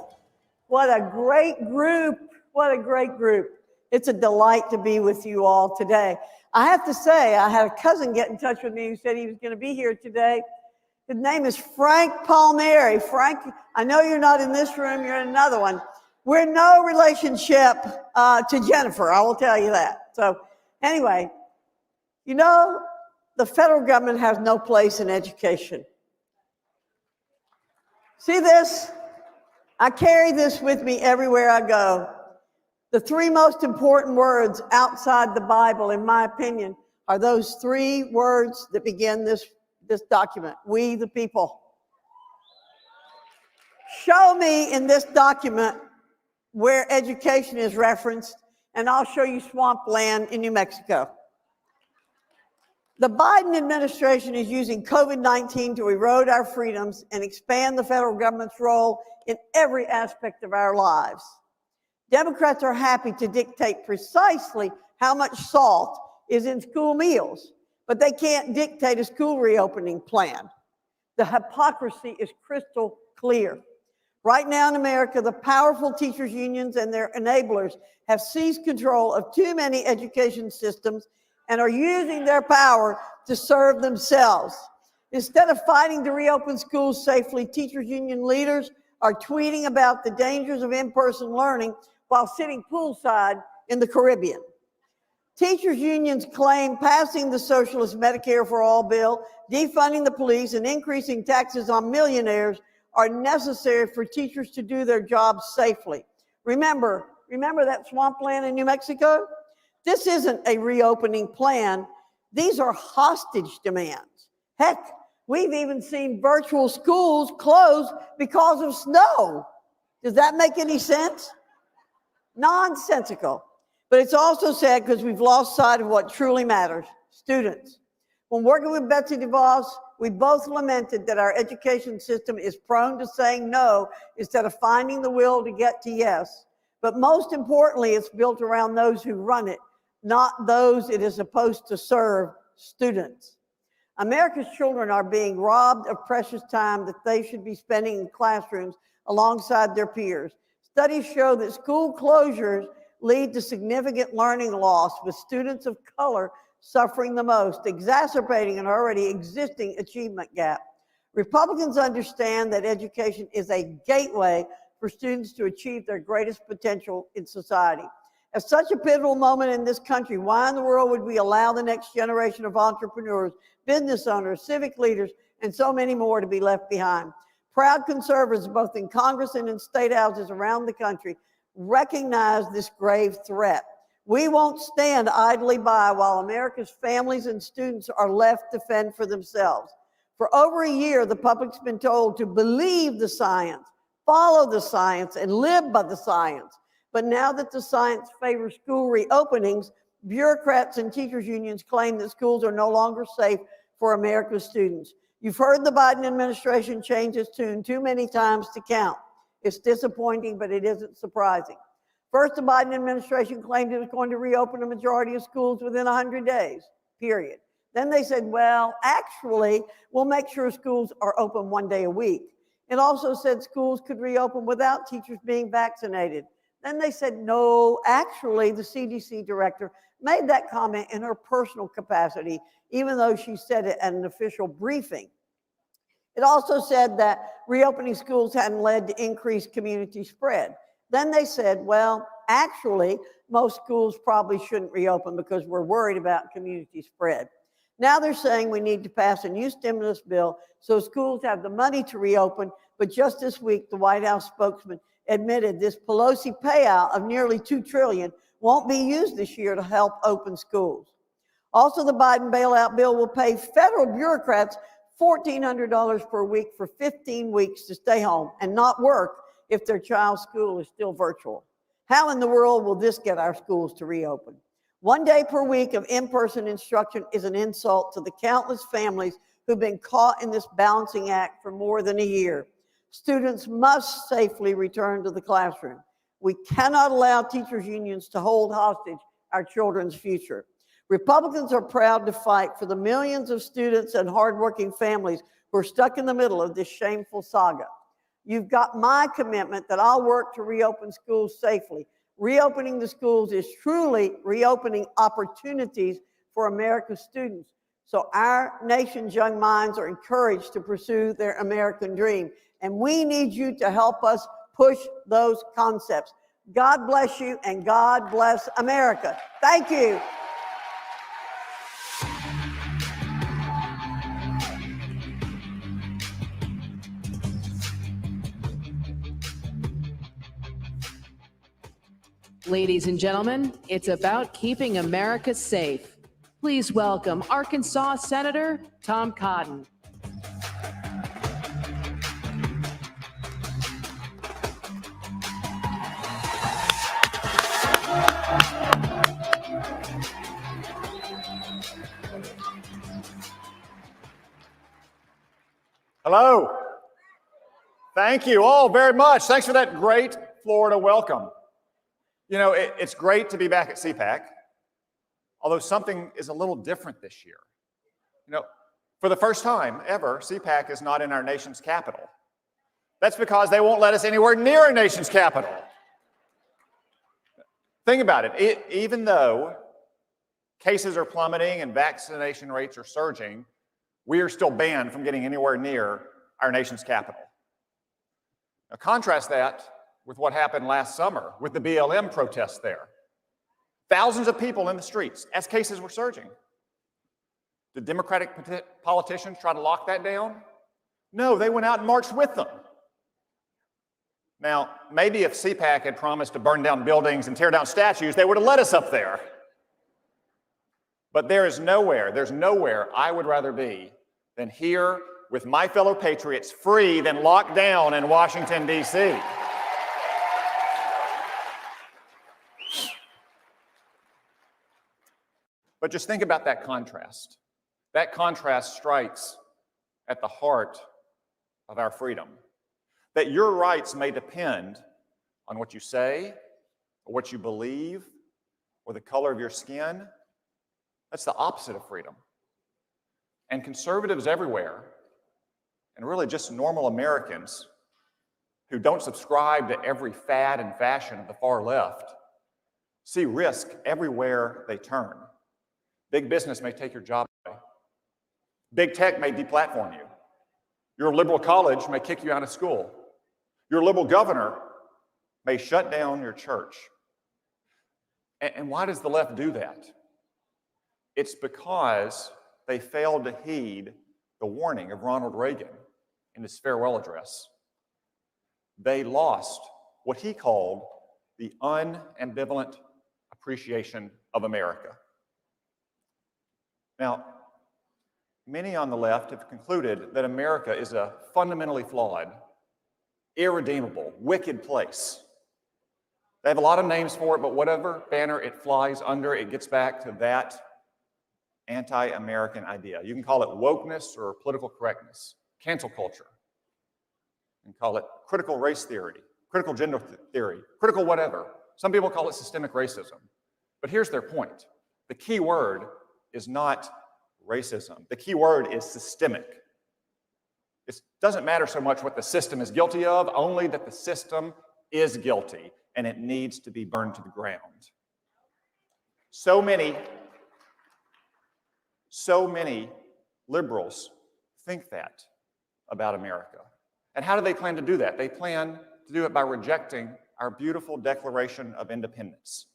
What a great group. What a great group. It's a delight to be with you all today. I have to say, I had a cousin get in touch with me who said he was going to be here today. His name is Frank Palmieri. Frank, I know you're not in this room, you're in another one. We're no relationship to Jennifer, I will tell you that. So anyway, you know, the federal government has no place in education. See this? I carry this with me everywhere I go. The three most important words outside the Bible, in my opinion, are those three words that begin this document: we the people. Show me in this document where education is referenced, and I'll show you swampland in New Mexico. The Biden administration is using COVID-19 to erode our freedoms and expand the federal government's role in every aspect of our lives. Democrats are happy to dictate precisely how much salt is in school meals, but they can't dictate a school reopening plan. The hypocrisy is crystal clear. Right now in America, the powerful teachers' unions and their enablers have seized control of too many education systems and are using their power to serve themselves. Instead of fighting to reopen schools safely, teachers' union leaders are tweeting about the dangers of in-person learning while sitting poolside in the Caribbean. Teachers' unions claim passing the socialist Medicare for All bill, defunding the police, and increasing taxes on millionaires are necessary for teachers to do their jobs safely. Remember that swampland in New Mexico? This isn't a reopening plan. These are hostage demands. Heck, we've even seen virtual schools closed because of snow. Does that make any sense? Nonsensical. But it's also sad because we've lost sight of what truly matters: students. When working with Betsy DeVos, we both lamented that our education system is prone to saying no instead of finding the will to get to yes. But most importantly, it's built around those who run it, not those it is supposed to serve, students. America's children are being robbed of precious time that they should be spending in classrooms alongside their peers. Studies show that school closures lead to significant learning loss, with students of color suffering the most, exacerbating an already existing achievement gap. Republicans understand that education is a gateway for students to achieve their greatest potential in society. At such a pivotal moment in this country, why in the world would we allow the next generation of entrepreneurs, business owners, civic leaders, and so many more to be left behind? Proud conservatives, both in Congress and in state houses around the country, recognize this grave threat. We won't stand idly by while America's families and students are left to fend for themselves. For over a year, the public's been told to believe the science, follow the science, and live by the science. But now that the science favors school reopenings, bureaucrats and teachers unions claim that schools are no longer safe for America's students. You've heard the Biden administration change its tune too many times to count. It's disappointing, but it isn't surprising. First, the Biden administration claimed it was going to reopen a majority of schools within 100 days, period. Then they said, well, actually, we'll make sure schools are open 1 day a week. It also said schools could reopen without teachers being vaccinated. Then they said, no, actually, the CDC director made that comment in her personal capacity, even though she said it at an official briefing. It also said that reopening schools hadn't led to increased community spread. Then they said, well, actually, most schools probably shouldn't reopen because we're worried about community spread. Now they're saying we need to pass a new stimulus bill so schools have the money to reopen, but just this week, the White House spokesman admitted this Pelosi payout of nearly $2 trillion won't be used this year to help open schools. Also, the Biden bailout bill will pay federal bureaucrats $1,400 per week for 15 weeks to stay home and not work if their child's school is still virtual. How in the world will this get our schools to reopen? 1 day per week of in-person instruction is an insult to the countless families who've been caught in this balancing act for more than a year. Students must safely return to the classroom. We cannot allow teachers' unions to hold hostage our children's future. Republicans are proud to fight for the millions of students and hardworking families who are stuck in the middle of this shameful saga. You've got my commitment that I'll work to reopen schools safely. Reopening the schools is truly reopening opportunities for America's students. So our nation's young minds are encouraged to pursue their American dream. And we need you to help us push those concepts. God bless you and God bless America. Thank you. Ladies and gentlemen, it's about keeping America safe. Please welcome Arkansas Senator Tom Cotton. Hello. Thank you all very much. Thanks for that great Florida welcome. You know, it's great to be back at CPAC, although something is a little different this year. You know, for the first time ever, CPAC is not in our nation's capital. That's because they won't let us anywhere near our nation's capital. Think about it. Even though cases are plummeting and vaccination rates are surging, we are still banned from getting anywhere near our nation's capital. Now, contrast that with what happened last summer with the BLM protests there. Thousands of people in the streets as cases were surging. Did Democratic politicians try to lock that down? No, they went out and marched with them. Now, maybe if CPAC had promised to burn down buildings and tear down statues, they would have let us up there. But there's nowhere I would rather be than here with my fellow patriots, free than locked down in Washington, D.C. But just think about that contrast. That contrast strikes at the heart of our freedom. That your rights may depend on what you say, or what you believe, or the color of your skin. That's the opposite of freedom. And conservatives everywhere, and really just normal Americans who don't subscribe to every fad and fashion of the far left, see risk everywhere they turn. Big business may take your job away. Big tech may deplatform you. Your liberal college may kick you out of school. Your liberal governor may shut down your church. And why does the left do that? It's because they failed to heed the warning of Ronald Reagan in his farewell address. They lost what he called the unambivalent appreciation of America. Now, many on the left have concluded that America is a fundamentally flawed, irredeemable, wicked place. They have a lot of names for it, but whatever banner it flies under, it gets back to that anti-American idea. You can call it wokeness or political correctness, cancel culture. You can call it critical race theory, critical gender theory, critical whatever. Some people call it systemic racism. But here's their point. The key word is not racism. The key word is systemic. It doesn't matter so much what the system is guilty of, only that the system is guilty and it needs to be burned to the ground. So many liberals think that about America. And how do they plan to do that? They plan to do it by rejecting our beautiful Declaration of Independence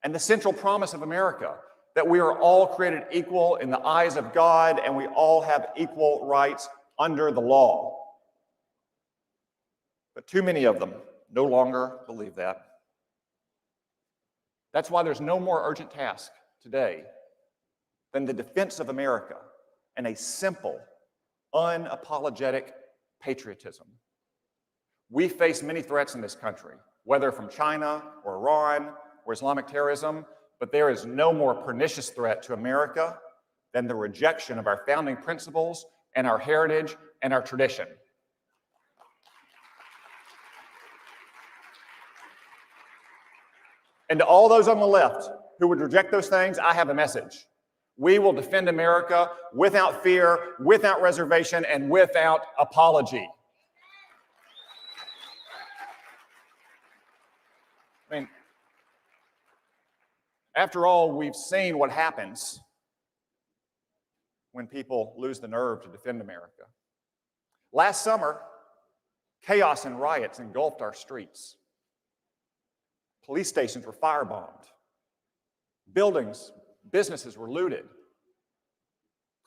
and the central promise of America, that we are all created equal in the eyes of God and we all have equal rights under the law. But too many of them no longer believe that. That's why there's no more urgent task today than the defense of America and a simple, unapologetic patriotism. We face many threats in this country, whether from China or Iran or Islamic terrorism, but there is no more pernicious threat to America than the rejection of our founding principles and our heritage and our tradition. And to all those on the left who would reject those things, I have a message. We will defend America without fear, without reservation, and without apology. I mean, after all, we've seen what happens when people lose the nerve to defend America. Last summer, chaos and riots engulfed our streets. Police stations were firebombed. Buildings, businesses were looted.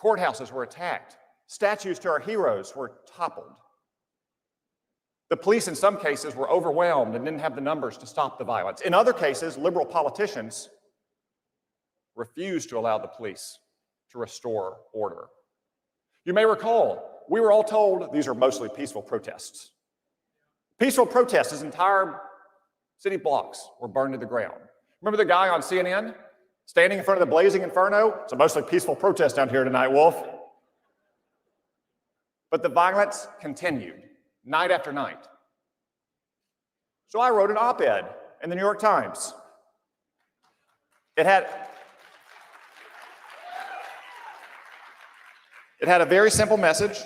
Courthouses were attacked. Statues to our heroes were toppled. The police, in some cases, were overwhelmed and didn't have the numbers to stop the violence. In other cases, liberal politicians refused to allow the police to restore order. You may recall, we were all told these are mostly peaceful protests. Peaceful protests, as entire city blocks were burned to the ground. Remember the guy on CNN standing in front of the blazing inferno? It's a mostly peaceful protest down here tonight, Wolf. But the violence continued night after night. So I wrote an op-ed in the New York Times. It had a very simple message,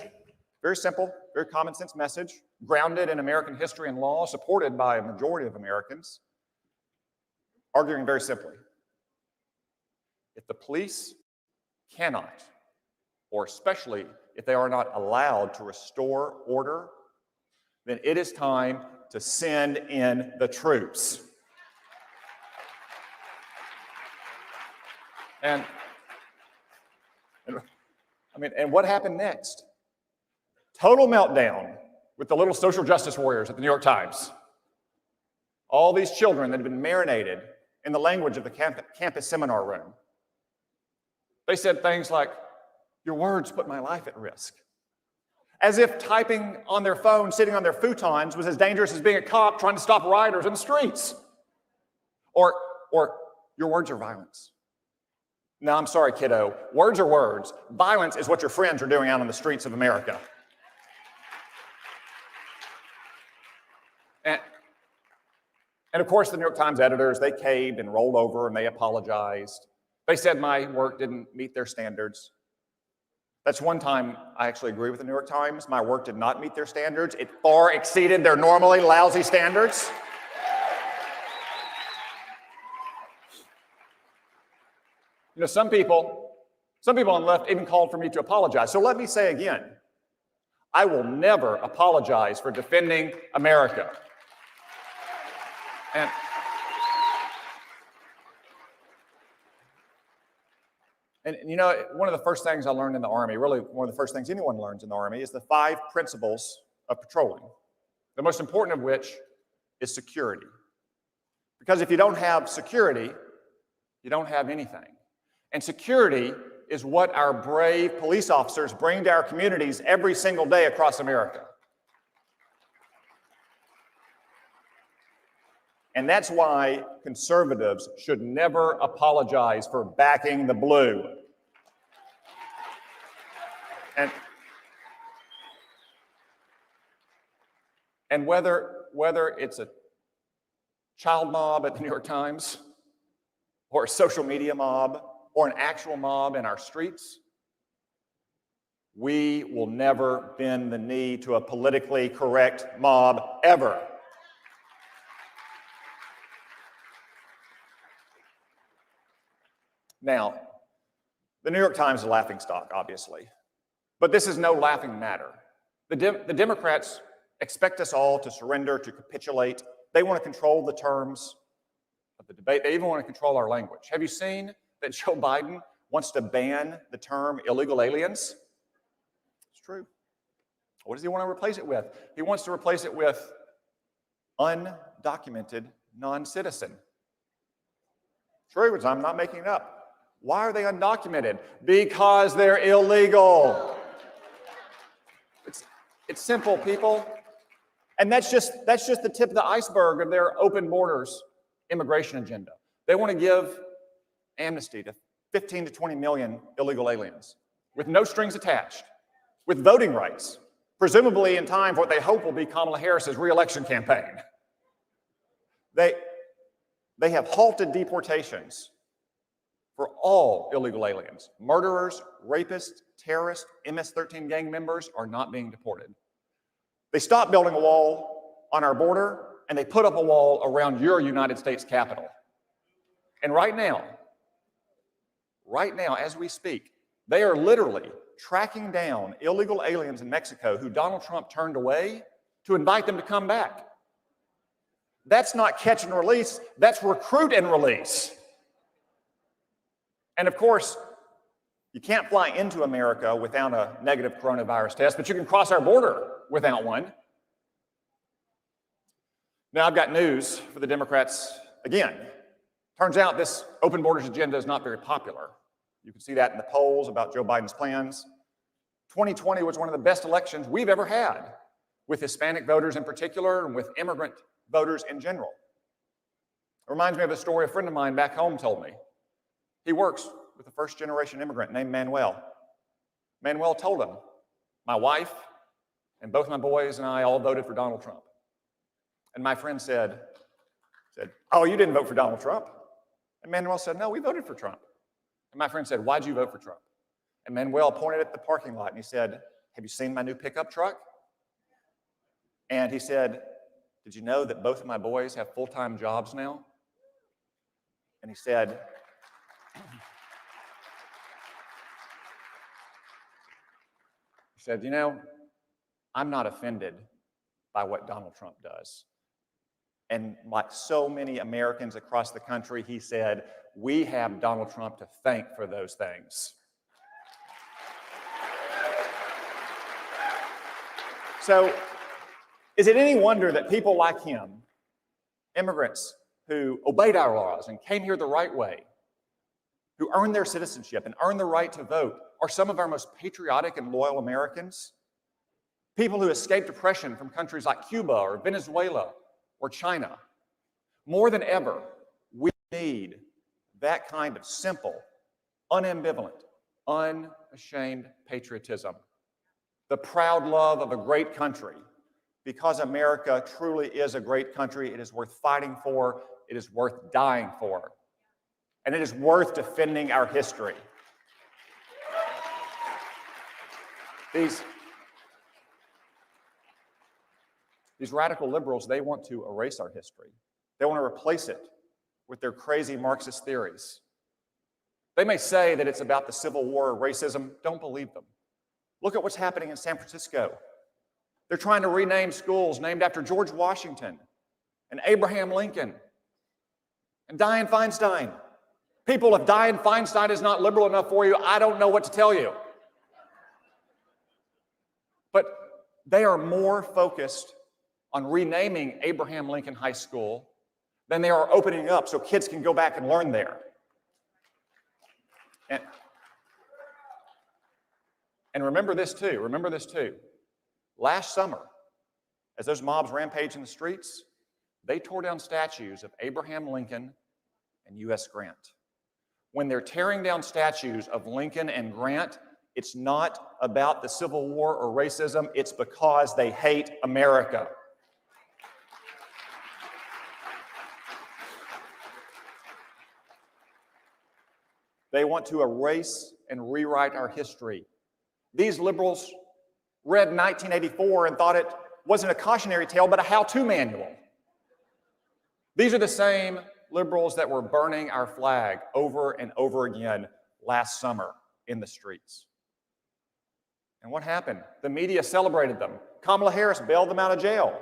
very simple, very common sense message, grounded in American history and law, supported by a majority of Americans, arguing very simply, if the police cannot, or especially if they are not allowed to restore order, then it is time to send in the troops. And what happened next? Total meltdown with the little social justice warriors at the New York Times. All these children that had been marinated in the language of the campus seminar room. They said things like, "Your words put my life at risk." As if typing on their phone, sitting on their futons, was as dangerous as being a cop trying to stop rioters in the streets. Or "Your words are violence." No, I'm sorry, kiddo. Words are words. Violence is what your friends are doing out on the streets of America. And of course, the New York Times editors, they caved and rolled over and they apologized. They said my work didn't meet their standards. That's one time I actually agree with the New York Times. My work did not meet their standards. It far exceeded their normally lousy standards. You know, some people on the left even called for me to apologize. So let me say again, I will never apologize for defending America. And you know, one of the first things I learned in the Army, really one of the first things anyone learns in the Army, is the 5 principles of patrolling, the most important of which is security. Because if you don't have security, you don't have anything. And security is what our brave police officers bring to our communities every single day across America. And that's why conservatives should never apologize for backing the blue. And whether it's a child mob at the New York Times, or a social media mob, or an actual mob in our streets, we will never bend the knee to a politically correct mob, ever. Now, the New York Times is a laughingstock, obviously, but this is no laughing matter. The Democrats expect us all to surrender, to capitulate. They want to control the terms of the debate. They even want to control our language. Have you seen that Joe Biden wants to ban the term illegal aliens? It's true. What does he want to replace it with? He wants to replace it with undocumented non-citizen. True, I'm not making it up. Why are they undocumented? Because they're illegal. It's simple, people. And that's just the tip of the iceberg of their open borders immigration agenda. They want to give amnesty to 15 to 20 million illegal aliens with no strings attached, with voting rights, presumably in time for what they hope will be Kamala Harris's re-election campaign. They have halted deportations for all illegal aliens. Murderers, rapists, terrorists, MS-13 gang members are not being deported. They stopped building a wall on our border, and they put up a wall around your United States Capitol. And right now, as we speak, they are literally tracking down illegal aliens in Mexico who Donald Trump turned away to invite them to come back. That's not catch and release, that's recruit and release. And of course, you can't fly into America without a negative coronavirus test, but you can cross our border without one. Now, I've got news for the Democrats again. Turns out this open borders agenda is not very popular. You can see that in the polls about Joe Biden's plans. 2020 was one of the best elections we've ever had, with Hispanic voters in particular and with immigrant voters in general. It reminds me of a story a friend of mine back home told me. He works with a first-generation immigrant named Manuel. Manuel told him, my wife and both my boys and I all voted for Donald Trump. And my friend said, oh, you didn't vote for Donald Trump? And Manuel said, no, we voted for Trump. And my friend said, why'd you vote for Trump? And Manuel pointed at the parking lot and he said, have you seen my new pickup truck? And he said, did you know that both of my boys have full-time jobs now? And he said, you know, I'm not offended by what Donald Trump does. And like so many Americans across the country, he said, we have Donald Trump to thank for those things. So, is it any wonder that people like him, immigrants who obeyed our laws and came here the right way, who earned their citizenship and earned the right to vote, are some of our most patriotic and loyal Americans? People who escaped oppression from countries like Cuba or Venezuela or China. More than ever, we need that kind of simple, unambivalent, unashamed patriotism, the proud love of a great country. Because America truly is a great country, it is worth fighting for, it is worth dying for, and it is worth defending our history. These radical liberals, they want to erase our history. They want to replace it with their crazy Marxist theories. They may say that it's about the Civil War or racism. Don't believe them. Look at what's happening in San Francisco. They're trying to rename schools named after George Washington and Abraham Lincoln and Dianne Feinstein. People, if Dianne Feinstein is not liberal enough for you, I don't know what to tell you. But they are more focused on renaming Abraham Lincoln High School than they are opening up so kids can go back and learn there. And remember this too. Last summer, as those mobs rampaged in the streets, they tore down statues of Abraham Lincoln and U.S. Grant. When they're tearing down statues of Lincoln and Grant, it's not about the Civil War or racism, it's because they hate America. They want to erase and rewrite our history. These liberals read 1984 and thought it wasn't a cautionary tale, but a how-to manual. These are the same liberals that were burning our flag over and over again last summer in the streets. And what happened? The media celebrated them. Kamala Harris bailed them out of jail.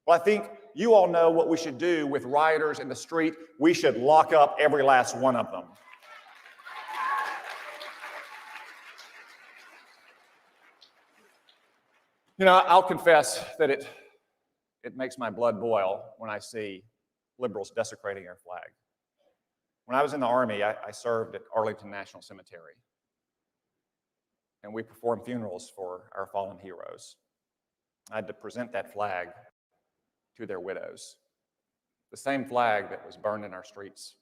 Well, I think you all know what we should do with rioters in the street. We should lock up every last one of them. You know, I'll confess that it makes my blood boil when I see liberals desecrating our flag. When I was in the Army, I served at Arlington National Cemetery, and we performed funerals for our fallen heroes. I had to present that flag to their widows. The same flag that was burned in our streets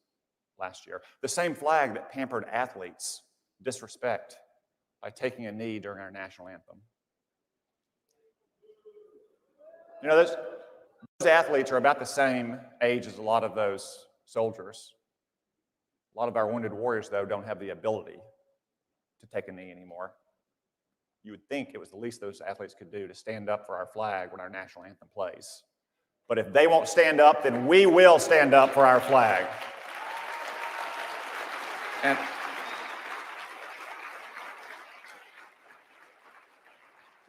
last year. The same flag that pampered athletes disrespect by taking a knee during our national anthem. You know, those athletes are about the same age as a lot of those soldiers. A lot of our wounded warriors, though, don't have the ability to take a knee anymore. You would think it was the least those athletes could do to stand up for our flag when our national anthem plays. But if they won't stand up, then we will stand up for our flag. And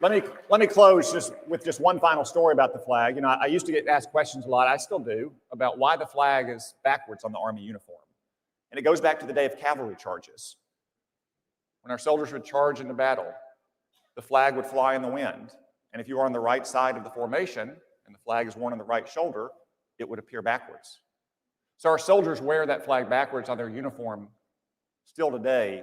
let me close with just one final story about the flag. You know, I used to get asked questions a lot, I still do, about why the flag is backwards on the Army uniform. And it goes back to the day of cavalry charges. When our soldiers would charge into battle, the flag would fly in the wind. And if you are on the right side of the formation and the flag is worn on the right shoulder, it would appear backwards. So our soldiers wear that flag backwards on their uniform still today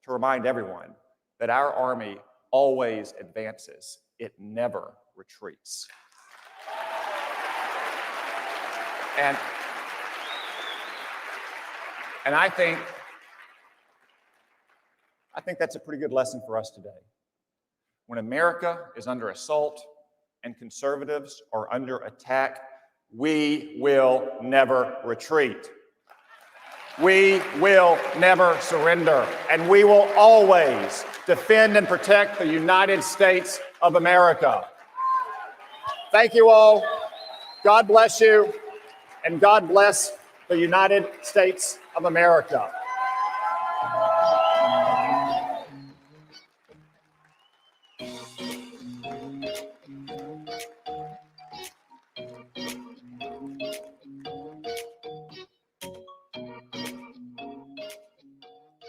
to remind everyone that our Army always advances. It never retreats. And I think that's a pretty good lesson for us today. When America is under assault and conservatives are under attack, we will never retreat. We will never surrender, and we will always defend and protect the United States of America. Thank you all. God bless you, and God bless the United States of America.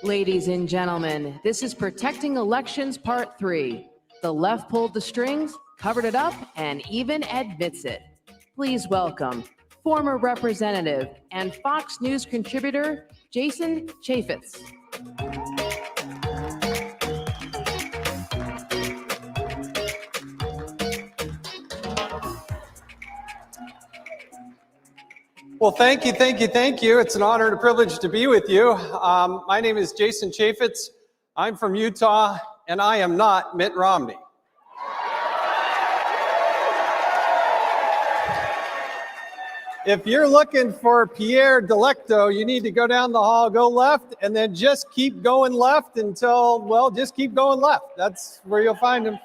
Ladies and gentlemen, this is Protecting Elections Part 3. The left pulled the strings, covered it up, and even admits it. Please welcome former Representative and Fox News contributor, Jason Chaffetz. Well, thank you, thank you, thank you. It's an honor and a privilege to be with you. My name is Jason Chaffetz. I'm from Utah, and I am not Mitt Romney. If you're looking for Pierre Delecto, you need to go down the hall, go left, and then just keep going left until, well, just keep going left. That's where you'll find him.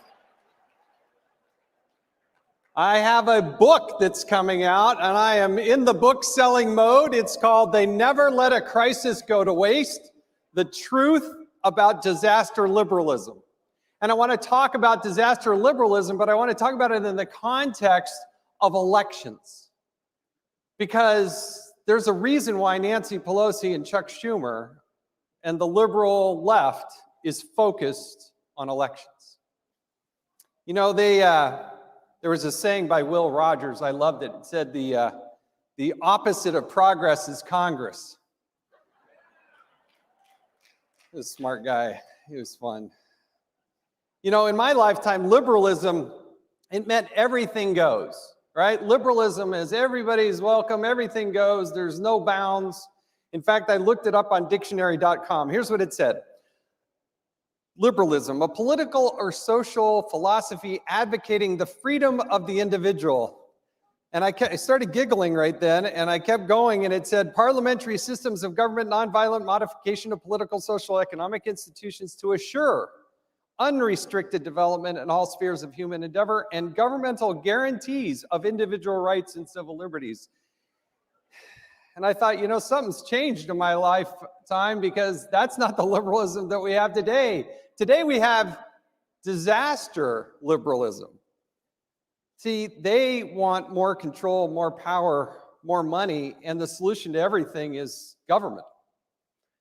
I have a book that's coming out, and I am in the book selling mode. It's called They Never Let a Crisis Go to Waste, The Truth About Disaster Liberalism. And I want to talk about disaster liberalism, but I want to talk about it in the context of elections. Because there's a reason why Nancy Pelosi and Chuck Schumer and the liberal left is focused on elections. You know, there was a saying by Will Rogers, I loved it. It said, the opposite of progress is Congress. He was a smart guy. He was fun. You know, in my lifetime, liberalism, it meant everything goes. Right? Liberalism is everybody's welcome, everything goes, there's no bounds. In fact, I looked it up on dictionary.com. Here's what it said. Liberalism, a political or social philosophy advocating the freedom of the individual. And I started giggling right then, and I kept going, and it said, parliamentary systems of government, nonviolent modification of political, social, economic institutions to assure unrestricted development in all spheres of human endeavor, and governmental guarantees of individual rights and civil liberties. And I thought, you know, something's changed in my lifetime, because that's not the liberalism that we have today. Today we have disaster liberalism. See, they want more control, more power, more money, and the solution to everything is government.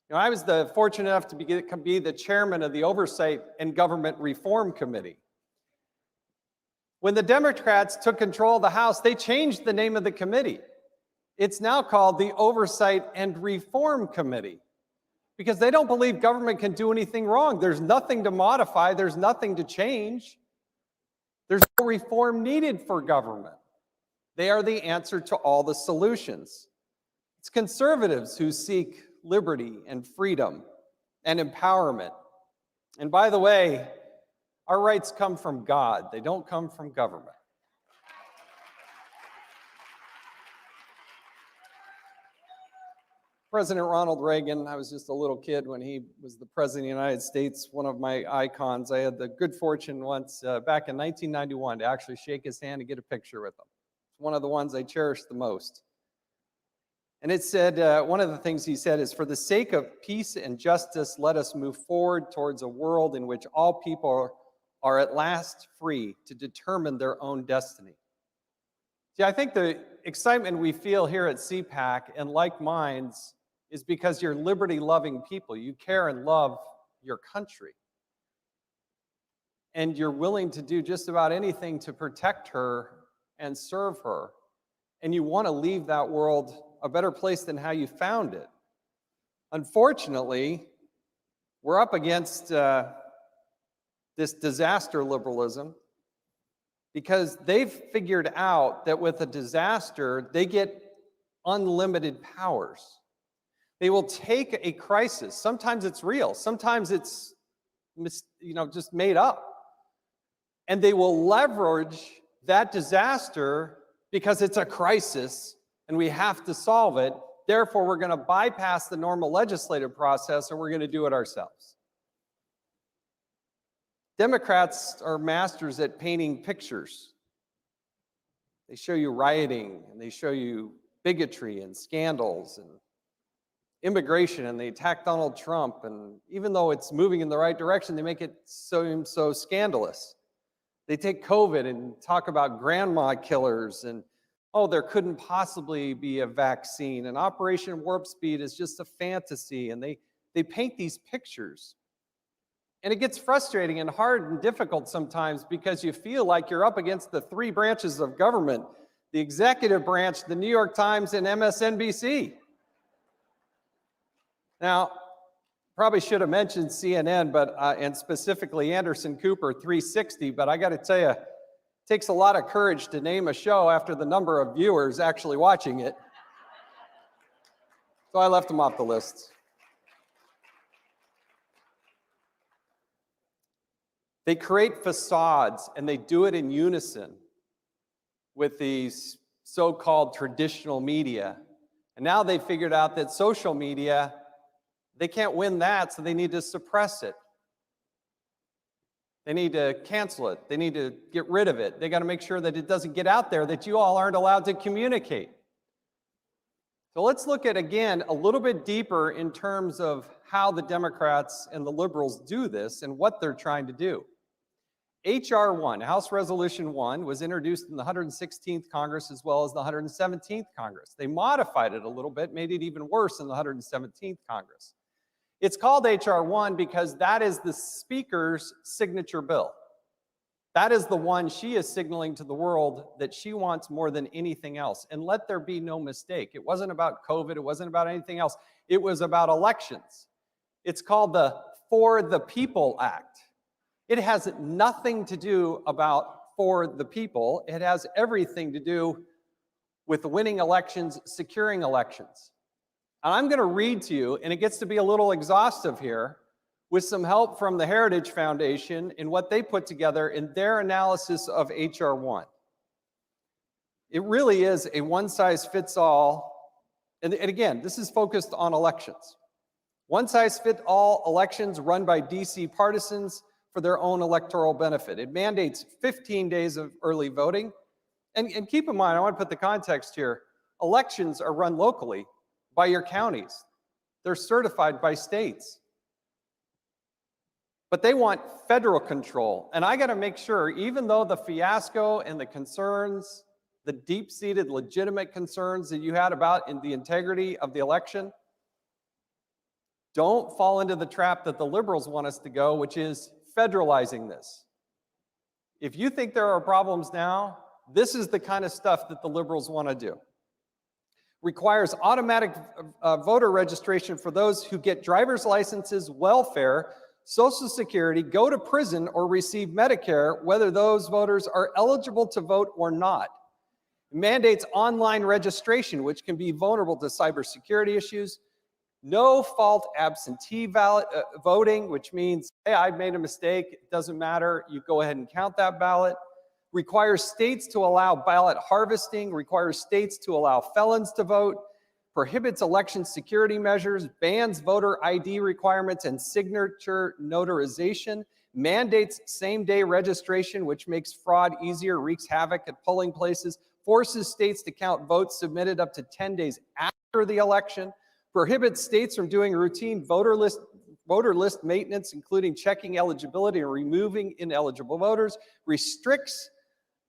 You know, I was fortunate enough to be the chairman of the Oversight and Government Reform Committee. When the Democrats took control of the House, they changed the name of the committee. It's now called the Oversight and Reform Committee, because they don't believe government can do anything wrong. There's nothing to modify. There's nothing to change. There's no reform needed for government. They are the answer to all the solutions. It's conservatives who seek liberty and freedom and empowerment. And by the way, our rights come from God. They don't come from government. President Ronald Reagan, I was just a little kid when he was the president of the United States, one of my icons. I had the good fortune once back in 1991 to actually shake his hand and get a picture with him. It's one of the ones I cherish the most. And it said, one of the things he said is, for the sake of peace and justice, let us move forward towards a world in which all people are at last free to determine their own destiny. See, I think the excitement we feel here at CPAC and like minds is because you're liberty-loving people. You care and love your country. And you're willing to do just about anything to protect her and serve her. And you want to leave that world a better place than how you found it. Unfortunately, we're up against this disaster liberalism, because they've figured out that with a disaster, they get unlimited powers. They will take a crisis. Sometimes it's real. Sometimes it's just made up. And they will leverage that disaster because it's a crisis and we have to solve it. Therefore, we're going to bypass the normal legislative process and we're going to do it ourselves. Democrats are masters at painting pictures. They show you rioting, and they show you bigotry and scandals and immigration, and they attack Donald Trump. And even though it's moving in the right direction, they make it seem so scandalous. They take COVID and talk about grandma killers, and oh, there couldn't possibly be a vaccine, and Operation Warp Speed is just a fantasy, and they paint these pictures. And it gets frustrating and hard and difficult sometimes because you feel like you're up against the three branches of government: the executive branch, the New York Times, and MSNBC. Now, probably should have mentioned CNN, but and specifically Anderson Cooper 360, but I got to tell you, it takes a lot of courage to name a show after the number of viewers actually watching it. So I left them off the list. They create facades and they do it in unison with these so-called traditional media. And now they figured out that social media, they can't win that, so they need to suppress it. They need to cancel it. They need to get rid of it. They got to make sure that it doesn't get out there, that you all aren't allowed to communicate. So let's look at, again, a little bit deeper in terms of how the Democrats and the liberals do this and what they're trying to do. H.R. 1, House Resolution 1, was introduced in the 116th Congress as well as the 117th Congress. They modified it a little bit, made it even worse in the 117th Congress. It's called H.R. 1 because that is the Speaker's signature bill. That is the one she is signaling to the world that she wants more than anything else. And let there be no mistake. It wasn't about COVID. It wasn't about anything else. It was about elections. It's called the For the People Act. It has nothing to do about for the people. It has everything to do with winning elections, securing elections. And I'm going to read to you, and it gets to be a little exhaustive here, with some help from the Heritage Foundation in what they put together in their analysis of H.R. 1. It really is a one-size-fits-all, and again, this is focused on elections. One-size-fits-all elections run by DC partisans for their own electoral benefit. It mandates 15 days of early voting. And keep in mind, I want to put the context here, elections are run locally by your counties. They're certified by states. But they want federal control. And I got to make sure, even though the fiasco and the concerns, the deep-seated legitimate concerns that you had about in the integrity of the election, don't fall into the trap that the liberals want us to go, which is federalizing this. If you think there are problems now, this is the kind of stuff that the liberals want to do. Requires automatic voter registration for those who get driver's licenses, welfare, Social Security, go to prison, or receive Medicare, whether those voters are eligible to vote or not. It mandates online registration, which can be vulnerable to cybersecurity issues. No fault absentee voting, which means, hey, I made a mistake, it doesn't matter, you go ahead and count that ballot. Requires states to allow ballot harvesting, requires states to allow felons to vote, prohibits election security measures, bans voter ID requirements and signature notarization, mandates same-day registration, which makes fraud easier, wreaks havoc at polling places, forces states to count votes submitted up to 10 days after the election, prohibits states from doing routine voter list maintenance, including checking eligibility and removing ineligible voters, restricts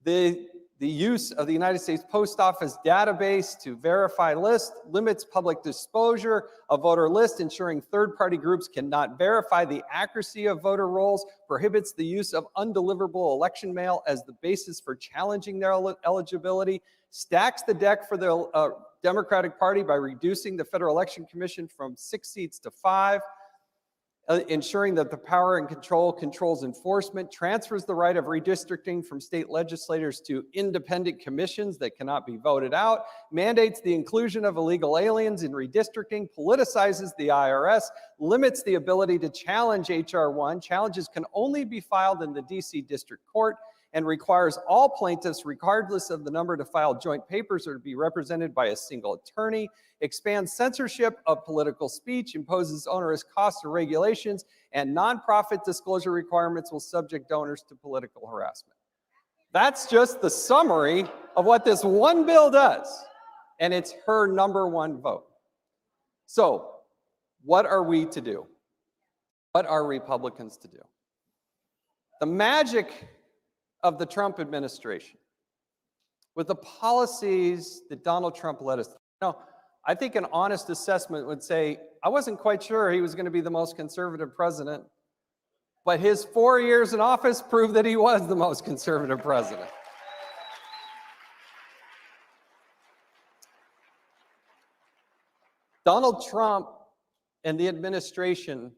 the use of the United States Post Office database to verify lists, limits public disclosure of voter lists, ensuring third-party groups cannot verify the accuracy of voter rolls, prohibits the use of undeliverable election mail as the basis for challenging their eligibility, stacks the deck for the Democratic Party by reducing the Federal Election Commission from 6 seats to 5, ensuring that the power and control controls enforcement, transfers the right of redistricting from state legislators to independent commissions that cannot be voted out, mandates the inclusion of illegal aliens in redistricting, politicizes the IRS, limits the ability to challenge H.R. 1. Challenges can only be filed in the DC District Court, and requires all plaintiffs, regardless of the number, to file joint papers or to be represented by a single attorney, expands censorship of political speech, imposes onerous costs or regulations, and nonprofit disclosure requirements will subject donors to political harassment. That's just the summary of what this one bill does, and it's her #1 vote. So, what are we to do? What are Republicans to do? The magic of the Trump administration, with the policies that Donald Trump led us through. I think an honest assessment would say, I wasn't quite sure he was going to be the most conservative president, but his 4 years in office proved that he was the most conservative president. Donald Trump and the administration,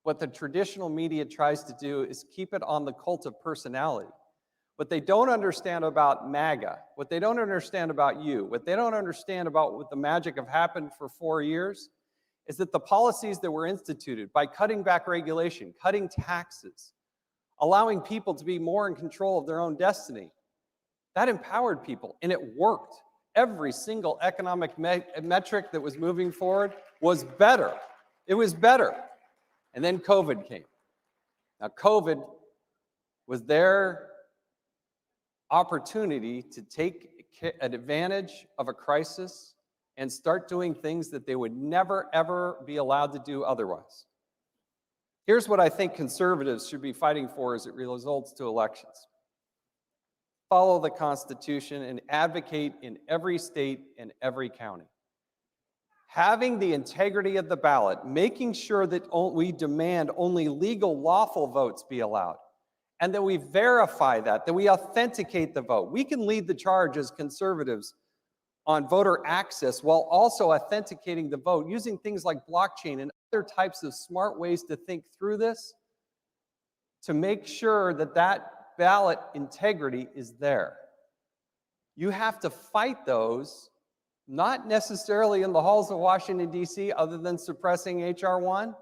what the traditional media tries to do is keep it on the cult of personality. What they don't understand about MAGA, what they don't understand about you, what they don't understand about what the magic have happened for 4 years is that the policies that were instituted by cutting back regulation, cutting taxes, allowing people to be more in control of their own destiny, that empowered people, and it worked. Every single economic metric that was moving forward was better. It was better. And then COVID came. Now, COVID was their opportunity to take advantage of a crisis and start doing things that they would never, ever be allowed to do otherwise. Here's what I think conservatives should be fighting for as it results to elections. Follow the Constitution and advocate in every state and every county. Having the integrity of the ballot, making sure that we demand only legal, lawful votes be allowed, and that we verify that we authenticate the vote. We can lead the charge as conservatives on voter access while also authenticating the vote, using things like blockchain and other types of smart ways to think through this to make sure that that ballot integrity is there. You have to fight those, not necessarily in the halls of Washington, D.C., other than suppressing H.R. 1,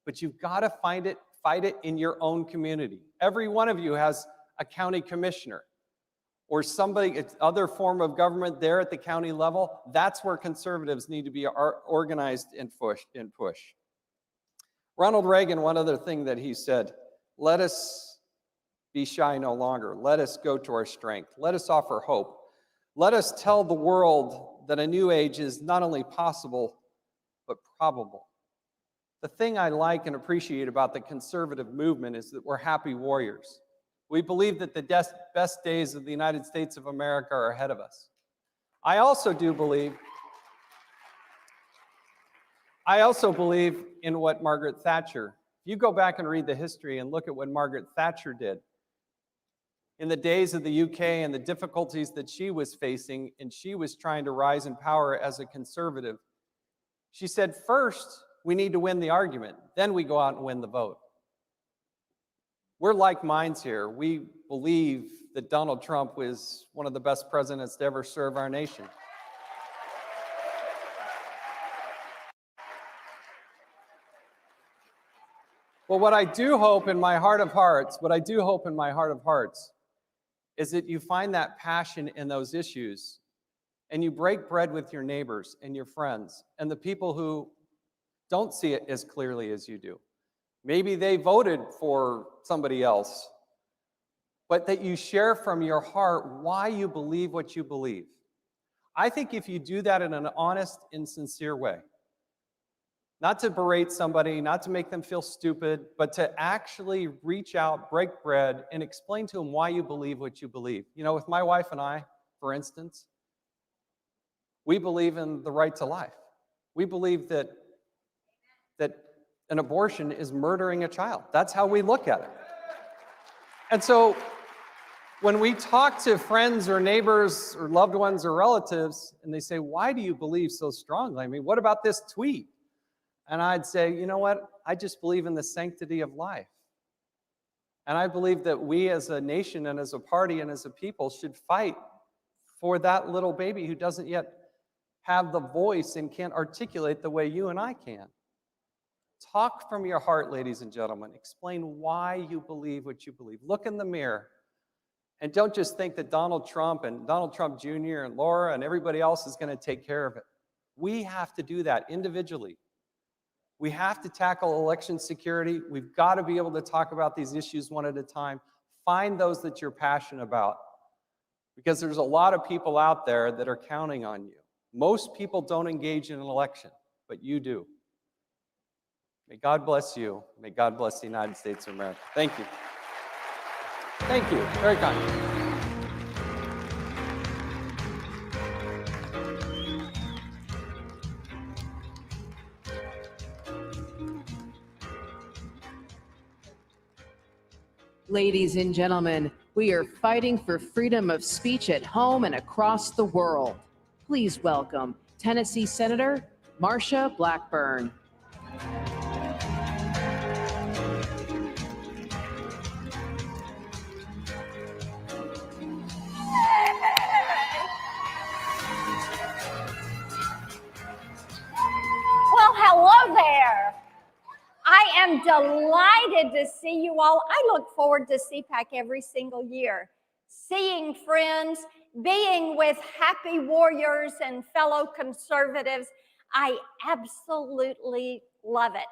but you've got to fight it in your own community. Every one of you has a county commissioner or somebody, other form of government there at the county level. That's where conservatives need to be organized and push. Ronald Reagan, one other thing that he said, let us be shy no longer. Let us go to our strength. Let us offer hope. Let us tell the world that a new age is not only possible, but probable. The thing I like and appreciate about the conservative movement is that we're happy warriors. We believe that the best days of the United States of America are ahead of us. I also believe in what Margaret Thatcher. If you go back and read the history and look at what Margaret Thatcher did in the days of the UK and the difficulties that she was facing, and she was trying to rise in power as a conservative, she said, first, we need to win the argument, then we go out and win the vote. We're like minds here. We believe that Donald Trump was one of the best presidents to ever serve our nation. Well, what I do hope in my heart of hearts is that you find that passion in those issues and you break bread with your neighbors and your friends and the people who don't see it as clearly as you do. Maybe they voted for somebody else, but that you share from your heart why you believe what you believe. I think if you do that in an honest and sincere way, not to berate somebody, not to make them feel stupid, but to actually reach out, break bread, and explain to them why you believe what you believe. You know, with my wife and I, for instance, we believe in the right to life. We believe that an abortion is murdering a child. That's how we look at it. And so when we talk to friends or neighbors or loved ones or relatives, and they say, why do you believe so strongly? I mean, what about this tweet? And I'd say, you know what? I just believe in the sanctity of life. And I believe that we as a nation and as a party and as a people should fight for that little baby who doesn't yet have the voice and can't articulate the way you and I can. Talk from your heart, ladies and gentlemen. Explain why you believe what you believe. Look in the mirror and don't just think that Donald Trump and Donald Trump Jr. and Laura and everybody else is going to take care of it. We have to do that individually. We have to tackle election security. We've got to be able to talk about these issues one at a time. Find those that you're passionate about, because there's a lot of people out there that are counting on you. Most people don't engage in an election, but you do. May God bless you. May God bless the United States of America. Thank you. Thank you. Very kind. Ladies and gentlemen, we are fighting for freedom of speech at home and across the world. Please welcome Tennessee Senator Marsha Blackburn. to see you all. I look forward to CPAC every single year. Seeing friends, being with happy warriors and fellow conservatives. I absolutely love it.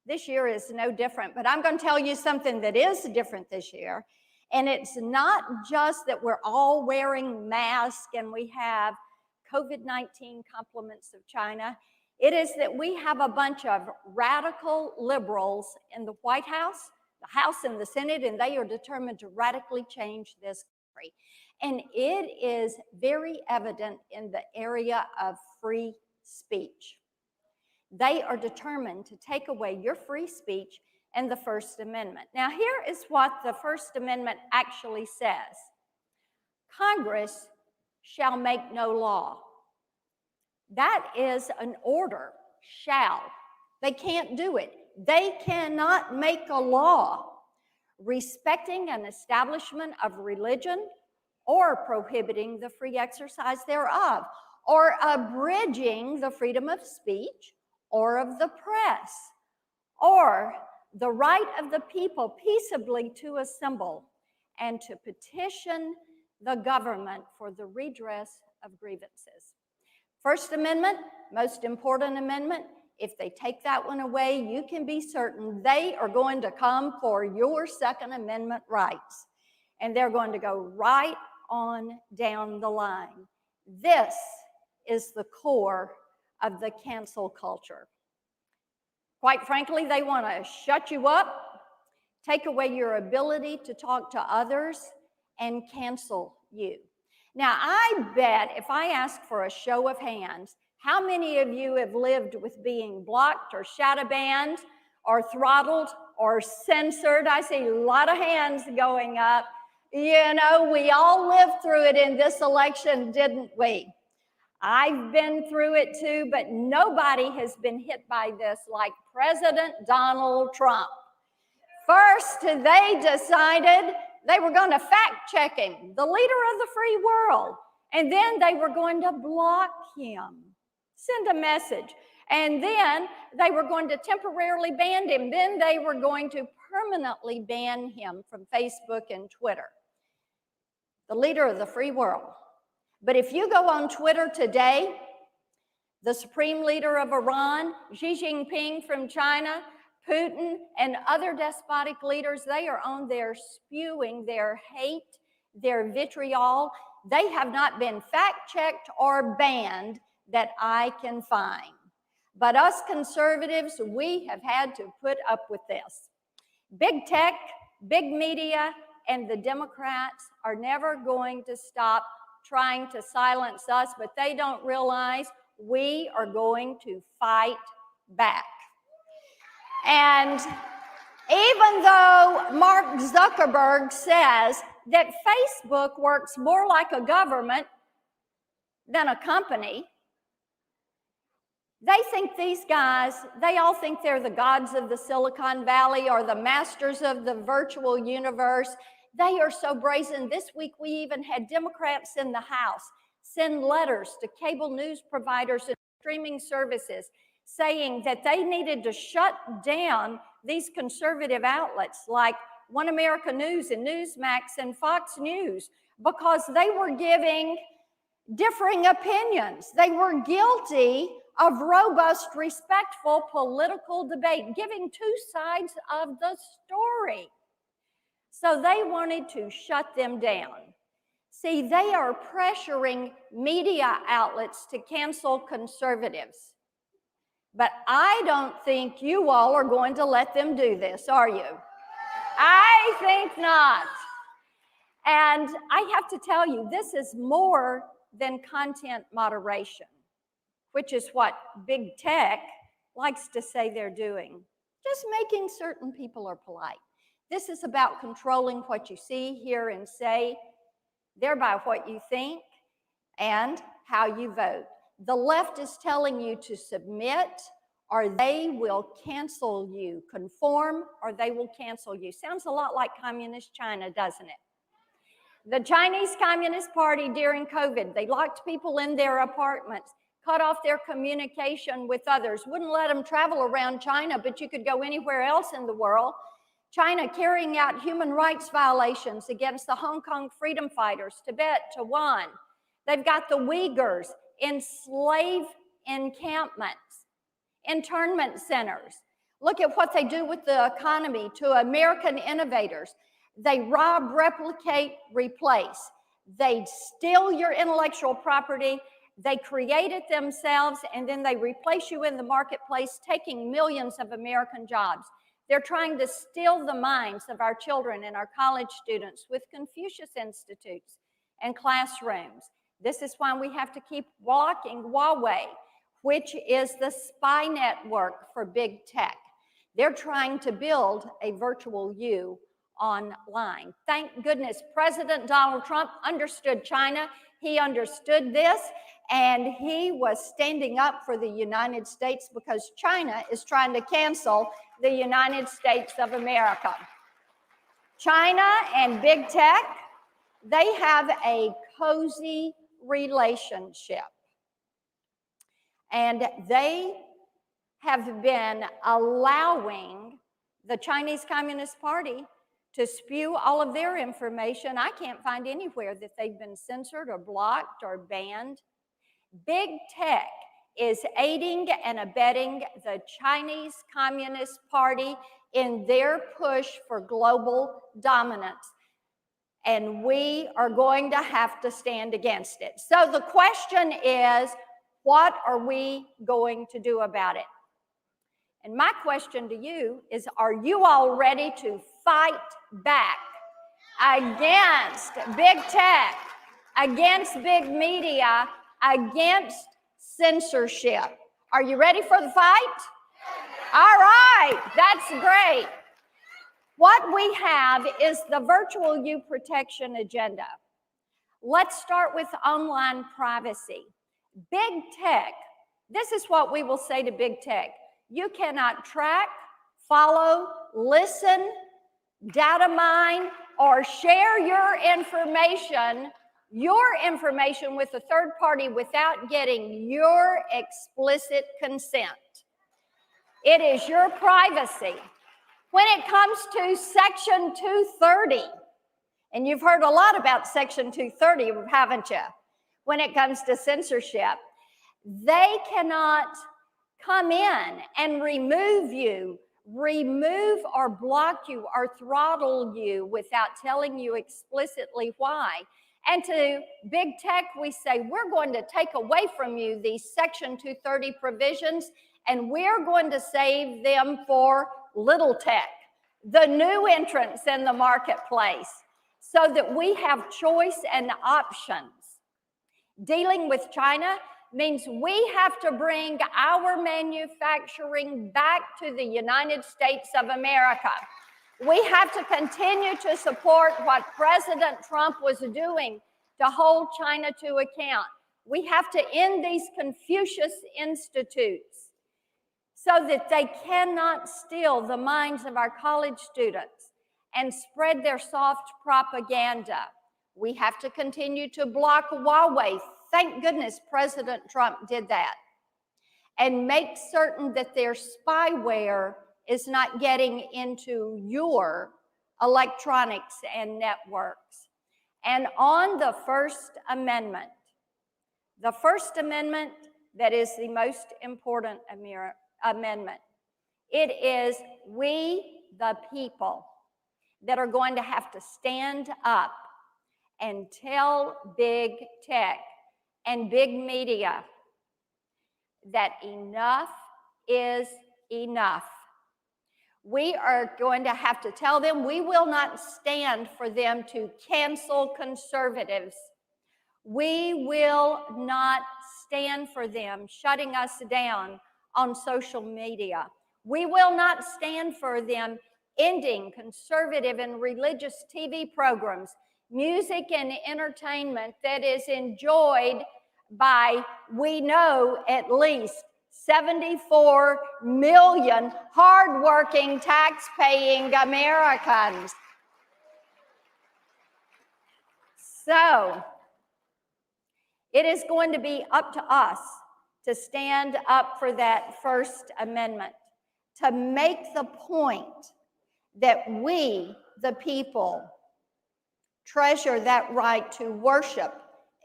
This year is no different, but I'm going to tell you something that is different this year. And it's not just that we're all wearing masks and we have COVID-19 compliments of China. It is that we have a bunch of radical liberals in the White House, the House and the Senate, and they are determined to radically change this country. And it is very evident in the area of free speech. They are determined to take away your free speech and the First Amendment. Now, here is what the First Amendment actually says. Congress shall make no law. That is an order, shall. They can't do it. They cannot make a law respecting an establishment of religion or prohibiting the free exercise thereof, or abridging the freedom of speech or of the press, or the right of the people peaceably to assemble and to petition the government for the redress of grievances. First Amendment, most important amendment. If they take that one away, you can be certain they are going to come for your Second Amendment rights. And they're going to go right on down the line. This is the core of the cancel culture. Quite frankly, they want to shut you up, take away your ability to talk to others, and cancel you. Now, I bet if I ask for a show of hands, how many of you have lived with being blocked or shadow banned or throttled or censored? I see a lot of hands going up. You know, we all lived through it in this election, didn't we? I've been through it too, but nobody has been hit by this like President Donald Trump. First, they decided they were going to fact check him, the leader of the free world, and then they were going to block him, send a message, and then they were going to temporarily ban him. Then they were going to permanently ban him from Facebook and Twitter, the leader of the free world. But if you go on Twitter today, the supreme leader of Iran, Xi Jinping from China, Putin, and other despotic leaders, they are on there spewing their hate, their vitriol. They have not been fact-checked or banned that I can find. But us conservatives, we have had to put up with this. Big tech, big media, and the Democrats are never going to stop trying to silence us, but they don't realize we are going to fight back. And even though Mark Zuckerberg says that Facebook works more like a government than a company, they think these guys, they all think they're the gods of the Silicon Valley or the masters of the virtual universe. They are so brazen. This week, we even had Democrats in the House send letters to cable news providers and streaming services saying that they needed to shut down these conservative outlets like One America News and Newsmax and Fox News because they were giving differing opinions. They were guilty of robust, respectful political debate, giving two sides of the story. So they wanted to shut them down. See, they are pressuring media outlets to cancel conservatives. But I don't think you all are going to let them do this, are you? I think not. And I have to tell you, this is more than content moderation, which is what big tech likes to say they're doing. Just making certain people are polite. This is about controlling what you see, hear, and say, thereby what you think and how you vote. The left is telling you to submit or they will cancel you. Conform or they will cancel you. Sounds a lot like communist China, doesn't it? The Chinese Communist Party during COVID, they locked people in their apartments, cut off their communication with others, wouldn't let them travel around China, but you could go anywhere else in the world. China carrying out human rights violations against the Hong Kong freedom fighters, Tibet, Taiwan. They've got the Uyghurs in slave encampments, internment centers. Look at what they do with the economy to American innovators. They rob, replicate, replace. They steal your intellectual property. They create it themselves, and then they replace you in the marketplace, taking millions of American jobs. They're trying to steal the minds of our children and our college students with Confucius Institutes and classrooms. This is why we have to keep blocking Huawei, which is the spy network for big tech. They're trying to build a virtual you online. Thank goodness President Donald Trump understood China. He understood this, and he was standing up for the United States because China is trying to cancel the United States of America. China and big tech, they have a cozy relationship. And they have been allowing the Chinese Communist Party to spew all of their information. I can't find anywhere that they've been censored or blocked or banned. Big tech is aiding and abetting the Chinese Communist Party in their push for global dominance. And we are going to have to stand against it. So the question is, what are we going to do about it? And my question to you is, are you all ready to fight back against big tech, against big media, against censorship? Are you ready for the fight? All right, that's great. What we have is the Virtual You Protection Agenda. Let's start with online privacy. Big tech, this is what we will say to big tech. You cannot track, follow, listen, data mine, or share your information with a third party without getting your explicit consent. It is your privacy. When it comes to Section 230, and you've heard a lot about Section 230, haven't you? When it comes to censorship, they cannot come in and remove you, remove or block you or throttle you without telling you explicitly why. And to big tech, we say, we're going to take away from you these Section 230 provisions, and we're going to save them for little tech, the new entrants in the marketplace, so that we have choice and options. Dealing with China means we have to bring our manufacturing back to the United States of America. We have to continue to support what President Trump was doing to hold China to account. We have to end these Confucius Institutes so that they cannot steal the minds of our college students and spread their soft propaganda. We have to continue to block Huawei. Thank goodness President Trump did that. And make certain that their spyware is not getting into your electronics and networks. And on the First Amendment that is the most important amendment, it is we, the people, that are going to have to stand up and tell big tech and big media that enough is enough. We are going to have to tell them we will not stand for them to cancel conservatives. We will not stand for them shutting us down on social media. We will not stand for them ending conservative and religious TV programs, music and entertainment that is enjoyed by, we know, at least 74 million hardworking, tax-paying Americans. So, it is going to be up to us to stand up for that First Amendment, to make the point that we, the people, treasure that right to worship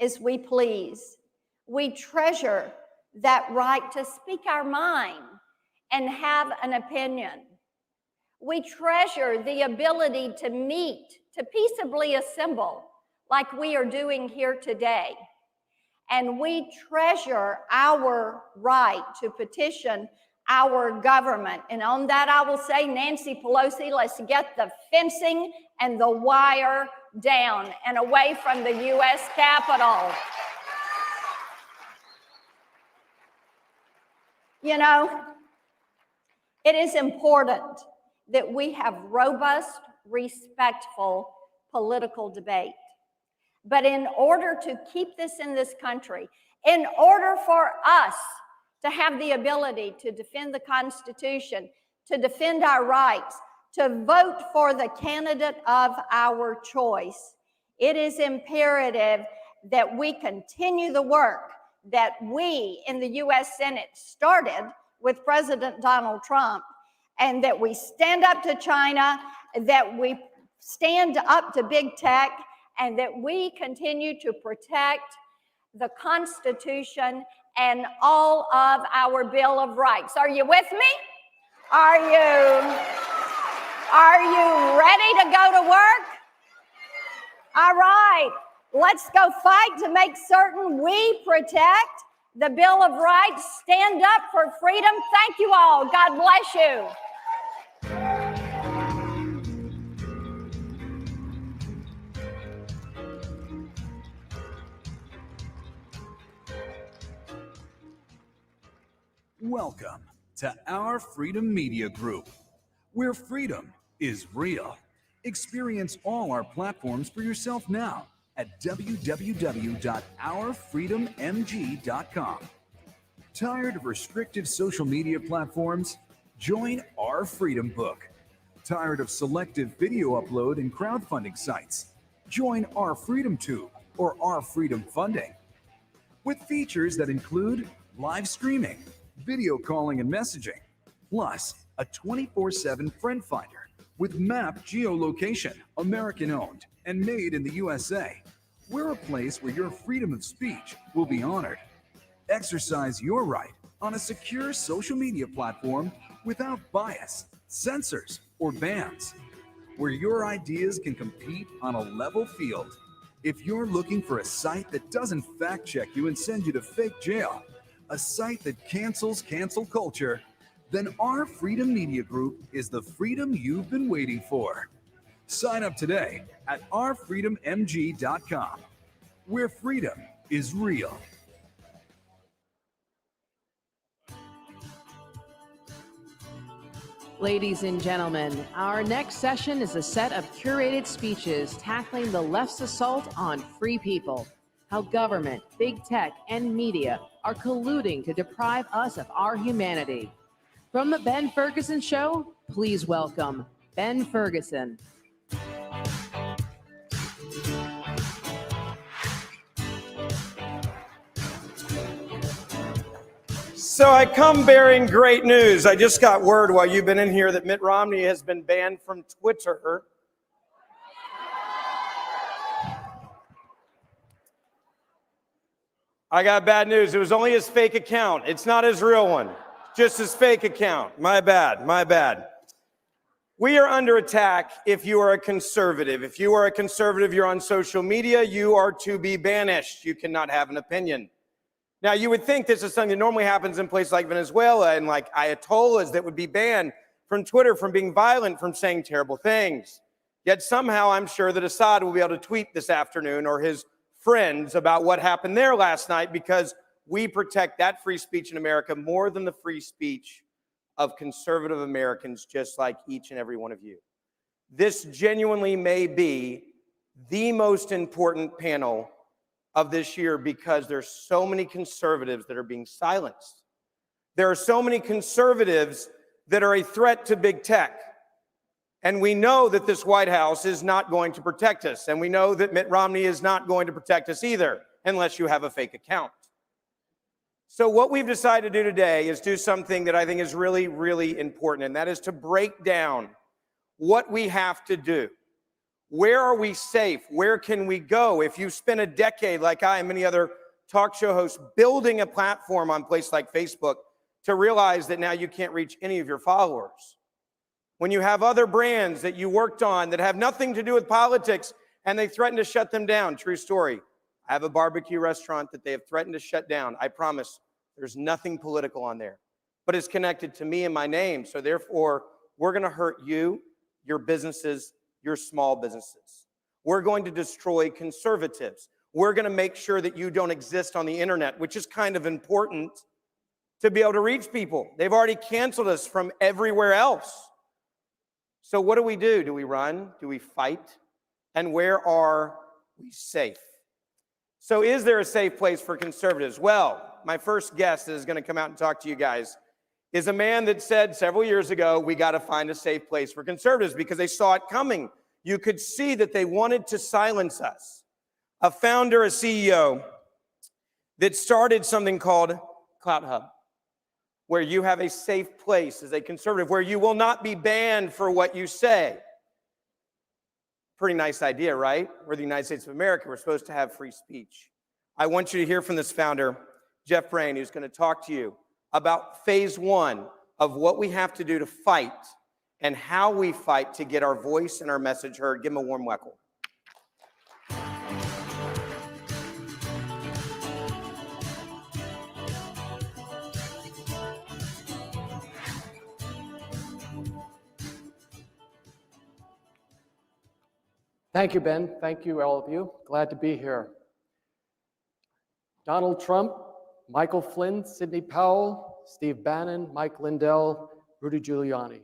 as we please. We treasure that right to speak our mind and have an opinion. We treasure the ability to meet, to peaceably assemble, like we are doing here today. And we treasure our right to petition our government. And on that, I will say, Nancy Pelosi, let's get the fencing and the wire down and away from the U.S. Capitol. You know, it is important that we have robust, respectful political debate. But in order to keep this in this country, in order for us to have the ability to defend the Constitution, to defend our rights, to vote for the candidate of our choice, it is imperative that we continue the work that we in the U.S. Senate started with President Donald Trump, and that we stand up to China, that we stand up to big tech, and that we continue to protect the Constitution and all of our Bill of Rights. Are you with me? Are you ready to go to work? All right, let's go fight to make certain we protect the Bill of Rights. Stand up for freedom. Thank you all. God bless you. Welcome to Our Freedom Media Group, where freedom is real. Experience all our platforms for yourself now at www.ourfreedommg.com. Tired of restrictive social media platforms? Join Our Freedom Book. Tired of selective video upload and crowdfunding sites? Join Our Freedom Tube or Our Freedom Funding. With features that include live streaming, video calling and messaging, plus a 24/7 friend finder with map geolocation, American-owned and made in the USA. We're a place where your freedom of speech will be honored. Exercise your right on a secure social media platform without bias, censors, or bans, where your ideas can compete on a level field. If you're looking for a site that doesn't fact-check you and send you to fake jail, a site that cancels cancel culture, then Our Freedom Media Group is the freedom you've been waiting for. Sign up today at ourfreedommg.com, where freedom is real. Ladies and gentlemen, our next session is a set of curated speeches tackling the left's assault on free people, how government, big tech, and media are colluding to deprive us of our humanity. From the Ben Ferguson Show, please welcome Ben Ferguson. So I come bearing great news. I just got word while you've been in here that Mitt Romney has been banned from Twitter. I got bad news. It was only his fake account. It's not his real one. Just his fake account. My bad. My bad. We are under attack if you are a conservative. If you are a conservative, you're on social media, you are to be banished. You cannot have an opinion. Now, you would think this is something that normally happens in places like Venezuela and like Ayatollahs that would be banned from Twitter, from being violent, from saying terrible things. Yet somehow I'm sure that Assad will be able to tweet this afternoon, or his friends, about what happened there last night, because we protect that free speech in America more than the free speech of conservative Americans, just like each and every one of you. This genuinely may be the most important panel of this year, because there's so many conservatives that are being silenced. There are so many conservatives that are a threat to big tech. And we know that this White House is not going to protect us. And we know that Mitt Romney is not going to protect us either, unless you have a fake account. So what we've decided to do today is do something that I think is really, really important, and that is to break down what we have to do. Where are we safe? Where can we go? If you spend a decade, like I and many other talk show hosts, building a platform on places like Facebook, to realize that now you can't reach any of your followers. When you have other brands that you worked on that have nothing to do with politics and they threaten to shut them down. True story. I have a barbecue restaurant that they have threatened to shut down. I promise there's nothing political on there, but it's connected to me and my name. So therefore, we're going to hurt you, your businesses, your small businesses. We're going to destroy conservatives. We're going to make sure that you don't exist on the internet, which is kind of important to be able to reach people. They've already canceled us from everywhere else. So what do? Do we run? Do we fight? And where are we safe? So is there a safe place for conservatives? Well, my first guest that is going to come out and talk to you guys is a man that said several years ago, we got to find a safe place for conservatives because they saw it coming. You could see that they wanted to silence us. A founder, a CEO that started something called Clout Hub, where you have a safe place as a conservative, where you will not be banned for what you say. Pretty nice idea, right? We're the United States of America. We're supposed to have free speech. I want you to hear from this founder, Jeff Brain, who's going to talk to you about phase one of what we have to do to fight and how we fight to get our voice and our message heard. Give him a warm welcome. Thank you, Ben. Thank you, all of you. Glad to be here. Donald Trump, Michael Flynn, Sidney Powell, Steve Bannon, Mike Lindell, Rudy Giuliani.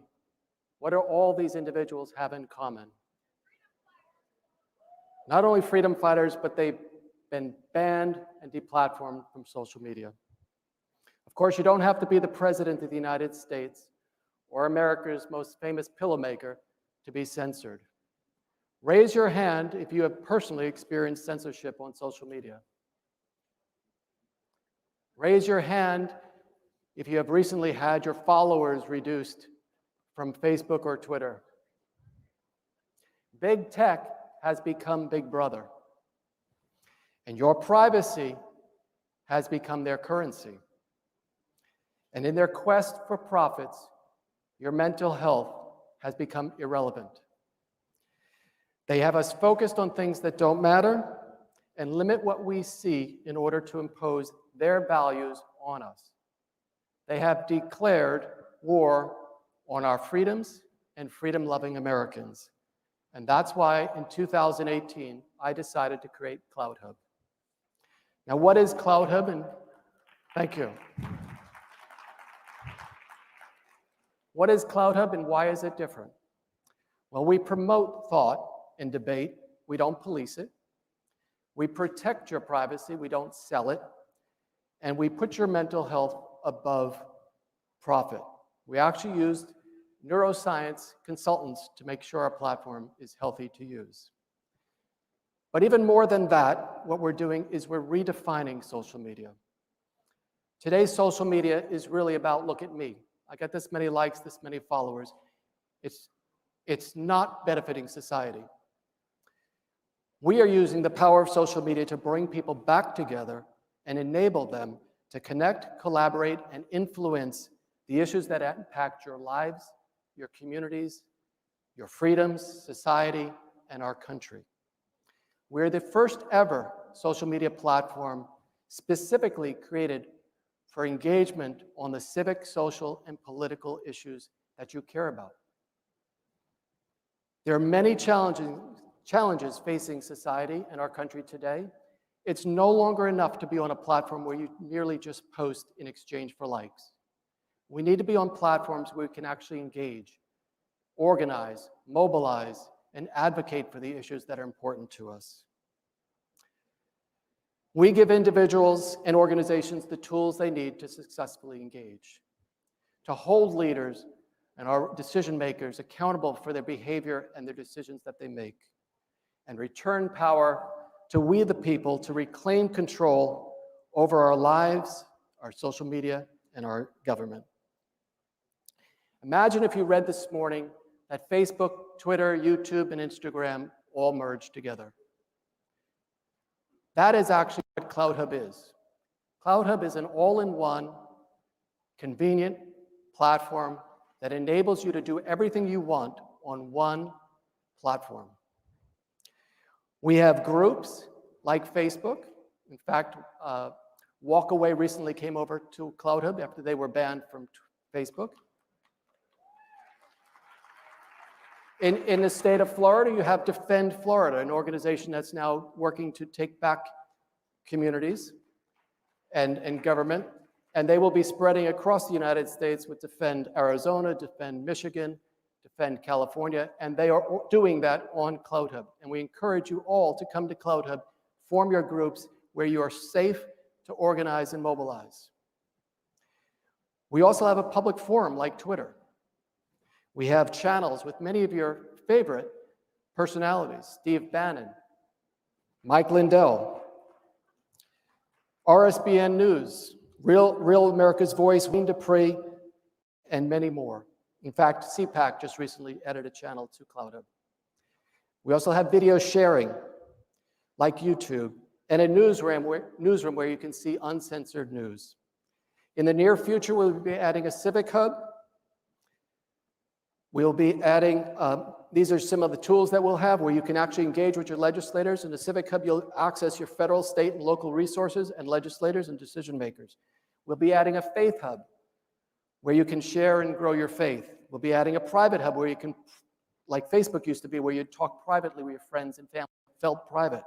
What do all these individuals have in common? Not only freedom fighters, but they've been banned and deplatformed from social media. Of course, you don't have to be the President of the United States or America's most famous pillow maker to be censored. Raise your hand if you have personally experienced censorship on social media. Raise your hand if you have recently had your followers reduced from Facebook or Twitter. Big tech has become Big Brother, and your privacy has become their currency. And in their quest for profits, your mental health has become irrelevant. They have us focused on things that don't matter and limit what we see in order to impose their values on us. They have declared war on our freedoms and freedom-loving Americans. And that's why in 2018, I decided to create Clout Hub. Now, what is Clout Hub? And thank you. What is Clout Hub and why is it different? Well, we promote thought and debate. We don't police it. We protect your privacy. We don't sell it. And we put your mental health above profit. We actually used neuroscience consultants to make sure our platform is healthy to use. But even more than that, what we're doing is we're redefining social media. Today's social media is really about, look at me. I got this many likes, this many followers. It's not benefiting society. We are using the power of social media to bring people back together and enable them to connect, collaborate, and influence the issues that impact your lives, your communities, your freedoms, society, and our country. We're the first ever social media platform specifically created for engagement on the civic, social, and political issues that you care about. There are many challenges facing society and our country today. It's no longer enough to be on a platform where you merely just post in exchange for likes. We need to be on platforms where we can actually engage, organize, mobilize, and advocate for the issues that are important to us. We give individuals and organizations the tools they need to successfully engage, to hold leaders and our decision makers accountable for their behavior and their decisions that they make, and return power to we the people to reclaim control over our lives, our social media, and our government. Imagine if you read this morning that Facebook, Twitter, YouTube, and Instagram all merge together. That is actually what CloudHub is. CloudHub is an all-in-one, convenient platform that enables you to do everything you want on one platform. We have groups like Facebook. In fact, Walkaway recently came over to CloudHub after they were banned from Facebook. In the state of Florida, you have Defend Florida, an organization that's now working to take back communities and government. And they will be spreading across the United States with Defend Arizona, Defend Michigan, Defend California, and they are doing that on CloudHub. And we encourage you all to come to CloudHub, form your groups where you are safe to organize and mobilize. We also have a public forum like Twitter. We have channels with many of your favorite personalities, Steve Bannon, Mike Lindell, RSBN News, Real America's Voice, Wayne Dupree, and many more. In fact, CPAC just recently added a channel to CloudHub. We also have video sharing, like YouTube, and a newsroom where you can see uncensored news. In the near future, we'll be adding a civic hub. We'll be adding, these are some of the tools that we'll have where you can actually engage with your legislators. In the Civic Hub, you'll access your federal, state, and local resources and legislators and decision makers. We'll be adding a faith hub where you can share and grow your faith. We'll be adding a private hub where you can, like Facebook used to be, where you talk privately with your friends and family, felt private.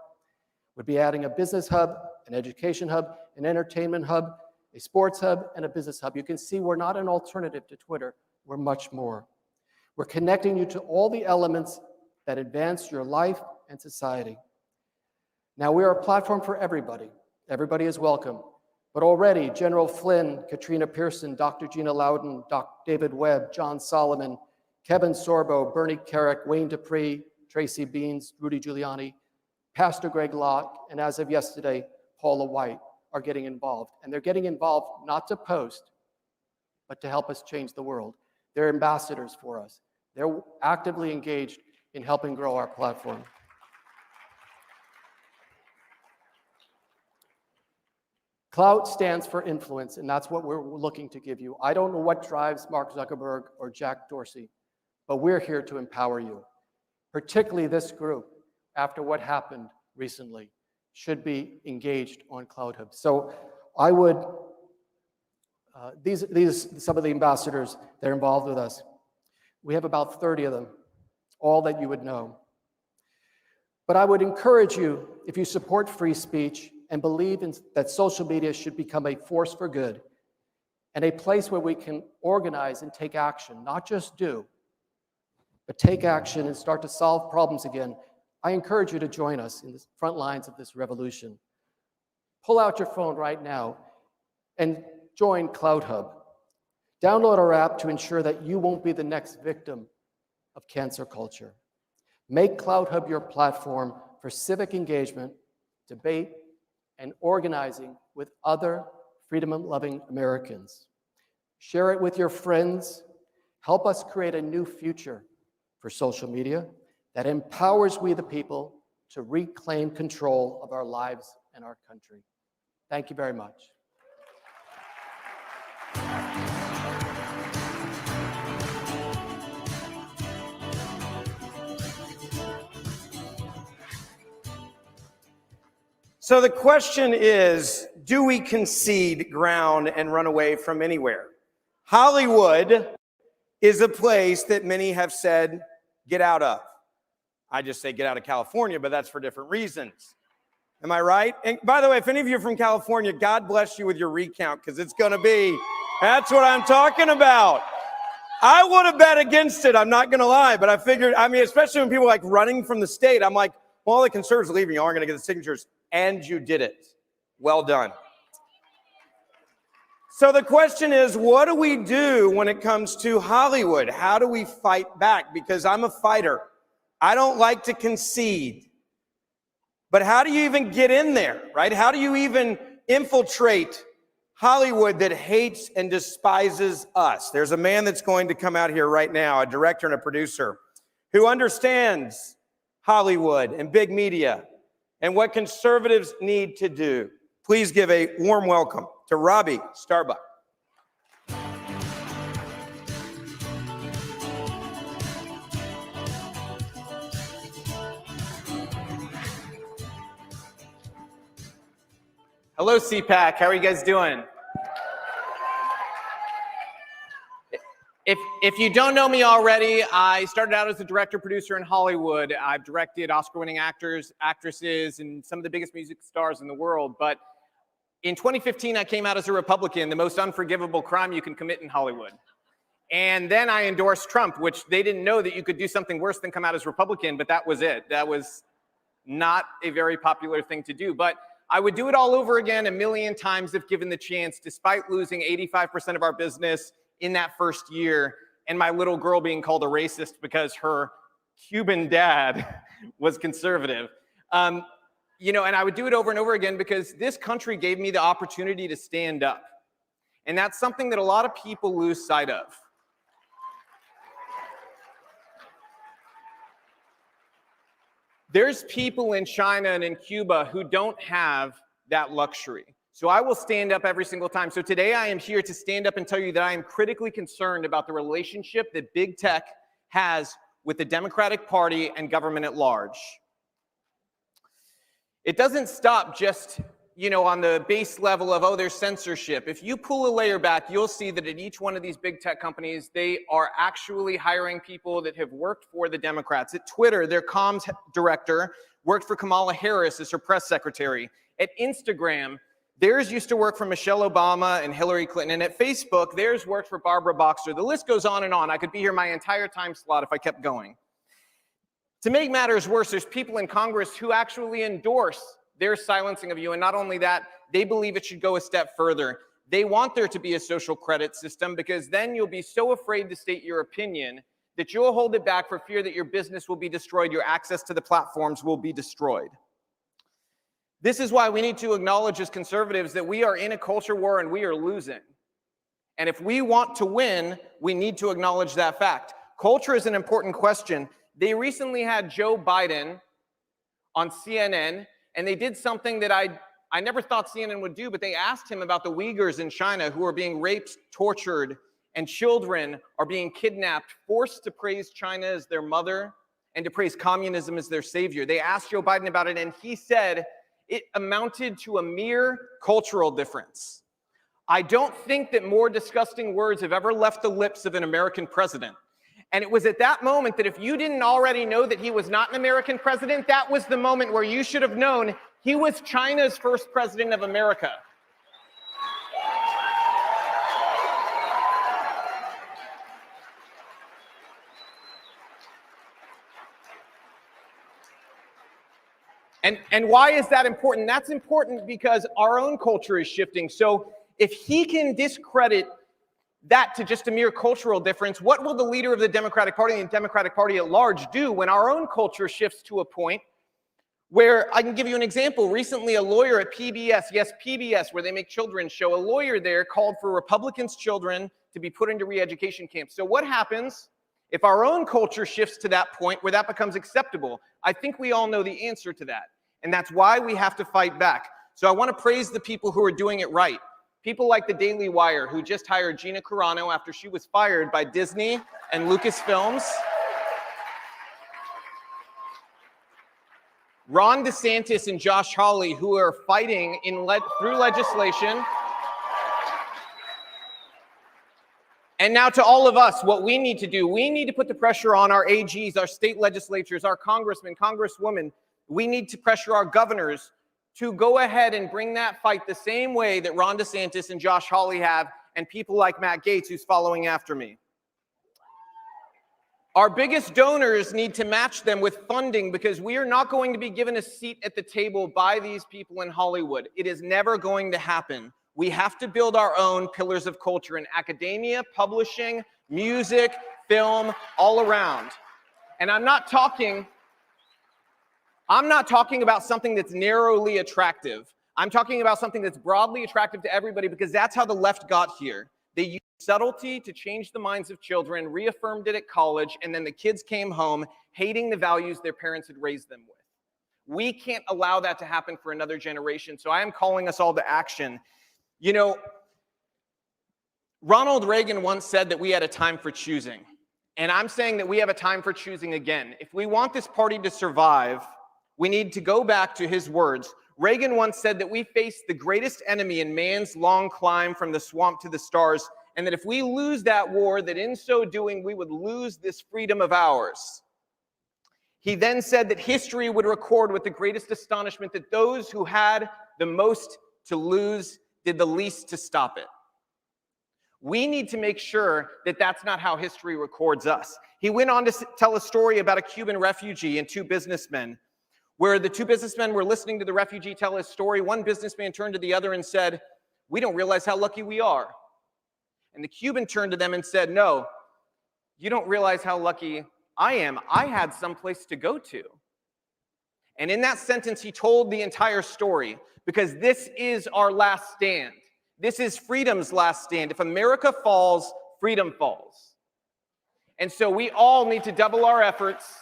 We'll be adding a business hub, an education hub, an entertainment hub, a sports hub, and a business hub. You can see we're not an alternative to Twitter. We're much more. We're connecting you to all the elements that advance your life and society. Now, we are a platform for everybody. Everybody is welcome. But already, General Flynn, Katrina Pearson, Dr. Gina Loudon, Dr. David Webb, John Solomon, Kevin Sorbo, Bernie Carrick, Wayne Dupree, Tracy Beans, Rudy Giuliani, Pastor Greg Locke, and as of yesterday, Paula White are getting involved. And they're getting involved not to post, but to help us change the world. They're ambassadors for us. They're actively engaged in helping grow our platform. Clout stands for influence, and that's what we're looking to give you. I don't know what drives Mark Zuckerberg or Jack Dorsey, but we're here to empower you. Particularly this group, after what happened recently, should be engaged on CloudHub. So I would, these some of the ambassadors that are involved with us. We have about 30 of them, all that you would know. But I would encourage you, if you support free speech and believe that social media should become a force for good and a place where we can organize and take action, not just do, but take action and start to solve problems again, I encourage you to join us in the front lines of this revolution. Pull out your phone right now and join CloudHub. Download our app to ensure that you won't be the next victim of cancer culture. Make CloudHub your platform for civic engagement, debate, and organizing with other freedom-loving Americans. Share it with your friends. Help us create a new future for social media that empowers we the people to reclaim control of our lives and our country. Thank you very much. So the question is, do we concede ground and run away from anywhere? Hollywood is a place that many have said, get out of. I just say get out of California, but that's for different reasons. Am I right? And by the way, if any of you are from California, God bless you with your recount, because it's going to be, that's what I'm talking about. I would have bet against it, I'm not going to lie, but I figured, I mean, especially when people are like running from the state, I'm like, well, all the conservatives leaving, you aren't going to get the signatures. And you did it. Well done. So the question is, what do we do when it comes to Hollywood? How do we fight back? Because I'm a fighter. I don't like to concede. But how do you even get in there, right? How do you even infiltrate Hollywood that hates and despises us. There's a man that's going to come out here right now, a director and a producer, who understands Hollywood and big media and what conservatives need to do. Please give a warm welcome to Robbie Starbuck. Hello, CPAC. How are you guys doing? If you don't know me already, I started out as a director producer in Hollywood. I've directed Oscar-winning actors, actresses, and some of the biggest music stars in the world. But in 2015, I came out as a Republican, the most unforgivable crime you can commit in Hollywood. And then I endorsed Trump, which they didn't know that you could do something worse than come out as Republican, but that was it. That was not a very popular thing to do. But I would do it all over again a million times if given the chance, despite losing 85% of our business in that first year and my little girl being called a racist because her Cuban dad was conservative. You know, and I would do it over and over again because this country gave me the opportunity to stand up. And that's something that a lot of people lose sight of. There's people in China and in Cuba who don't have that luxury. So I will stand up every single time. So today I am here to stand up and tell you that I am critically concerned about the relationship that big tech has with the Democratic Party and government at large. It doesn't stop just, you know, on the base level of, oh, there's censorship. If you pull a layer back, you'll see that at each one of these big tech companies, they are actually hiring people that have worked for the Democrats. At Twitter, their comms director worked for Kamala Harris as her press secretary. At Instagram, theirs used to work for Michelle Obama and Hillary Clinton. And at Facebook, theirs worked for Barbara Boxer. The list goes on and on. I could be here my entire time slot if I kept going. To make matters worse, there's people in Congress who actually endorse their silencing of you. And not only that, they believe it should go a step further. They want there to be a social credit system because then you'll be so afraid to state your opinion that you'll hold it back for fear that your business will be destroyed, your access to the platforms will be destroyed. This is why we need to acknowledge as conservatives that we are in a culture war and we are losing. And if we want to win, we need to acknowledge that fact. Culture is an important question. They recently had Joe Biden on CNN, and they did something that I never thought CNN would do, but they asked him about the Uyghurs in China who are being raped, tortured, and children are being kidnapped, forced to praise China as their mother and to praise communism as their savior. They asked Joe Biden about it, and he said it amounted to a mere cultural difference. I don't think that more disgusting words have ever left the lips of an American president. And it was at that moment that if you didn't already know that he was not an American president, that was the moment where you should have known he was China's first president of America. And why is that important? That's important because our own culture is shifting. So if he can discredit that to just a mere cultural difference, what will the leader of the Democratic Party and the Democratic Party at large do when our own culture shifts to a point where, I can give you an example. Recently, a lawyer at PBS, yes, PBS, where they make children's show, a lawyer there called for Republicans' children to be put into re-education camps. So what happens if our own culture shifts to that point where that becomes acceptable? I think we all know the answer to that. And that's why we have to fight back. So I want to praise the people who are doing it right. People like the Daily Wire, who just hired Gina Carano after she was fired by Disney and Lucasfilms. Ron DeSantis and Josh Hawley, who are fighting through legislation. And now to all of us, what we need to do, we need to put the pressure on our AGs, our state legislatures, our congressmen, congresswomen. We need to pressure our governors to go ahead and bring that fight the same way that Ron DeSantis and Josh Hawley have, and people like Matt Gaetz, who's following after me. Our biggest donors need to match them with funding because we are not going to be given a seat at the table by these people in Hollywood. It is never going to happen. We have to build our own pillars of culture in academia, publishing, music, film, all around. And I'm not talking about something that's narrowly attractive. I'm talking about something that's broadly attractive to everybody because that's how the left got here. They used subtlety to change the minds of children, reaffirmed it at college, and then the kids came home hating the values their parents had raised them with. We can't allow that to happen for another generation, so I am calling us all to action. You know, Ronald Reagan once said that we had a time for choosing, and I'm saying that we have a time for choosing again. If we want this party to survive, we need to go back to his words. Reagan once said that we face the greatest enemy in man's long climb from the swamp to the stars, and that if we lose that war, that in so doing, we would lose this freedom of ours. He then said that history would record with the greatest astonishment that those who had the most to lose did the least to stop it. We need to make sure that that's not how history records us. He went on to tell a story about a Cuban refugee and two businessmen, where the two businessmen were listening to the refugee tell his story. One businessman turned to the other and said, "We don't realize how lucky we are." And the Cuban turned to them and said, "No, you don't realize how lucky I am. I had someplace to go to." And in that sentence, he told the entire story, because this is our last stand. This is freedom's last stand. If America falls, freedom falls. And so we all need to double our efforts.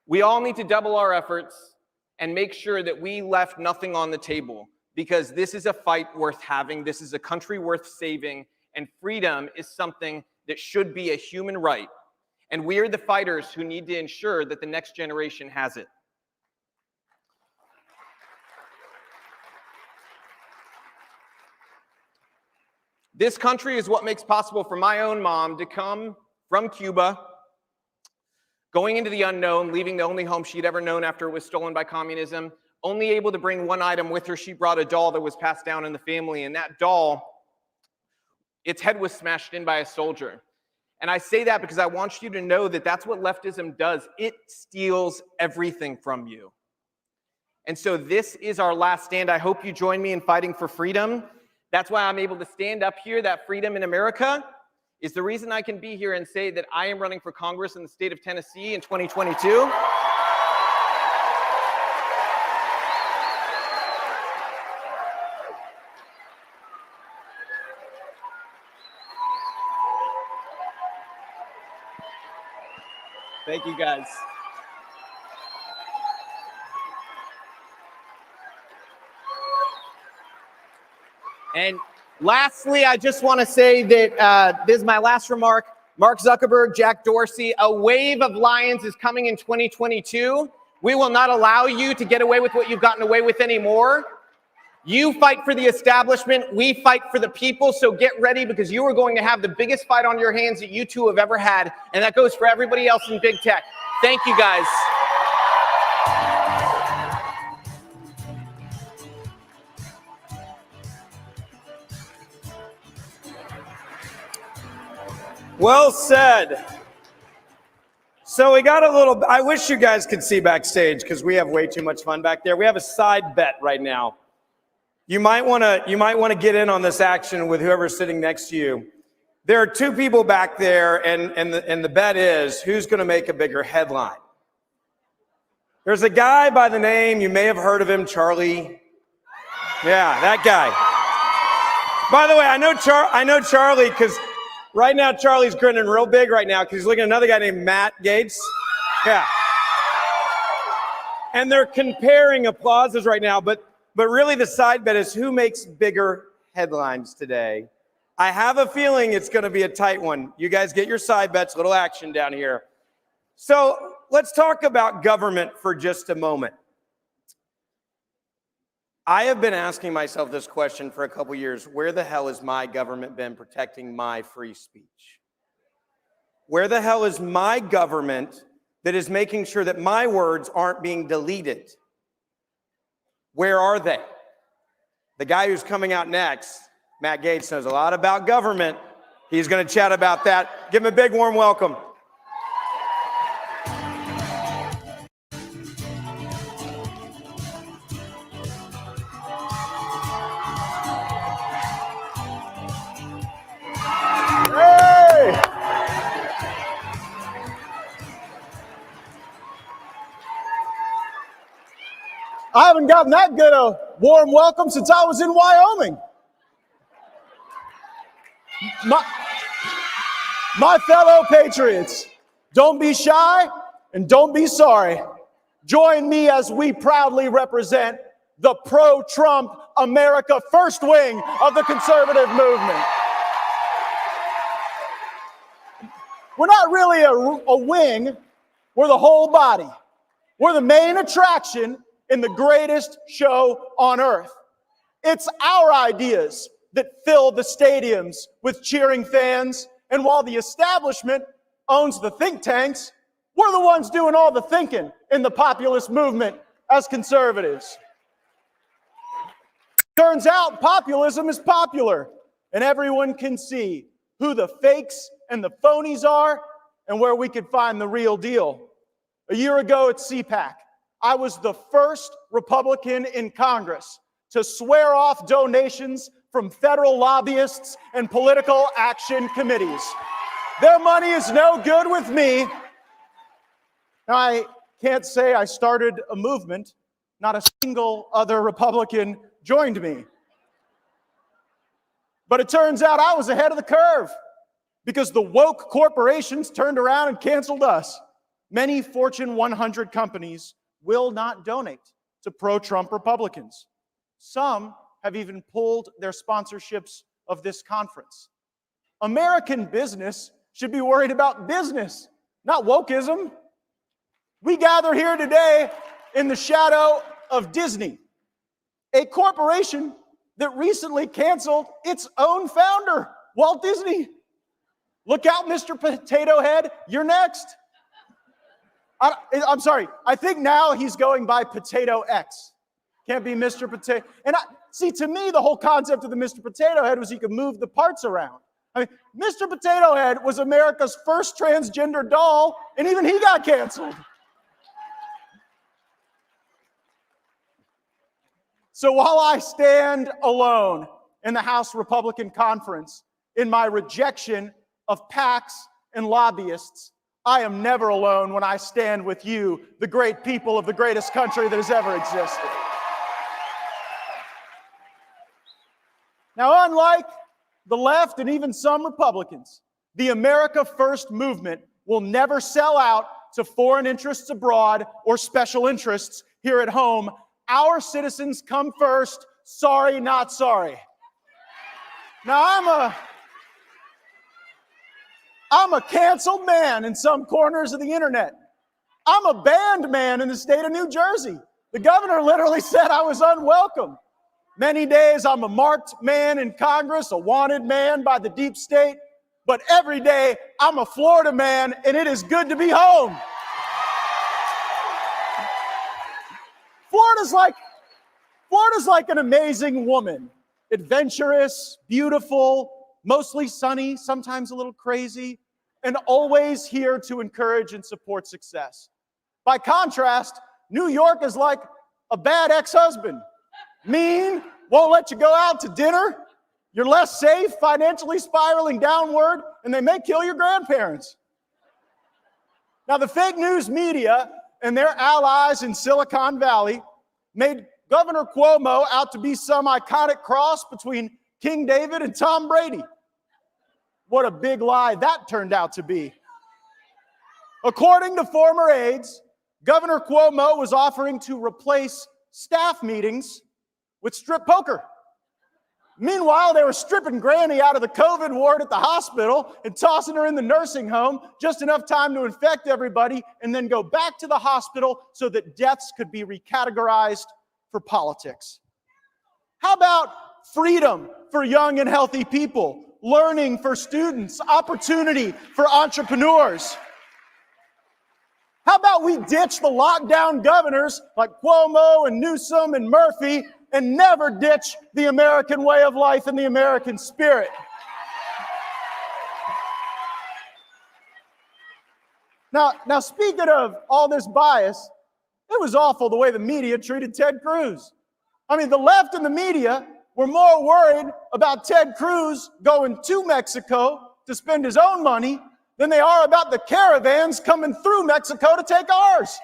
We all need to double our efforts and make sure that we left nothing on the table, because this is a fight worth having. This is a country worth saving. And freedom is something that should be a human right. And we are the fighters who need to ensure that the next generation has it. This country is what makes possible for my own mom to come from Cuba, going into the unknown, leaving the only home she'd ever known after it was stolen by communism, only able to bring one item with her. She brought a doll that was passed down in the family, and that doll, its head was smashed in by a soldier. And I say that because I want you to know that that's what leftism does. It steals everything from you. And so this is our last stand. I hope you join me in fighting for freedom. That's why I'm able to stand up here. That freedom in America is the reason I can be here and say that I am running for Congress in the state of Tennessee in 2022. Thank you, guys. And lastly, I just want to say that this is my last remark. Mark Zuckerberg, Jack Dorsey, a wave of lions is coming in 2022. We will not allow you to get away with what you've gotten away with anymore. You fight for the establishment. We fight for the people. So get ready, because you are going to have the biggest fight on your hands that you two have ever had. And that goes for everybody else in big tech. Thank you, guys. Well said. So we got a little, I wish you guys could see backstage because we have way too much fun back there. We have a side bet right now. You might want to get in on this action with whoever's sitting next to you. There are two people back there, and the bet is who's going to make a bigger headline. There's a guy by the name, you may have heard of him, Charlie. Yeah, that guy. By the way, I know Charlie because right now Charlie's grinning real big right now because he's looking at another guy named Matt Gaetz. Yeah. And they're comparing applauses right now, but really the side bet is who makes bigger headlines today. I have a feeling it's going to be a tight one. You guys get your side bets, little action down here. So let's talk about government for just a moment. I have been asking myself this question for a couple years. Where the hell has my government been protecting my free speech? Where the hell is my government that is making sure that my words aren't being deleted? Where are they? The guy who's coming out next, Matt Gaetz, knows a lot about government. He's going to chat about that. Give him a big warm welcome. I haven't gotten that good a warm welcome since I was in Wyoming. My fellow patriots, don't be shy and don't be sorry. Join me as we proudly represent the pro-Trump America First wing of the conservative movement. We're not really a wing, we're the whole body. We're the main attraction in the greatest show on earth. It's our ideas that fill the stadiums with cheering fans, and while the establishment owns the think tanks, we're the ones doing all the thinking in the populist movement as conservatives. Turns out populism is popular, and everyone can see who the fakes and the phonies are and where we could find the real deal. A year ago at CPAC, I was the first Republican in Congress to swear off donations from federal lobbyists and political action committees. Their money is no good with me. Now, I can't say I started a movement. Not a single other Republican joined me. But it turns out I was ahead of the curve because the woke corporations turned around and canceled us. Many Fortune 100 companies will not donate to pro-Trump Republicans. Some have even pulled their sponsorships of this conference. American business should be worried about business, not wokeism. We gather here today in the shadow of Disney, a corporation that recently canceled its own founder, Walt Disney. Look out, Mr. Potato Head, you're next. I'm sorry, I think now he's going by Potato X. Can't be Mr. Potato. And see, to me, the whole concept of the Mr. Potato Head was he could move the parts around. I mean, Mr. Potato Head was America's first transgender doll, and even he got canceled. So while I stand alone in the House Republican Conference in my rejection of PACs and lobbyists, I am never alone when I stand with you, the great people of the greatest country that has ever existed. Now, unlike the left and even some Republicans, the America First movement will never sell out to foreign interests abroad or special interests here at home. Our citizens come first. Sorry, not sorry. Now, I'm a canceled man in some corners of the internet. I'm a banned man in the state of New Jersey. The governor literally said I was unwelcome. Many days I'm a marked man in Congress, a wanted man by the deep state, but every day I'm a Florida man, and it is good to be home. Florida's like an amazing woman, adventurous, beautiful, mostly sunny, sometimes a little crazy, and always here to encourage and support success. By contrast, New York is like a bad ex-husband. Mean, won't let you go out to dinner, you're less safe, financially spiraling downward, and they may kill your grandparents. Now, the fake news media and their allies in Silicon Valley made Governor Cuomo out to be some iconic cross between King David and Tom Brady. What a big lie that turned out to be. According to former aides, Governor Cuomo was offering to replace staff meetings with strip poker. Meanwhile, they were stripping Granny out of the COVID ward at the hospital and tossing her in the nursing home, just enough time to infect everybody and then go back to the hospital so that deaths could be recategorized for politics. How about freedom for young and healthy people, learning for students, opportunity for entrepreneurs? How about we ditch the lockdown governors like Cuomo and Newsom and Murphy and never ditch the American way of life and the American spirit? Now, speaking of all this bias, it was awful the way the media treated Ted Cruz. I mean, the left and the media were more worried about Ted Cruz going to Mexico to spend his own money than they are about the caravans coming through Mexico to take ours.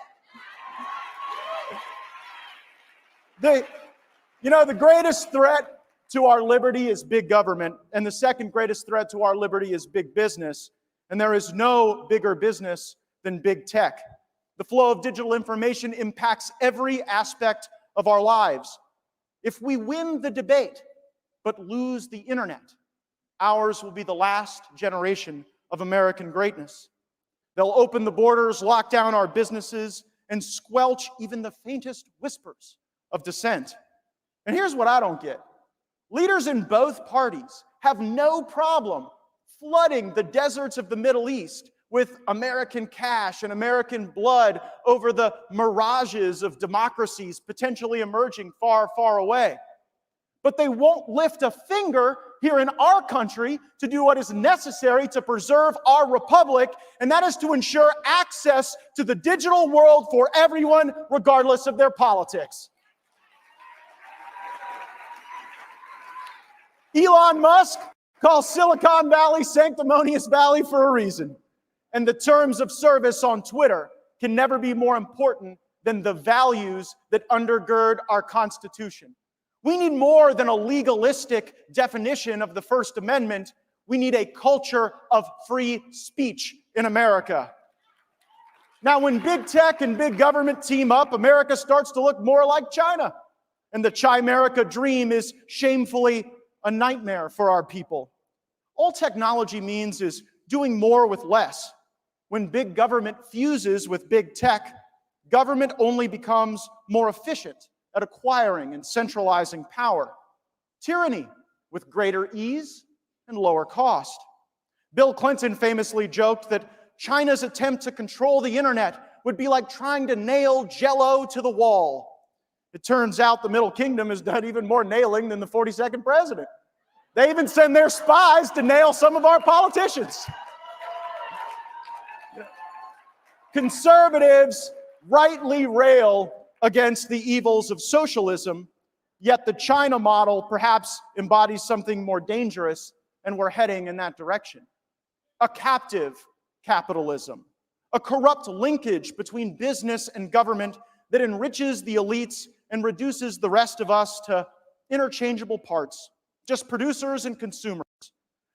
The greatest threat to our liberty is big government, and the second greatest threat to our liberty is big business. And there is no bigger business than big tech. The flow of digital information impacts every aspect of our lives. If we win the debate but lose the internet, ours will be the last generation of American greatness. They'll open the borders, lock down our businesses, and squelch even the faintest whispers of dissent. And here's what I don't get. Leaders in both parties have no problem flooding the deserts of the Middle East with American cash and American blood over the mirages of democracies potentially emerging far, far away. But they won't lift a finger here in our country to do what is necessary to preserve our republic, and that is to ensure access to the digital world for everyone, regardless of their politics. Elon Musk calls Silicon Valley sanctimonious valley for a reason. And the terms of service on Twitter can never be more important than the values that undergird our Constitution. We need more than a legalistic definition of the First Amendment. We need a culture of free speech in America. Now, when big tech and big government team up, America starts to look more like China. And the Chimerica dream is shamefully a nightmare for our people. All technology means is doing more with less. When big government fuses with big tech, government only becomes more efficient at acquiring and centralizing power. Tyranny with greater ease and lower cost. Bill Clinton famously joked that China's attempt to control the internet would be like trying to nail Jell-O to the wall. It turns out the Middle Kingdom has done even more nailing than the 42nd president. They even send their spies to nail some of our politicians. Conservatives rightly rail against the evils of socialism, yet the China model perhaps embodies something more dangerous, and we're heading in that direction. A captive capitalism, a corrupt linkage between business and government that enriches the elites and reduces the rest of us to interchangeable parts, just producers and consumers.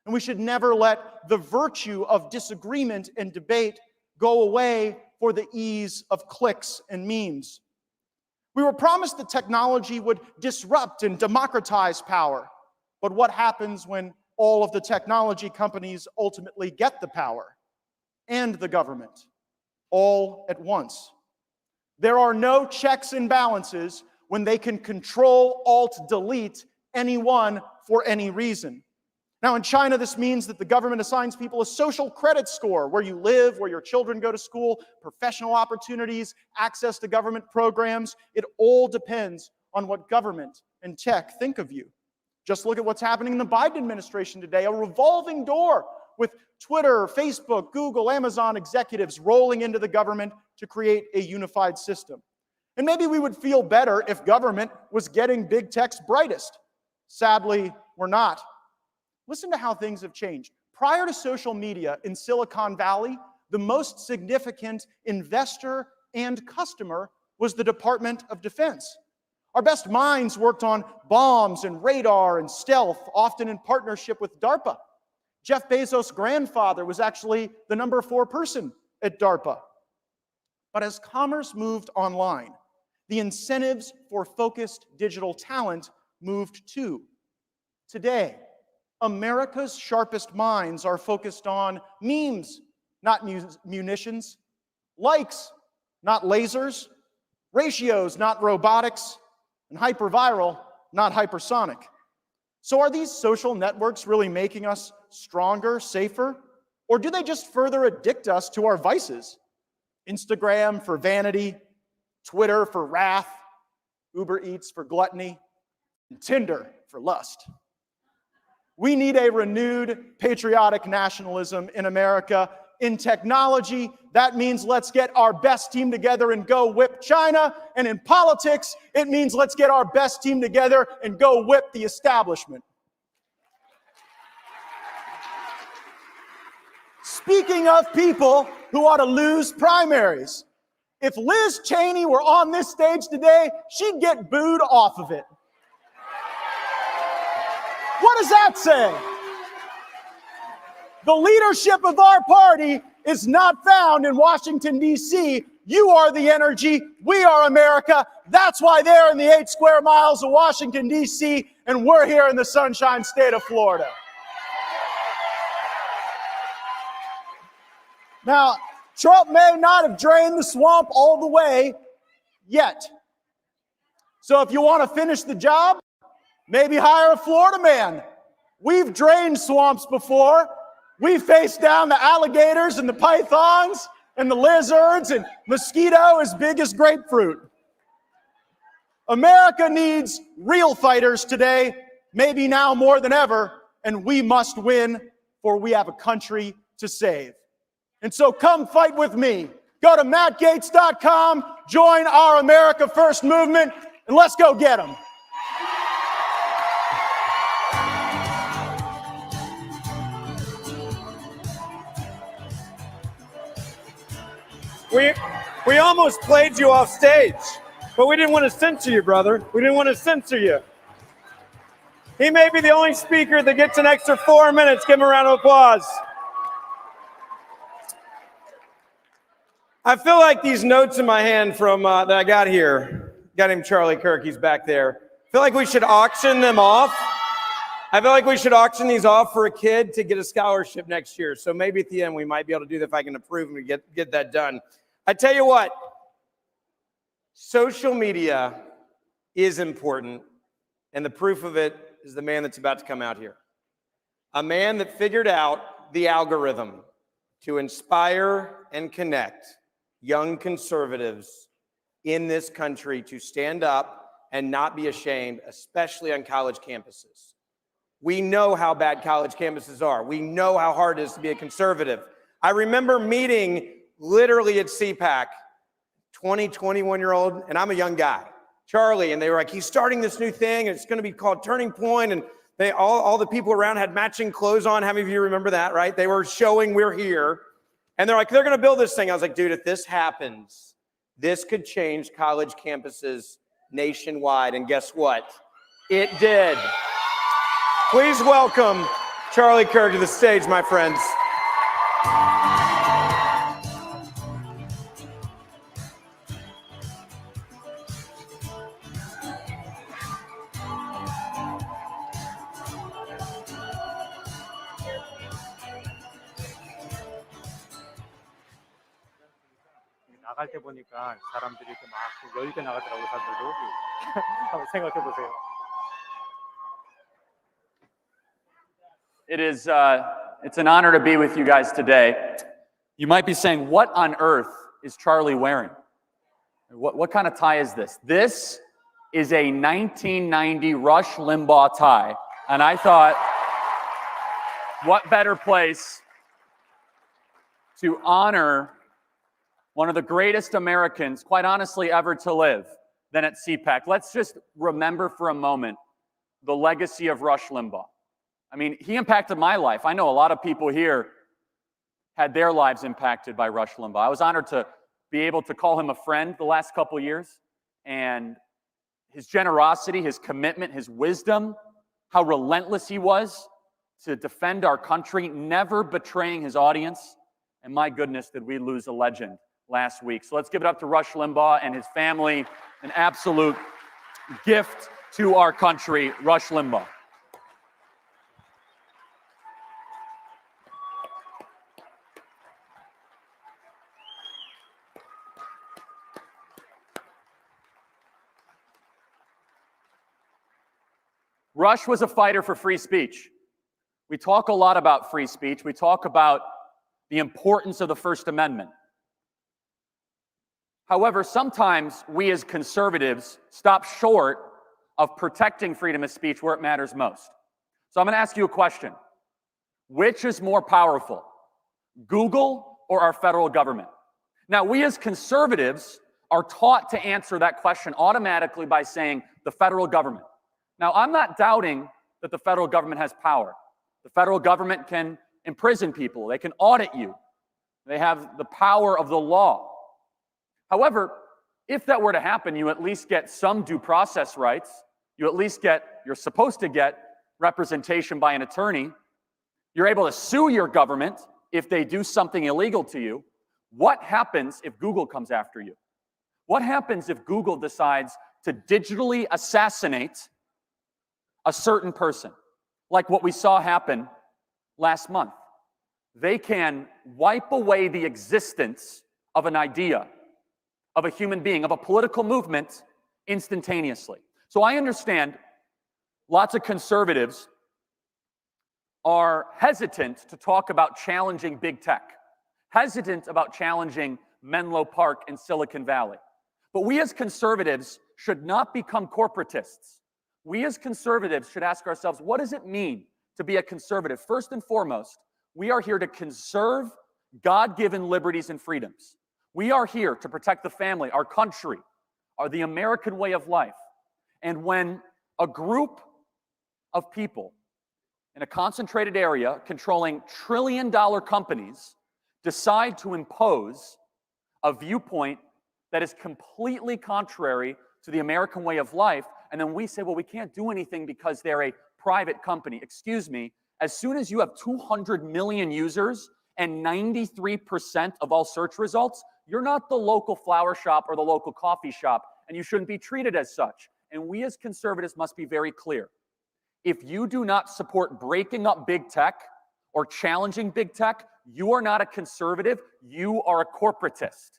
And we should never let the virtue of disagreement and debate go away for the ease of clicks and memes. We were promised that technology would disrupt and democratize power. But what happens when all of the technology companies ultimately get the power and the government all at once? There are no checks and balances when they can control, alt, delete anyone for any reason. Now, in China, this means that the government assigns people a social credit score, where you live, where your children go to school, professional opportunities, access to government programs. It all depends on what government and tech think of you. Just look at what's happening in the Biden administration today, a revolving door with Twitter, Facebook, Google, Amazon executives rolling into the government to create a unified system. And maybe we would feel better if government was getting big tech's brightest. Sadly, we're not. Listen to how things have changed. Prior to social media in Silicon Valley, the most significant investor and customer was the Department of Defense. Our best minds worked on bombs and radar and stealth, often in partnership with DARPA. Jeff Bezos' grandfather was actually the number 4 person at DARPA. But as commerce moved online, the incentives for focused digital talent moved too. Today, America's sharpest minds are focused on memes, not munitions, likes, not lasers, ratios, not robotics, and hyperviral, not hypersonic. So are these social networks really making us stronger, safer, or do they just further addict us to our vices? Instagram for vanity, Twitter for wrath, Uber Eats for gluttony, and Tinder for lust. We need a renewed patriotic nationalism in America. In technology, that means let's get our best team together and go whip China. And in politics, it means let's get our best team together and go whip the establishment. Speaking of people who ought to lose primaries, If Liz Cheney were on this stage today, she'd get booed off of it. What does that say? The leadership of our party is not found in Washington, D.C. You are the energy. We are America. That's why they're in the 8 square miles of Washington, D.C., and we're here in the Sunshine State of Florida. Now, Trump may not have drained the swamp all the way yet. So if you want to finish the job, maybe hire a Florida man. We've drained swamps before. We faced down the alligators and the pythons and the lizards and mosquito as big as grapefruit. America needs real fighters today, maybe now more than ever, and we must win, for we have a country to save. And so come fight with me. Go to mattgaetz.com, join our America First movement, and let's go get them. We almost played you off stage, but we didn't want to censor you, brother. We didn't want to censor you. He may be the only speaker that gets an extra 4 minutes. Give him a round of applause. I feel like these notes in my hand from that I got here, a guy named Charlie Kirk, he's back there. I feel like we should auction them off. I feel like we should auction these off for a kid to get a scholarship next year. So maybe at the end we might be able to do that if I can approve and get that done. I tell you what, social media is important, and the proof of it is the man that's about to come out here. A man that figured out the algorithm to inspire and connect young conservatives in this country to stand up and not be ashamed, especially on college campuses. We know how bad college campuses are. We know how hard it is to be a conservative. I remember meeting literally at CPAC, 21-year-old, and I'm a young guy, Charlie, and they were like, he's starting this new thing, and it's going to be called Turning Point, and they all the people around had matching clothes on. How many of you remember that, right? They were showing we're here, and they're like, they're going to build this thing. I was like, dude, if this happens, this could change college campuses nationwide, and guess what? It did. Please welcome Charlie Kirk to the stage, my friends. 나갈 때 보니까 사람들이 이렇게 막 여유 있게 나가더라고요, 사람들도. 한번 생각해 보세요. It's an honor to be with you guys today. You might be saying, what on earth is Charlie wearing? What kind of tie is this? This is a 1990 Rush Limbaugh tie. And I thought, what better place to honor one of the greatest Americans, quite honestly, ever to live than at CPAC. Let's just remember for a moment the legacy of Rush Limbaugh. I mean, he impacted my life. I know a lot of people here had their lives impacted by Rush Limbaugh. I was honored to be able to call him a friend the last couple of years. And his generosity, his commitment, his wisdom, how relentless he was to defend our country, never betraying his audience. And my goodness, did we lose a legend last week. So let's give it up to Rush Limbaugh and his family, an absolute gift to our country, Rush Limbaugh. Rush was a fighter for free speech. We talk a lot about free speech. We talk about the importance of the First Amendment. However, sometimes we as conservatives stop short of protecting freedom of speech where it matters most. So I'm going to ask you a question. Which is more powerful, Google or our federal government? Now, we as conservatives are taught to answer that question automatically by saying the federal government. Now, I'm not doubting that the federal government has power. The federal government can imprison people. They can audit you. They have the power of the law. However, if that were to happen, you at least get some due process rights. You're supposed to get representation by an attorney. You're able to sue your government if they do something illegal to you. What happens if Google comes after you? What happens if Google decides to digitally assassinate a certain person, like what we saw happen last month? They can wipe away the existence of an idea, of a human being, of a political movement instantaneously. So I understand lots of conservatives are hesitant to talk about challenging big tech, hesitant about challenging Menlo Park and Silicon Valley. But we as conservatives should not become corporatists. We as conservatives should ask ourselves, what does it mean to be a conservative? First and foremost, we are here to conserve God-given liberties and freedoms. We are here to protect the family, our country, the American way of life. And when a group of people in a concentrated area controlling trillion-dollar companies decide to impose a viewpoint that is completely contrary to the American way of life, and then we say, well, we can't do anything because they're a private company. Excuse me, as soon as you have 200 million users and 93% of all search results, you're not the local flower shop or the local coffee shop, and you shouldn't be treated as such. And we as conservatives must be very clear. If you do not support breaking up big tech or challenging big tech, you are not a conservative, you are a corporatist.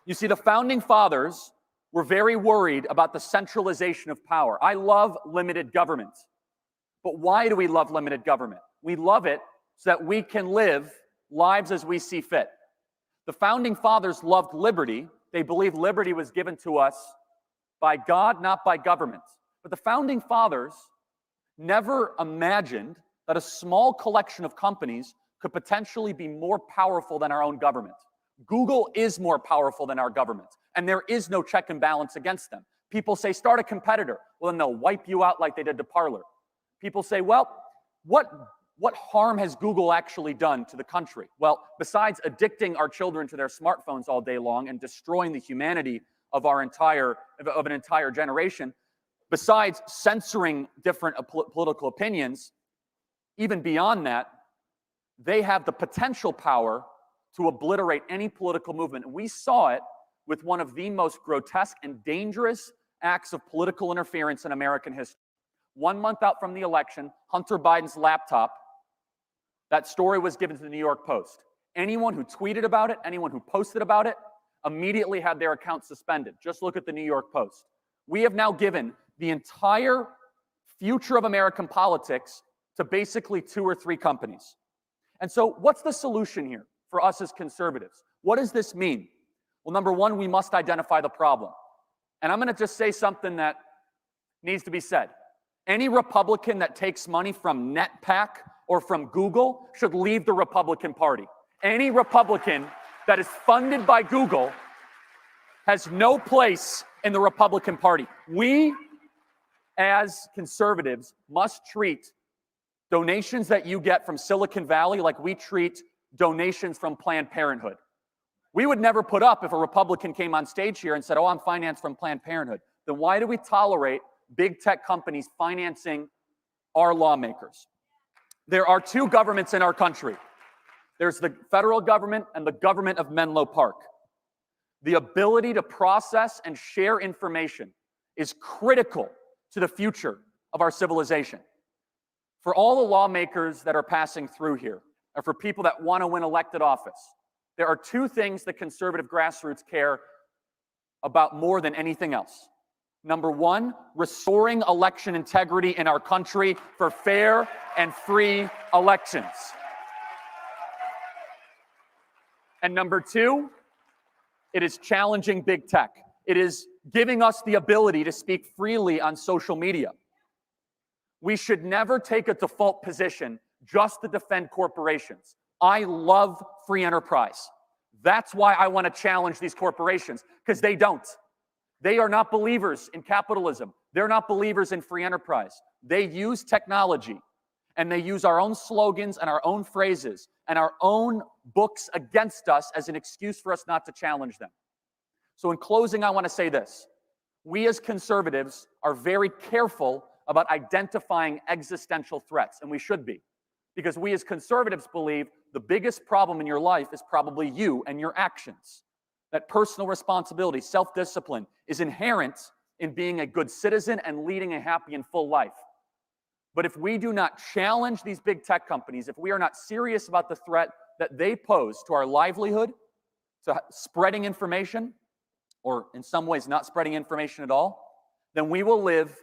You see, the founding fathers were very worried about the centralization of power. I love limited government. But why do we love limited government? We love it so that we can live lives as we see fit. The founding fathers loved liberty. They believed liberty was given to us by God, not by government. But the founding fathers never imagined that a small collection of companies could potentially be more powerful than our own government. Google is more powerful than our government, and there is no check and balance against them. People say, start a competitor. Well, then they'll wipe you out like they did to Parler. People say, well, what harm has Google actually done to the country? Well, besides addicting our children to their smartphones all day long and destroying the humanity of an entire generation, besides censoring different political opinions, even beyond that, they have the potential power to obliterate any political movement. And we saw it with one of the most grotesque and dangerous acts of political interference in American history. 1 month out from the election, Hunter Biden's laptop, that story was given to the New York Post. Anyone who tweeted about it, anyone who posted about it, immediately had their account suspended. Just look at the New York Post. We have now given the entire future of American politics to basically 2 or 3 companies. And so what's the solution here for us as conservatives? What does this mean? Well, number one, we must identify the problem. And I'm going to just say something that needs to be said. Any Republican that takes money from NetPAC or from Google should leave the Republican Party. Any Republican that is funded by Google has no place in the Republican Party. We, as conservatives, must treat donations that you get from Silicon Valley like we treat donations from Planned Parenthood. We would never put up if a Republican came on stage here and said, oh, I'm financed from Planned Parenthood. Then why do we tolerate big tech companies financing our lawmakers? There are 2 governments in our country. There's the federal government and the government of Menlo Park. The ability to process and share information is critical to the future of our civilization. For all the lawmakers that are passing through here, or for people that want to win elected office, there are 2 things that conservative grassroots care about more than anything else. Number one, restoring election integrity in our country for fair and free elections. And number 2, it is challenging big tech. It is giving us the ability to speak freely on social media. We should never take a default position just to defend corporations. I love free enterprise. That's why I want to challenge these corporations, because they don't. They are not believers in capitalism. They're not believers in free enterprise. They use technology, and they use our own slogans and our own phrases, and our own books against us as an excuse for us not to challenge them. So in closing, I want to say this. We as conservatives are very careful about identifying existential threats, and we should be, because we as conservatives believe the biggest problem in your life is probably you and your actions. That personal responsibility, self-discipline is inherent in being a good citizen and leading a happy and full life. But if we do not challenge these big tech companies, if we are not serious about the threat that they pose to our livelihood, to spreading information, or in some ways not spreading information at all, then we will live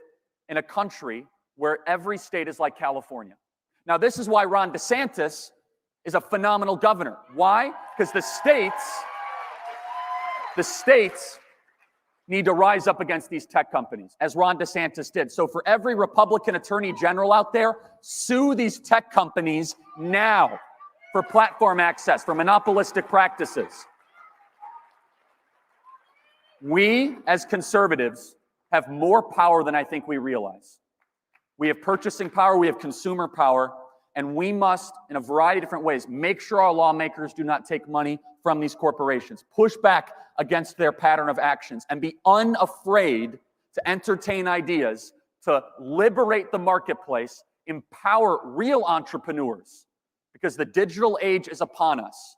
in a country where every state is like California. Now, this is why Ron DeSantis is a phenomenal governor. Why? Because the states need to rise up against these tech companies, as Ron DeSantis did. So for every Republican attorney general out there, sue these tech companies now for platform access, for monopolistic practices. We, as conservatives, have more power than I think we realize. We have purchasing power, we have consumer power, and we must, in a variety of different ways, make sure our lawmakers do not take money from these corporations, push back against their pattern of actions, and be unafraid to entertain ideas to liberate the marketplace, empower real entrepreneurs, because the digital age is upon us.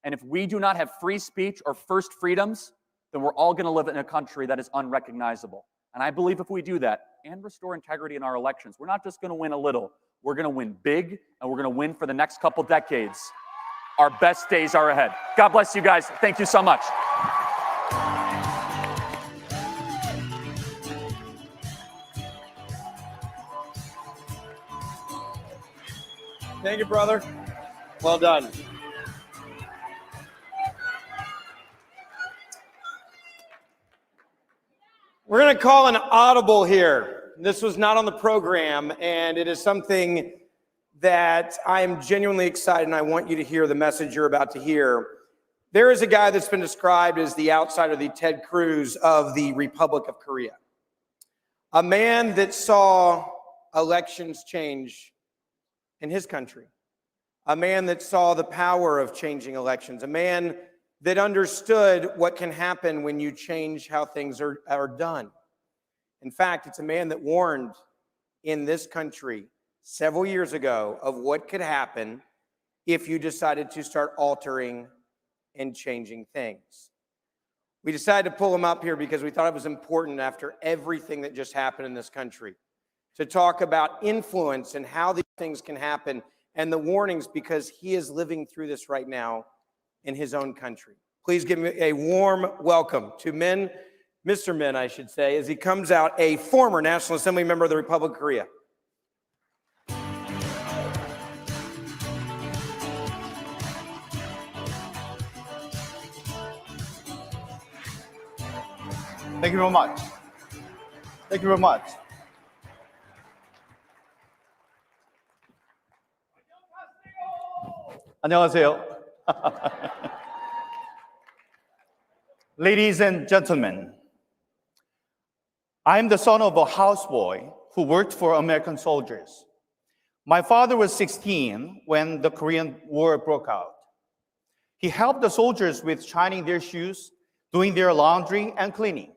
And if we do not have free speech or first freedoms, then we're all going to live in a country that is unrecognizable. And I believe if we do that and restore integrity in our elections, we're not just going to win a little, we're going to win big, and we're going to win for the next couple decades. Our best days are ahead. God bless you guys. Thank you so much. Thank you, brother. Well done. We're going to call an audible here. This was not on the program, and it is something that I am genuinely excited, and I want you to hear the message you're about to hear. There is a guy that's been described as the outsider, the Ted Cruz of the Republic of Korea. A man that saw elections change in his country. A man that saw the power of changing elections. A man that understood what can happen when you change how things are done. In fact, it's a man that warned in this country several years ago of what could happen if you decided to start altering and changing things. We decided to pull him up here because we thought it was important after everything that just happened in this country to talk about influence and how these things can happen and the warnings, because he is living through this right now in his own country. Please give me a warm welcome to Mr. Min, I should say, as he comes out, a former National Assembly member of the Republic of Korea. Thank you very much. Thank you very much. 안녕하세요. Ladies and gentlemen, I am the son of a houseboy who worked for American soldiers. My father was 16 when the Korean War broke out. He helped the soldiers with shining their shoes, doing their laundry, and cleaning.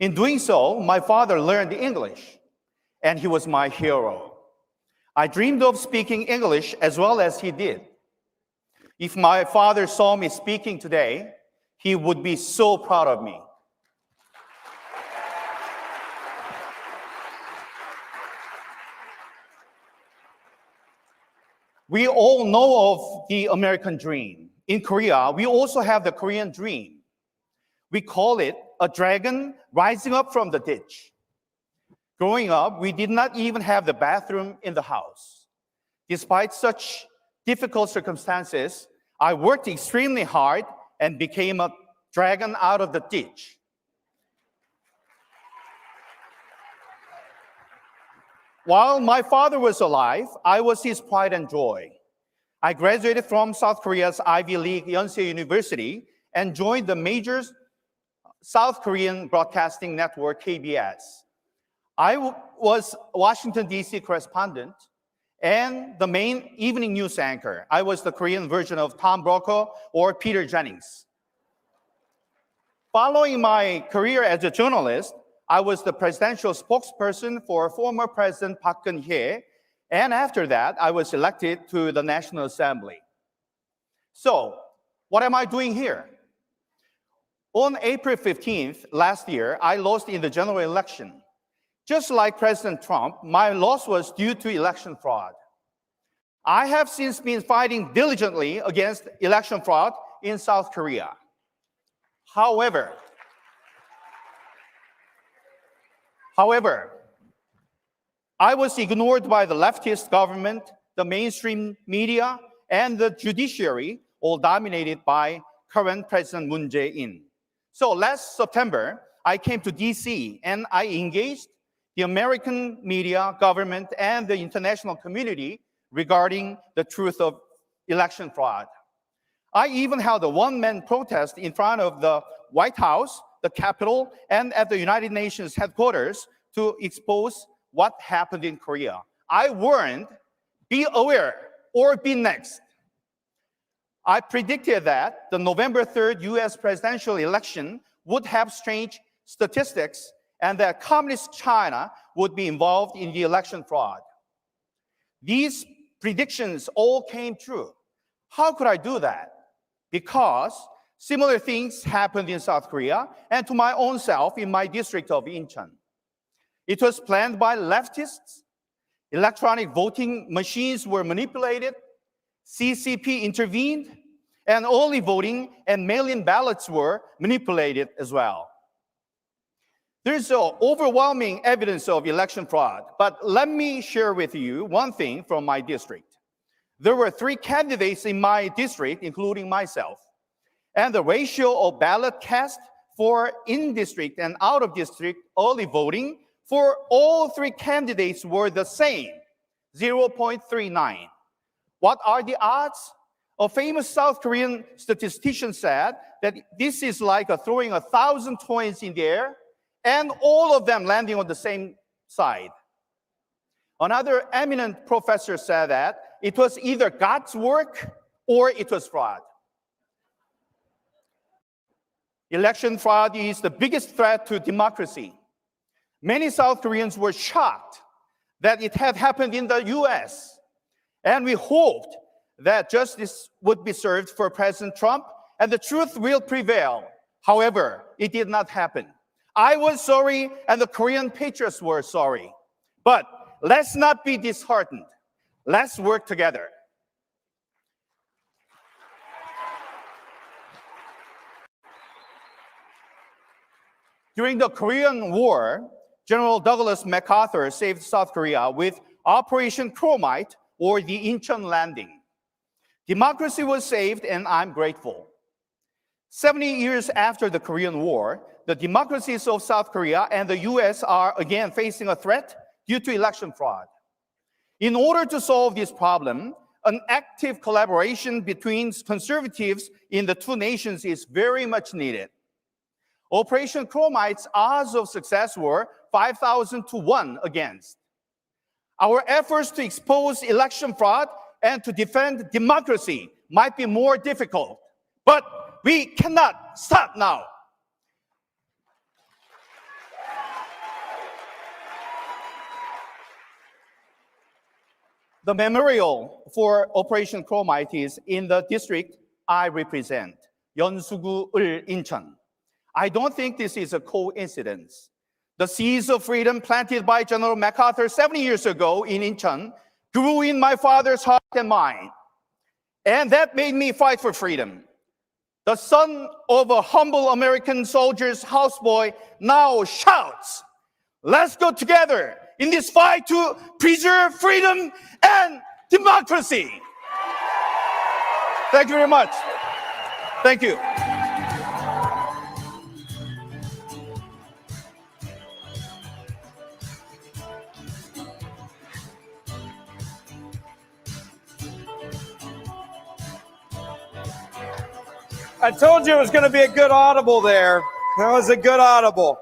In doing so, my father learned English, and he was my hero. I dreamed of speaking English as well as he did. If my father saw me speaking today, he would be so proud of me. We all know of the American dream. In Korea, we also have the Korean dream. We call it a dragon rising up from the ditch. Growing up, we did not even have the bathroom in the house. Despite such difficult circumstances, I worked extremely hard and became a dragon out of the ditch. While my father was alive, I was his pride and joy. I graduated from South Korea's Ivy League Yonsei University and joined the major South Korean broadcasting network, KBS. I was Washington, D.C. correspondent, and the main evening news anchor. I was the Korean version of Tom Brokaw or Peter Jennings. Following my career as a journalist, I was the presidential spokesperson for former President Park Geun-hye, and after that, I was elected to the National Assembly. So, what am I doing here? On April 15th last year, I lost in the general election. Just like President Trump, my loss was due to election fraud. I have since been fighting diligently against election fraud in South Korea. However, I was ignored by the leftist government, the mainstream media, and the judiciary, all dominated by current President Moon Jae-in. So last September, I came to DC and I engaged the American media, government, and the international community regarding the truth of election fraud. I even held a one-man protest in front of the White House, the Capitol, and at the United Nations headquarters to expose what happened in Korea. I warned, be aware or be next. I predicted that the November 3rd US presidential election would have strange statistics and that Communist China would be involved in the election fraud. These predictions all came true. How could I do that? Because similar things happened in South Korea and to my own self in my district of Incheon. It was planned by leftists. Electronic voting machines were manipulated. CCP intervened, and early voting and mail-in ballots were manipulated as well. There's overwhelming evidence of election fraud, but let me share with you one thing from my district. There were 3 candidates in my district, including myself, and the ratio of ballot cast for in-district and out-of-district early voting for all 3 candidates were the same, 0.39. What are the odds? A famous South Korean statistician said that this is like throwing 1,000 coins in the air and all of them landing on the same side. Another eminent professor said that it was either God's work or it was fraud. Election fraud is the biggest threat to democracy. Many South Koreans were shocked that it had happened in the US, and we hoped that justice would be served for President Trump and the truth will prevail. However, it did not happen. I was sorry and the Korean patriots were sorry. But let's not be disheartened. Let's work together. During the Korean War, General Douglas MacArthur saved South Korea with Operation Chromite or the Incheon Landing. Democracy was saved and I'm grateful. 70 years after the Korean War, the democracies of South Korea and the US are again facing a threat due to election fraud. In order to solve this problem, an active collaboration between conservatives in the 2 nations is very much needed. Operation Chromite's odds of success were 5,000 to 1 against. Our efforts to expose election fraud and to defend democracy might be more difficult, but we cannot stop now. The memorial for Operation Chromite is in the district I represent, Yeonsugu-ul Incheon. I don't think this is a coincidence. The seeds of freedom planted by General MacArthur 70 years ago in Incheon grew in my father's heart and mind. And that made me fight for freedom. The son of a humble American soldier's houseboy now shouts, let's go together in this fight to preserve freedom and democracy. Thank you very much. Thank you. I told you it was going to be a good audible there. That was a good audible.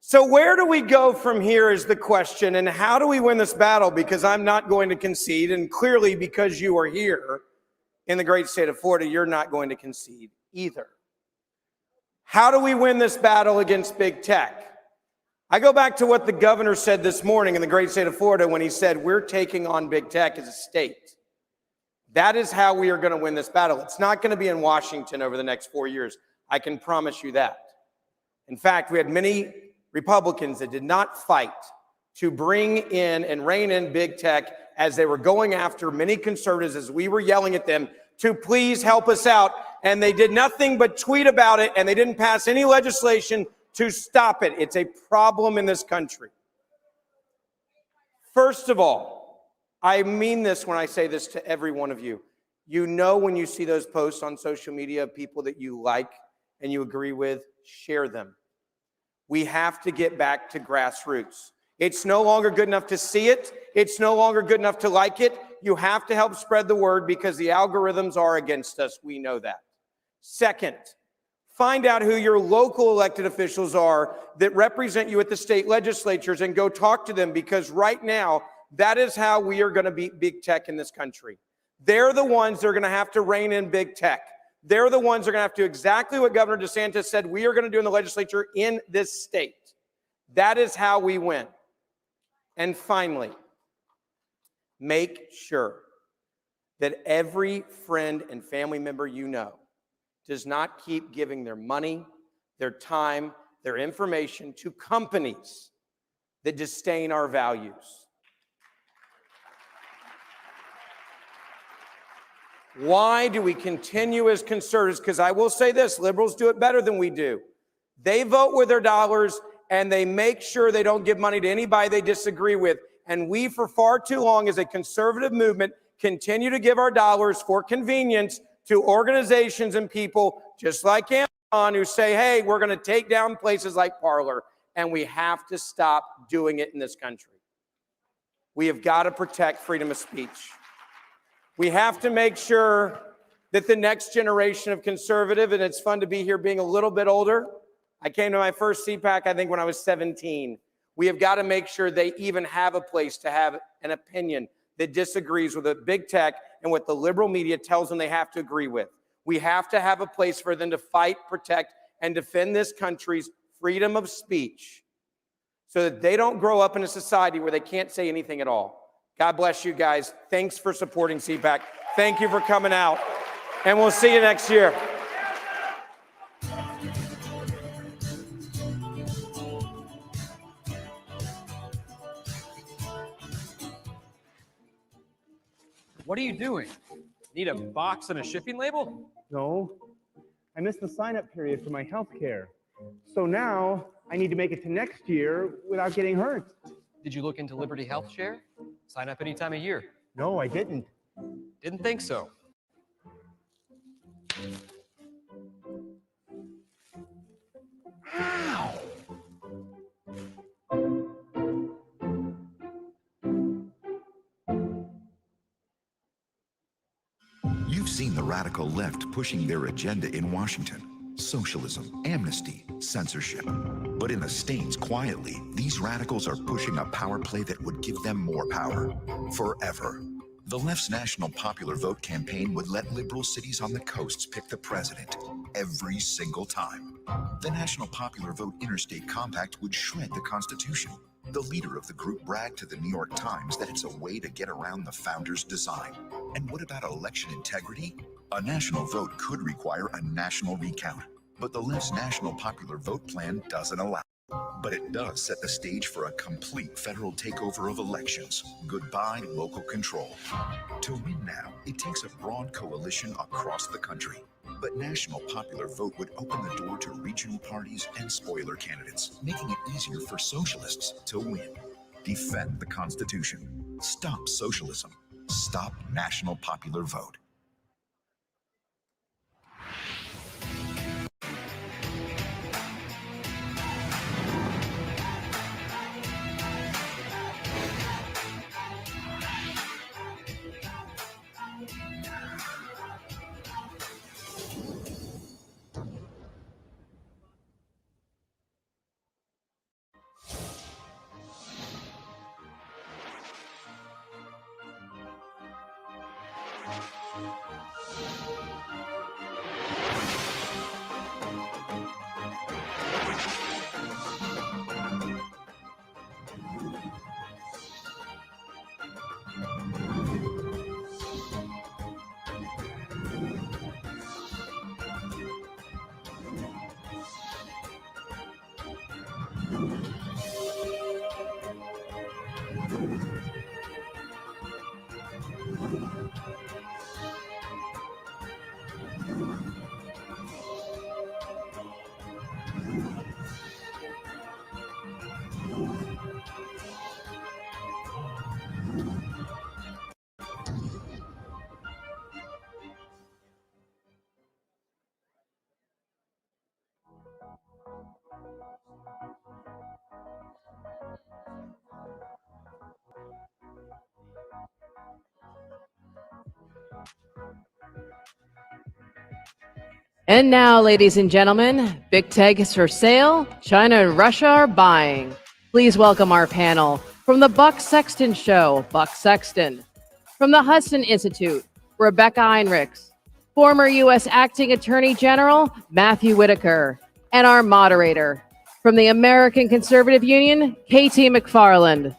So where do we go from here is the question, and how do we win this battle? Because I'm not going to concede, and clearly because you are here in the great state of Florida, you're not going to concede either. How do we win this battle against big tech? I go back to what the governor said this morning in the great state of Florida when he said, we're taking on big tech as a state. That is how we are going to win this battle. It's not going to be in Washington over the next 4 years. I can promise you that. In fact, we had many Republicans that did not fight to bring in and rein in big tech as they were going after many conservatives as we were yelling at them to please help us out. And they did nothing but tweet about it, and they didn't pass any legislation to stop it. It's a problem in this country. First of all, I mean this when I say this to every one of you. You know when you see those posts on social media of people that you like and you agree with, share them. We have to get back to grassroots. It's no longer good enough to see it. It's no longer good enough to like it. You have to help spread the word because the algorithms are against us. We know that. Second, find out who your local elected officials are that represent you at the state legislatures and go talk to them, because right now, that is how we are going to beat big tech in this country. They're the ones that are going to have to rein in big tech. They're the ones that are going to have to do exactly what Governor DeSantis said we are going to do in the legislature in this state. That is how we win. And finally, make sure that every friend and family member you know does not keep giving their money, their time, their information to companies that disdain our values. Why do we continue as conservatives? Because I will say this, liberals do it better than we do. They vote with their dollars and they make sure they don't give money to anybody they disagree with. And we, for far too long, as a conservative movement, continue to give our dollars for convenience to organizations and people just like Amazon who say, hey, we're going to take down places like Parler. And we have to stop doing it in this country. We have got to protect freedom of speech. We have to make sure that the next generation of conservative, and it's fun to be here being a little bit older. I came to my first CPAC, I think, when I was 17. We have got to make sure they even have a place to have an opinion that disagrees with the big tech and what the liberal media tells them they have to agree with. We have to have a place for them to fight, protect, and defend this country's freedom of speech so that they don't grow up in a society where they can't say anything at all. God bless you guys. Thanks for supporting CPAC. Thank you for coming out. And we'll see you next year. What are you doing? Need a box and a shipping label? No, I missed the sign-up period for my health care. So now I need to make it to next year without getting hurt. Did you look into Liberty Health Share? Sign up any time of year. No, I didn't. Didn't think so. Ow! You've seen the radical left pushing their agenda in Washington. Socialism, amnesty, censorship. But in the states, quietly, these radicals are pushing a power play that would give them more power. Forever. The left's National Popular Vote campaign would let liberal cities on the coasts pick the president every single time. The National Popular Vote Interstate Compact would shred the Constitution. The leader of the group bragged to the New York Times that it's a way to get around the founders' design. And what about election integrity? A national vote could require a national recount, but the left's National Popular Vote plan doesn't allow it. But it does set the stage for a complete federal takeover of elections. Goodbye local control. To win now, it takes a broad coalition across the country. But National Popular Vote would open the door to regional parties and spoiler candidates, making it easier for socialists to win. Defend the Constitution. Stop socialism. Stop National Popular Vote. And now, ladies and gentlemen, big tech is for sale. China and Russia are buying. Please welcome our panel. From the Buck Sexton Show, Buck Sexton. From the Hudson Institute, Rebecca Heinrichs. Former U.S. Acting Attorney General, Matthew Whitaker. And our moderator. From the American Conservative Union, Katie McFarland.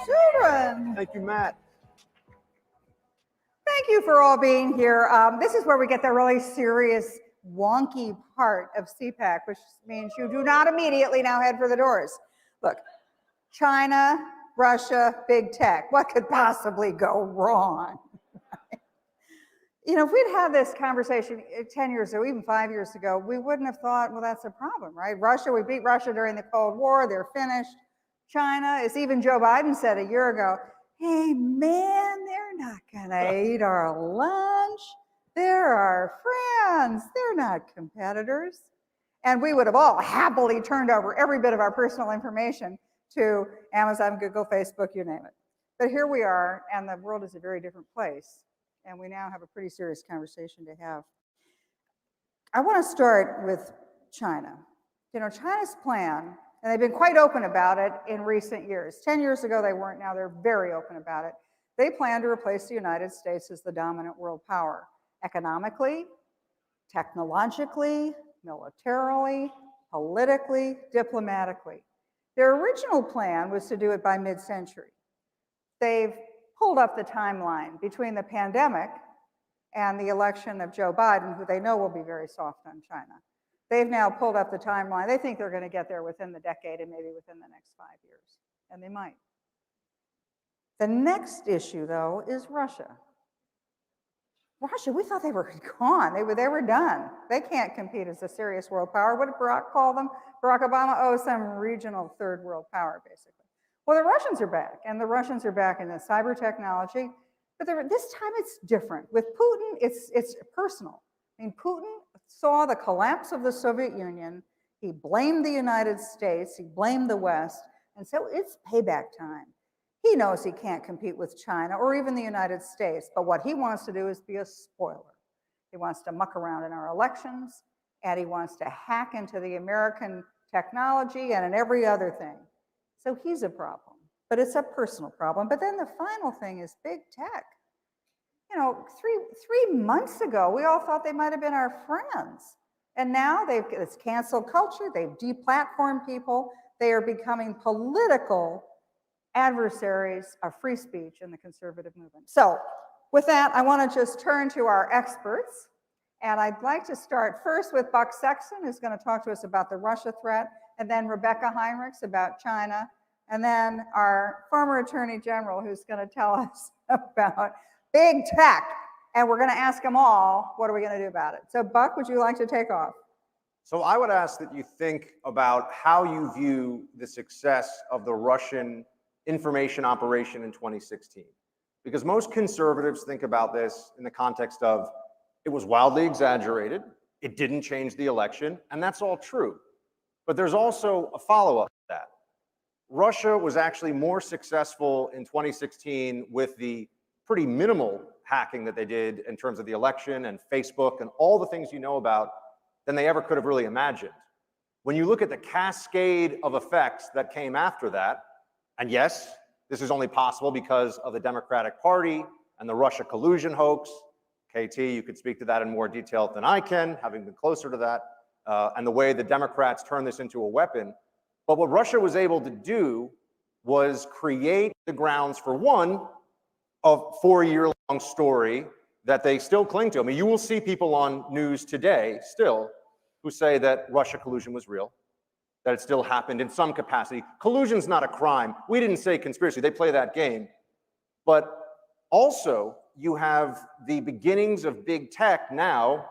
Children. Thank you, Matt. Thank you for all being here. This is where we get the really serious, wonky part of CPAC, which means you do not immediately now head for the doors. Look, China, Russia, big tech. What could possibly go wrong? You know, if we'd had this conversation 10 years ago, even 5 years ago, we wouldn't have thought, well, that's a problem, right? Russia, we beat Russia during the Cold War. They're finished. China, as even Joe Biden said a year ago, hey, man, they're not going to eat our lunch. They're our friends. They're not competitors. And we would have all happily turned over every bit of our personal information to Amazon, Google, Facebook, you name it. But here we are, and the world is a very different place. And we now have a pretty serious conversation to have. I want to start with China. You know, China's plan, and they've been quite open about it in recent years. 10 years ago, they weren't. Now they're very open about it. They plan to replace the United States as the dominant world power, economically, technologically, militarily, politically, diplomatically. Their original plan was to do it by mid-century. They've pulled up the timeline between the pandemic and the election of Joe Biden, who they know will be very soft on China. They've now pulled up the timeline. They think they're going to get there within the decade and maybe within the next 5 years, and they might. The next issue, though, is Russia. Russia, we thought they were gone. They were done. They can't compete as a serious world power. What did Barack call them? Barack Obama, some regional third world power, basically. Well, the Russians are back, and the Russians are back in the cyber technology, but this time it's different. With Putin, it's personal. I mean, Putin saw the collapse of the Soviet Union. He blamed the United States. He blamed the West. And so it's payback time. He knows he can't compete with China or even the United States, but what he wants to do is be a spoiler. He wants to muck around in our elections, and he wants to hack into the American technology and in every other thing. So he's a problem, but it's a personal problem. But then the final thing is big tech. You know, three months ago, we all thought they might have been our friends. And now it's cancel culture. They've deplatformed people. They are becoming political adversaries of free speech in the conservative movement. So with that, I want to just turn to our experts. And I'd like to start first with Buck Sexton, who's going to talk to us about the Russia threat, and then Rebecca Heinrichs about China, and then our former Attorney General, who's going to tell us about big tech. And we're going to ask them all, what are we going to do about it? So Buck, would you like to take off? So I would ask that you think about how you view the success of the Russian information operation in 2016. Because most conservatives think about this in the context of it was wildly exaggerated, it didn't change the election, and that's all true. But there's also a follow-up to that. Russia was actually more successful in 2016 with the pretty minimal hacking that they did in terms of the election and Facebook and all the things you know about than they ever could have really imagined. When you look at the cascade of effects that came after that, and yes, this is only possible because of the Democratic Party and the Russia collusion hoax. KT, you could speak to that in more detail than I can, having been closer to that, and the way the Democrats turned this into a weapon. But what Russia was able to do was create the grounds for one, a 4-year-long story that they still cling to. I mean, you will see people on news today still who say that Russia collusion was real, that it still happened in some capacity. Collusion's not a crime. We didn't say conspiracy. They play that game. But also, you have the beginnings of big tech now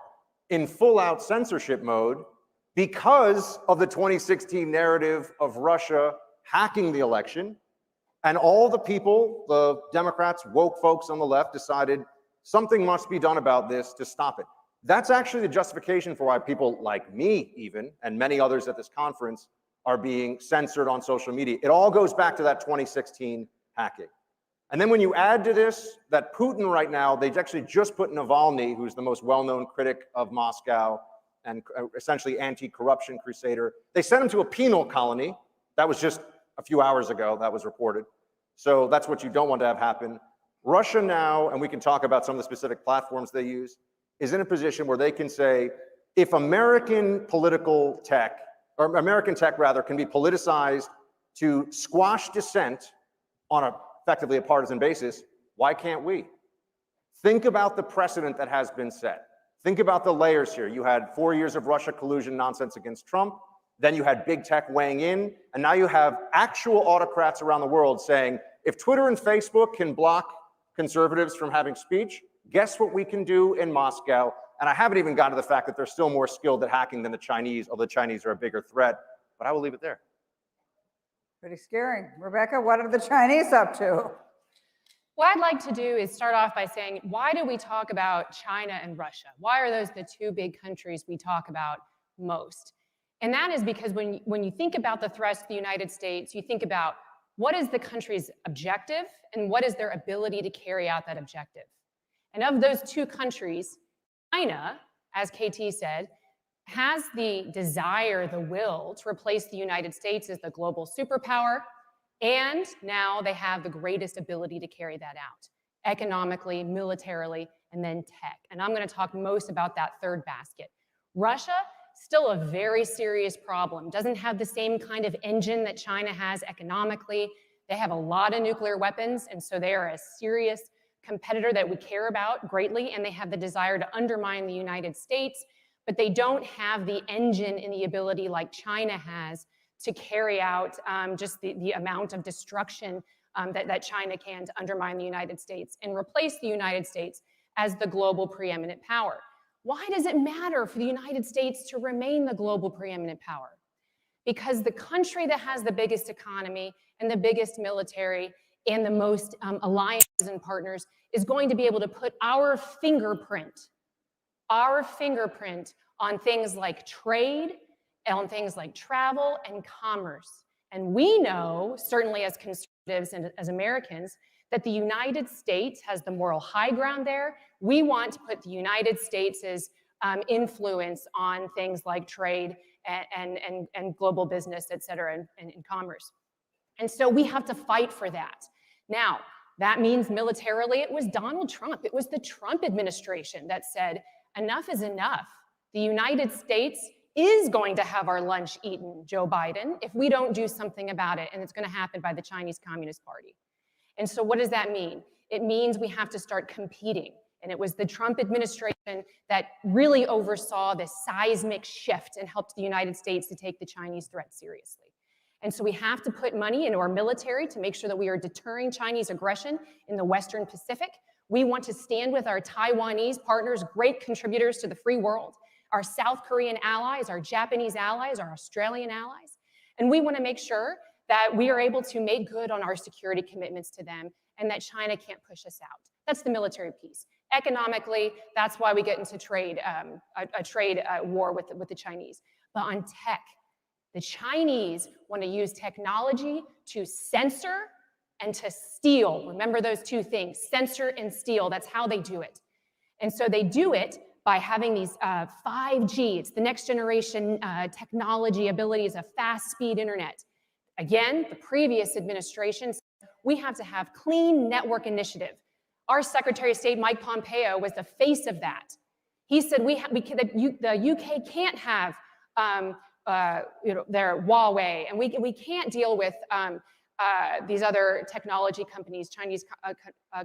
in full-out censorship mode because of the 2016 narrative of Russia hacking the election. And all the people, the Democrats, woke folks on the left, decided something must be done about this to stop it. That's actually the justification for why people like me, even, and many others at this conference, are being censored on social media. It all goes back to that 2016 hacking. And then when you add to this that Putin right now, they actually just put Navalny, who's the most well-known critic of Moscow and essentially anti-corruption crusader, they sent him to a penal colony. That was just a few hours ago, that was reported. So that's what you don't want to have happen. Russia now, and we can talk about some of the specific platforms they use, is in a position where they can say, if American political tech, or American tech rather, can be politicized to squash dissent on effectively a partisan basis, why can't we? Think about the precedent that has been set. Think about the layers here. You had 4 years of Russia collusion nonsense against Trump, then you had big tech weighing in, and now you have actual autocrats around the world saying, if Twitter and Facebook can block conservatives from having speech, guess what we can do in Moscow? And I haven't even gotten to the fact that they're still more skilled at hacking than the Chinese, although the Chinese are a bigger threat. But I will leave it there. Pretty scary. Rebecca, what are the Chinese up to? What I'd like to do is start off by saying, why do we talk about China and Russia? Why are those the two big countries we talk about most? And that is because when you think about the threats to the United States, you think about what is the country's objective and what is their ability to carry out that objective. And of those two countries, China, as KT said, has the desire, the will to replace the United States as the global superpower, and now they have the greatest ability to carry that out, economically, militarily, and then tech. And I'm going to talk most about that third basket. Russia, still a very serious problem, doesn't have the same kind of engine that China has economically. They have a lot of nuclear weapons, and so they are a serious competitor that we care about greatly, and they have the desire to undermine the United States, but they don't have the engine and the ability like China has to carry out just the amount of destruction that China can to undermine the United States and replace the United States as the global preeminent power. Why does it matter for the United States to remain the global preeminent power? Because the country that has the biggest economy and the biggest military and the most alliances and partners is going to be able to put our fingerprint on things like trade, on things like travel and commerce. And we know, certainly as conservatives and as Americans, that the United States has the moral high ground there. We want to put the United States' influence on things like trade and global business, et cetera, and commerce. And so we have to fight for that. Now, that means militarily, it was Donald Trump. It was the Trump administration that said, enough is enough. The United States is going to have our lunch eaten, Joe Biden, if we don't do something about it, and it's going to happen by the Chinese Communist Party. And so what does that mean? It means we have to start competing. And it was the Trump administration that really oversaw this seismic shift and helped the United States to take the Chinese threat seriously. And so we have to put money into our military to make sure that we are deterring Chinese aggression in the Western Pacific. We want to stand with our Taiwanese partners, great contributors to the free world, our South Korean allies, our Japanese allies, our Australian allies. And we want to make sure that we are able to make good on our security commitments to them and that China can't push us out. That's the military piece. Economically, that's why we get into trade, a trade war with the Chinese. But on tech, the Chinese want to use technology to censor and to steal. Remember those two things, censor and steal. That's how they do it. And so they do it by having these 5G, it's the next generation technology abilities, a fast speed internet. Again, the previous administration said we have to have clean network initiative. Our Secretary of State, Mike Pompeo, was the face of that. He said the UK can't have their Huawei, and we can't deal with these other technology companies, Chinese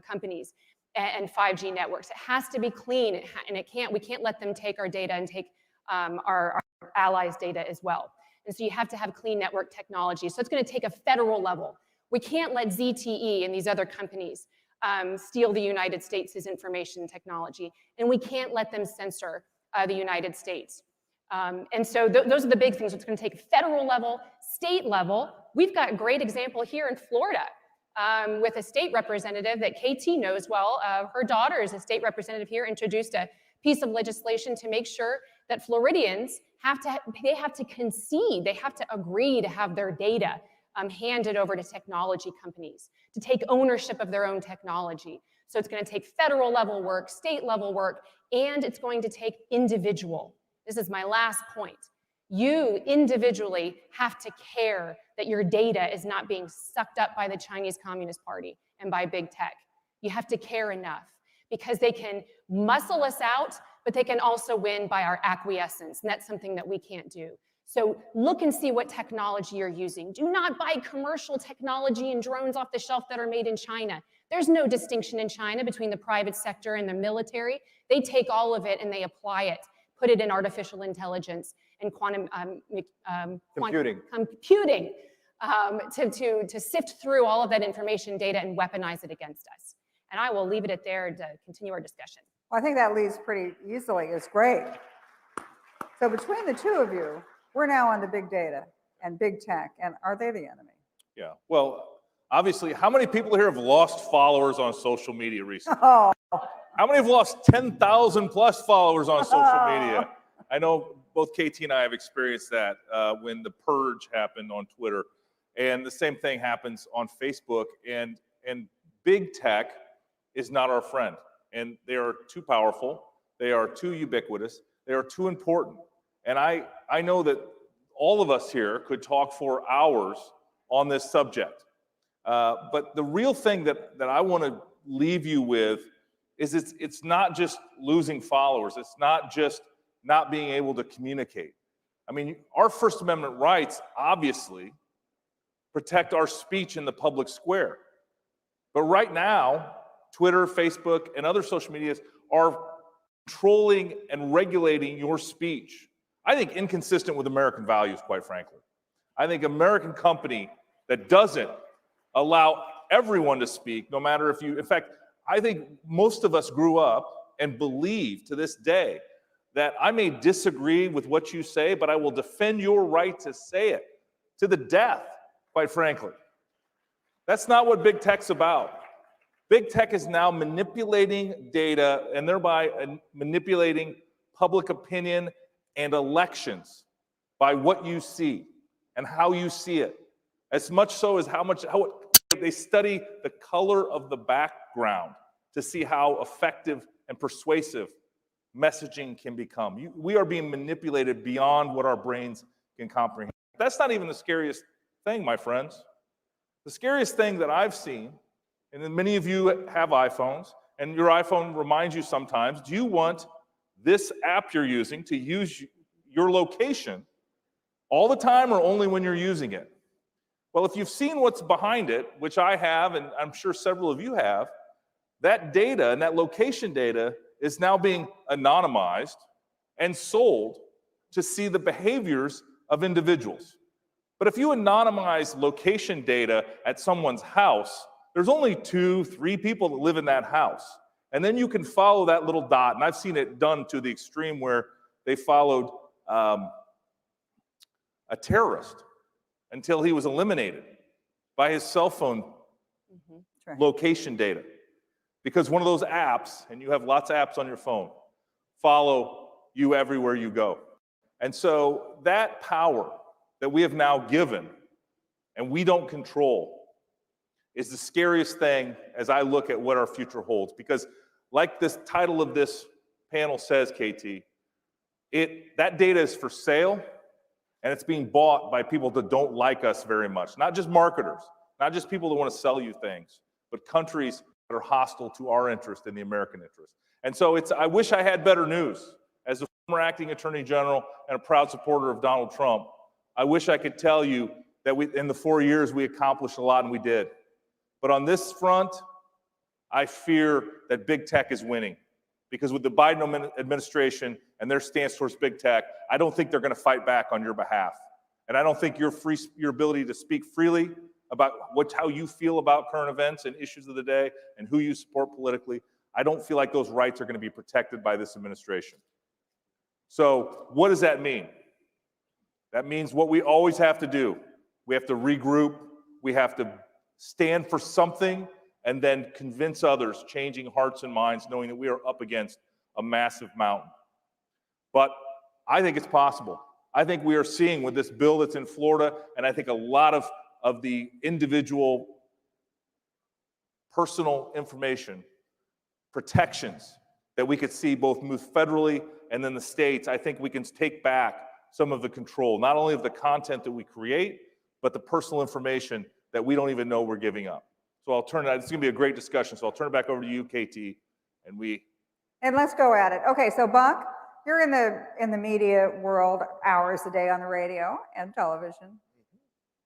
companies, and 5G networks. It has to be clean, and we can't let them take our data and take our allies' data as well. And so you have to have clean network technology. So it's going to take a federal level. We can't let ZTE and these other companies steal the United States' information technology, and we can't let them censor the United States. And so those are the big things. It's going to take federal level, state level. We've got a great example here in Florida with a state representative that KT knows well. Her daughter is a state representative here, introduced a piece of legislation to make sure that Floridians have to concede, they have to agree to have their data handed over to technology companies, to take ownership of their own technology. So it's going to take federal level work, state level work, and it's going to take individual. This is my last point. You individually have to care that your data is not being sucked up by the Chinese Communist Party and by big tech. You have to care enough, because they can muscle us out, but they can also win by our acquiescence, and that's something that we can't do. So look and see what technology you're using. Do not buy commercial technology and drones off the shelf that are made in China. There's no distinction in China between the private sector and the military. They take all of it and they apply it, put it in artificial intelligence and quantum computing to sift through all of that information, data, and weaponize it against us. And I will leave it at there to continue our discussion. Well, I think that leads pretty easily. It's great. So between the two of you, we're now on the big data and big tech, and are they the enemy? Yeah, well, obviously, how many people here have lost followers on social media recently? Oh. How many have lost 10,000 plus followers on social media? I know both KT and I have experienced that when the purge happened on Twitter, and the same thing happens on Facebook, and big tech is not our friend, and they are too powerful, they are too ubiquitous, they are too important. And I know that all of us here could talk for hours on this subject. But the real thing that I want to leave you with is it's not just losing followers. It's not just not being able to communicate. I mean, our First Amendment rights obviously protect our speech in the public square. But right now, Twitter, Facebook, and other social medias are controlling and regulating your speech. I think inconsistent with American values, quite frankly. I think American company that doesn't allow everyone to speak, no matter if you, in fact, I think most of us grew up and believe to this day that I may disagree with what you say, but I will defend your right to say it to the death, quite frankly. That's not what big tech's about. Big tech is now manipulating data and thereby manipulating public opinion and elections by what you see and how you see it. As much so as how they study the color of the background to see how effective and persuasive messaging can become. We are being manipulated beyond what our brains can comprehend. That's not even the scariest thing, my friends. The scariest thing that I've seen, and then many of you have iPhones, and your iPhone reminds you sometimes, do you want this app you're using to use your location all the time or only when you're using it? Well, if you've seen what's behind it, which I have, and I'm sure several of you have, that data and that location data is now being anonymized and sold to see the behaviors of individuals. But if you anonymize location data at someone's house, there's only 2-3 people that live in that house. And then you can follow that little dot. And I've seen it done to the extreme where they followed a terrorist until he was eliminated by his cell phone location data. Because one of those apps, and you have lots of apps on your phone, follow you everywhere you go. And so that power that we have now given and we don't control is the scariest thing as I look at what our future holds. Because like this title of this panel says, KT, that data is for sale and it's being bought by people that don't like us very much. Not just marketers, not just people that want to sell you things, but countries that are hostile to our interest and the American interest. And so I wish I had better news. As a former acting attorney general and a proud supporter of Donald Trump, I wish I could tell you that in the 4 years we accomplished a lot, and we did. But on this front, I fear that big tech is winning. Because with the Biden administration and their stance towards big tech, I don't think they're going to fight back on your behalf. And I don't think your ability to speak freely about how you feel about current events and issues of the day and who you support politically, I don't feel like those rights are going to be protected by this administration. So what does that mean? That means what we always have to do. We have to regroup. We have to stand for something and then convince others, changing hearts and minds, knowing that we are up against a massive mountain. But I think it's possible. I think we are seeing with this bill that's in Florida, and I think a lot of the individual personal information protections that we could see both move federally and then the states, I think we can take back some of the control, not only of the content that we create, but the personal information that we don't even know we're giving up. So I'll turn it, it's gonna be a great discussion, so I'll turn it back over to you, KT, and let's go at it. Okay, so Buck, you're in the media world hours a day on the radio and television.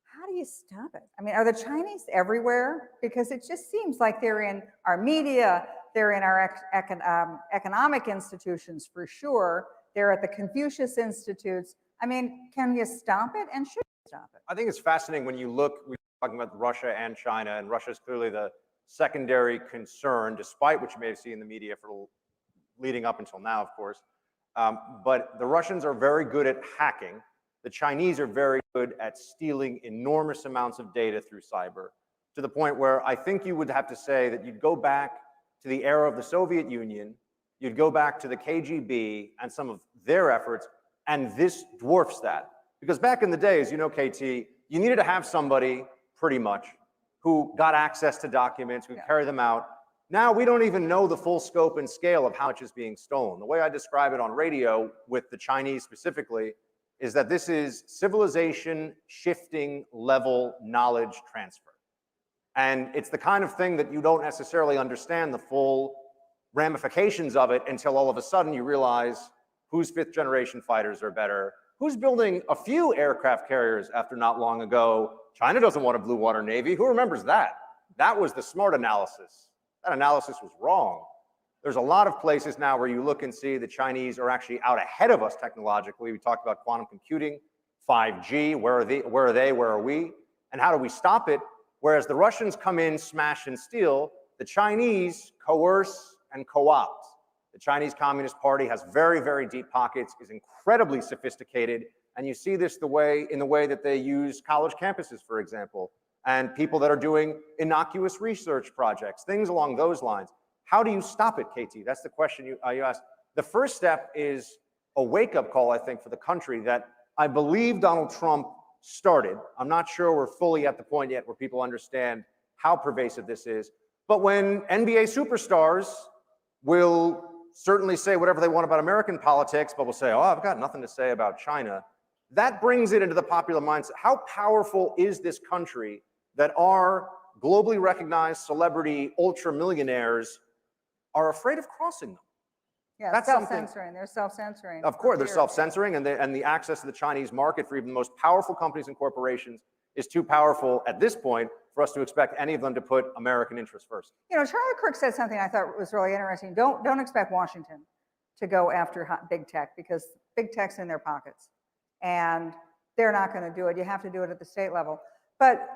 How do you stop it? I mean, are the Chinese everywhere? Because it just seems like they're in our media, they're in our economic institutions for sure. They're at the Confucius Institutes. I mean, can you stop it, and should you stop it? I think it's fascinating when you look, we're talking about Russia and China, and Russia is clearly the secondary concern, despite what you may have seen in the media for leading up until now, of course. But the Russians are very good at hacking. The Chinese are very good at stealing enormous amounts of data through cyber, to the point where I think you would have to say that you'd go back to the era of the Soviet Union, you'd go back to the KGB and some of their efforts, and this dwarfs that. Because back in the day, as you know, KT, you needed to have somebody, pretty much, who got access to documents, who could carry them out. Now we don't even know the full scope and scale of how much is being stolen. The way I describe it on radio with the Chinese specifically is that this is civilization shifting level knowledge transfer. And it's the kind of thing that you don't necessarily understand the full ramifications of it until all of a sudden you realize whose fifth generation fighters are better, who's building a few aircraft carriers after not long ago. China doesn't want a blue water navy. Who remembers that? That was the smart analysis. That analysis was wrong. There's a lot of places now where you look and see the Chinese are actually out ahead of us technologically. We talked about quantum computing, 5G, where are they, where are we? And how do we stop it? Whereas the Russians come in, smash and steal, the Chinese coerce and co-opt. The Chinese Communist Party has very, very deep pockets, is incredibly sophisticated, and you see this in the way that they use college campuses, for example, and people that are doing innocuous research projects, things along those lines. How do you stop it, KT? That's the question you asked. The first step is a wake-up call, I think, for the country that I believe Donald Trump started. I'm not sure we're fully at the point yet where people understand how pervasive this is. But when NBA superstars will certainly say whatever they want about American politics, but will say, oh, I've got nothing to say about China, that brings it into the popular mindset. How powerful is this country that our globally recognized celebrity ultra-millionaires are afraid of crossing them? Yeah, That's self-censoring. They're self-censoring. Of course, they're self-censoring, and the access to the Chinese market for even the most powerful companies and corporations is too powerful at this point for us to expect any of them to put American interests first. You know, Charlie Kirk said something I thought was really interesting. Don't expect Washington to go after big tech, because big tech's in their pockets, and they're not going to do it. You have to do it at the state level. But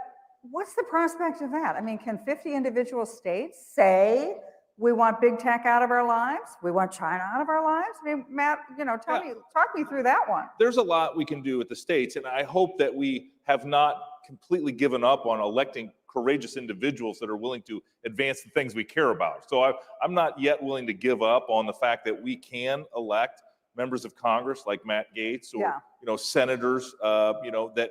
what's the prospect of that? I mean, can 50 individual states say, we want big tech out of our lives, we want China out of our lives? I mean, Matt, you know, talk me through that one. There's a lot we can do with the states, and I hope that we have not completely given up on electing courageous individuals that are willing to advance the things we care about. So I'm not yet willing to give up on the fact that we can elect members of Congress like Matt Gaetz or senators that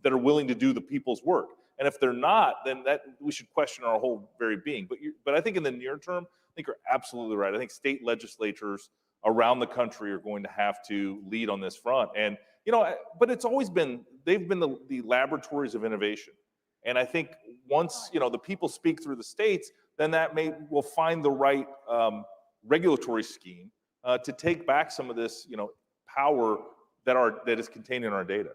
are willing to do the people's work. And if they're not, then that we should question our whole very being. But I think in the near term, I think you're absolutely right. I think state legislatures around the country are going to have to lead on this front. And but it's always been, they've been the laboratories of innovation. And I think once the people speak through the states, then will find the right regulatory scheme to take back some of this power that is contained in our data.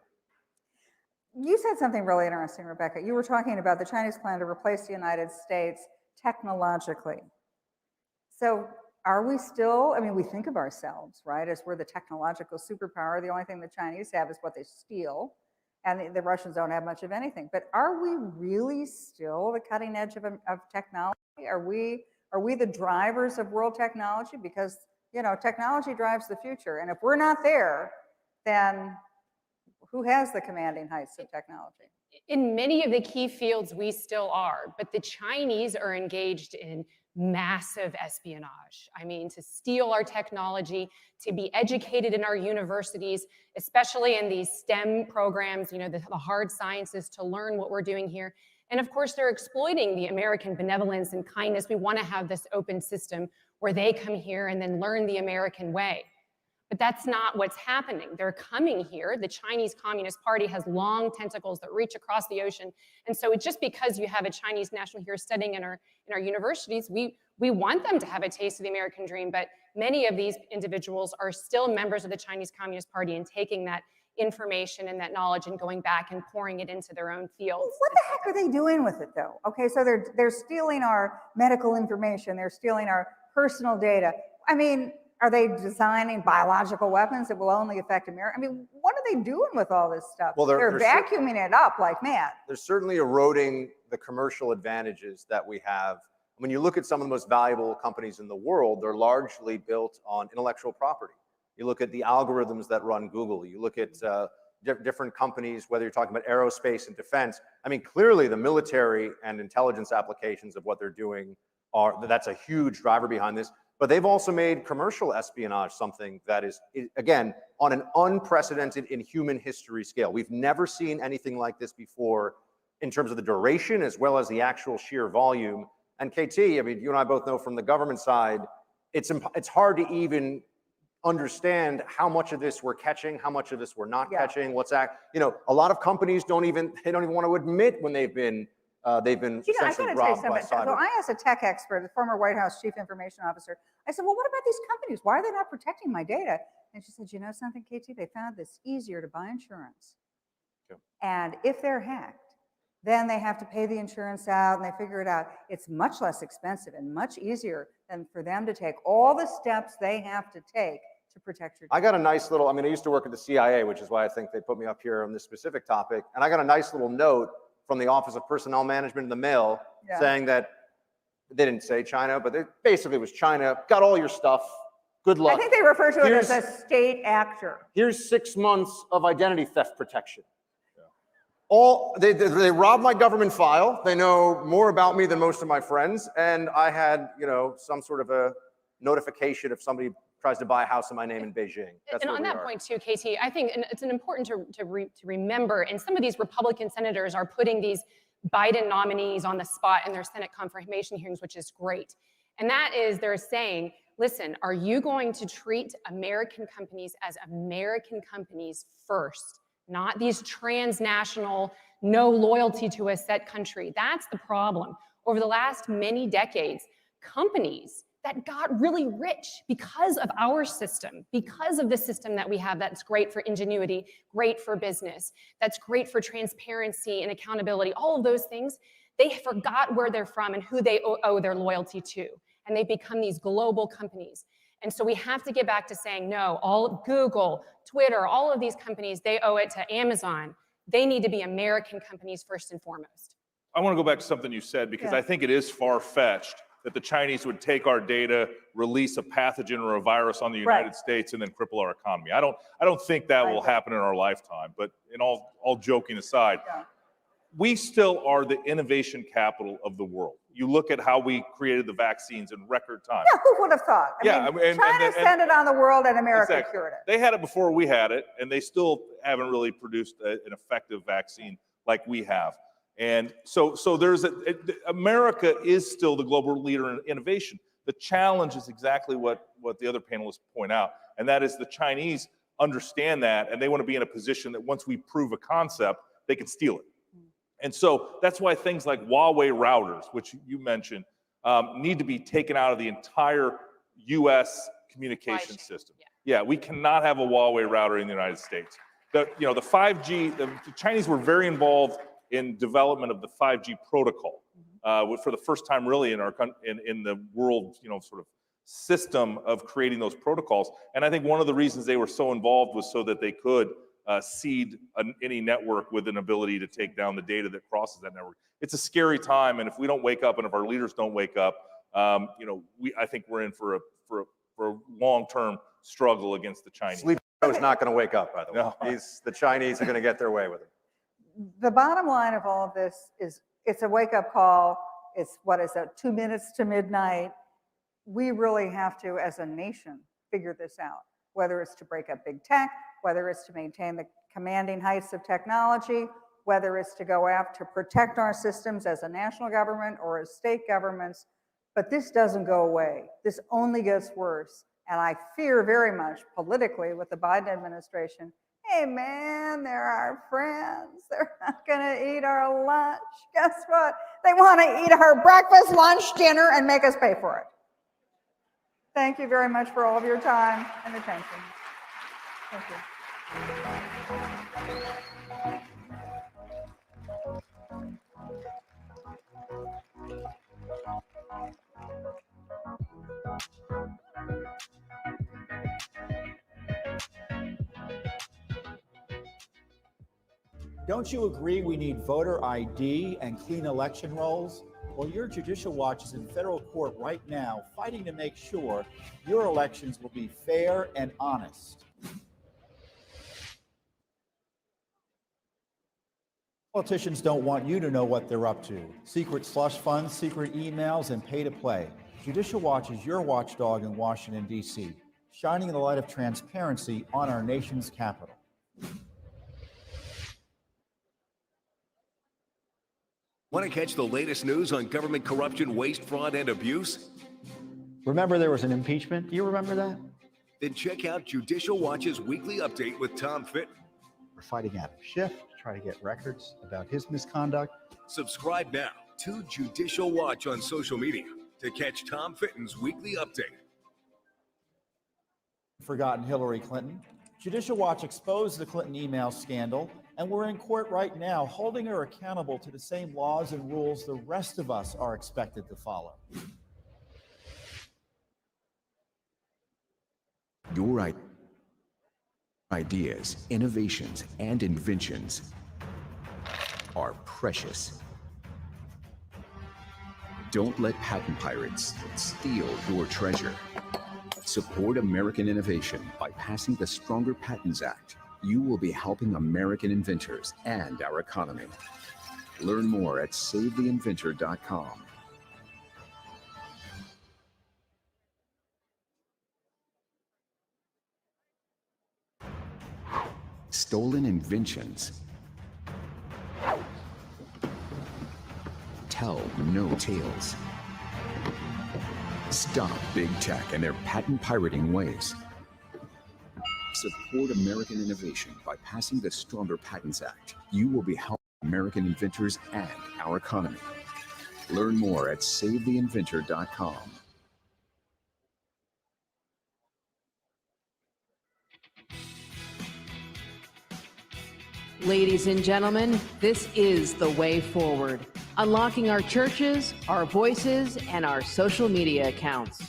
You said something really interesting, Rebecca. You were talking about the Chinese plan to replace the United States technologically. So are we still, I mean, we think of ourselves, right, as we're the technological superpower. The only thing the Chinese have is what they steal, and the Russians don't have much of anything. But are we really still the cutting edge of technology? Are we the drivers of world technology? Because, you know, technology drives the future. And if we're not there, then who has the commanding heights of technology? In many of the key fields, we still are, but the Chinese are engaged in massive espionage. I mean, to steal our technology, to be educated in our universities, especially in these STEM programs, you know, the hard sciences, to learn what we're doing here. And of course, they're exploiting the American benevolence and kindness. We want to have this open system where they come here and then learn the American way. But that's not what's happening. They're coming here. The Chinese Communist Party has long tentacles that reach across the ocean. And so it's just because you have a Chinese national here studying in our universities, we want them to have a taste of the American dream. But many of these individuals are still members of the Chinese Communist Party and taking that information and that knowledge and going back and pouring it into their own fields. What the heck are they doing with it, though? Okay, so they're stealing our medical information. They're stealing our personal data. I mean, are they designing biological weapons that will only affect America? I mean, what are they doing with all this stuff? Well, they're vacuuming it up like mad. They're certainly eroding the commercial advantages that we have. When you look at some of the most valuable companies in the world, they're largely built on intellectual property. You look at the algorithms that run Google. You look at different companies, whether you're talking about aerospace and defense. I mean, clearly the military and intelligence applications of what they're doing that's a huge driver behind this. But they've also made commercial espionage something that is, again, on an unprecedented in human history scale. We've never seen anything like this before in terms of the duration as well as the actual sheer volume. And KT, I mean, you and I both know from the government side, it's hard to even understand how much of this we're catching, how much of this we're not catching, you know, a lot of companies don't even want to admit when they've been essentially robbed by cyber. So I asked a tech expert, the former White House chief information officer, I said, well, what about these companies? Why are they not protecting my data? And she said, you know something, KT, they found this easier to buy insurance. Okay. And if they're hacked, then they have to pay the insurance out and they figure it out. It's much less expensive and much easier than for them to take all the steps they have to take to protect your data. I got a nice little, I mean, I used to work at the CIA, which is why I think they put me up here on this specific topic. And I got a nice little note from the Office of Personnel Management in the mail saying that, they didn't say China, but it basically was China, got all your stuff, good luck. I think they refer to it as a state actor. Here's 6 months of identity theft protection. They robbed my government file. They know more about me than most of my friends. And I had, you know, some sort of a notification if somebody tries to buy a house in my name in Beijing. That's and on that point too, KT, I think it's important to remember, and some of these Republican senators are putting these Biden nominees on the spot in their Senate confirmation hearings, which is great. And that is, they're saying, listen, are you going to treat American companies as American companies first, not these transnational, no loyalty to a set country? That's the problem. Over the last many decades, companies that got really rich because of our system, because of the system that we have that's great for ingenuity, great for business, that's great for transparency and accountability, all of those things, they forgot where they're from and who they owe their loyalty to. And they become these global companies. And so we have to get back to saying, no, all Google, Twitter, all of these companies, they owe it to Amazon. They need to be American companies first and foremost. I want to go back to something you said, because I think it is far-fetched that the Chinese would take our data, release a pathogen or a virus on the United States, and then cripple our economy. I don't think that will happen in our lifetime. But in all joking aside, we still are the innovation capital of the world. You look at how we created the vaccines in record time. Yeah, who would have thought? I mean, China sent it on the world and America cured it. They had it before we had it, and they still haven't really produced an effective vaccine like we have. And so there's America is still the global leader in innovation. The challenge is exactly what the other panelists point out, and that is the Chinese understand that, and they want to be in a position that once we prove a concept, they can steal it. And so that's why things like Huawei routers, which you mentioned, need to be taken out of the entire U.S. communication system. Yeah, we cannot have a Huawei router in the United States. the 5G, the Chinese were very involved in development of the 5G protocol for the first time really in the world, sort of system of creating those protocols. And I think one of the reasons they were so involved was so that they could seed any network with an ability to take down the data that crosses that network. It's a scary time, and if we don't wake up, and if our leaders don't wake up, I think we're in for a long-term struggle against the Chinese. Sleep is not going to wake up, by the way. No. The Chinese are going to get their way with it. The bottom line of all of this is it's a wake-up call. It's, 2 minutes to midnight. We really have to, as a nation, figure this out, whether it's to break up big tech, whether it's to maintain the commanding heights of technology, whether it's to go after protect our systems as a national government or as state governments. But this doesn't go away. This only gets worse. And I fear very much politically with the Biden administration, hey man, they're our friends. They're not gonna eat our lunch. Guess what? They wanna eat our breakfast, lunch, dinner, and make us pay for it. Thank you very much for all of your time and attention. Thank you. Don't you agree we need voter ID and clean election rolls? Well, your Judicial Watch is in federal court right now fighting to make sure your elections will be fair and honest. Politicians don't want you to know what they're up to. Secret slush funds, secret emails, and pay to play. Judicial Watch is your watchdog in Washington, D.C., shining the light of transparency on our nation's capital. Want to catch the latest news on government corruption, waste, fraud, and abuse? Remember there was an impeachment? Do you remember that? Then check out Judicial Watch's weekly update with Tom Fitton. We're fighting Adam Schiff to try to get records about his misconduct. Subscribe now to Judicial Watch on social media to catch Tom Fitton's weekly update. Forgotten Hillary Clinton. Judicial Watch exposed the Clinton email scandal, and we're in court right now holding her accountable to the same laws and rules the rest of us are expected to follow. Your ideas, innovations, and inventions are precious. Don't let patent pirates steal your treasure. Support American innovation by passing the Stronger Patents Act. You will be helping American inventors and our economy. Learn more at SaveTheInventor.com. Stolen inventions tell no tales. Stop big tech and their patent pirating ways. Support American innovation by passing the Stronger Patents Act. You will be helping American inventors and our economy. Learn more at SaveTheInventor.com. Ladies and gentlemen, this is the way forward. Unlocking our churches, our voices, and our social media accounts.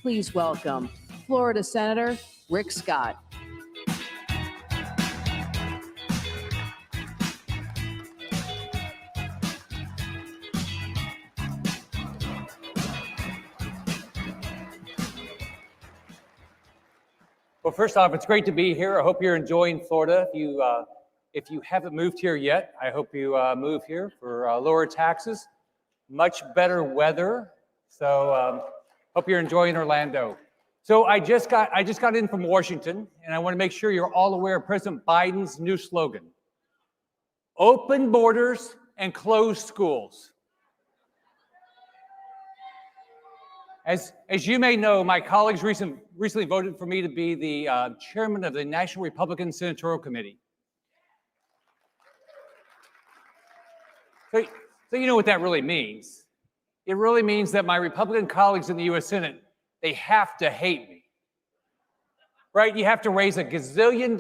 Please welcome Florida Senator Rick Scott. Well, first off, it's great to be here. I hope you're enjoying Florida. If you haven't moved here yet, I hope you move here for lower taxes, much better weather. So hope you're enjoying Orlando. So I just got in from Washington, and I want to make sure you're all aware of President Biden's new slogan: open borders and closed schools. As you may know, my colleagues recently voted for me to be the chairman of the National Republican Senatorial Committee. So you know what that really means. It really means that my Republican colleagues in the U.S. Senate, they have to hate me. Right? You have to raise $1 gazillion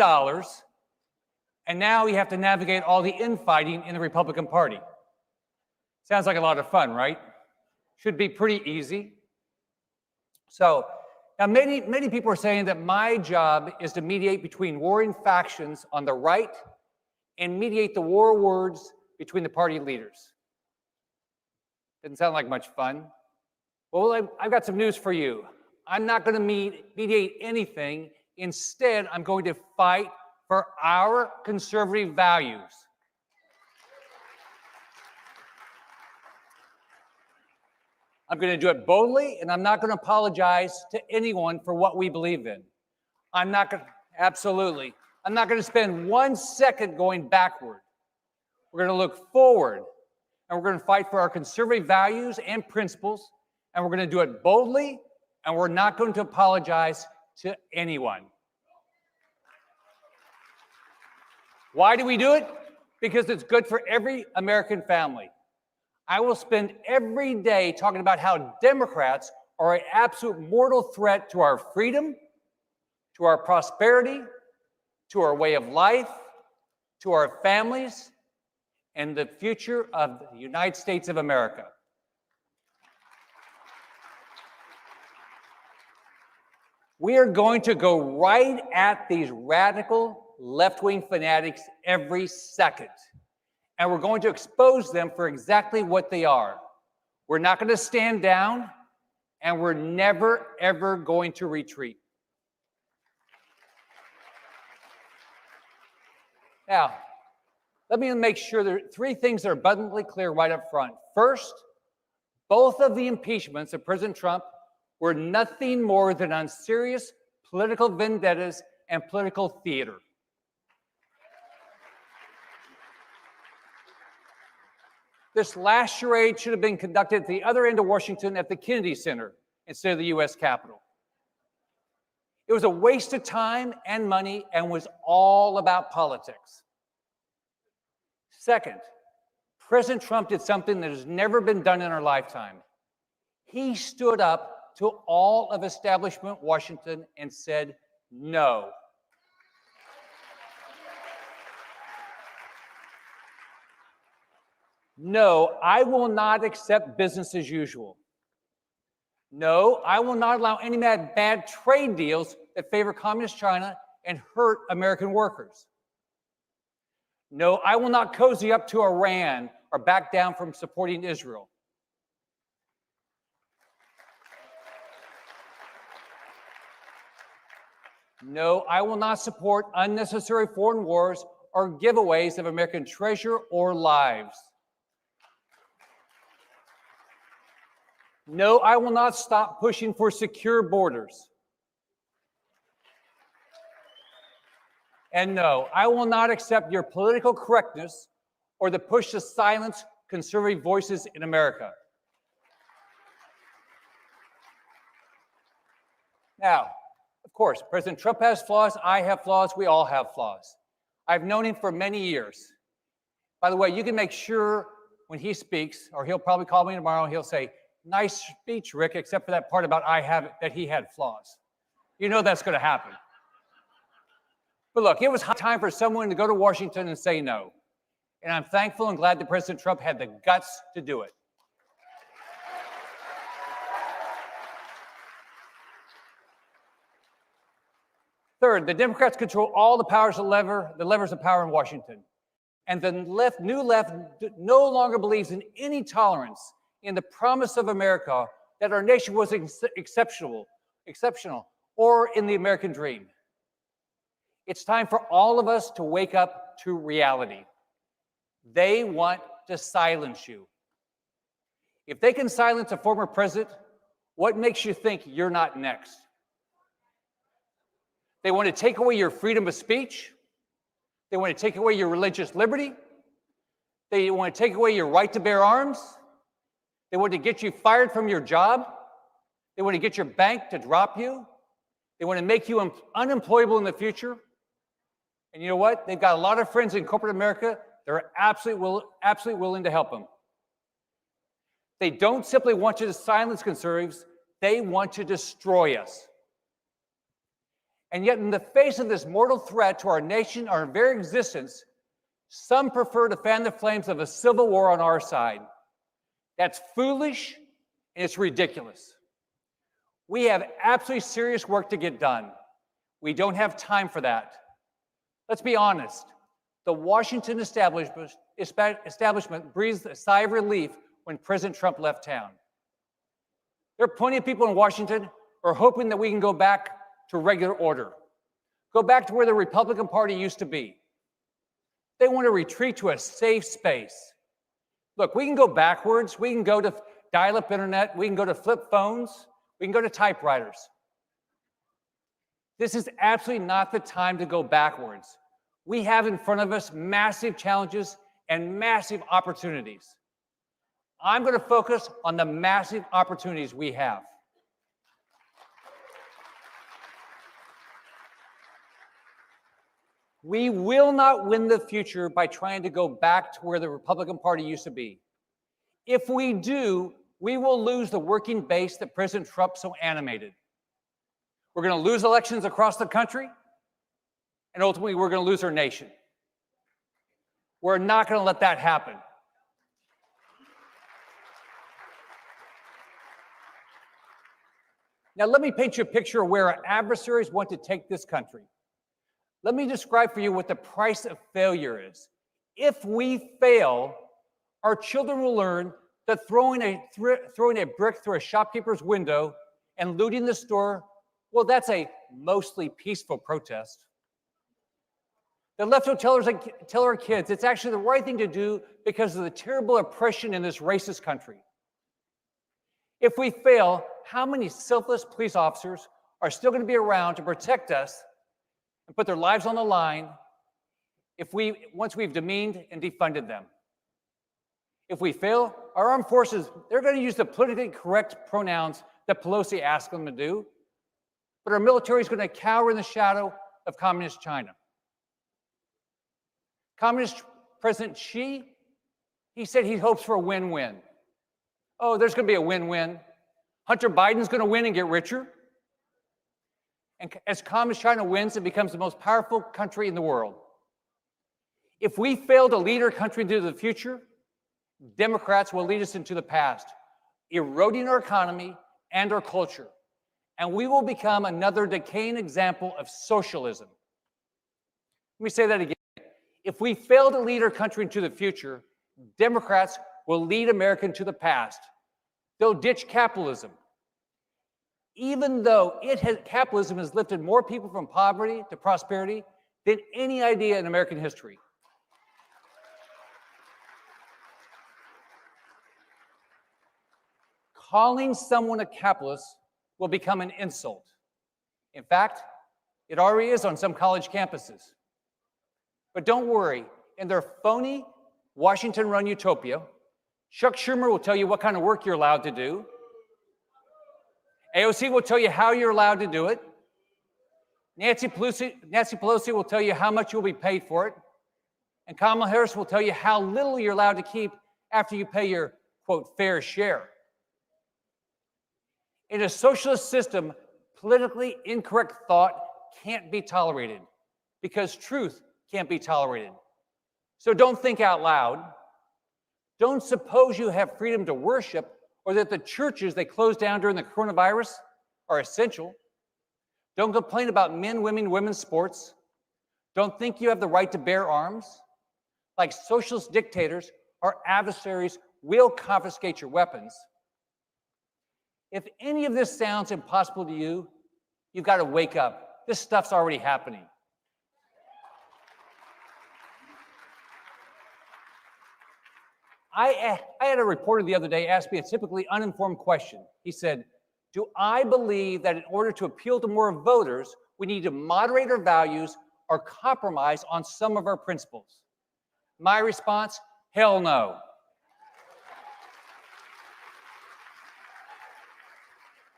And now you have to navigate all the infighting in the Republican Party. Sounds like a lot of fun, right? Should be pretty easy. So now many people are saying that my job is to mediate between warring factions on the right and mediate the war words between the party leaders. Didn't sound like much fun. Well, I've got some news for you. I'm not going to mediate anything. Instead, I'm going to fight for our conservative values. I'm going to do it boldly, and I'm not going to apologize to anyone for what we believe in. I'm not going to, absolutely. I'm not going to spend 1 second going backward. We're going to look forward, and we're going to fight for our conservative values and principles, and we're going to do it boldly, and we're not going to apologize to anyone. Why do we do it? Because it's good for every American family. I will spend every day talking about how Democrats are an absolute mortal threat to our freedom, to our prosperity, to our way of life, to our families, and the future of the United States of America. We are going to go right at these radical left-wing fanatics every second. And we're going to expose them for exactly what they are. We're not going to stand down, and we're never, ever going to retreat. Now, let me make sure there are 3 things that are abundantly clear right up front. First, both of the impeachments of President Trump were nothing more than unserious political vendettas and political theater. This last charade should have been conducted at the other end of Washington at the Kennedy Center instead of the U.S. Capitol. It was a waste of time and money and was all about politics. Second, President Trump did something that has never been done in our lifetime. He stood up to all of establishment Washington and said no. No, I will not accept business as usual. No, I will not allow any bad trade deals that favor communist China and hurt American workers. No, I will not cozy up to Iran or back down from supporting Israel. No, I will not support unnecessary foreign wars or giveaways of American treasure or lives. No, I will not stop pushing for secure borders. And no, I will not accept your political correctness or the push to silence conservative voices in America. Now, of course, President Trump has flaws, I have flaws, we all have flaws. I've known him for many years. By the way, you can make sure when he speaks, or he'll probably call me tomorrow and he'll say, "Nice speech, Rick, except for that part about that he had flaws." You know that's going to happen. But look, it was high time for someone to go to Washington and say no. And I'm thankful and glad that President Trump had the guts to do it. Third, the Democrats control all the levers of power in Washington. And the new left no longer believes in any tolerance in the promise of America, that our nation was exceptional, or in the American dream. It's time for all of us to wake up to reality. They want to silence you. If they can silence a former president, what makes you think you're not next? They want to take away your freedom of speech. They want to take away your religious liberty. They want to take away your right to bear arms. They want to get you fired from your job. They want to get your bank to drop you. They want to make you unemployable in the future. And you know what? They've got a lot of friends in corporate America that are absolutely willing to help them. They don't simply want you to silence conservatives. They want to destroy us. And yet, in the face of this mortal threat to our nation, our very existence, some prefer to fan the flames of a civil war on our side. That's foolish and it's ridiculous. We have absolutely serious work to get done. We don't have time for that. Let's be honest. The Washington establishment breathed a sigh of relief when President Trump left town. There are plenty of people in Washington who are hoping that we can go back to regular order, go back to where the Republican Party used to be. They want to retreat to a safe space. Look, we can go backwards. We can go to dial-up internet. We can go to flip phones. We can go to typewriters. This is absolutely not the time to go backwards. We have in front of us massive challenges and massive opportunities. I'm going to focus on the massive opportunities we have. We will not win the future by trying to go back to where the Republican Party used to be. If we do, we will lose the working base that President Trump so animated. We're going to lose elections across the country, and ultimately we're going to lose our nation. We're not going to let that happen. Now, let me paint you a picture of where our adversaries want to take this country. Let me describe for you what the price of failure is. If we fail, our children will learn that throwing a brick through a shopkeeper's window and looting the store, well, that's a mostly peaceful protest. The left will tell our kids it's actually the right thing to do because of the terrible oppression in this racist country. If we fail, how many selfless police officers are still going to be around to protect us and put their lives on the line once we've demeaned and defunded them? If we fail, our armed forces, they're going to use the politically correct pronouns that Pelosi asked them to do, but our military is going to cower in the shadow of communist China. Communist President Xi, he said he hopes for a win-win. Oh, there's going to be a win-win. Hunter Biden's going to win and get richer. And as Communist China wins, it becomes the most powerful country in the world. If we fail to lead our country into the future, Democrats will lead us into the past, eroding our economy and our culture. And we will become another decaying example of socialism. Let me say that again. If we fail to lead our country into the future, Democrats will lead America into the past. They'll ditch capitalism. Even though capitalism has lifted more people from poverty to prosperity than any idea in American history. Calling someone a capitalist will become an insult. In fact, it already is on some college campuses. But don't worry, in their phony Washington-run utopia, Chuck Schumer will tell you what kind of work you're allowed to do. AOC will tell you how you're allowed to do it. Nancy Pelosi will tell you how much you'll be paid for it. And Kamala Harris will tell you how little you're allowed to keep after you pay your, quote, fair share. In a socialist system, politically incorrect thought can't be tolerated because truth can't be tolerated. So don't think out loud. Don't suppose you have freedom to worship or that the churches they closed down during the coronavirus are essential. Don't complain about men, women, women's sports. Don't think you have the right to bear arms. Like socialist dictators, our adversaries will confiscate your weapons. If any of this sounds impossible to you, you've got to wake up. This stuff's already happening. I had a reporter the other day ask me a typically uninformed question. He said, do I believe that in order to appeal to more voters, we need to moderate our values or compromise on some of our principles? My response, hell no.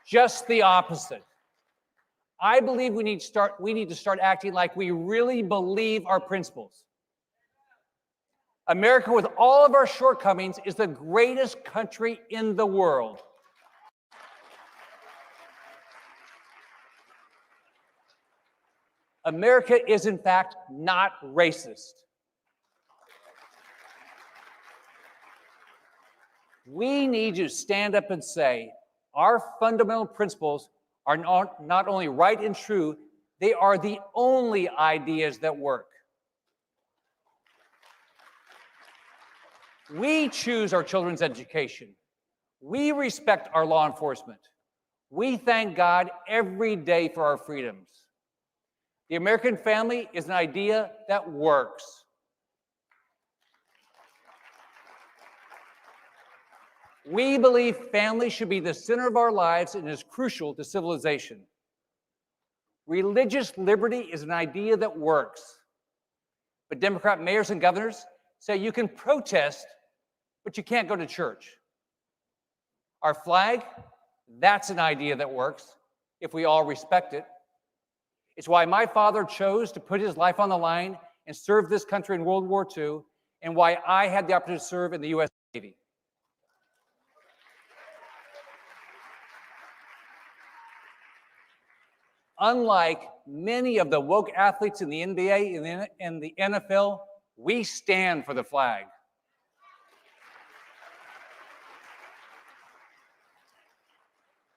Just the opposite. I believe we need to start acting like we really believe our principles. America, with all of our shortcomings, is the greatest country in the world. America is, in fact, not racist. We need to stand up and say our fundamental principles are not only right and true, they are the only ideas that work. We choose our children's education. We respect our law enforcement. We thank God every day for our freedoms. The American family is an idea that works. We believe family should be the center of our lives and is crucial to civilization. Religious liberty is an idea that works. But Democrat mayors and governors say you can protest, but you can't go to church. Our flag, that's an idea that works if we all respect it. It's why my father chose to put his life on the line and serve this country in World War II, and why I had the opportunity to serve in the U.S. Navy. Unlike many of the woke athletes in the NBA and the NFL, we stand for the flag.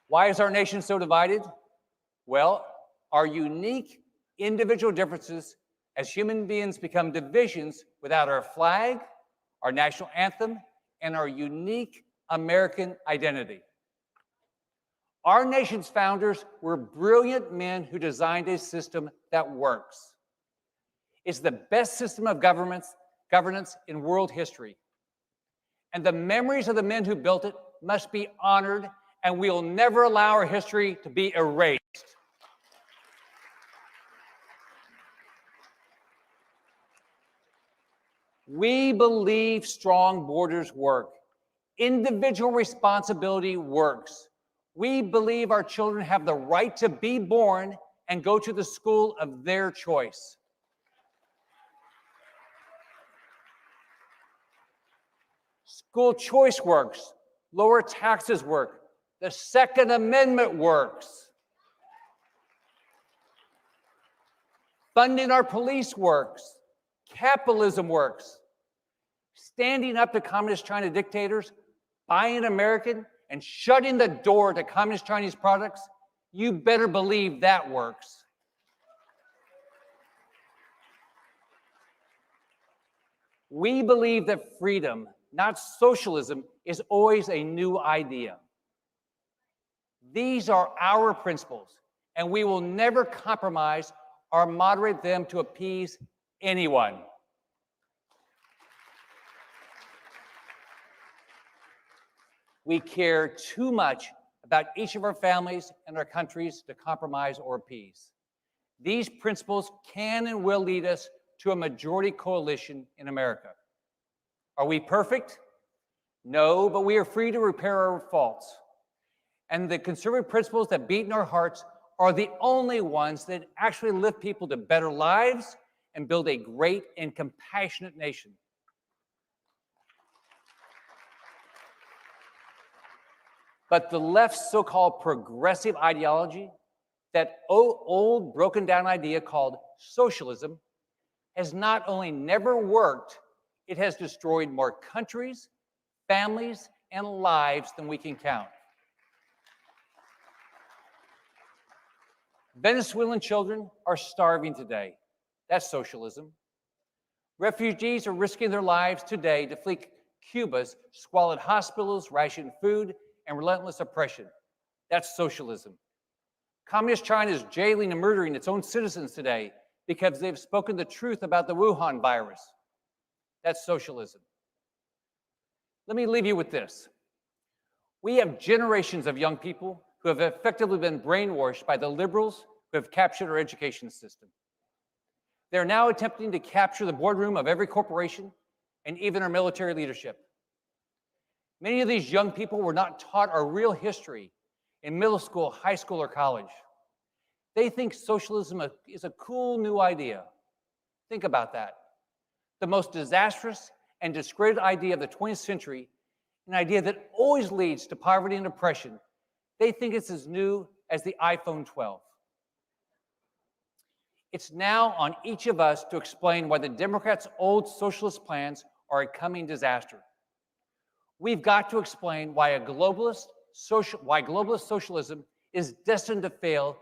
Why is our nation so divided? Well, our unique individual differences as human beings become divisions without our flag, our national anthem, and our unique American identity. Our nation's founders were brilliant men who designed a system that works. It's the best system of governance in world history. And the memories of the men who built it must be honored, and we'll never allow our history to be erased. We believe strong borders work. Individual responsibility works. We believe our children have the right to be born and go to the school of their choice. School choice works. Lower taxes work. The Second Amendment works. Funding our police works. Capitalism works. Standing up to communist China dictators, buying American, and shutting the door to communist Chinese products, you better believe that works. We believe that freedom, not socialism, is always a new idea. These are our principles, and we will never compromise or moderate them to appease anyone. We care too much about each of our families and our countries to compromise or appease. These principles can and will lead us to a majority coalition in America. Are we perfect? No, but we are free to repair our faults. And the conservative principles that beat in our hearts are the only ones that actually lift people to better lives and build a great and compassionate nation. But the left's so-called progressive ideology, that old broken down idea called socialism, has not only never worked, it has destroyed more countries, families, and lives than we can count. Venezuelan children are starving today. That's socialism. Refugees are risking their lives today to flee Cuba's squalid hospitals, rationed food, and relentless oppression. That's socialism. Communist China is jailing and murdering its own citizens today because they've spoken the truth about the Wuhan virus. That's socialism. Let me leave you with this. We have generations of young people who have effectively been brainwashed by the liberals who have captured our education system. They're now attempting to capture the boardroom of every corporation and even our military leadership. Many of these young people were not taught our real history in middle school, high school, or college. They think socialism is a cool new idea. Think about that. The most disastrous and discredited idea of the 20th century, an idea that always leads to poverty and oppression. They think it's as new as the iPhone 12. It's now on each of us to explain why the Democrats' old socialist plans are a coming disaster. We've got to explain why globalist socialism is destined to fail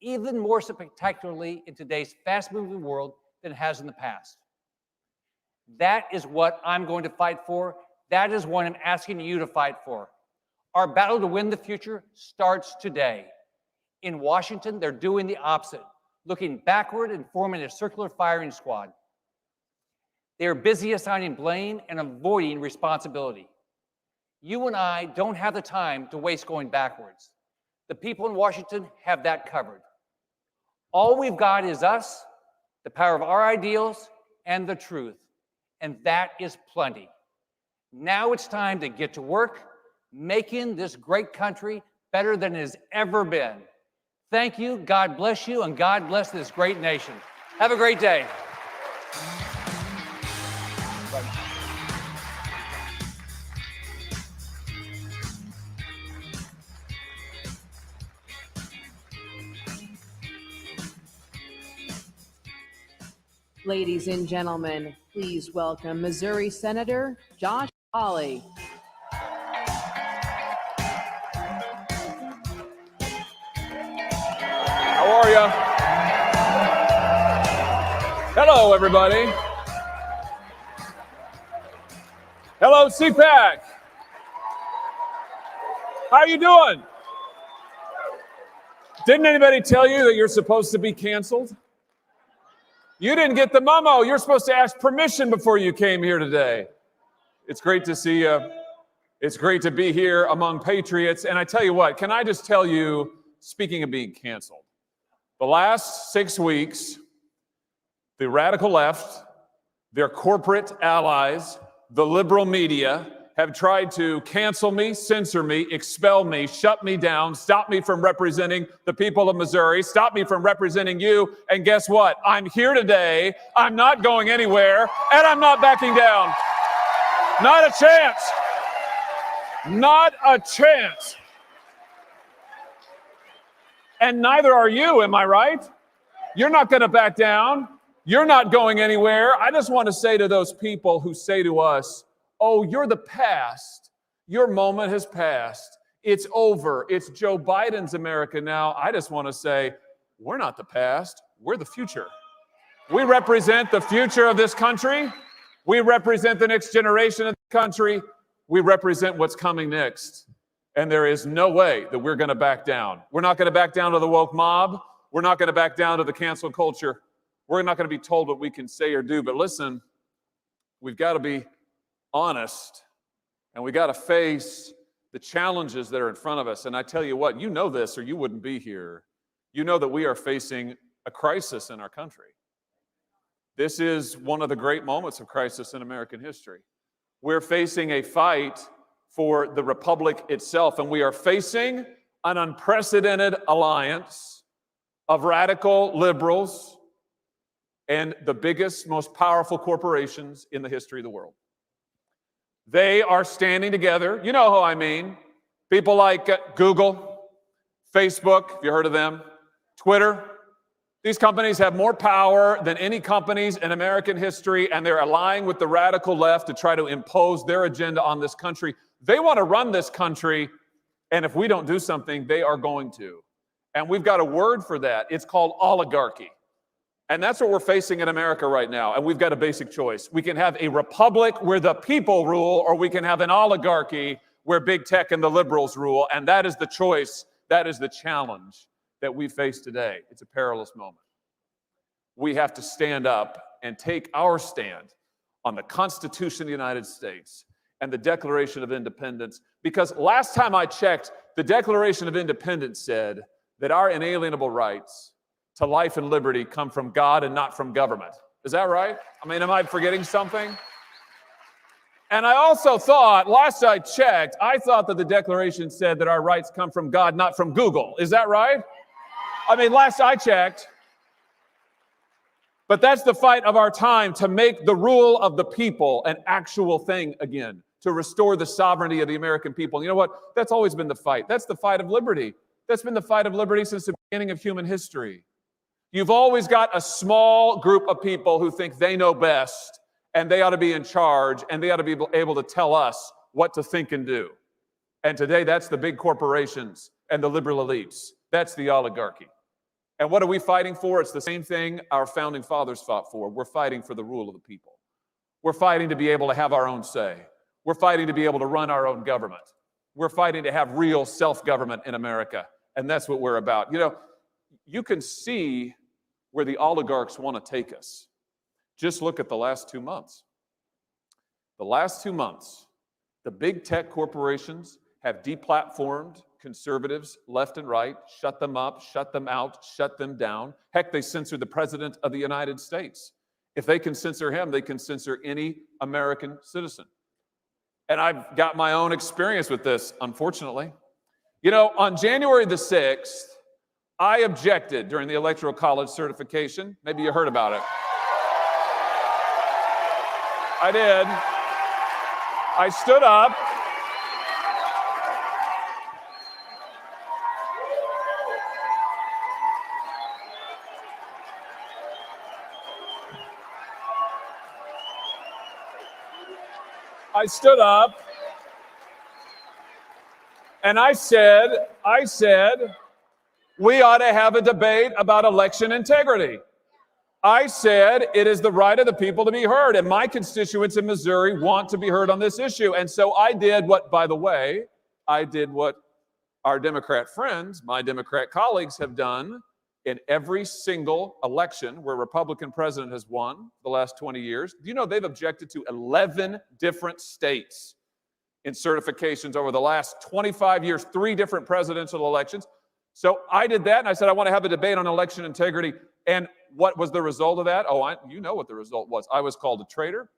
even more spectacularly in today's fast-moving world than it has in the past. That is what I'm going to fight for. That is what I'm asking you to fight for. Our battle to win the future starts today. In Washington, they're doing the opposite, looking backward and forming a circular firing squad. They are busy assigning blame and avoiding responsibility. You and I don't have the time to waste going backwards. The people in Washington have that covered. All we've got is us, the power of our ideals, and the truth. And that is plenty. Now it's time to get to work, making this great country better than it has ever been. Thank you, God bless you, and God bless this great nation. Have a great day. Ladies and gentlemen, please welcome Missouri Senator Josh Hawley. How are you? Hello, everybody. Hello, CPAC. How are you doing? Didn't anybody tell you that you're supposed to be canceled? You didn't get the memo. You're supposed to ask permission before you came here today. It's great to see you. It's great to be here among patriots. And I tell you what, can I just tell you, speaking of being canceled, the last 6 weeks, the radical left, their corporate allies, the liberal media have tried to cancel me, censor me, expel me, shut me down, stop me from representing the people of Missouri, stop me from representing you. And guess what? I'm here today. I'm not going anywhere, and I'm not backing down. Not a chance. Not a chance. And neither are you, am I right? You're not going to back down. You're not going anywhere. I just want to say to those people who say to us, oh, you're the past. Your moment has passed. It's over. It's Joe Biden's America now. I just want to say, we're not the past. We're the future. We represent the future of this country. We represent the next generation of the country. We represent what's coming next. And there is no way that we're going to back down. We're not going to back down to the woke mob. We're not going to back down to the cancel culture. We're not going to be told what we can say or do. But listen, we've got to be honest, and we got to face the challenges that are in front of us. And I tell you what, you know this or you wouldn't be here. You know that we are facing a crisis in our country. This is one of the great moments of crisis in American history. We're facing a fight for the republic itself, and we are facing an unprecedented alliance of radical liberals and the biggest, most powerful corporations in the history of the world. They are standing together. You know who I mean. People like Google, Facebook, have you heard of them? Twitter. These companies have more power than any companies in American history, and they're allying with the radical left to try to impose their agenda on this country. They want to run this country, and if we don't do something, they are going to. And we've got a word for that. It's called oligarchy. And that's what we're facing in America right now. And we've got a basic choice. We can have a republic where the people rule, or we can have an oligarchy where big tech and the liberals rule. And that is the choice. That is the challenge that we face today. It's a perilous moment. We have to stand up and take our stand on the Constitution of the United States and the Declaration of Independence. Because last time I checked, the Declaration of Independence said that our inalienable rights to life and liberty come from God and not from government. Is that right? I mean, am I forgetting something? And I also thought, last I checked, I thought that the Declaration said that our rights come from God, not from Google. Is that right? I mean, last I checked. But that's the fight of our time, to make the rule of the people an actual thing again, to restore the sovereignty of the American people. You know what? That's always been the fight. That's the fight of liberty. That's been the fight of liberty since the beginning of human history. You've always got a small group of people who think they know best and they ought to be in charge and they ought to be able to tell us what to think and do. And today, that's the big corporations and the liberal elites. That's the oligarchy. And what are we fighting for? It's the same thing our founding fathers fought for. We're fighting for the rule of the people. We're fighting to be able to have our own say. We're fighting to be able to run our own government. We're fighting to have real self-government in America. And that's what we're about. You know, you can see where the oligarchs want to take us. Just look at the last 2 months. The last 2 months, the big tech corporations have deplatformed conservatives left and right, shut them up, shut them out, shut them down. Heck, they censored the President of the United States. If they can censor him, they can censor any American citizen. And I've got my own experience with this, unfortunately. You know, on January the 6th, I objected during the Electoral College certification. Maybe you heard about it. I did. I stood up. I stood up and I said, we ought to have a debate about election integrity. I said it is the right of the people to be heard, and my constituents in Missouri want to be heard on this issue. And so I did what, by the way, our Democrat friends, my Democrat colleagues have done in every single election where a Republican president has won the last 20 years. Do you know they've objected to 11 different states in certifications over the last 25 years, 3 different presidential elections? So I did that, and I said, I want to have a debate on election integrity. And what was the result of that? Oh, you know what the result was. I was called a traitor.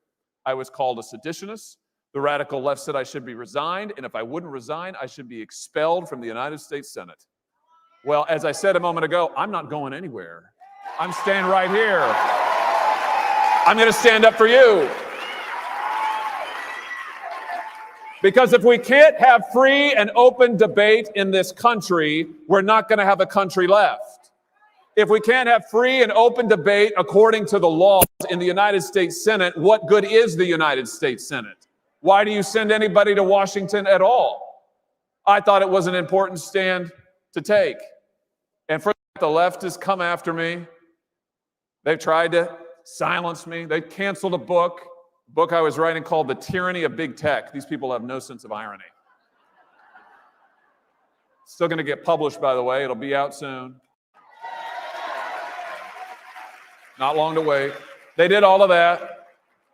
I was called a seditionist. The radical left said I should be resigned, and if I wouldn't resign, I should be expelled from the United States Senate. Well, as I said a moment ago, I'm not going anywhere. I'm staying right here. I'm going to stand up for you. Because if we can't have free and open debate in this country, we're not going to have a country left. If we can't have free and open debate according to the laws in the United States Senate, what good is the United States Senate? Why do you send anybody to Washington at all? I thought it was an important stand to take. And for that, the left has come after me. They've tried to silence me. They canceled a book I was writing called The Tyranny of Big Tech. These people have no sense of irony. Still going to get published, by the way. It'll be out soon. Not long to wait. They did all of that.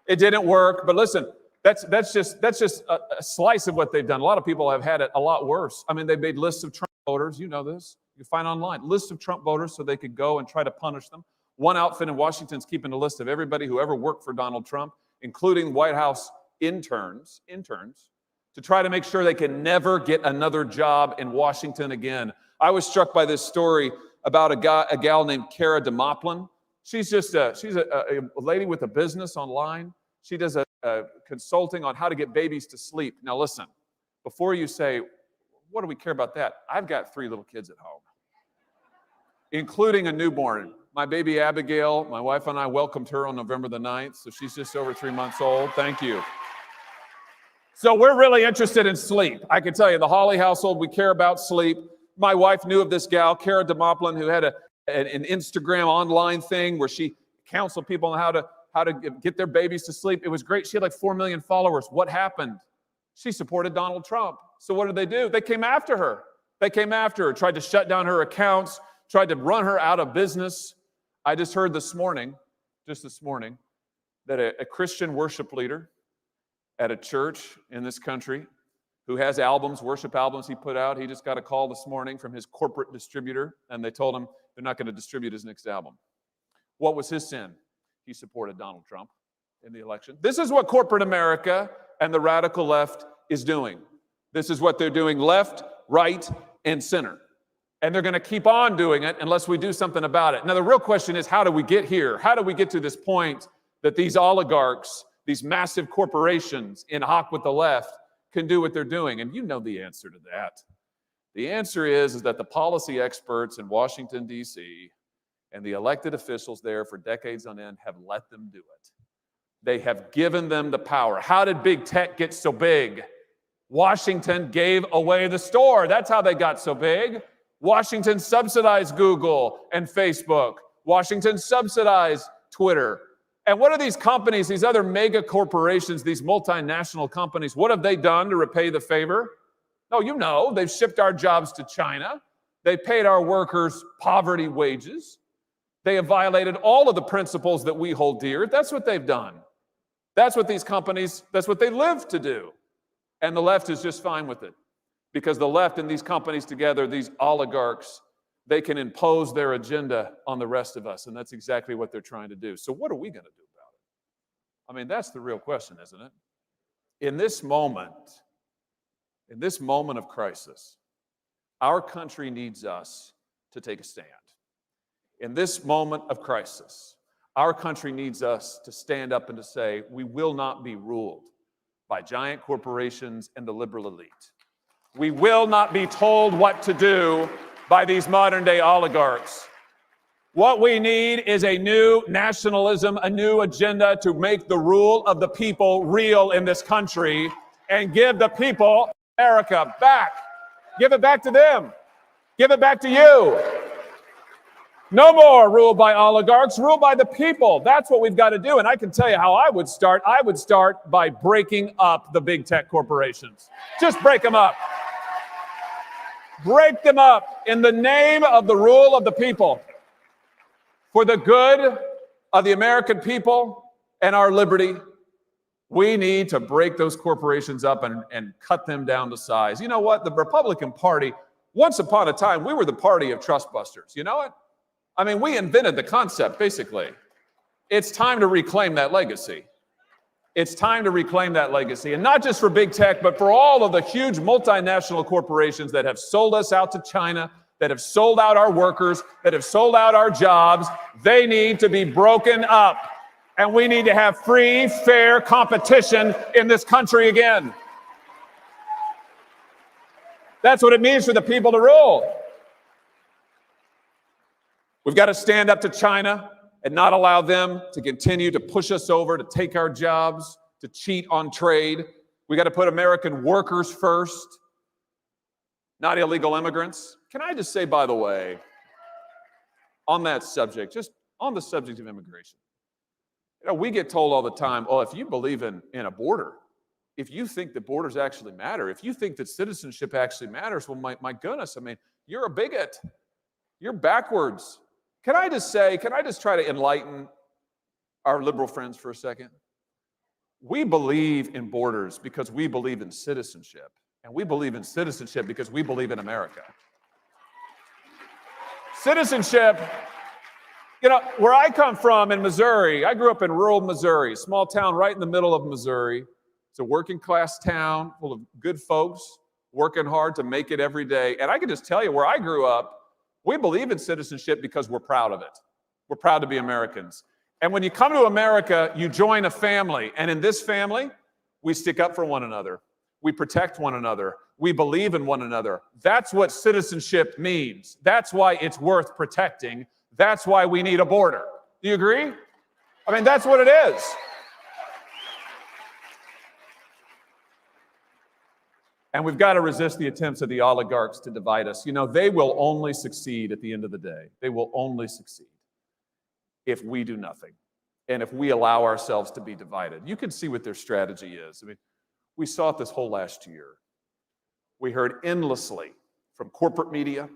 It didn't work. But listen, that's just a slice of what they've done. A lot of people have had it a lot worse. I mean, they made lists of Trump voters. You know this. You can find online lists of Trump voters so they could go and try to punish them. One outfit in Washington's keeping a list of everybody who ever worked for Donald Trump, including White House interns, to try to make sure they can never get another job in Washington again. I was struck by this story about a gal named Cara DeMoplin. She's a lady with a business online. She does a consulting on how to get babies to sleep. Now listen, before you say, what do we care about that? I've got 3 little kids at home, including a newborn. My baby Abigail, my wife and I welcomed her on November the 9th, so she's just over 3 months old. Thank you. So we're really interested in sleep. I can tell you, the Hawley household, we care about sleep. My wife knew of this gal, Cara DeMoplin, who had an Instagram online thing where she counseled people on how to get their babies to sleep. It was great. She had like 4 million followers. What happened? She supported Donald Trump. So what did they do? They came after her. Tried to shut down her accounts, tried to run her out of business. I just heard this morning, that a Christian worship leader at a church in this country who has worship albums he put out, he just got a call this morning from his corporate distributor, and they told him they're not going to distribute his next album. What was his sin? He supported Donald Trump in the election. This is what corporate America and the radical left is doing. This is what they're doing left, right, and center. And they're going to keep on doing it unless we do something about it. Now, the real question is, how do we get here? How do we get to this point that these oligarchs, these massive corporations in hock with the left can do what they're doing? And you know the answer to that. The answer is that the policy experts in Washington, D.C., And the elected officials there for decades on end have let them do it. They have given them the power. How did big tech get so big? Washington gave away the store. That's how they got so big. Washington subsidized Google and Facebook. Washington subsidized Twitter. And what are these companies, these other mega corporations, these multinational companies, what have they done to repay the favor? No, you know, they've shipped our jobs to China. They paid our workers poverty wages. They have violated all of the principles that we hold dear. That's what they've done. That's what these companies, that's what they live to do. And the left is just fine with it. Because the left and these companies together, these oligarchs, they can impose their agenda on the rest of us. And that's exactly what they're trying to do. So what are we going to do about it? I mean, that's the real question, isn't it? In this moment of crisis, our country needs us to take a stand. In this moment of crisis, our country needs us to stand up and to say, we will not be ruled by giant corporations and the liberal elite. We will not be told what to do by these modern day oligarchs. What we need is a new nationalism, a new agenda to make the rule of the people real in this country and give the people America back. Give it back to them. Give it back to you. No more rule by oligarchs, rule by the people. That's what we've got to do. And I can tell you how I would start. I would start by breaking up the big tech corporations. Just break them up. Break them up in the name of the rule of the people. For the good of the American people and our liberty, we need to break those corporations up and cut them down to size. You know what? The Republican Party, once upon a time, we were the party of trustbusters. You know it? I mean, we invented the concept, basically. It's time to reclaim that legacy. It's time to reclaim that legacy. And not just for big tech, but for all of the huge multinational corporations that have sold us out to China, that have sold out our workers, that have sold out our jobs. They need to be broken up. And we need to have free, fair competition in this country again. That's what it means for the people to rule. We've got to stand up to China and not allow them to continue to push us over, to take our jobs, to cheat on trade. We got to put American workers first, not illegal immigrants. Can I just say, by the way, on that subject, just on the subject of immigration, you know, we get told all the time, oh, if you believe in a border, if you think that borders actually matter, if you think that citizenship actually matters, well, my goodness, I mean, you're a bigot. You're backwards. Can I just try to enlighten our liberal friends for a second? We believe in borders because we believe in citizenship. And we believe in citizenship because we believe in America. Citizenship, you know, where I come from in Missouri, I grew up in rural Missouri, small town right in the middle of Missouri. It's a working class town full of good folks working hard to make it every day. And I can just tell you, where I grew up, we believe in citizenship because we're proud of it. We're proud to be Americans. And when you come to America, you join a family. And in this family, we stick up for one another. We protect one another. We believe in one another. That's what citizenship means. That's why it's worth protecting. That's why we need a border. Do you agree? I mean, that's what it is. And we've got to resist the attempts of the oligarchs to divide us. You know, they will only succeed at the end of the day. They will only succeed if we do nothing and if we allow ourselves to be divided. You can see what their strategy is. I mean, we saw it this whole last year. We heard endlessly from corporate media,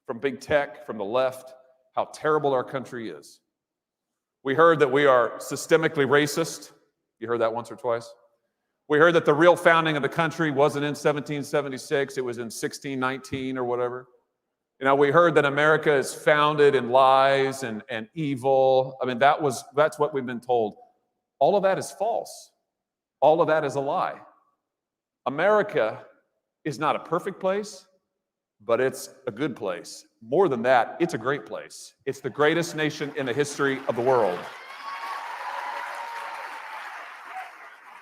from big tech, from the left, how terrible our country is. We heard that we are systemically racist. You heard that once or twice? We heard that the real founding of the country wasn't in 1776, it was in 1619 or whatever. You know, we heard that America is founded in lies and evil. I mean, that's what we've been told. All of that is false. All of that is a lie. America is not a perfect place, but it's a good place. More than that, it's a great place. It's the greatest nation in the history of the world.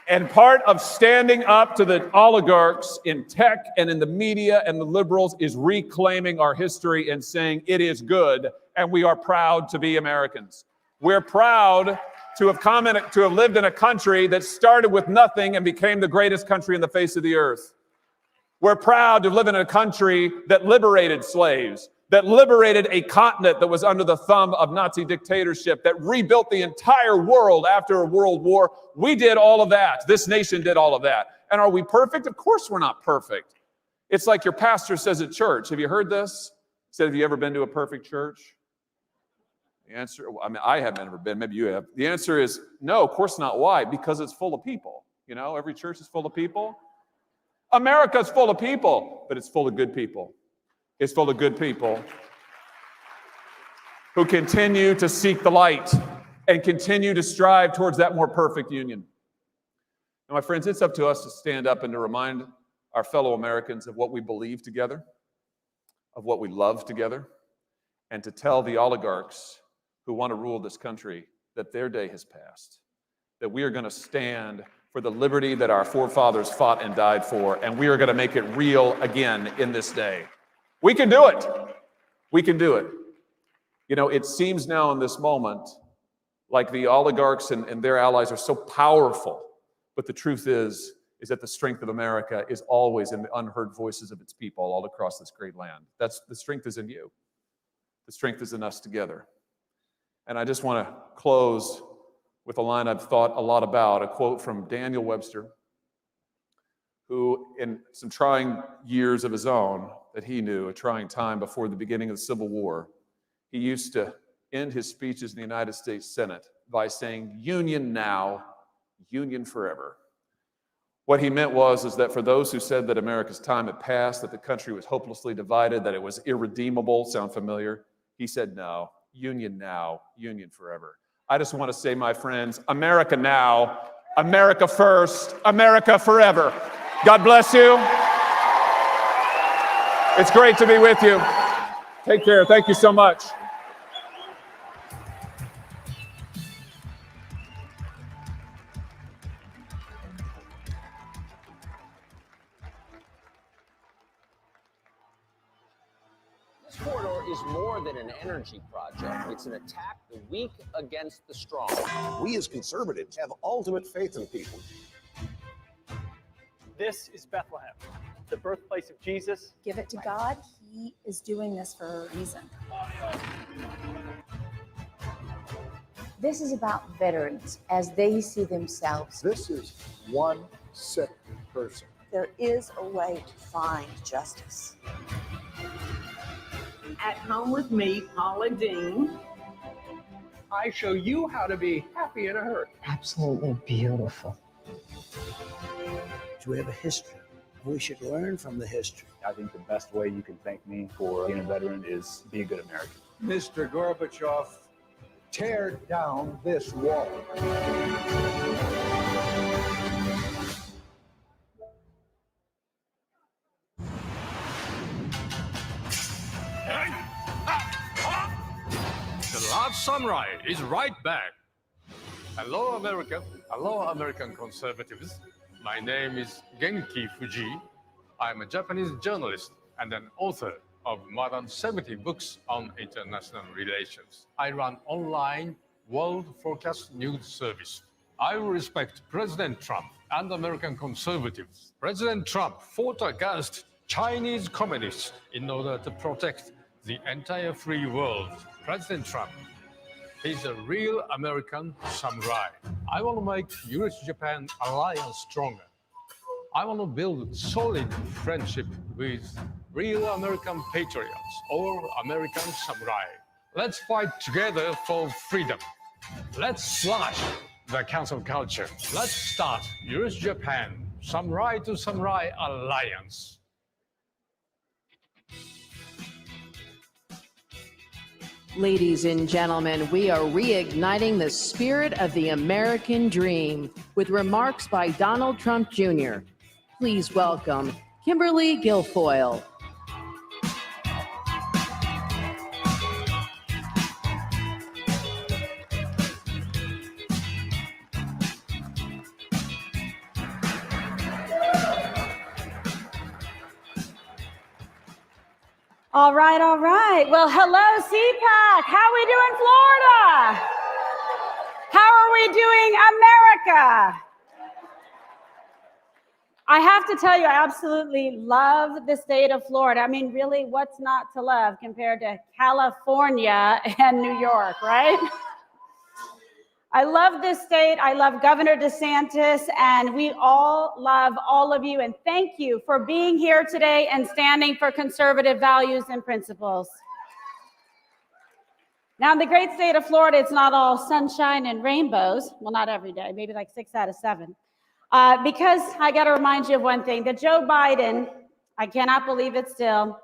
And part of standing up to the oligarchs in tech and in the media and the liberals is reclaiming our history and saying it is good and we are proud to be Americans. We're proud to have lived in a country that started with nothing and became the greatest country in the face of the earth. We're proud to live in a country that liberated slaves, that liberated a continent that was under the thumb of Nazi dictatorship, that rebuilt the entire world after a world war. We did all of that. This nation did all of that. And are we perfect? Of course we're not perfect. It's like your pastor says at church. Have you heard this? He said, have you ever been to a perfect church? The answer, I mean, I haven't ever been. Maybe you have. The answer is no, of course not. Why? Because it's full of people. You know, every church is full of people. America's full of people, but it's full of good people. It's full of good people who continue to seek the light and continue to strive towards that more perfect union. Now, my friends, it's up to us to stand up and to remind our fellow Americans of what we believe together, of what we love together, and to tell the oligarchs who want to rule this country that their day has passed, that we are going to stand for the liberty that our forefathers fought and died for, and we are going to make it real again in this day. We can do it. We can do it. You know, it seems now in this moment like the oligarchs and their allies are so powerful, but the truth is that the strength of America is always in the unheard voices of its people all across this great land. That's the strength is in you. The strength is in us together. And I just want to close with a line I've thought a lot about, a quote from Daniel Webster, who in some trying years of his own that he knew, a trying time before the beginning of the Civil War, he used to end his speeches in the United States Senate by saying, "Union now, union forever." What he meant was that for those who said that America's time had passed, that the country was hopelessly divided, that it was irredeemable, sound familiar? He said, no, union now, union forever. I just want to say, my friends, America now, America first, America forever. God bless you. It's great to be with you. Take care. Thank you so much. This corridor is more than an energy project. It's an attack the weak against the strong. We as conservatives have ultimate faith in people. This is Bethlehem, the birthplace of Jesus. Give it to God. He is doing this for a reason. This is about veterans as they see themselves. This is one sick person. There is a way to find justice. At home with me, Paula Dean. I show you how to be happy in a hurt. Absolutely beautiful. We have a history. We should learn from the history. I think the best way you can thank me for being a veteran is be a good American. Mr. Gorbachev, tear down this wall. The last samurai is right back. Hello, America. Hello, American conservatives. My name is Genki Fuji. I'm a Japanese journalist and an author of more than 70 books on international relations. I run online World Forecast News Service. I respect President Trump and American conservatives. President Trump fought against Chinese communists in order to protect the entire free world. President Trump, he's a real American samurai. I want to make US-Japan alliance stronger. I want to build solid friendship with real American patriots or American samurai. Let's fight together for freedom. Let's slash the cancel culture. Let's start US-Japan samurai to samurai alliance. Ladies and gentlemen, we are reigniting the spirit of the American dream with remarks by Donald Trump Jr. Please welcome Kimberly Guilfoyle. All right, all right. Well, hello, CPAC. How are we doing, Florida? How are we doing, America? I have to tell you, I absolutely love the state of Florida. I mean, really, what's not to love compared to California and New York, right? I love this state. I love Governor DeSantis, and we all love all of you. And thank you for being here today and standing for conservative values and principles. Now, in the great state of Florida, it's not all sunshine and rainbows. Well, not every day, maybe like 6 out of 7. Because I got to remind you of one thing, that Joe Biden, I cannot believe it still,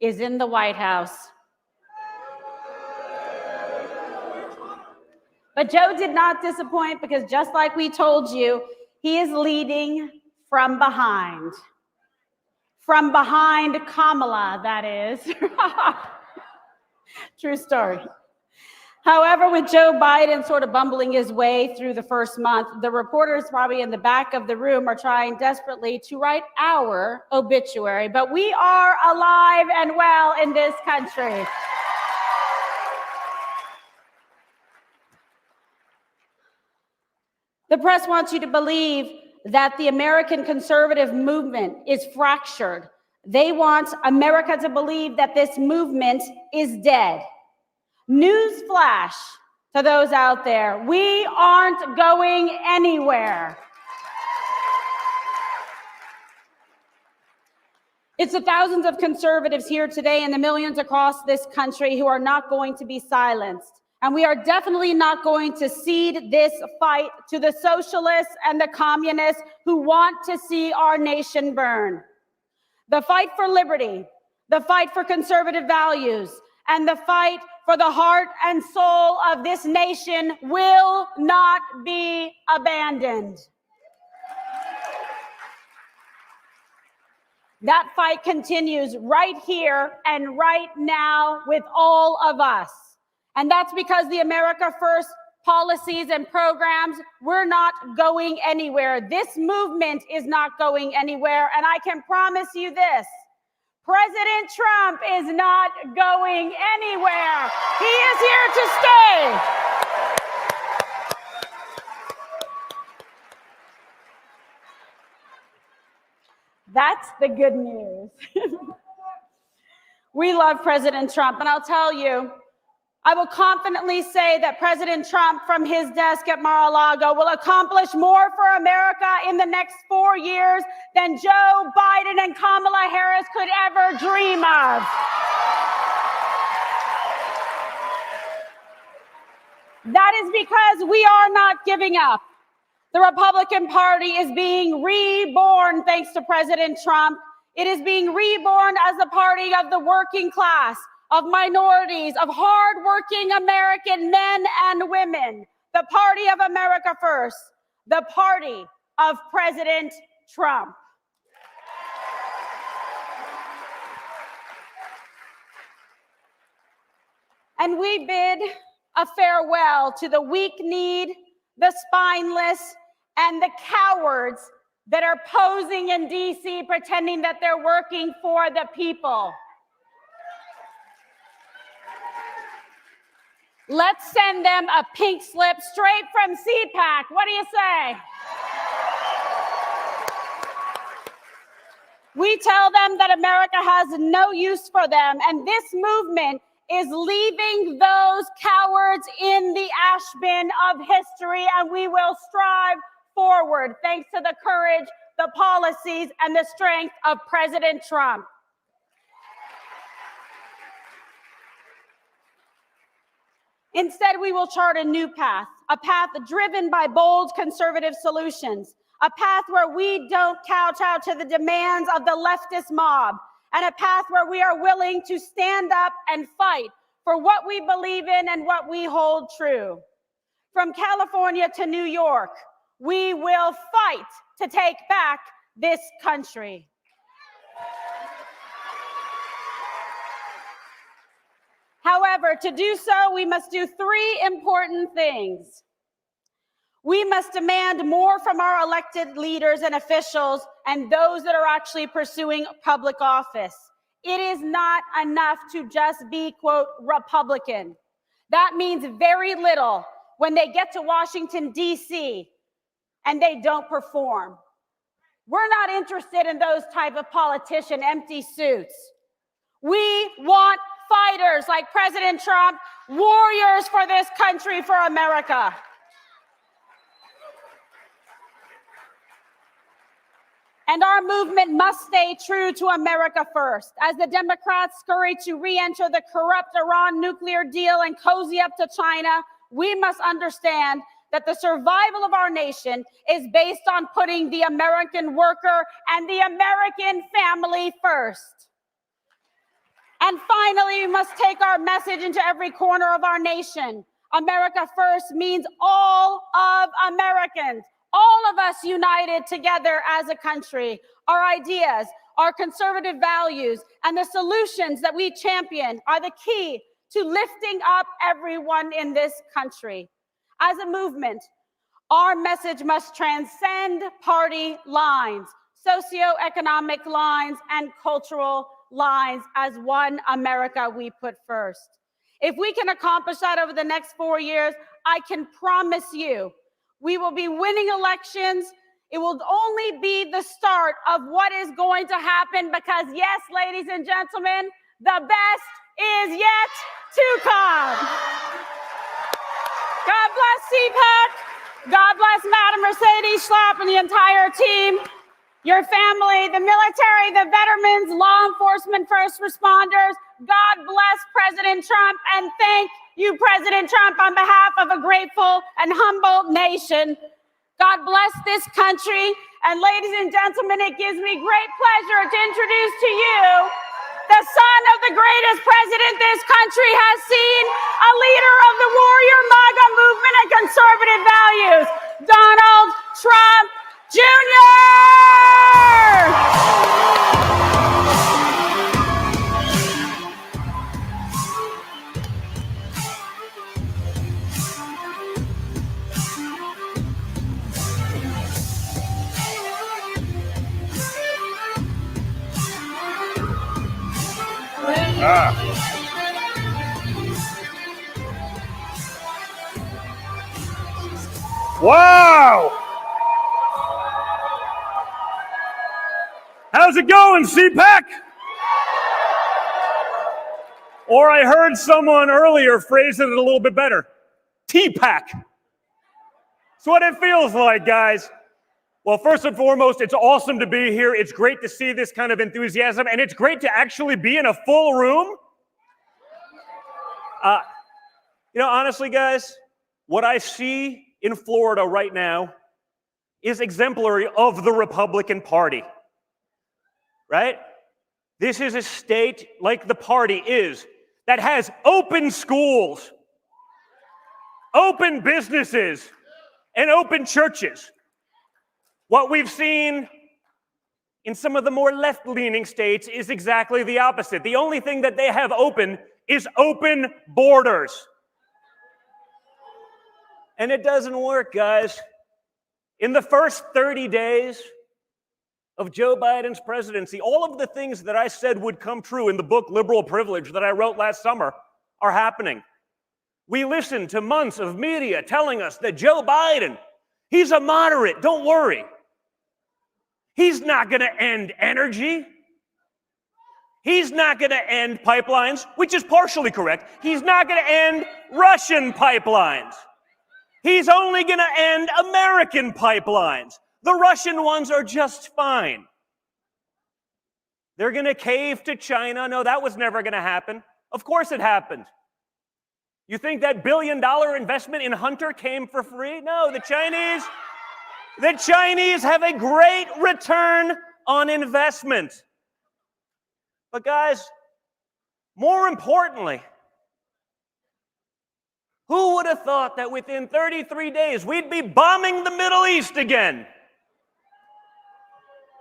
is in the White House. But Joe did not disappoint, because just like we told you, he is leading from behind. From behind Kamala, that is. True story. However, with Joe Biden sort of bumbling his way through the first month, the reporters probably in the back of the room are trying desperately to write our obituary. But we are alive and well in this country. The press wants you to believe that the American conservative movement is fractured. They want America to believe that this movement is dead. News flash to those out there, we aren't going anywhere. It's the thousands of conservatives here today and the millions across this country who are not going to be silenced. And we are definitely not going to cede this fight to the socialists and the communists who want to see our nation burn. The fight for liberty, the fight for conservative values, and the fight for the heart and soul of this nation will not be abandoned. That fight continues right here and right now with all of us. And that's because the America First policies and programs, we're not going anywhere. This movement is not going anywhere. And I can promise you this, President Trump is not going anywhere. He is here to stay. That's the good news. We love President Trump, and I'll tell you, I will confidently say that President Trump from his desk at Mar-a-Lago will accomplish more for America in the next 4 years than Joe Biden and Kamala Harris could ever dream of. That is because we are not giving up. The Republican Party is being reborn thanks to President Trump. It is being reborn as the party of the working class, of minorities, of hardworking American men and women, the party of America First, the party of President Trump. And we bid a farewell to the weak-kneed, the spineless, and the cowards that are posing in D.C. pretending that they're working for the people. Let's send them a pink slip straight from CPAC. What do you say? We tell them that America has no use for them, and this movement is leaving those cowards in the ash bin of history, and we will strive forward thanks to the courage, the policies, and the strength of President Trump. Instead, we will chart a new path, a path driven by bold conservative solutions, a path where we don't kowtow to the demands of the leftist mob, and a path where we are willing to stand up and fight for what we believe in and what we hold true. From California to New York, we will fight to take back this country. However, to do so, we must do 3 important things. We must demand more from our elected leaders and officials and those that are actually pursuing public office. it is not enough to just be, quote, Republican. That means very little when they get to Washington, D.C., and they don't perform. We're not interested in those type of politician empty suits. We want fighters like President Trump, warriors for this country, for America. And our movement must stay true to America first. As the Democrats scurry to re-enter the corrupt Iran nuclear deal and cozy up to China, we must understand that the survival of our nation is based on putting the American worker and the American family first. And finally, we must take our message into every corner of our nation. America first means all of Americans, all of us united together as a country. Our ideas, our conservative values, and the solutions that we champion are the key to lifting up everyone in this country. As a movement, our message must transcend party lines, socioeconomic lines, and cultural lines. As one America we put first. If we can accomplish that over the next 4 years, I can promise you we will be winning elections. It will only be the start of what is going to happen because, yes, ladies and gentlemen, the best is yet to come. God bless CPAC. God bless Madam Mercedes Schlapp and the entire team, your family, the military, the veterans, law enforcement, first responders. God bless President Trump, and thank you, President Trump, on behalf of a grateful and humble nation. God bless this country. And ladies and gentlemen, it gives me great pleasure to introduce to you the son of the greatest president this country has seen, a leader of the warrior MAGA movement and conservative values, Donald Trump Jr. Wow! How's it going, CPAC? Or I heard someone earlier phrase it a little bit better. TPAC. That's what it feels like, guys. Well, first and foremost, it's awesome to be here. It's great to see this kind of enthusiasm, and it's great to actually be in a full room. Honestly, guys, what I see in Florida right now is exemplary of the Republican Party, right? This is a state like the party is that has open schools, open businesses, and open churches. What we've seen in some of the more left-leaning states is exactly the opposite. The only thing that they have open is open borders. And it doesn't work, guys. In the first 30 days of Joe Biden's presidency, all of the things that I said would come true in the book Liberal Privilege that I wrote last summer are happening. We listened to months of media telling us that Joe Biden, he's a moderate, don't worry. He's not going to end energy. He's not going to end pipelines, which is partially correct. He's not going to end Russian pipelines. He's only going to end American pipelines. The Russian ones are just fine. They're going to cave to China. No, that was never going to happen. Of course it happened. You think that $1 billion investment in Hunter came for free? No, the Chinese have a great return on investment. But guys, more importantly, who would have thought that within 33 days we'd be bombing the Middle East again?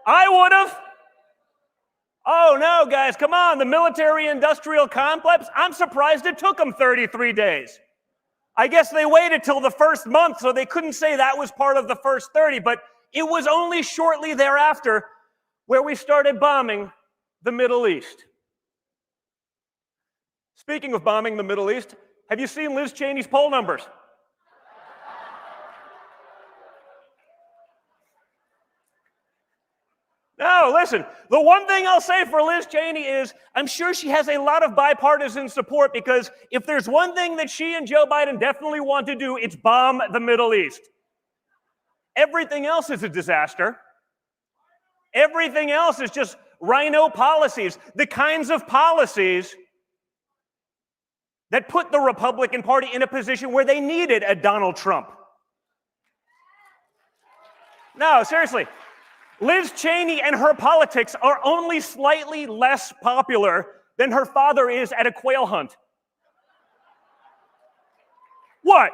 I would have. Oh no, guys, come on, the military-industrial complex, I'm surprised it took them 33 days. I guess they waited till the first month, so they couldn't say that was part of the first 30, but it was only shortly thereafter where we started bombing the Middle East. Speaking of bombing the Middle East, have you seen Liz Cheney's poll numbers? No, listen, the one thing I'll say for Liz Cheney is I'm sure she has a lot of bipartisan support, because if there's one thing that she and Joe Biden definitely want to do, it's bomb the Middle East. Everything else is a disaster. Everything else is just rhino policies, the kinds of policies that put the Republican Party in a position where they needed a Donald Trump. No, seriously. Liz Cheney and her politics are only slightly less popular than her father is at a quail hunt. What?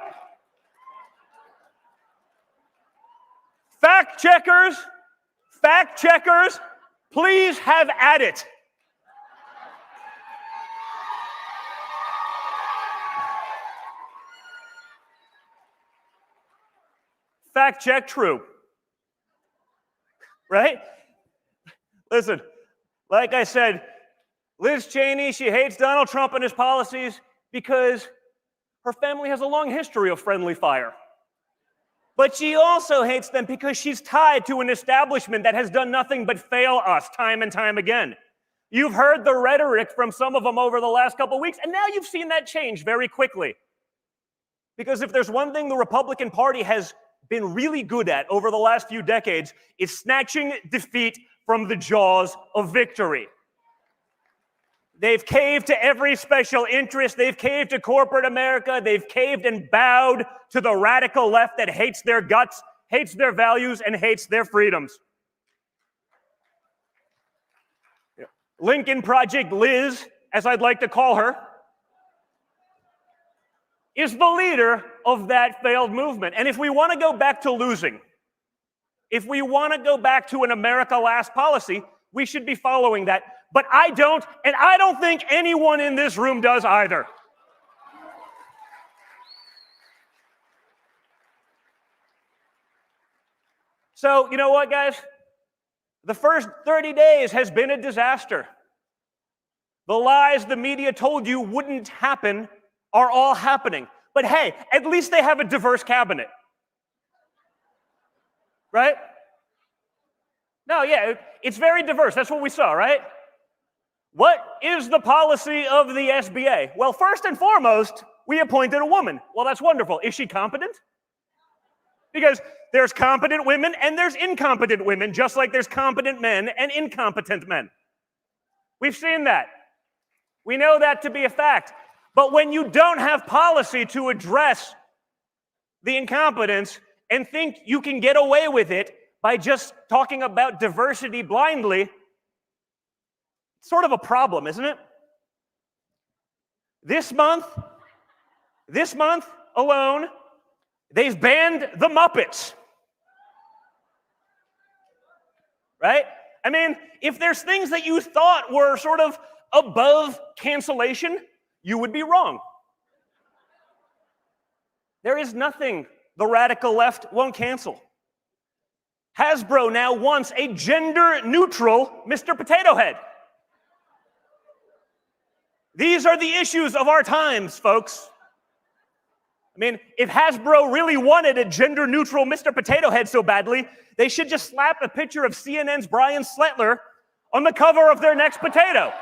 Fact checkers, please have at it. Fact check true. Right? Listen, like I said, Liz Cheney, she hates Donald Trump and his policies because her family has a long history of friendly fire. But she also hates them because she's tied to an establishment that has done nothing but fail us time and time again. You've heard the rhetoric from some of them over the last couple of weeks, and now you've seen that change very quickly. Because if there's one thing the Republican Party has been really good at over the last few decades, is snatching defeat from the jaws of victory. They've caved to every special interest. They've caved to corporate America. They've caved and bowed to the radical left that hates their guts, hates their values, and hates their freedoms. Lincoln Project Liz, as I'd like to call her, is the leader of that failed movement. And if we want to go back to losing, if we want to go back to an America Last policy, we should be following that. But I don't, and I don't think anyone in this room does either. So, you know what, guys? The first 30 days has been a disaster. The lies the media told you wouldn't happen are all happening. But hey, at least they have a diverse cabinet. Right? No, yeah, it's very diverse. That's what we saw, right? What is the policy of the SBA? Well, first and foremost, we appointed a woman. Well, that's wonderful. Is she competent? Because there's competent women and there's incompetent women, just like there's competent men and incompetent men. We've seen that. We know that to be a fact. But when you don't have policy to address the incompetence and think you can get away with it by just talking about diversity blindly, it's sort of a problem, isn't it? This month alone, they've banned the Muppets. Right? I mean, if there's things that you thought were sort of above cancellation, you would be wrong. There is nothing the radical left won't cancel. Hasbro now wants a gender-neutral Mr. Potato Head. These are the issues of our times, folks. I mean, if Hasbro really wanted a gender-neutral Mr. Potato Head so badly, they should just slap a picture of CNN's Brian Sletler on the cover of their next potato.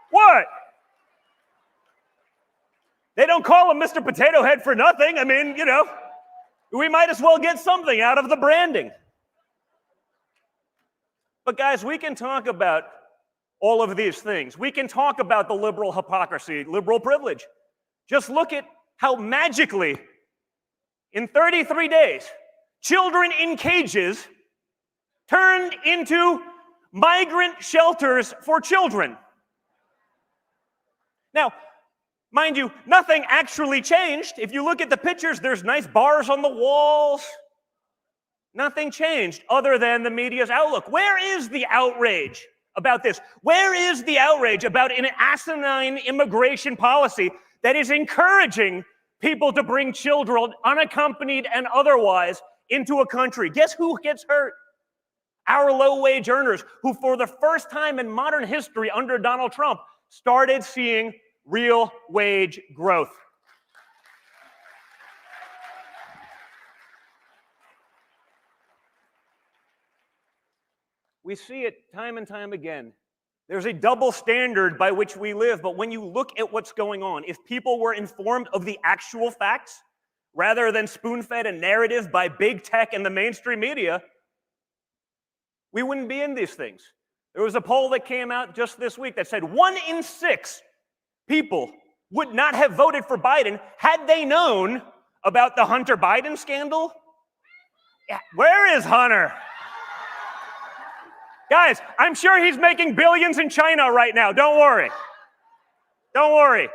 What? They don't call him Mr. Potato Head for nothing. I mean, you know, we might as well get something out of the branding. But guys, we can talk about all of these things. We can talk about the liberal hypocrisy, liberal privilege. Just look at how magically, in 33 days, children in cages turned into migrant shelters for children. Now, mind you, nothing actually changed. If you look at the pictures, there's nice bars on the walls. Nothing changed other than the media's outlook. Where is the outrage about this? Where is the outrage about an asinine immigration policy that is encouraging people to bring children, unaccompanied and otherwise, into a country? Guess who gets hurt? our low-wage earners, who for the first time in modern history under Donald Trump started seeing real wage growth. We see it time and time again. There's a double standard by which we live, but when you look at what's going on, if people were informed of the actual facts, rather than spoon-fed a narrative by big tech and the mainstream media, we wouldn't be in these things. There was a poll that came out just this week that said 1 in 6 people would not have voted for Biden had they known about the Hunter Biden scandal. Yeah, where is Hunter? Guys, I'm sure he's making billions in China right now. Don't worry. Don't worry.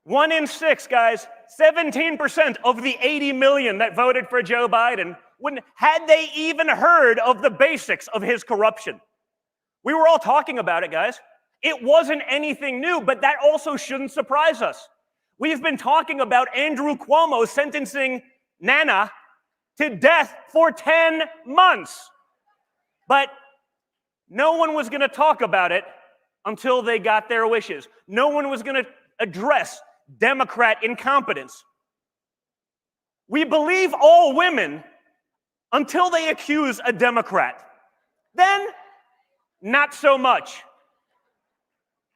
One in 6, guys, 17% of the 80 million that voted for Joe Biden had they even heard of the basics of his corruption. We were all talking about it, guys. It wasn't anything new, but that also shouldn't surprise us. We've been talking about Andrew Cuomo sentencing Nana to death for 10 months. But no one was going to talk about it until they got their wishes. No one was going to address Democrat incompetence. We believe all women until they accuse a Democrat. Then, not so much.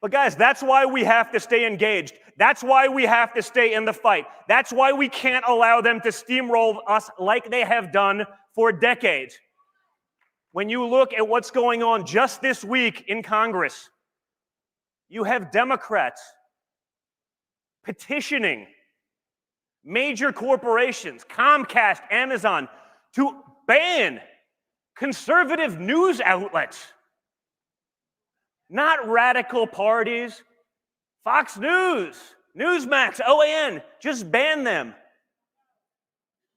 But guys, that's why we have to stay engaged. That's why we have to stay in the fight. That's why we can't allow them to steamroll us like they have done for decades. When you look at what's going on just this week in Congress, you have Democrats petitioning major corporations, Comcast, Amazon, to ban conservative news outlets. Not radical parties. Fox News, Newsmax, OAN, just ban them.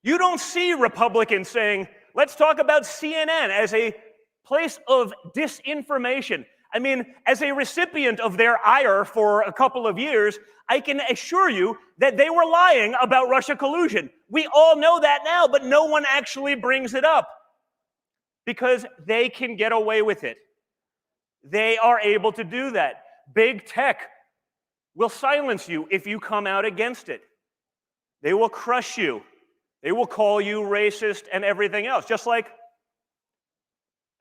You don't see Republicans saying, let's talk about CNN as a place of disinformation. I mean, as a recipient of their ire for a couple of years, I can assure you that they were lying about Russia collusion. We all know that now, but no one actually brings it up because they can get away with it. They are able to do that. Big tech will silence you if you come out against it. They will crush you. They will call you racist and everything else. Just like,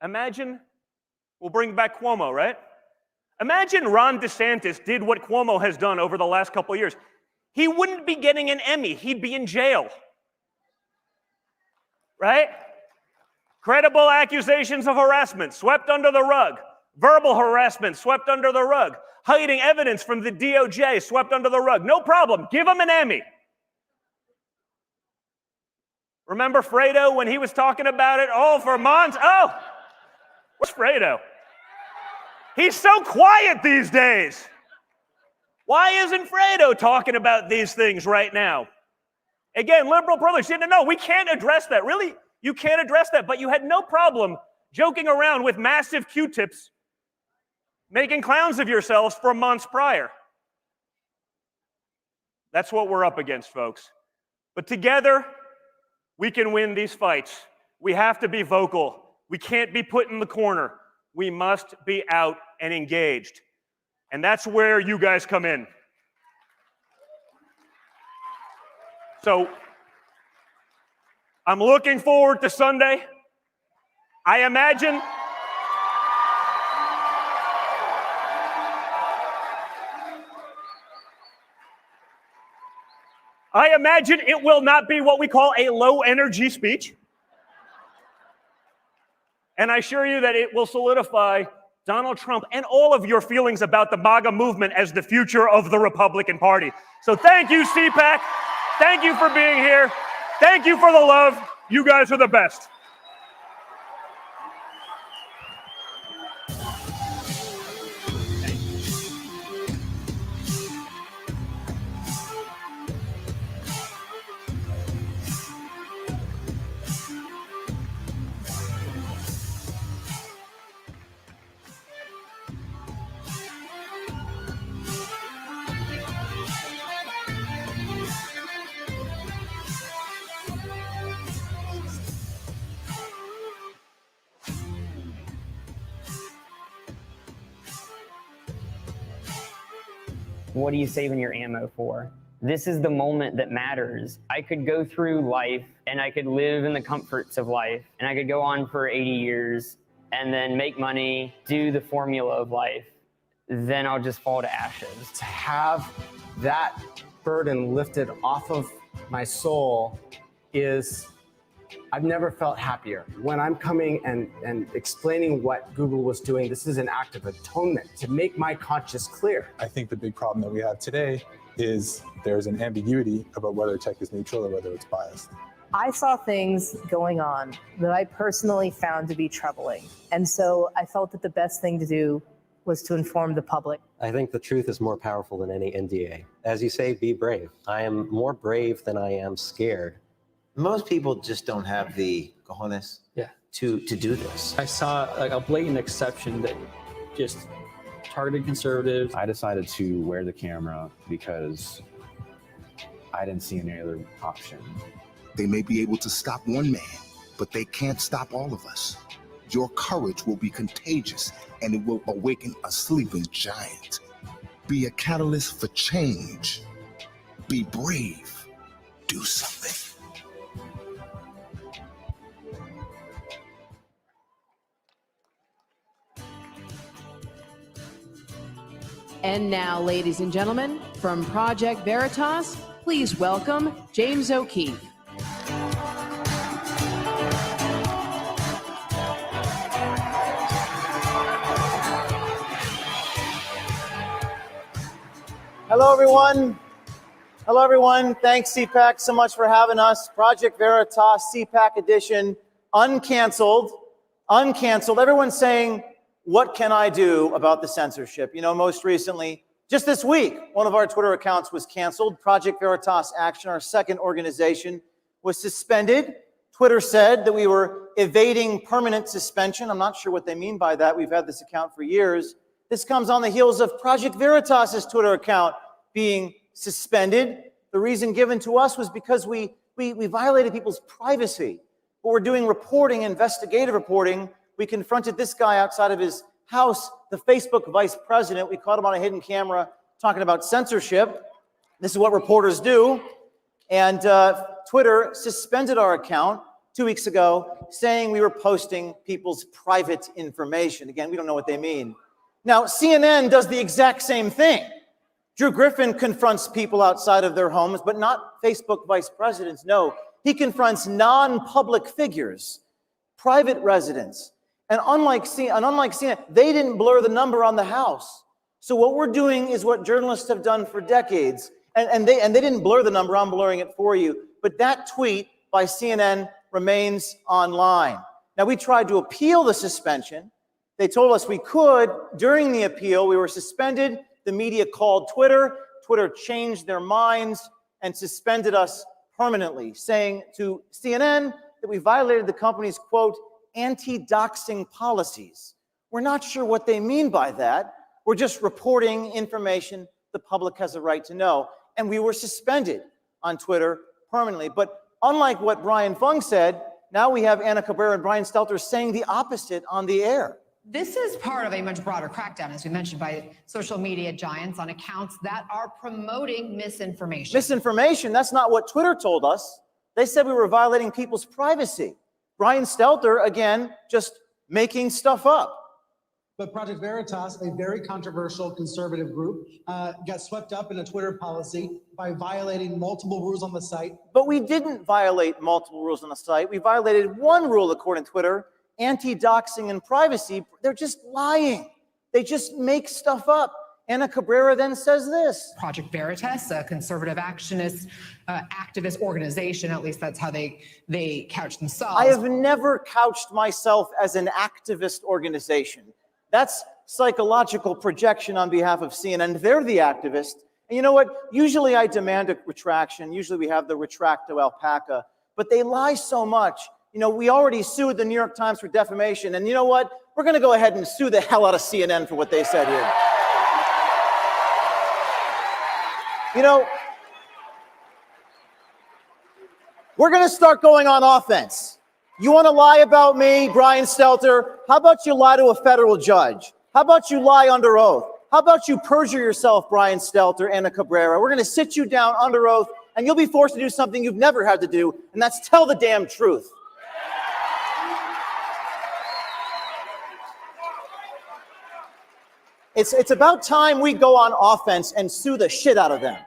imagine, we'll bring back Cuomo, right? Imagine Ron DeSantis did what Cuomo has done over the last couple of years. He wouldn't be getting an Emmy. He'd be in jail. Right? Credible accusations of harassment swept under the rug. Verbal harassment swept under the rug. Hiding evidence from the DOJ swept under the rug. No problem. Give him an Emmy. Remember Fredo when he was talking about it? Oh, for months. Oh, where's Fredo? He's so quiet these days. Why isn't Fredo talking about these things right now? Again, liberal privilege. No, we can't address that. Really, you can't address that. But you had no problem joking around with massive Q-tips, making clowns of yourselves for months prior. That's what we're up against, folks. But together, we can win these fights. We have to be vocal. We can't be put in the corner. We must be out and engaged. And that's where you guys come in. So, I'm looking forward to Sunday. I imagine it will not be what we call a low-energy speech. And I assure you that it will solidify Donald Trump and all of your feelings about the MAGA movement as the future of the Republican Party. So thank you, CPAC. Thank you for being here. Thank you for the love. You guys are the best. What are you saving your ammo for? This is the moment that matters. I could go through life and I could live in the comforts of life and I could go on for 80 years and then make money, do the formula of life. Then I'll just fall to ashes. To have that burden lifted off of my soul is, I've never felt happier. When I'm coming and explaining what Google was doing, this is an act of atonement to make my conscience clear. I think the big problem that we have today is there's an ambiguity about whether tech is neutral or whether it's biased. I saw things going on that I personally found to be troubling. And so I felt that the best thing to do was to inform the public. I think the truth is more powerful than any NDA. As you say, be brave. I am more brave than I am scared. Most people just don't have the cojones to do this. I saw like a blatant exception that just targeted conservatives. I decided to wear the camera because I didn't see any other option. They may be able to stop one man, but they can't stop all of us. Your courage will be contagious and it will awaken a sleeping giant. Be a catalyst for change. Be brave. Do something. And now, ladies and gentlemen, from Project Veritas, please welcome James O'Keefe. Hello, everyone. Hello, everyone. Thanks, CPAC, so much for having us. Project Veritas, CPAC edition, uncanceled. Everyone's saying, what can I do about the censorship? You know, most recently, just this week, one of our Twitter accounts was canceled. Project Veritas Action, our second organization, was suspended. Twitter said that we were evading permanent suspension. I'm not sure what they mean by that. We've had this account for years. This comes on the heels of Project Veritas's Twitter account being suspended. The reason given to us was because we violated people's privacy. But we're doing reporting, investigative reporting. We confronted this guy outside of his house, the Facebook vice president. We caught him on a hidden camera talking about censorship. This is what reporters do. And Twitter suspended our account 2 weeks ago, saying we were posting people's private information. Again, we don't know what they mean. Now, CNN does the exact same thing. Drew Griffin confronts people outside of their homes, but not Facebook vice presidents. No, he confronts non-public figures, private residents. And unlike CNN, they didn't blur the number on the house. So what we're doing is what journalists have done for decades. And they didn't blur the number, I'm blurring it for you. But that tweet by CNN remains online. Now, we tried to appeal the suspension. They told us we could. During the appeal, we were suspended. The media called Twitter. Twitter changed their minds and suspended us permanently, saying to CNN that we violated the company's, quote, anti-doxing policies. We're not sure what they mean by that. We're just reporting information the public has a right to know. And we were suspended on Twitter permanently. But unlike what Brian Fung said, now we have Anna Cabrera and Brian Stelter saying the opposite on the air. This is part of a much broader crackdown, as we mentioned, by social media giants on accounts that are promoting misinformation. Misinformation, that's not what Twitter told us. They said we were violating people's privacy. Brian Stelter, again, just making stuff up. But Project Veritas, a very controversial conservative group, got swept up in a Twitter policy by violating multiple rules on the site. But we didn't violate multiple rules on the site. We violated one rule, according to Twitter, anti-doxing and privacy. They're just lying. They just make stuff up. Anna Cabrera then says this. Project Veritas, a conservative activist organization, at least that's how they couch themselves. I have never couched myself as an activist organization. That's psychological projection on behalf of CNN. They're the activist. And you know what? Usually I demand a retraction. Usually we have the retracto alpaca. But they lie so much. You know, we already sued the New York Times for defamation. And you know what? We're going to go ahead and sue the hell out of CNN for what they said here. You know, we're going to start going on offense. You want to lie about me, Brian Stelter? How about you lie to a federal judge? How about you lie under oath? How about you perjure yourself, Brian Stelter, Anna Cabrera? We're going to sit you down under oath, and you'll be forced to do something you've never had to do, and that's tell the damn truth. It's about time we go on offense and sue the shit out of them.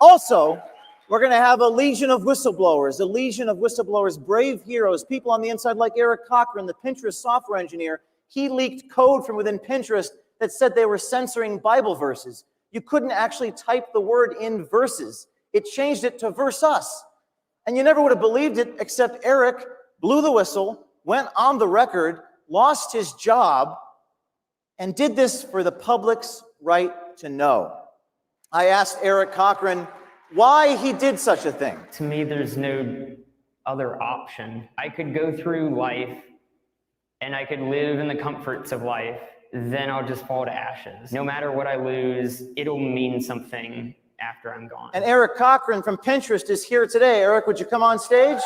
Also, we're going to have a legion of whistleblowers, brave heroes, people on the inside like Eric Cochran, the Pinterest software engineer. He leaked code from within Pinterest that said they were censoring Bible verses. You couldn't actually type the word in verses. It changed it to verse us. And you never would have believed it, except Eric blew the whistle, went on the record, lost his job, and did this for the public's right to know. I asked Eric Cochran why he did such a thing. To me, there's no other option. I could go through life and I could live in the comforts of life, then I'll just fall to ashes. No matter what I lose, it'll mean something after I'm gone. And Eric Cochran from Pinterest is here today. Eric, would you come on stage?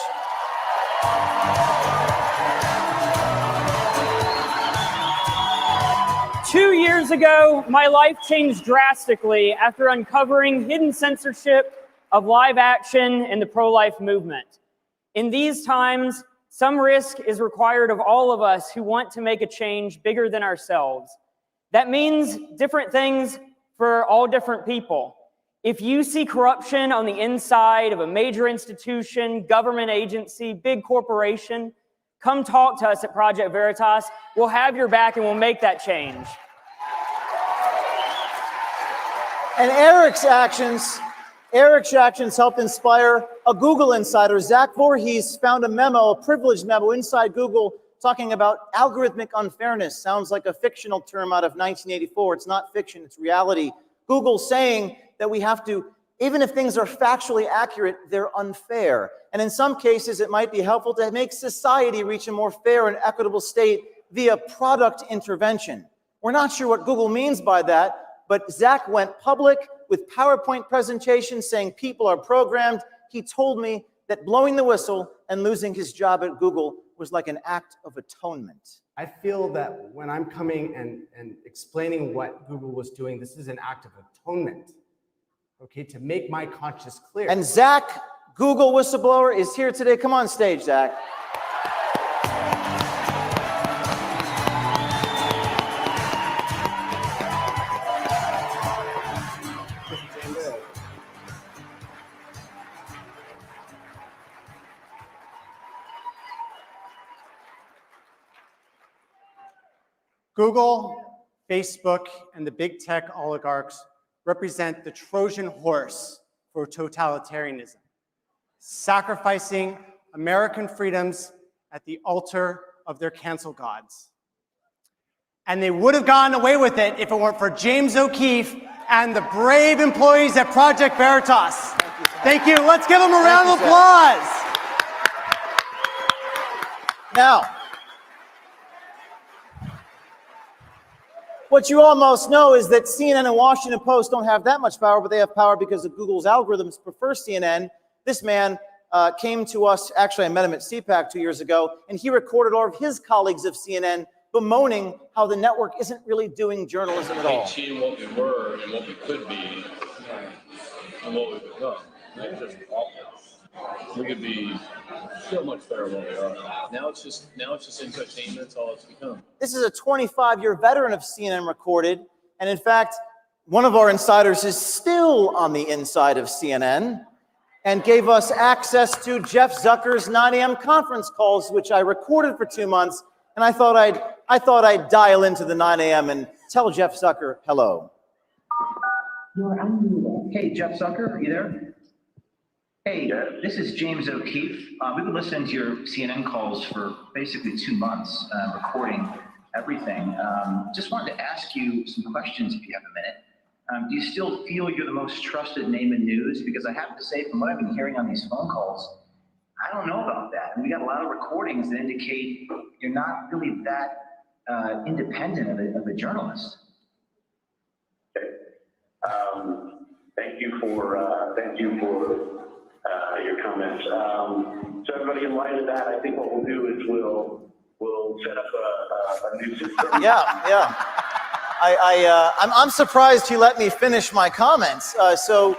2 years ago, my life changed drastically after uncovering hidden censorship of live action in the pro-life movement. In these times, some risk is required of all of us who want to make a change bigger than ourselves. That means different things for all different people. If you see corruption on the inside of a major institution, government agency, big corporation, come talk to us at Project Veritas. We'll have your back and we'll make that change. And Eric's actions helped inspire a Google insider. Zach Voorhees found a privileged memo inside Google talking about algorithmic unfairness. Sounds like a fictional term out of 1984. It's not fiction, it's reality. Google saying that we have to, even if things are factually accurate, they're unfair. And in some cases, it might be helpful to make society reach a more fair and equitable state via product intervention. We're not sure what Google means by that, but Zach went public with PowerPoint presentations saying people are programmed. He told me that blowing the whistle and losing his job at Google was like an act of atonement. I feel that when I'm coming and explaining what Google was doing, this is an act of atonement, okay, to make my conscience clear. And Zach, Google whistleblower, is here today. Come on stage, Zach. Google, Facebook, and the big tech oligarchs represent the Trojan horse for totalitarianism, sacrificing American freedoms at the altar of their cancel gods. And they would have gotten away with it if it weren't for James O'Keefe and the brave employees at Project Veritas. Thank you. Let's give them a round of applause. Now, what you almost know is that CNN and Washington Post don't have that much power, but they have power because of Google's algorithms prefer CNN. This man came to us, actually I met him at CPAC 2 years ago, and he recorded all of his colleagues of CNN bemoaning how the network isn't really doing journalism at all. Teaching what we were and what we could be and what we've become. That's just awful. We could be so much better than we are. Now it's just entertainment. That's all it's become. This is a 25-year veteran of CNN recorded, and in fact, one of our insiders is still on the inside of CNN and gave us access to Jeff Zucker's 9 a.m. conference calls, which I recorded for 2 months, and I thought I'd dial into the 9 a.m. and tell Jeff Zucker hello. Hey, Jeff Zucker, are you there? Hey, this is James O'Keefe. We've been listening to your CNN calls for basically 2 months, recording everything. Just wanted to ask you some questions if you have a minute. Do you still feel you're the most trusted name in news? Because I have to say, from what I've been hearing on these phone calls, I don't know about that. And we got a lot of recordings that indicate you're not really that independent of a journalist. Okay. Thank you for your comments. So everybody, in light of that, I think what we'll do is we'll we'll set up a new system. Yeah. I'm surprised he let me finish my comments. So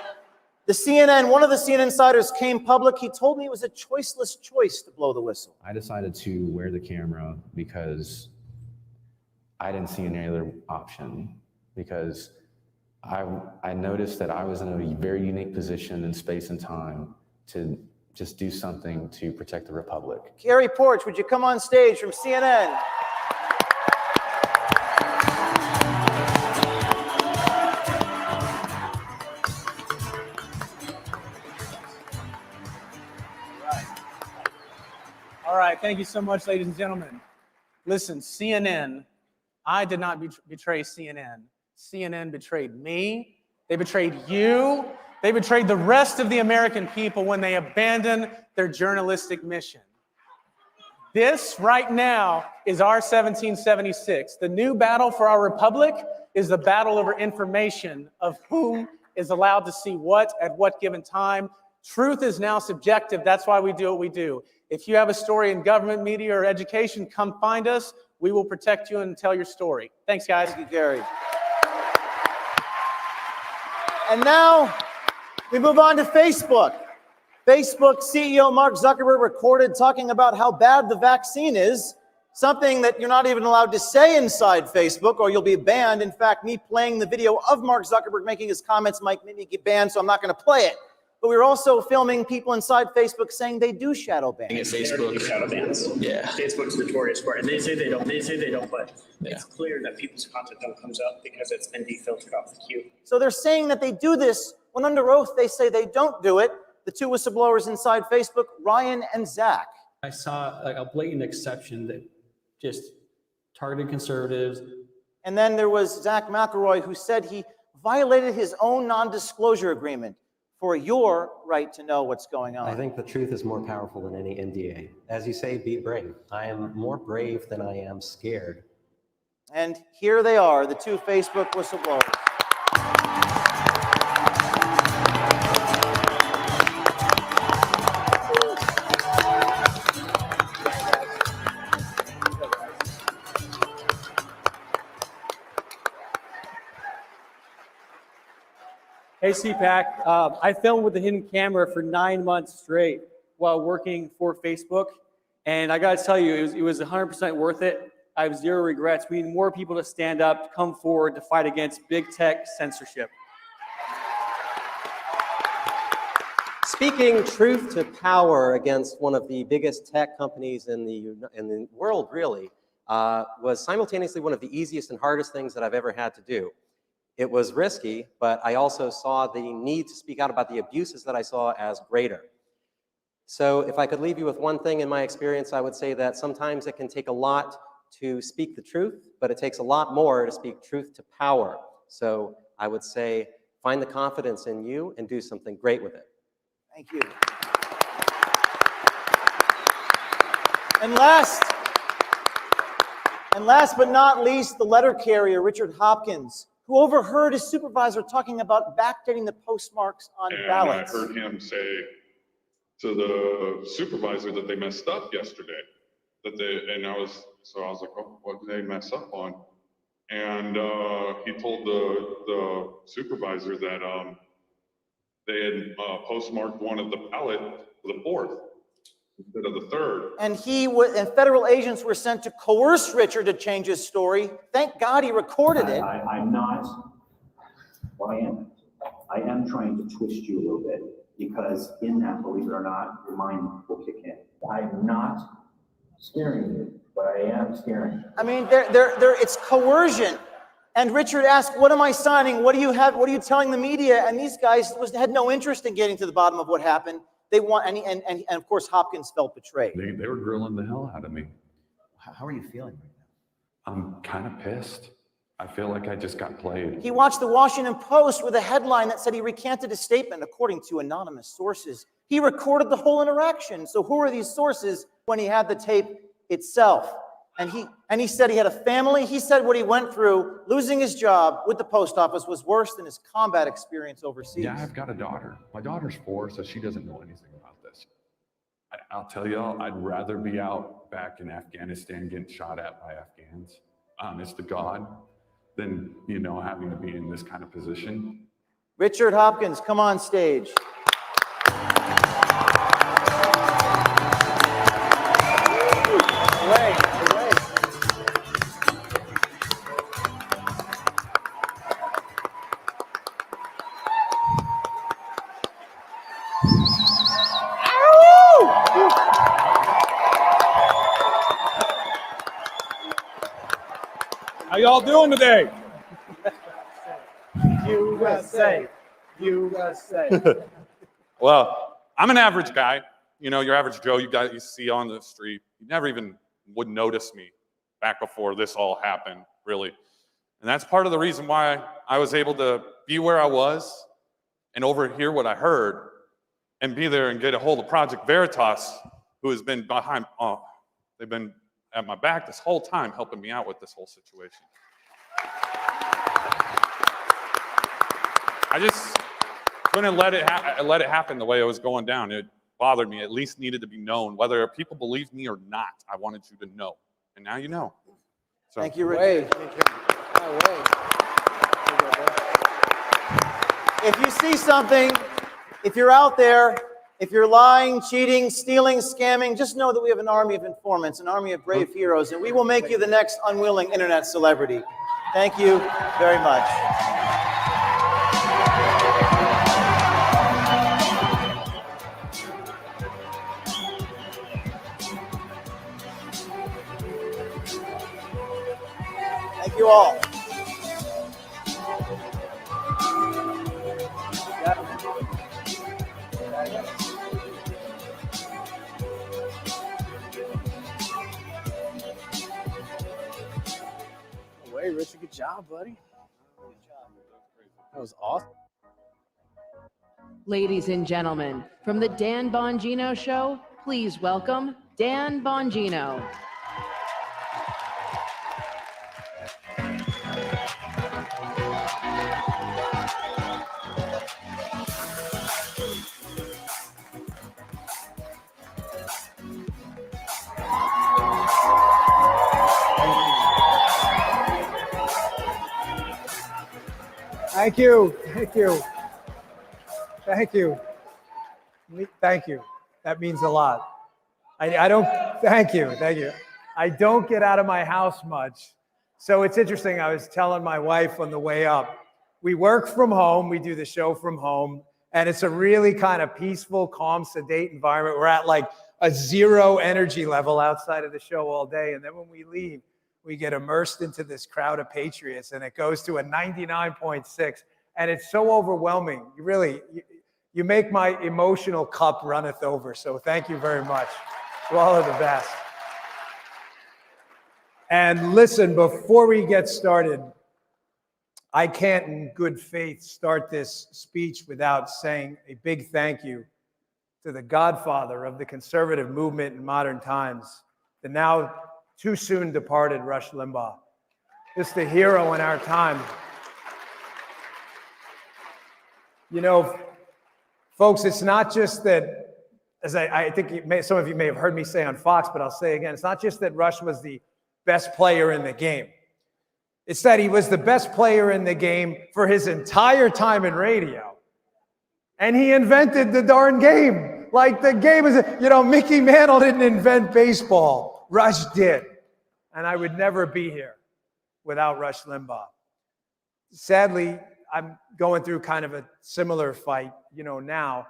one of the CNN insiders came public. He told me it was a choiceless choice to blow the whistle. I decided to wear the camera because I didn't see any other option, because I noticed that I was in a very unique position in space and time to just do something to protect the Republic. Gary Porch, would you come on stage from CNN? All right, thank you so much, ladies and gentlemen. Listen, CNN, I did not betray CNN. CNN betrayed me. They betrayed you. They betrayed the rest of the American people when they abandoned their journalistic mission. This right now is our 1776. The new battle for our republic is the battle over information of whom is allowed to see what at what given time. Truth is now subjective. That's why we do what we do. If you have a story in government, media, or education, come find us. We will protect you and tell your story. Thanks, guys. Thank you, Gary. And now we move on to Facebook. Facebook CEO Mark Zuckerberg recorded talking about how bad the vaccine is, something that you're not even allowed to say inside Facebook or you'll be banned. In fact, me playing the video of Mark Zuckerberg making his comments might make me get banned, so I'm not going to play it. But we were also filming people inside Facebook saying they do shadow ban. Facebook shadow bans. Yeah. Facebook's notorious for it. And they say they don't, but it's clear that people's content don't comes up because it's been defiltered off the queue. So they're saying that they do this when under oath they say they don't do it. The two whistleblowers inside Facebook, Ryan and Zach. I saw a blatant exception that just targeted conservatives. And then there was Zach McElroy, who said he violated his own non-disclosure agreement for your right to know what's going on. I think the truth is more powerful than any NDA. As you say, be brave. I am more brave than I am scared. And here they are, the two Facebook whistleblowers. Hey, CPAC. I filmed with the hidden camera for 9 months straight while working for Facebook. And I got to tell you, it was 100% worth it. I have zero regrets. We need more people to stand up, to come forward, to fight against big tech censorship. Speaking truth to power against one of the biggest tech companies in the world, really, was simultaneously one of the easiest and hardest things that I've ever had to do. It was risky, but I also saw the need to speak out about the abuses that I saw as greater. So if I could leave you with one thing in my experience, I would say that sometimes it can take a lot to speak the truth, but it takes a lot more to speak truth to power. So I would say, find the confidence in you and do something great with it. Thank you. And last but not least, the letter carrier, Richard Hopkins, who overheard his supervisor talking about backdating the postmarks on ballots. I heard him say to the supervisor that they messed up yesterday. I was like, oh, what did they mess up on? And he told the supervisor that they had postmarked one of the ballot for the 4th instead of the 3rd. And federal agents were sent to coerce Richard to change his story. Thank God he recorded it. I'm not, well, I am trying to twist you a little bit, because in that, believe it or not, your mind will kick in. I'm not scaring you, but I am scaring you. I mean, it's coercion. And Richard asked, what am I signing? What do you have? What are you telling the media? And these guys had no interest in getting to the bottom of what happened. They want, and of course, Hopkins felt betrayed. They were grilling the hell out of me. How are you feeling right now? I'm kind of pissed. I feel like I just got played. He watched the Washington Post with a headline that said he recanted his statement, according to anonymous sources. He recorded the whole interaction. So who are these sources when he had the tape itself? And he said he had a family. He said what he went through, losing his job with the post office, was worse than his combat experience overseas. Yeah, I've got a daughter. My daughter's 4, so she doesn't know anything about this. I'll tell y'all, I'd rather be out back in Afghanistan getting shot at by Afghans, honest to God, than, having to be in this kind of position. Richard Hopkins, come on stage. How y'all doing today? USA, USA. Well, I'm an average guy. Your average Joe you see on the street. You never even would notice me back before this all happened, really. And that's part of the reason why I was able to be where I was and overhear what I heard and be there and get a hold of Project Veritas, who has been they've been at my back this whole time helping me out with this whole situation. I just couldn't let it happen the way it was going down. It bothered me. At least needed to be known. Whether people believed me or not, I wanted you to know. And now you know. So. Thank you, Richard. If you see something, if you're out there, if you're lying, cheating, stealing, scamming, just know that we have an army of informants, an army of brave heroes, and we will make you the next unwilling internet celebrity. Thank you very much. Thank you all. Hey, Richard, good job, buddy. That was awesome. Ladies and gentlemen, from the Dan Bongino Show, please welcome Dan Bongino. Thank you. Thank you. Thank you. Thank you. That means a lot. I don't, thank you. Thank you. I don't get out of my house much. So it's interesting. I was telling my wife on the way up, we work from home. We do the show from home. And it's a really kind of peaceful, calm, sedate environment. We're at like a 0 energy level outside of the show all day. And then when we leave, we get immersed into this crowd of patriots, and it goes to a 99.6, and it's so overwhelming. You make my emotional cup runneth over, so thank you very much. You all are the best. And listen, before we get started, I can't in good faith start this speech without saying a big thank you to the godfather of the conservative movement in modern times, the now too soon departed Rush Limbaugh. Just a hero in our time. Folks, it's not just that, as I think some of you may have heard me say on Fox, but I'll say again, it's not just that Rush was the best player in the game. It's that he was the best player in the game for his entire time in radio. And he invented the darn game. Like the game is, Mickey Mantle didn't invent baseball. Rush did. And I would never be here without Rush Limbaugh. Sadly, I'm going through kind of a similar fight, now.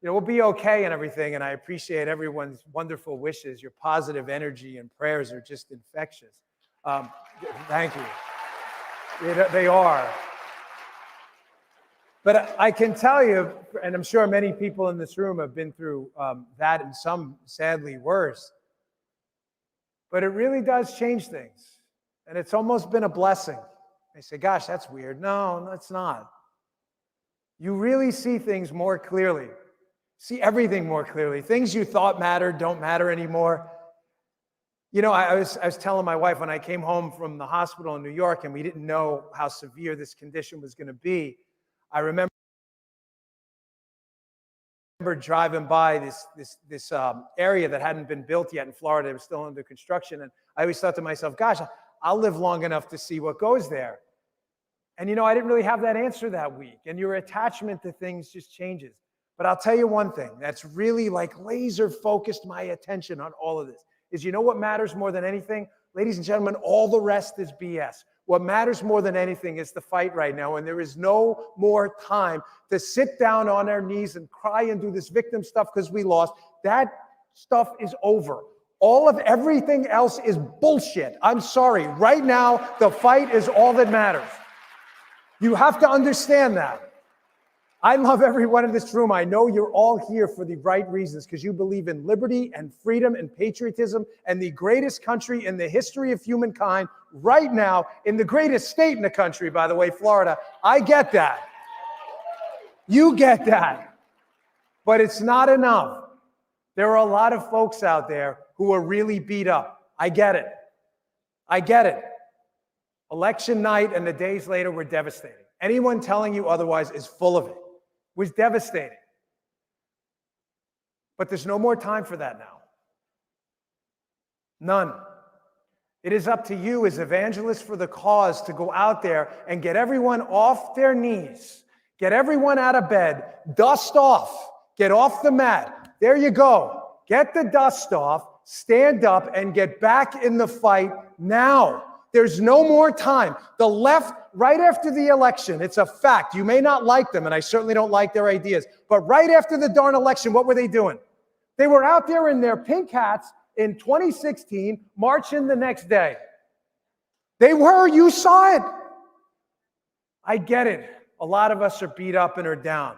We'll be okay and everything, and I appreciate everyone's wonderful wishes. Your positive energy and prayers are just infectious. Thank you. They are. But I can tell you, and I'm sure many people in this room have been through that and some sadly worse, but it really does change things. And it's almost been a blessing. They say, gosh, that's weird. No, it's not. You really see things more clearly. See everything more clearly. Things you thought mattered don't matter anymore. I was telling my wife when I came home from the hospital in New York and we didn't know how severe this condition was going to be, I remember remember driving by this area that hadn't been built yet in Florida. It was still under construction. And I always thought to myself, gosh, I'll live long enough to see what goes there. And I didn't really have that answer that week. And your attachment to things just changes. But I'll tell you one thing that's really like laser focused my attention on all of this is what matters more than anything? Ladies and gentlemen, all the rest is BS. What matters more than anything is the fight right now. And there is no more time to sit down on our knees and cry and do this victim stuff because we lost. That stuff is over. All of everything else is bullshit. I'm sorry. Right now, the fight is all that matters. You have to understand that. I love everyone in this room. I know you're all here for the right reasons because you believe in liberty and freedom and patriotism and the greatest country in the history of humankind right now, in the greatest state in the country, by the way, Florida. I get that. You get that. But it's not enough. There are a lot of folks out there who are really beat up. I get it. I get it. Election night and the days later were devastating. Anyone telling you otherwise is full of it. It was devastating. But there's no more time for that now. None. It is up to you as evangelists for the cause to go out there and get everyone off their knees, get everyone out of bed, dust off, get off the mat. There you go. Get the dust off, stand up, and get back in the fight now. There's no more time. The left, right after the election, it's a fact. You may not like them, and I certainly don't like their ideas, but right after the darn election, what were they doing? They were out there in their pink hats in 2016, marching the next day. They were, you saw it. I get it. A lot of us are beat up and are down.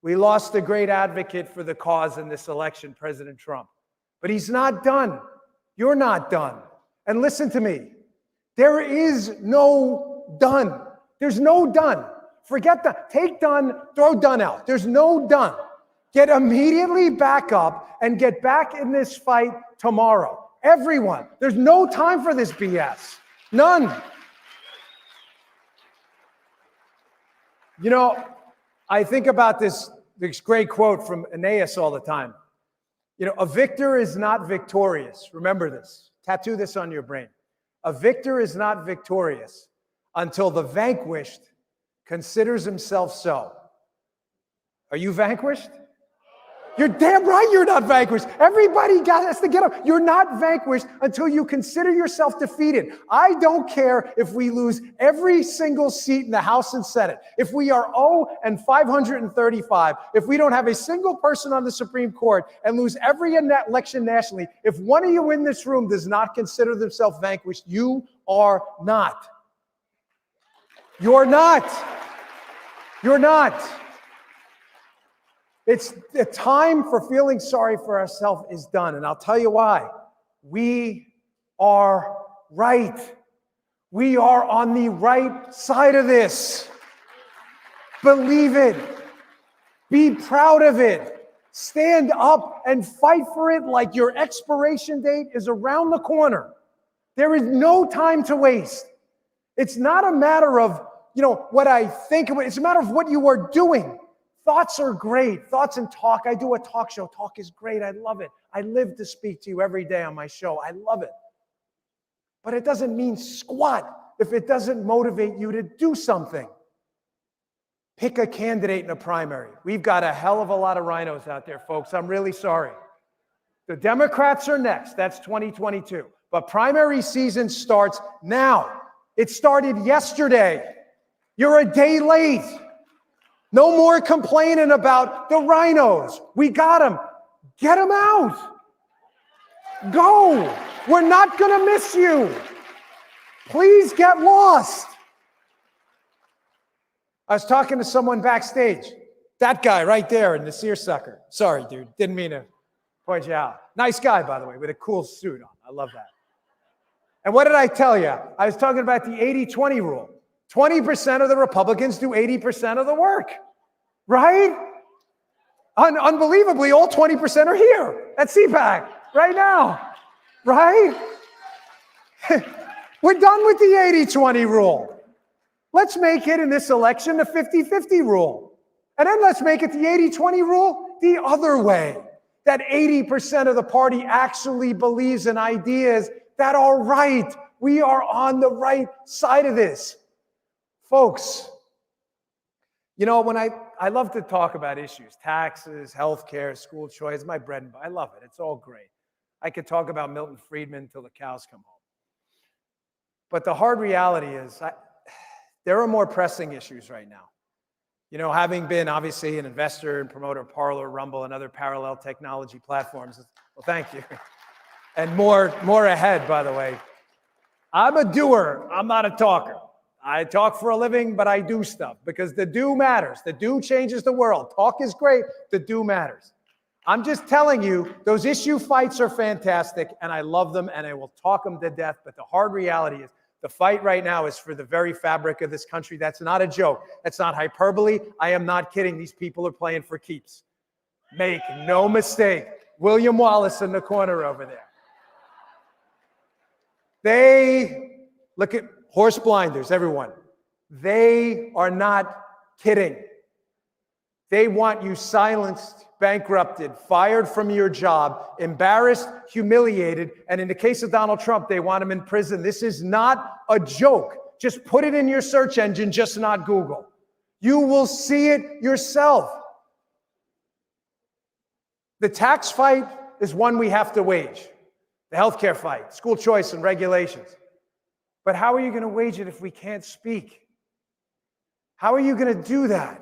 We lost a great advocate for the cause in this election, President Trump. But he's not done. You're not done. And listen to me. There is no done. There's no done. Forget that. Take done, throw done out. There's no done. Get immediately back up and get back in this fight tomorrow. Everyone. There's no time for this BS. None. I think about this great quote from Aeneas all the time. A victor is not victorious. Remember this. Tattoo this on your brain. A victor is not victorious until the vanquished considers himself so. Are you vanquished? You're damn right you're not vanquished. Everybody has to get up. You're not vanquished until you consider yourself defeated. I don't care if we lose every single seat in the House and Senate. If we are 0-535, if we don't have a single person on the Supreme Court and lose every election nationally, if one of you in this room does not consider themselves vanquished, you are not. You're not. You're not. It's the time for feeling sorry for ourselves is done. And I'll tell you why. We are right. We are on the right side of this. Believe it. Be proud of it. Stand up and fight for it like your expiration date is around the corner. There is no time to waste. It's not a matter of, what I think. It's a matter of what you are doing. Thoughts are great. Thoughts and talk. I do a talk show. Talk is great. I love it. I live to speak to you every day on my show. I love it. But it doesn't mean squat if it doesn't motivate you to do something. Pick a candidate in a primary. We've got a hell of a lot of rhinos out there, folks. I'm really sorry. The Democrats are next. That's 2022. But primary season starts now. It started yesterday. You're a day late. No more complaining about the rhinos. We got them. Get them out. Go. We're not going to miss you. Please get lost. I was talking to someone backstage. That guy right there in the seersucker. Sorry, dude. Didn't mean to point you out. Nice guy, by the way, with a cool suit on. I love that. And what did I tell you? I was talking about the 80-20 rule. 20% of the Republicans do 80% of the work. Right? Unbelievably, all 20% are here at CPAC right now. Right? We're done with the 80-20 rule. Let's make it in this election the 50-50 rule. And then let's make it the 80-20 rule the other way. That 80% of the party actually believes in ideas that are right. We are on the right side of this. Folks, you know, when I love to talk about issues, taxes, healthcare, school choice, my bread and butter. I love it. It's all great. I could talk about Milton Friedman until the cows come home. But the hard reality is there are more pressing issues right now. You know, having been obviously an investor and promoter of Parler, Rumble, and other parallel technology platforms, well, thank you. And more ahead, by the way. I'm a doer. I'm not a talker. I talk for a living, but I do stuff because the do matters. The do changes the world. Talk is great. The do matters. I'm just telling you, those issue fights are fantastic, and I love them, and I will talk them to death. But the hard reality is the fight right now is for the very fabric of this country. That's not a joke. That's not hyperbole. I am not kidding. These people are playing for keeps. Make no mistake. William Wallace in the corner over there. They, look at horse blinders, everyone. They are not kidding. They want you silenced, bankrupted, fired from your job, embarrassed, humiliated, and in the case of Donald Trump, they want him in prison. This is not a joke. Just put it in your search engine, just not Google. You will see it yourself. The tax fight is one we have to wage. The healthcare fight, school choice and regulations. But how are you going to wage it if we can't speak? How are you going to do that?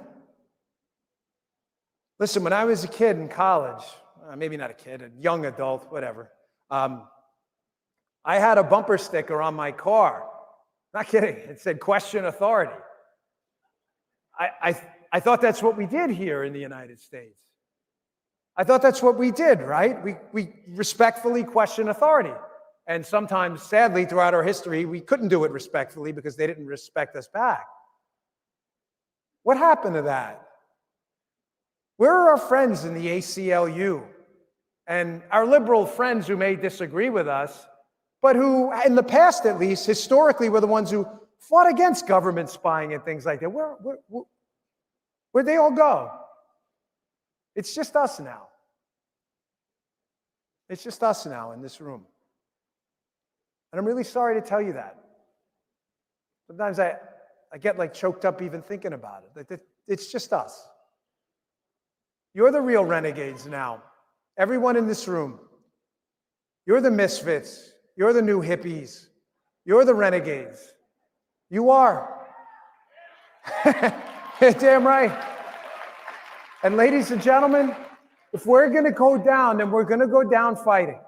Listen, when I was a kid in college, maybe not a kid, a young adult, whatever, I had a bumper sticker on my car. Not kidding. It said, question authority. I thought that's what we did here in the United States. I thought that's what we did, right? We respectfully question authority. And sometimes, sadly, throughout our history, we couldn't do it respectfully because they didn't respect us back. What happened to that? Where are our friends in the ACLU and our liberal friends who may disagree with us, but who, in the past at least, historically, were the ones who fought against government spying and things like that? Where'd they all go? It's just us now. It's just us now in this room. And I'm really sorry to tell you that. Sometimes I get like choked up even thinking about it. It's just us. You're the real renegades now. Everyone in this room. You're the misfits. You're the new hippies. You're the renegades. You are. Damn right. And ladies and gentlemen, if we're going to go down, then we're going to go down fighting.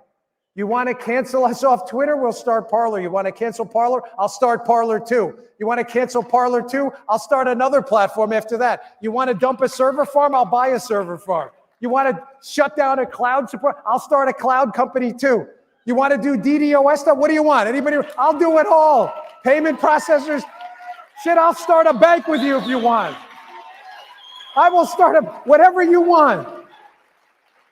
You want to cancel us off Twitter? We'll start Parler. You want to cancel Parler? I'll start Parler too. You want to cancel Parler too? I'll start another platform after that. You want to dump a server farm? I'll buy a server farm. You want to shut down a cloud support? I'll start a cloud company too. You want to do DDoS stuff? What do you want? Anybody? I'll do it all. Payment processors? Shit, I'll start a bank with you if you want. I will start whatever you want.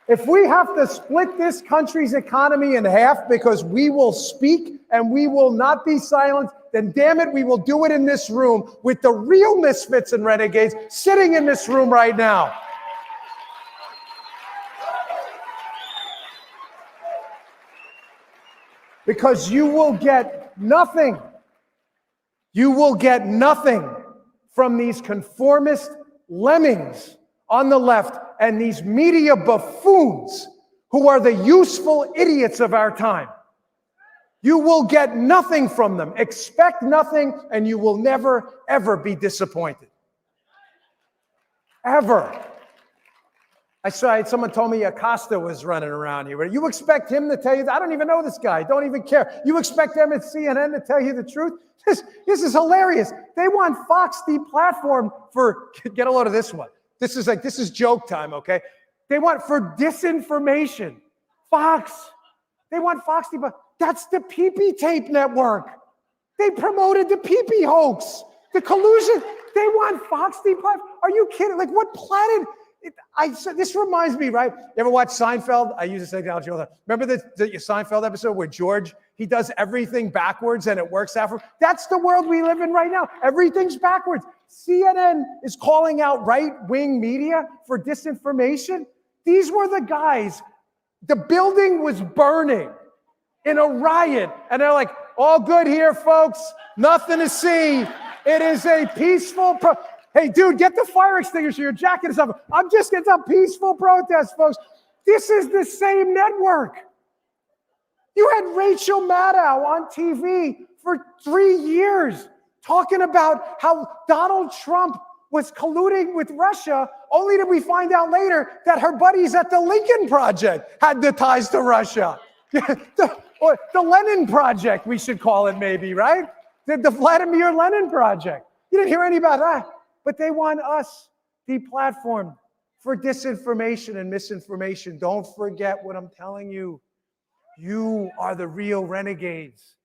If we have to split this country's economy in half because we will speak and we will not be silent, then damn it, we will do it in this room with the real misfits and renegades sitting in this room right now. Because you will get nothing. You will get nothing from these conformist lemmings on the left and these media buffoons who are the useful idiots of our time. You will get nothing from them. Expect nothing, and you will never, ever be disappointed. Ever. Someone told me Acosta was running around here. You expect him to tell you that? I don't even know this guy. Don't even care. You expect them at CNN to tell you the truth? This is hilarious. They want Fox deplatformed for, get a load of this one. This is joke time, okay? They want for disinformation. Fox. They want Fox deplatformed. That's the PP tape network. They promoted the PP hoax, the collusion. They want Fox deplatformed. Are you kidding? Like, what planet? This reminds me, right? You ever watch Seinfeld? I use this analogy all the time. Remember the Seinfeld episode where George, he does everything backwards and it works out for him? That's the world we live in right now. Everything's backwards. CNN is calling out right-wing media for disinformation. These were the guys. The building was burning in a riot. And they're like, all good here, folks. Nothing to see. It is a peaceful Hey, dude, get the fire extinguisher. Your jacket is up. It's a peaceful protest, folks. This is the same network. You had Rachel Maddow on TV for 3 years talking about how Donald Trump was colluding with Russia, only to we find out later that her buddies at the Lincoln Project had the ties to Russia. Or the Lenin Project, we should call it maybe, right? The Vladimir Lenin Project. You didn't hear any about that. But they want us deplatformed for disinformation and misinformation. Don't forget what I'm telling you. You are the real renegades.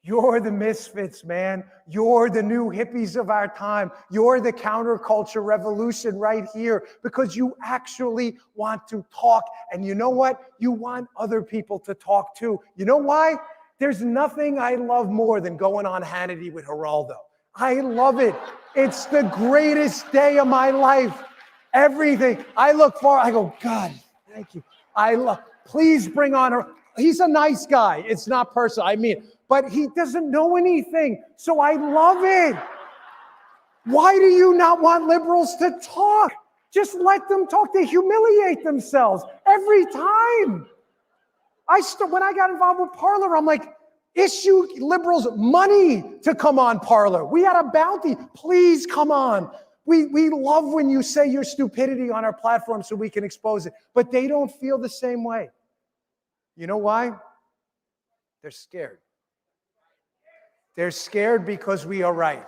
You're the misfits, man. You're the new hippies of our time. You're the counterculture revolution right here because you actually want to talk. And you know what? You want other people to talk too. You know why? There's nothing I love more than going on Hannity with Geraldo. I love it. It's the greatest day of my life. Everything. I look for, I go, God, thank you. Please bring on her. He's a nice guy. It's not personal. I mean, but he doesn't know anything. So I love it. Why do you not want liberals to talk? Just let them talk. They humiliate themselves every time. When I got involved with Parler, I'm like, issue liberals money to come on Parler. We had a bounty. Please come on. We love when you say your stupidity on our platform so we can expose it. But they don't feel the same way. You know why? They're scared. They're scared because we are right.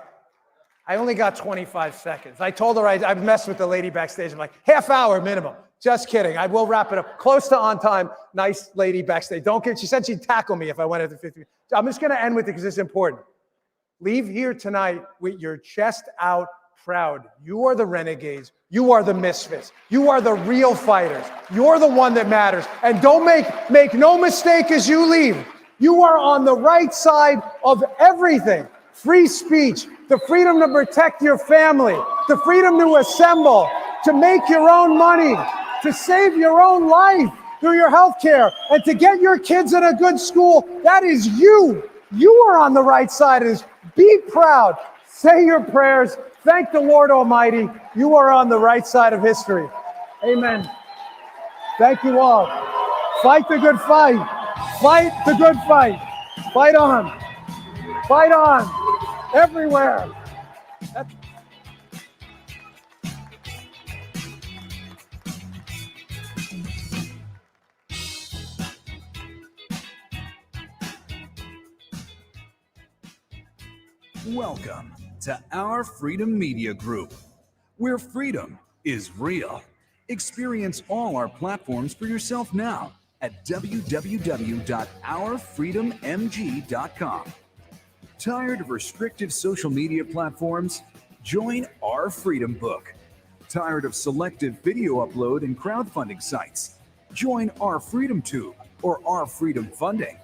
I only got 25 seconds. I told her I messed with the lady backstage. I'm like, half hour minimum. Just kidding. I will wrap it up. Close to on time. Nice lady backstage. She said she'd tackle me if I went after 50 minutes. I'm just going to end with it because it's important. Leave here tonight with your chest out, proud. You are the renegades. You are the misfits. You are the real fighters. You're the one that matters. And don't make no mistake as you leave. You are on the right side of everything. Free speech, the freedom to protect your family, the freedom to assemble, to make your own money, to save your own life through your health care, and to get your kids in a good school. That is you. You are on the right side of this. Be proud. Say your prayers. Thank the Lord Almighty. You are on the right side of history. Amen. Thank you all. Fight the good fight. Fight the good fight. Fight on. Fight on. Everywhere. Welcome to Our Freedom Media Group, where freedom is real. Experience all our platforms for yourself now at www.ourfreedommg.com. Tired of restrictive social media platforms? Join Our Freedom Book. Tired of selective video upload and crowdfunding sites? Join Our Freedom Tube or Our Freedom Funding.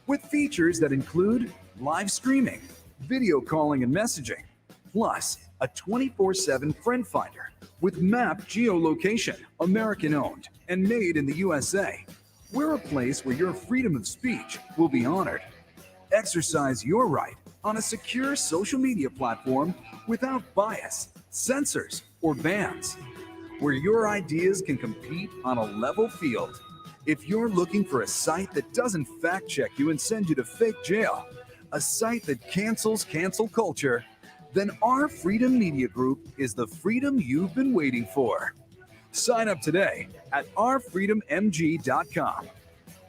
With features that include live streaming, video calling and messaging, plus a 24/7 friend finder with map geolocation, American-owned and made in the USA. We're a place where your freedom of speech will be honored. Exercise your right on a secure social media platform without bias, censors, or bans, where your ideas can compete on a level field. If you're looking for a site that doesn't fact-check you and send you to fake jail, a site that cancels cancel culture, then Our Freedom Media Group is the freedom you've been waiting for. Sign up today at ourfreedommg.com,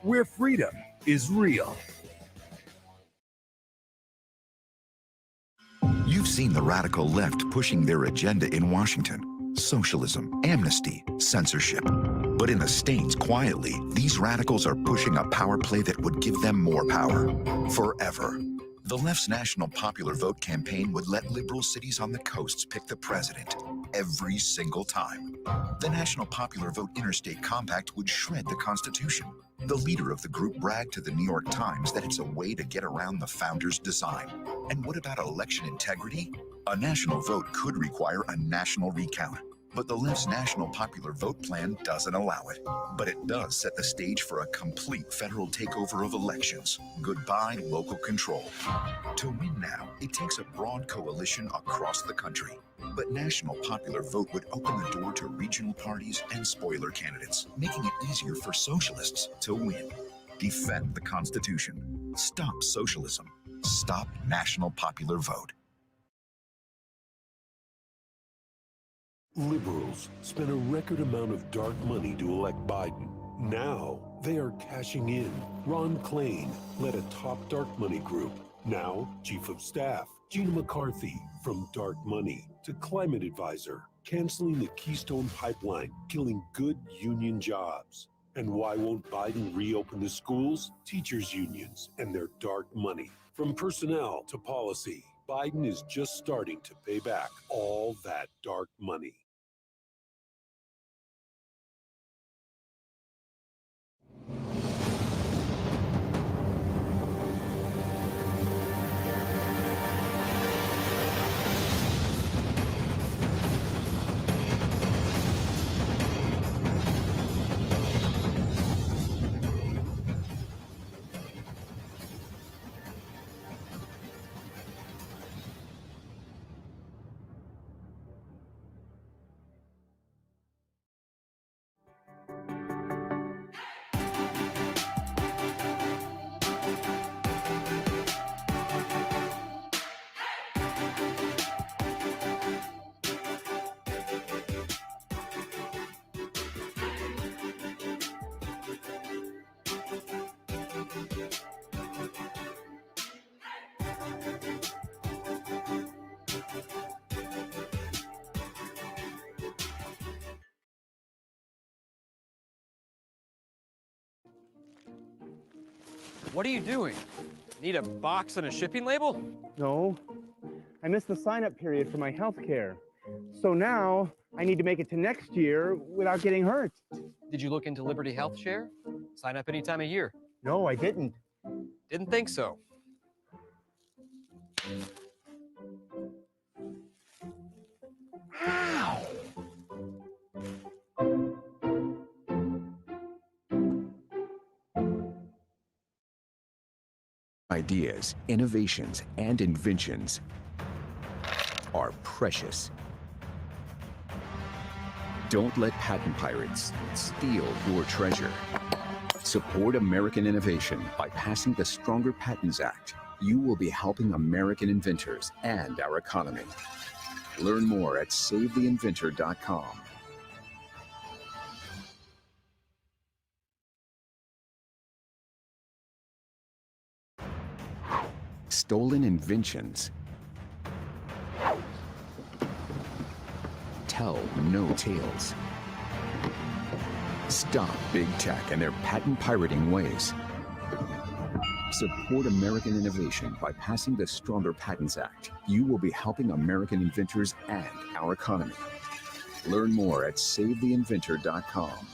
where freedom is real. You've seen the radical left pushing their agenda in Washington: socialism, amnesty, censorship. But in the States, quietly, these radicals are pushing a power play that would give them more power forever. The left's National Popular Vote campaign would let liberal cities on the coasts pick the president every single time. The National Popular Vote Interstate Compact would shred the Constitution. The leader of the group bragged to the New York Times that it's a way to get around the founders' design. And what about election integrity? A national vote could require a national recount. But the left's national popular vote plan doesn't allow it. But it does set the stage for a complete federal takeover of elections. Goodbye local control. To win now, it takes a broad coalition across the country. But national popular vote would open the door to regional parties and spoiler candidates, making it easier for socialists to win. Defend the Constitution. Stop socialism. Stop national popular vote. Liberals spent a record amount of dark money to elect Biden. Now they are cashing in. Ron Klain led a top dark money group. Now Chief of Staff Gina McCarthy, from dark money to climate advisor, canceling the Keystone Pipeline, killing good union jobs. And why won't Biden reopen the schools, teachers' unions, and their dark money? From personnel to policy, Biden is just starting to pay back all that dark money. What are you doing? Need a box and a shipping label? No, I missed the sign-up period for my health care. So now I need to make it to next year without getting hurt. Did you look into Liberty Health Share? Sign up any time of year. No, I didn't. Didn't think so. Ideas, innovations, and inventions are precious. Don't let patent pirates steal your treasure. Support American innovation by passing the Stronger Patents Act. You will be helping American inventors and our economy. Learn more at SaveTheInventor.com. Stolen inventions tell no tales. Stop big tech and their patent pirating ways. Support American innovation by passing the Stronger Patents Act. You will be helping American inventors and our economy. Learn more at SaveTheInventor.com.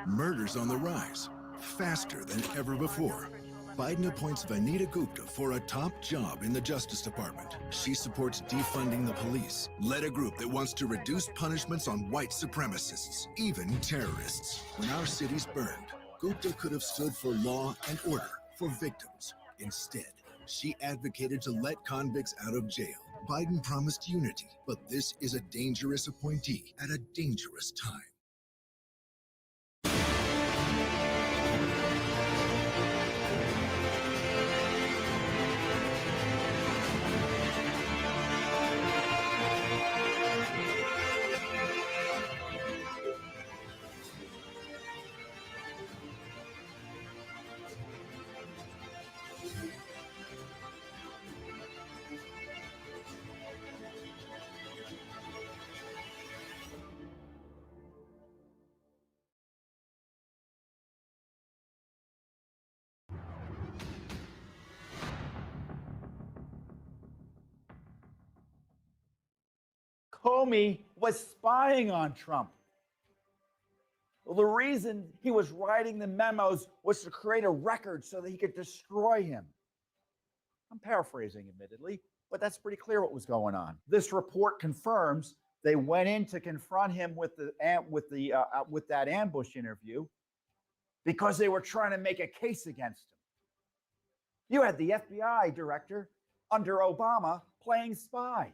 Murders on the rise, faster than ever before. Biden appoints Vanita Gupta for a top job in the Justice Department. She supports defunding the police, led a group that wants to reduce punishments on white supremacists, even terrorists. When our cities burned, Gupta could have stood for law and order for victims. Instead, she advocated to let convicts out of jail. Biden promised unity, but this is a dangerous appointee at a dangerous time. Comey was spying on Trump. Well, the reason he was writing the memos was to create a record so that he could destroy him. I'm paraphrasing, admittedly, but that's pretty clear what was going on. This report confirms they went in to confront him with that ambush interview because they were trying to make a case against him. You had the FBI director under Obama playing spy.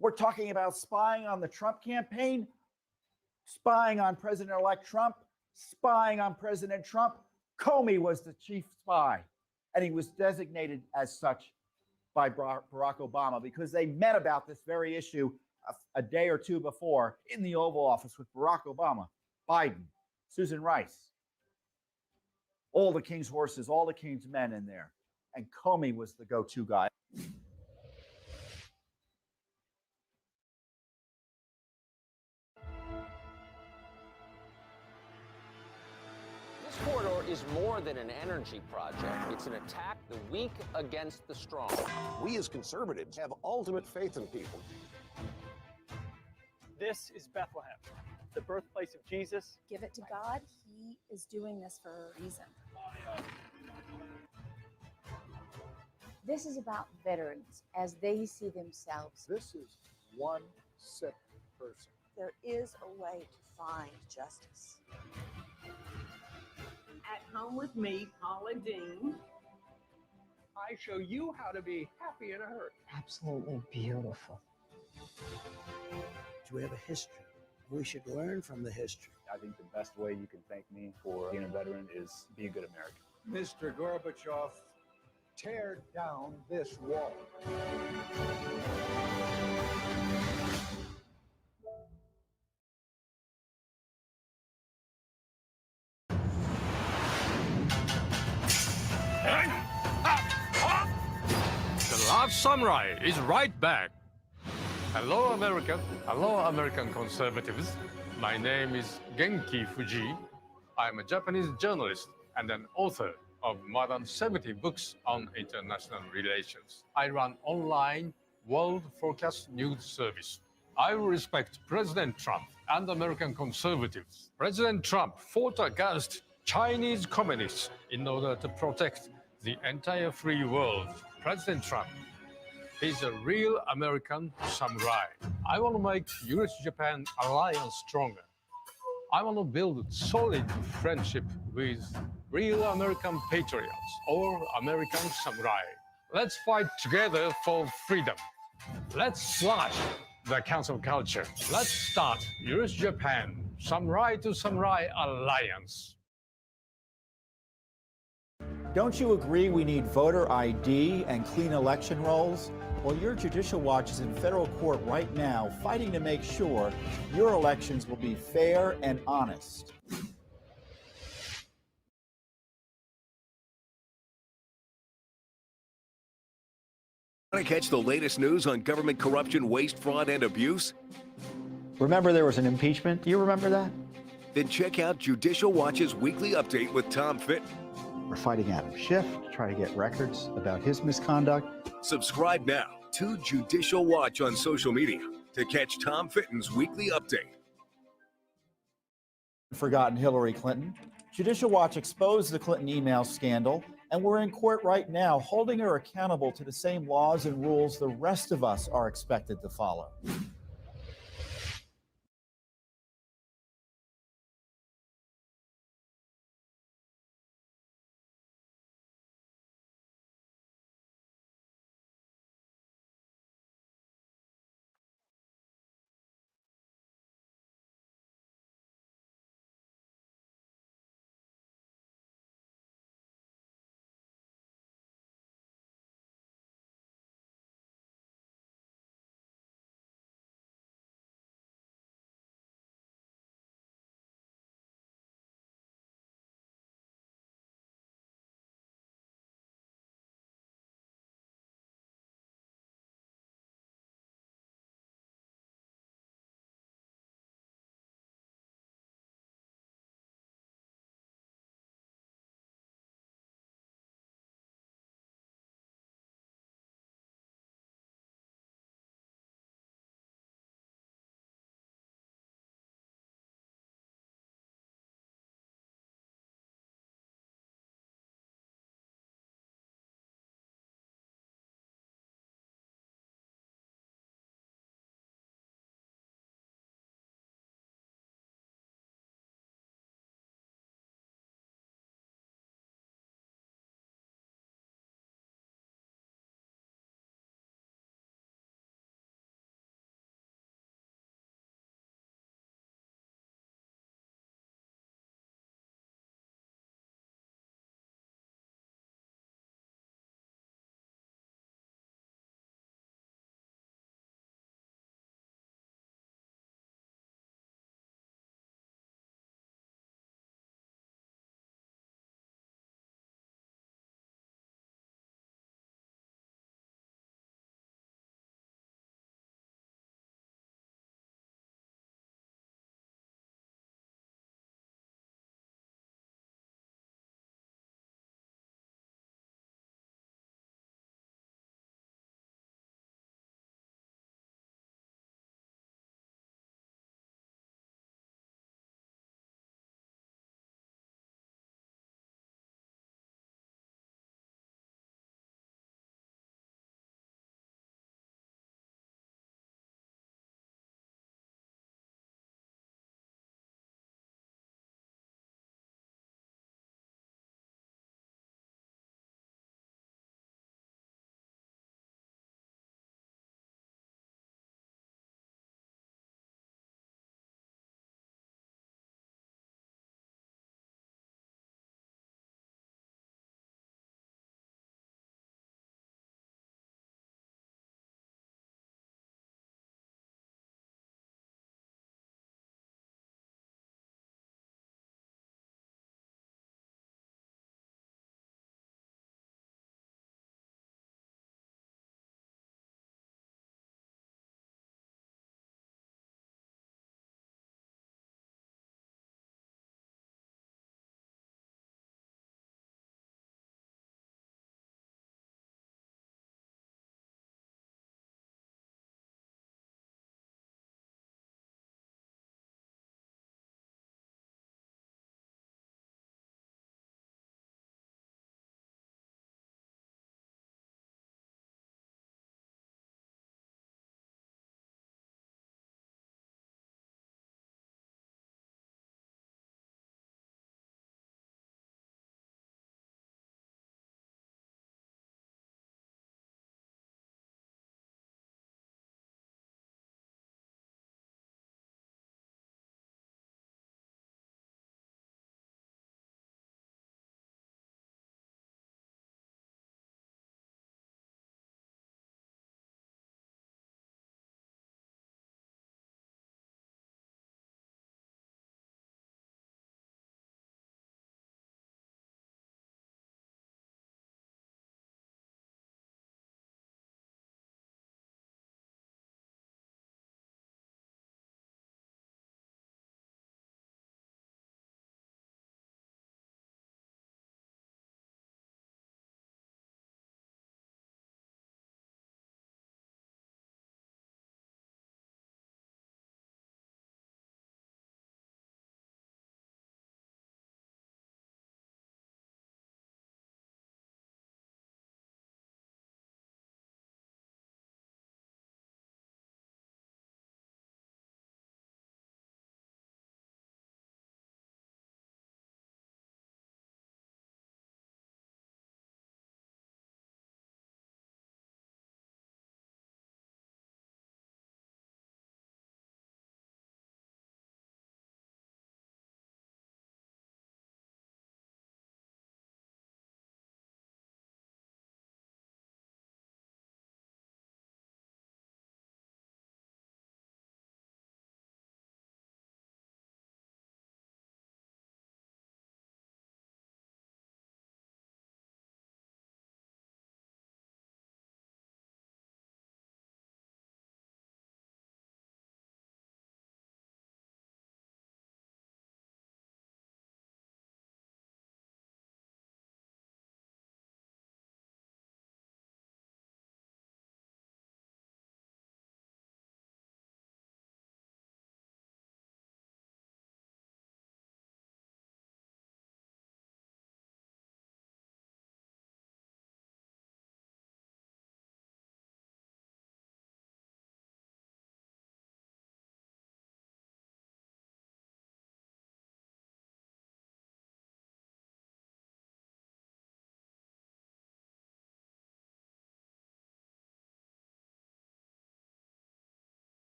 We're talking about spying on the Trump campaign, spying on President-elect Trump, spying on President Trump. Comey was the chief spy, and he was designated as such by Barack Obama because they met about this very issue a day or two before in the Oval Office with Barack Obama, Biden, Susan Rice, all the king's horses, all the king's men in there. And Comey was the go-to guy. This corridor is more than an energy project. It's an attack the weak against the strong. We as conservatives have ultimate faith in people. This is Bethlehem, the birthplace of Jesus. Give it to God. He is doing this for a reason. This is about veterans as they see themselves. This is one sick person. There is a way to find justice. At home with me, Paula Dean. I show you how to be happy in a hurry. Absolutely beautiful. We have a history. We should learn from the history. I think the best way you can thank me for being a veteran is be a good American. Mr. Gorbachev, tear down this wall. The last samurai is right back. Hello, America. Hello, American conservatives. My name is Genki Fuji. I'm a Japanese journalist and an author of more than 70 books on international relations. I run online World Forecast News Service. I respect President Trump and American conservatives. President Trump fought against Chinese communists in order to protect the entire free world. President Trump is a real American samurai. I want to make US-Japan alliance stronger. I want to build solid friendship with real American patriots or American samurai. Let's fight together for freedom. Let's slash the cancel culture. Let's start US-Japan samurai to samurai alliance. Don't you agree we need voter ID and clean election rolls? Well, your Judicial Watch is in federal court right now fighting to make sure your elections will be fair and honest. Want to catch the latest news on government corruption, waste, fraud, and abuse? Remember there was an impeachment? Do you remember that? Then check out Judicial Watch's weekly update with Tom Fitton. We're fighting Adam Schiff to try to get records about his misconduct. Subscribe now to Judicial Watch on social media to catch Tom Fitton's weekly update. Forgotten Hillary Clinton. Judicial Watch exposed the Clinton email scandal, and we're in court right now holding her accountable to the same laws and rules the rest of us are expected to follow.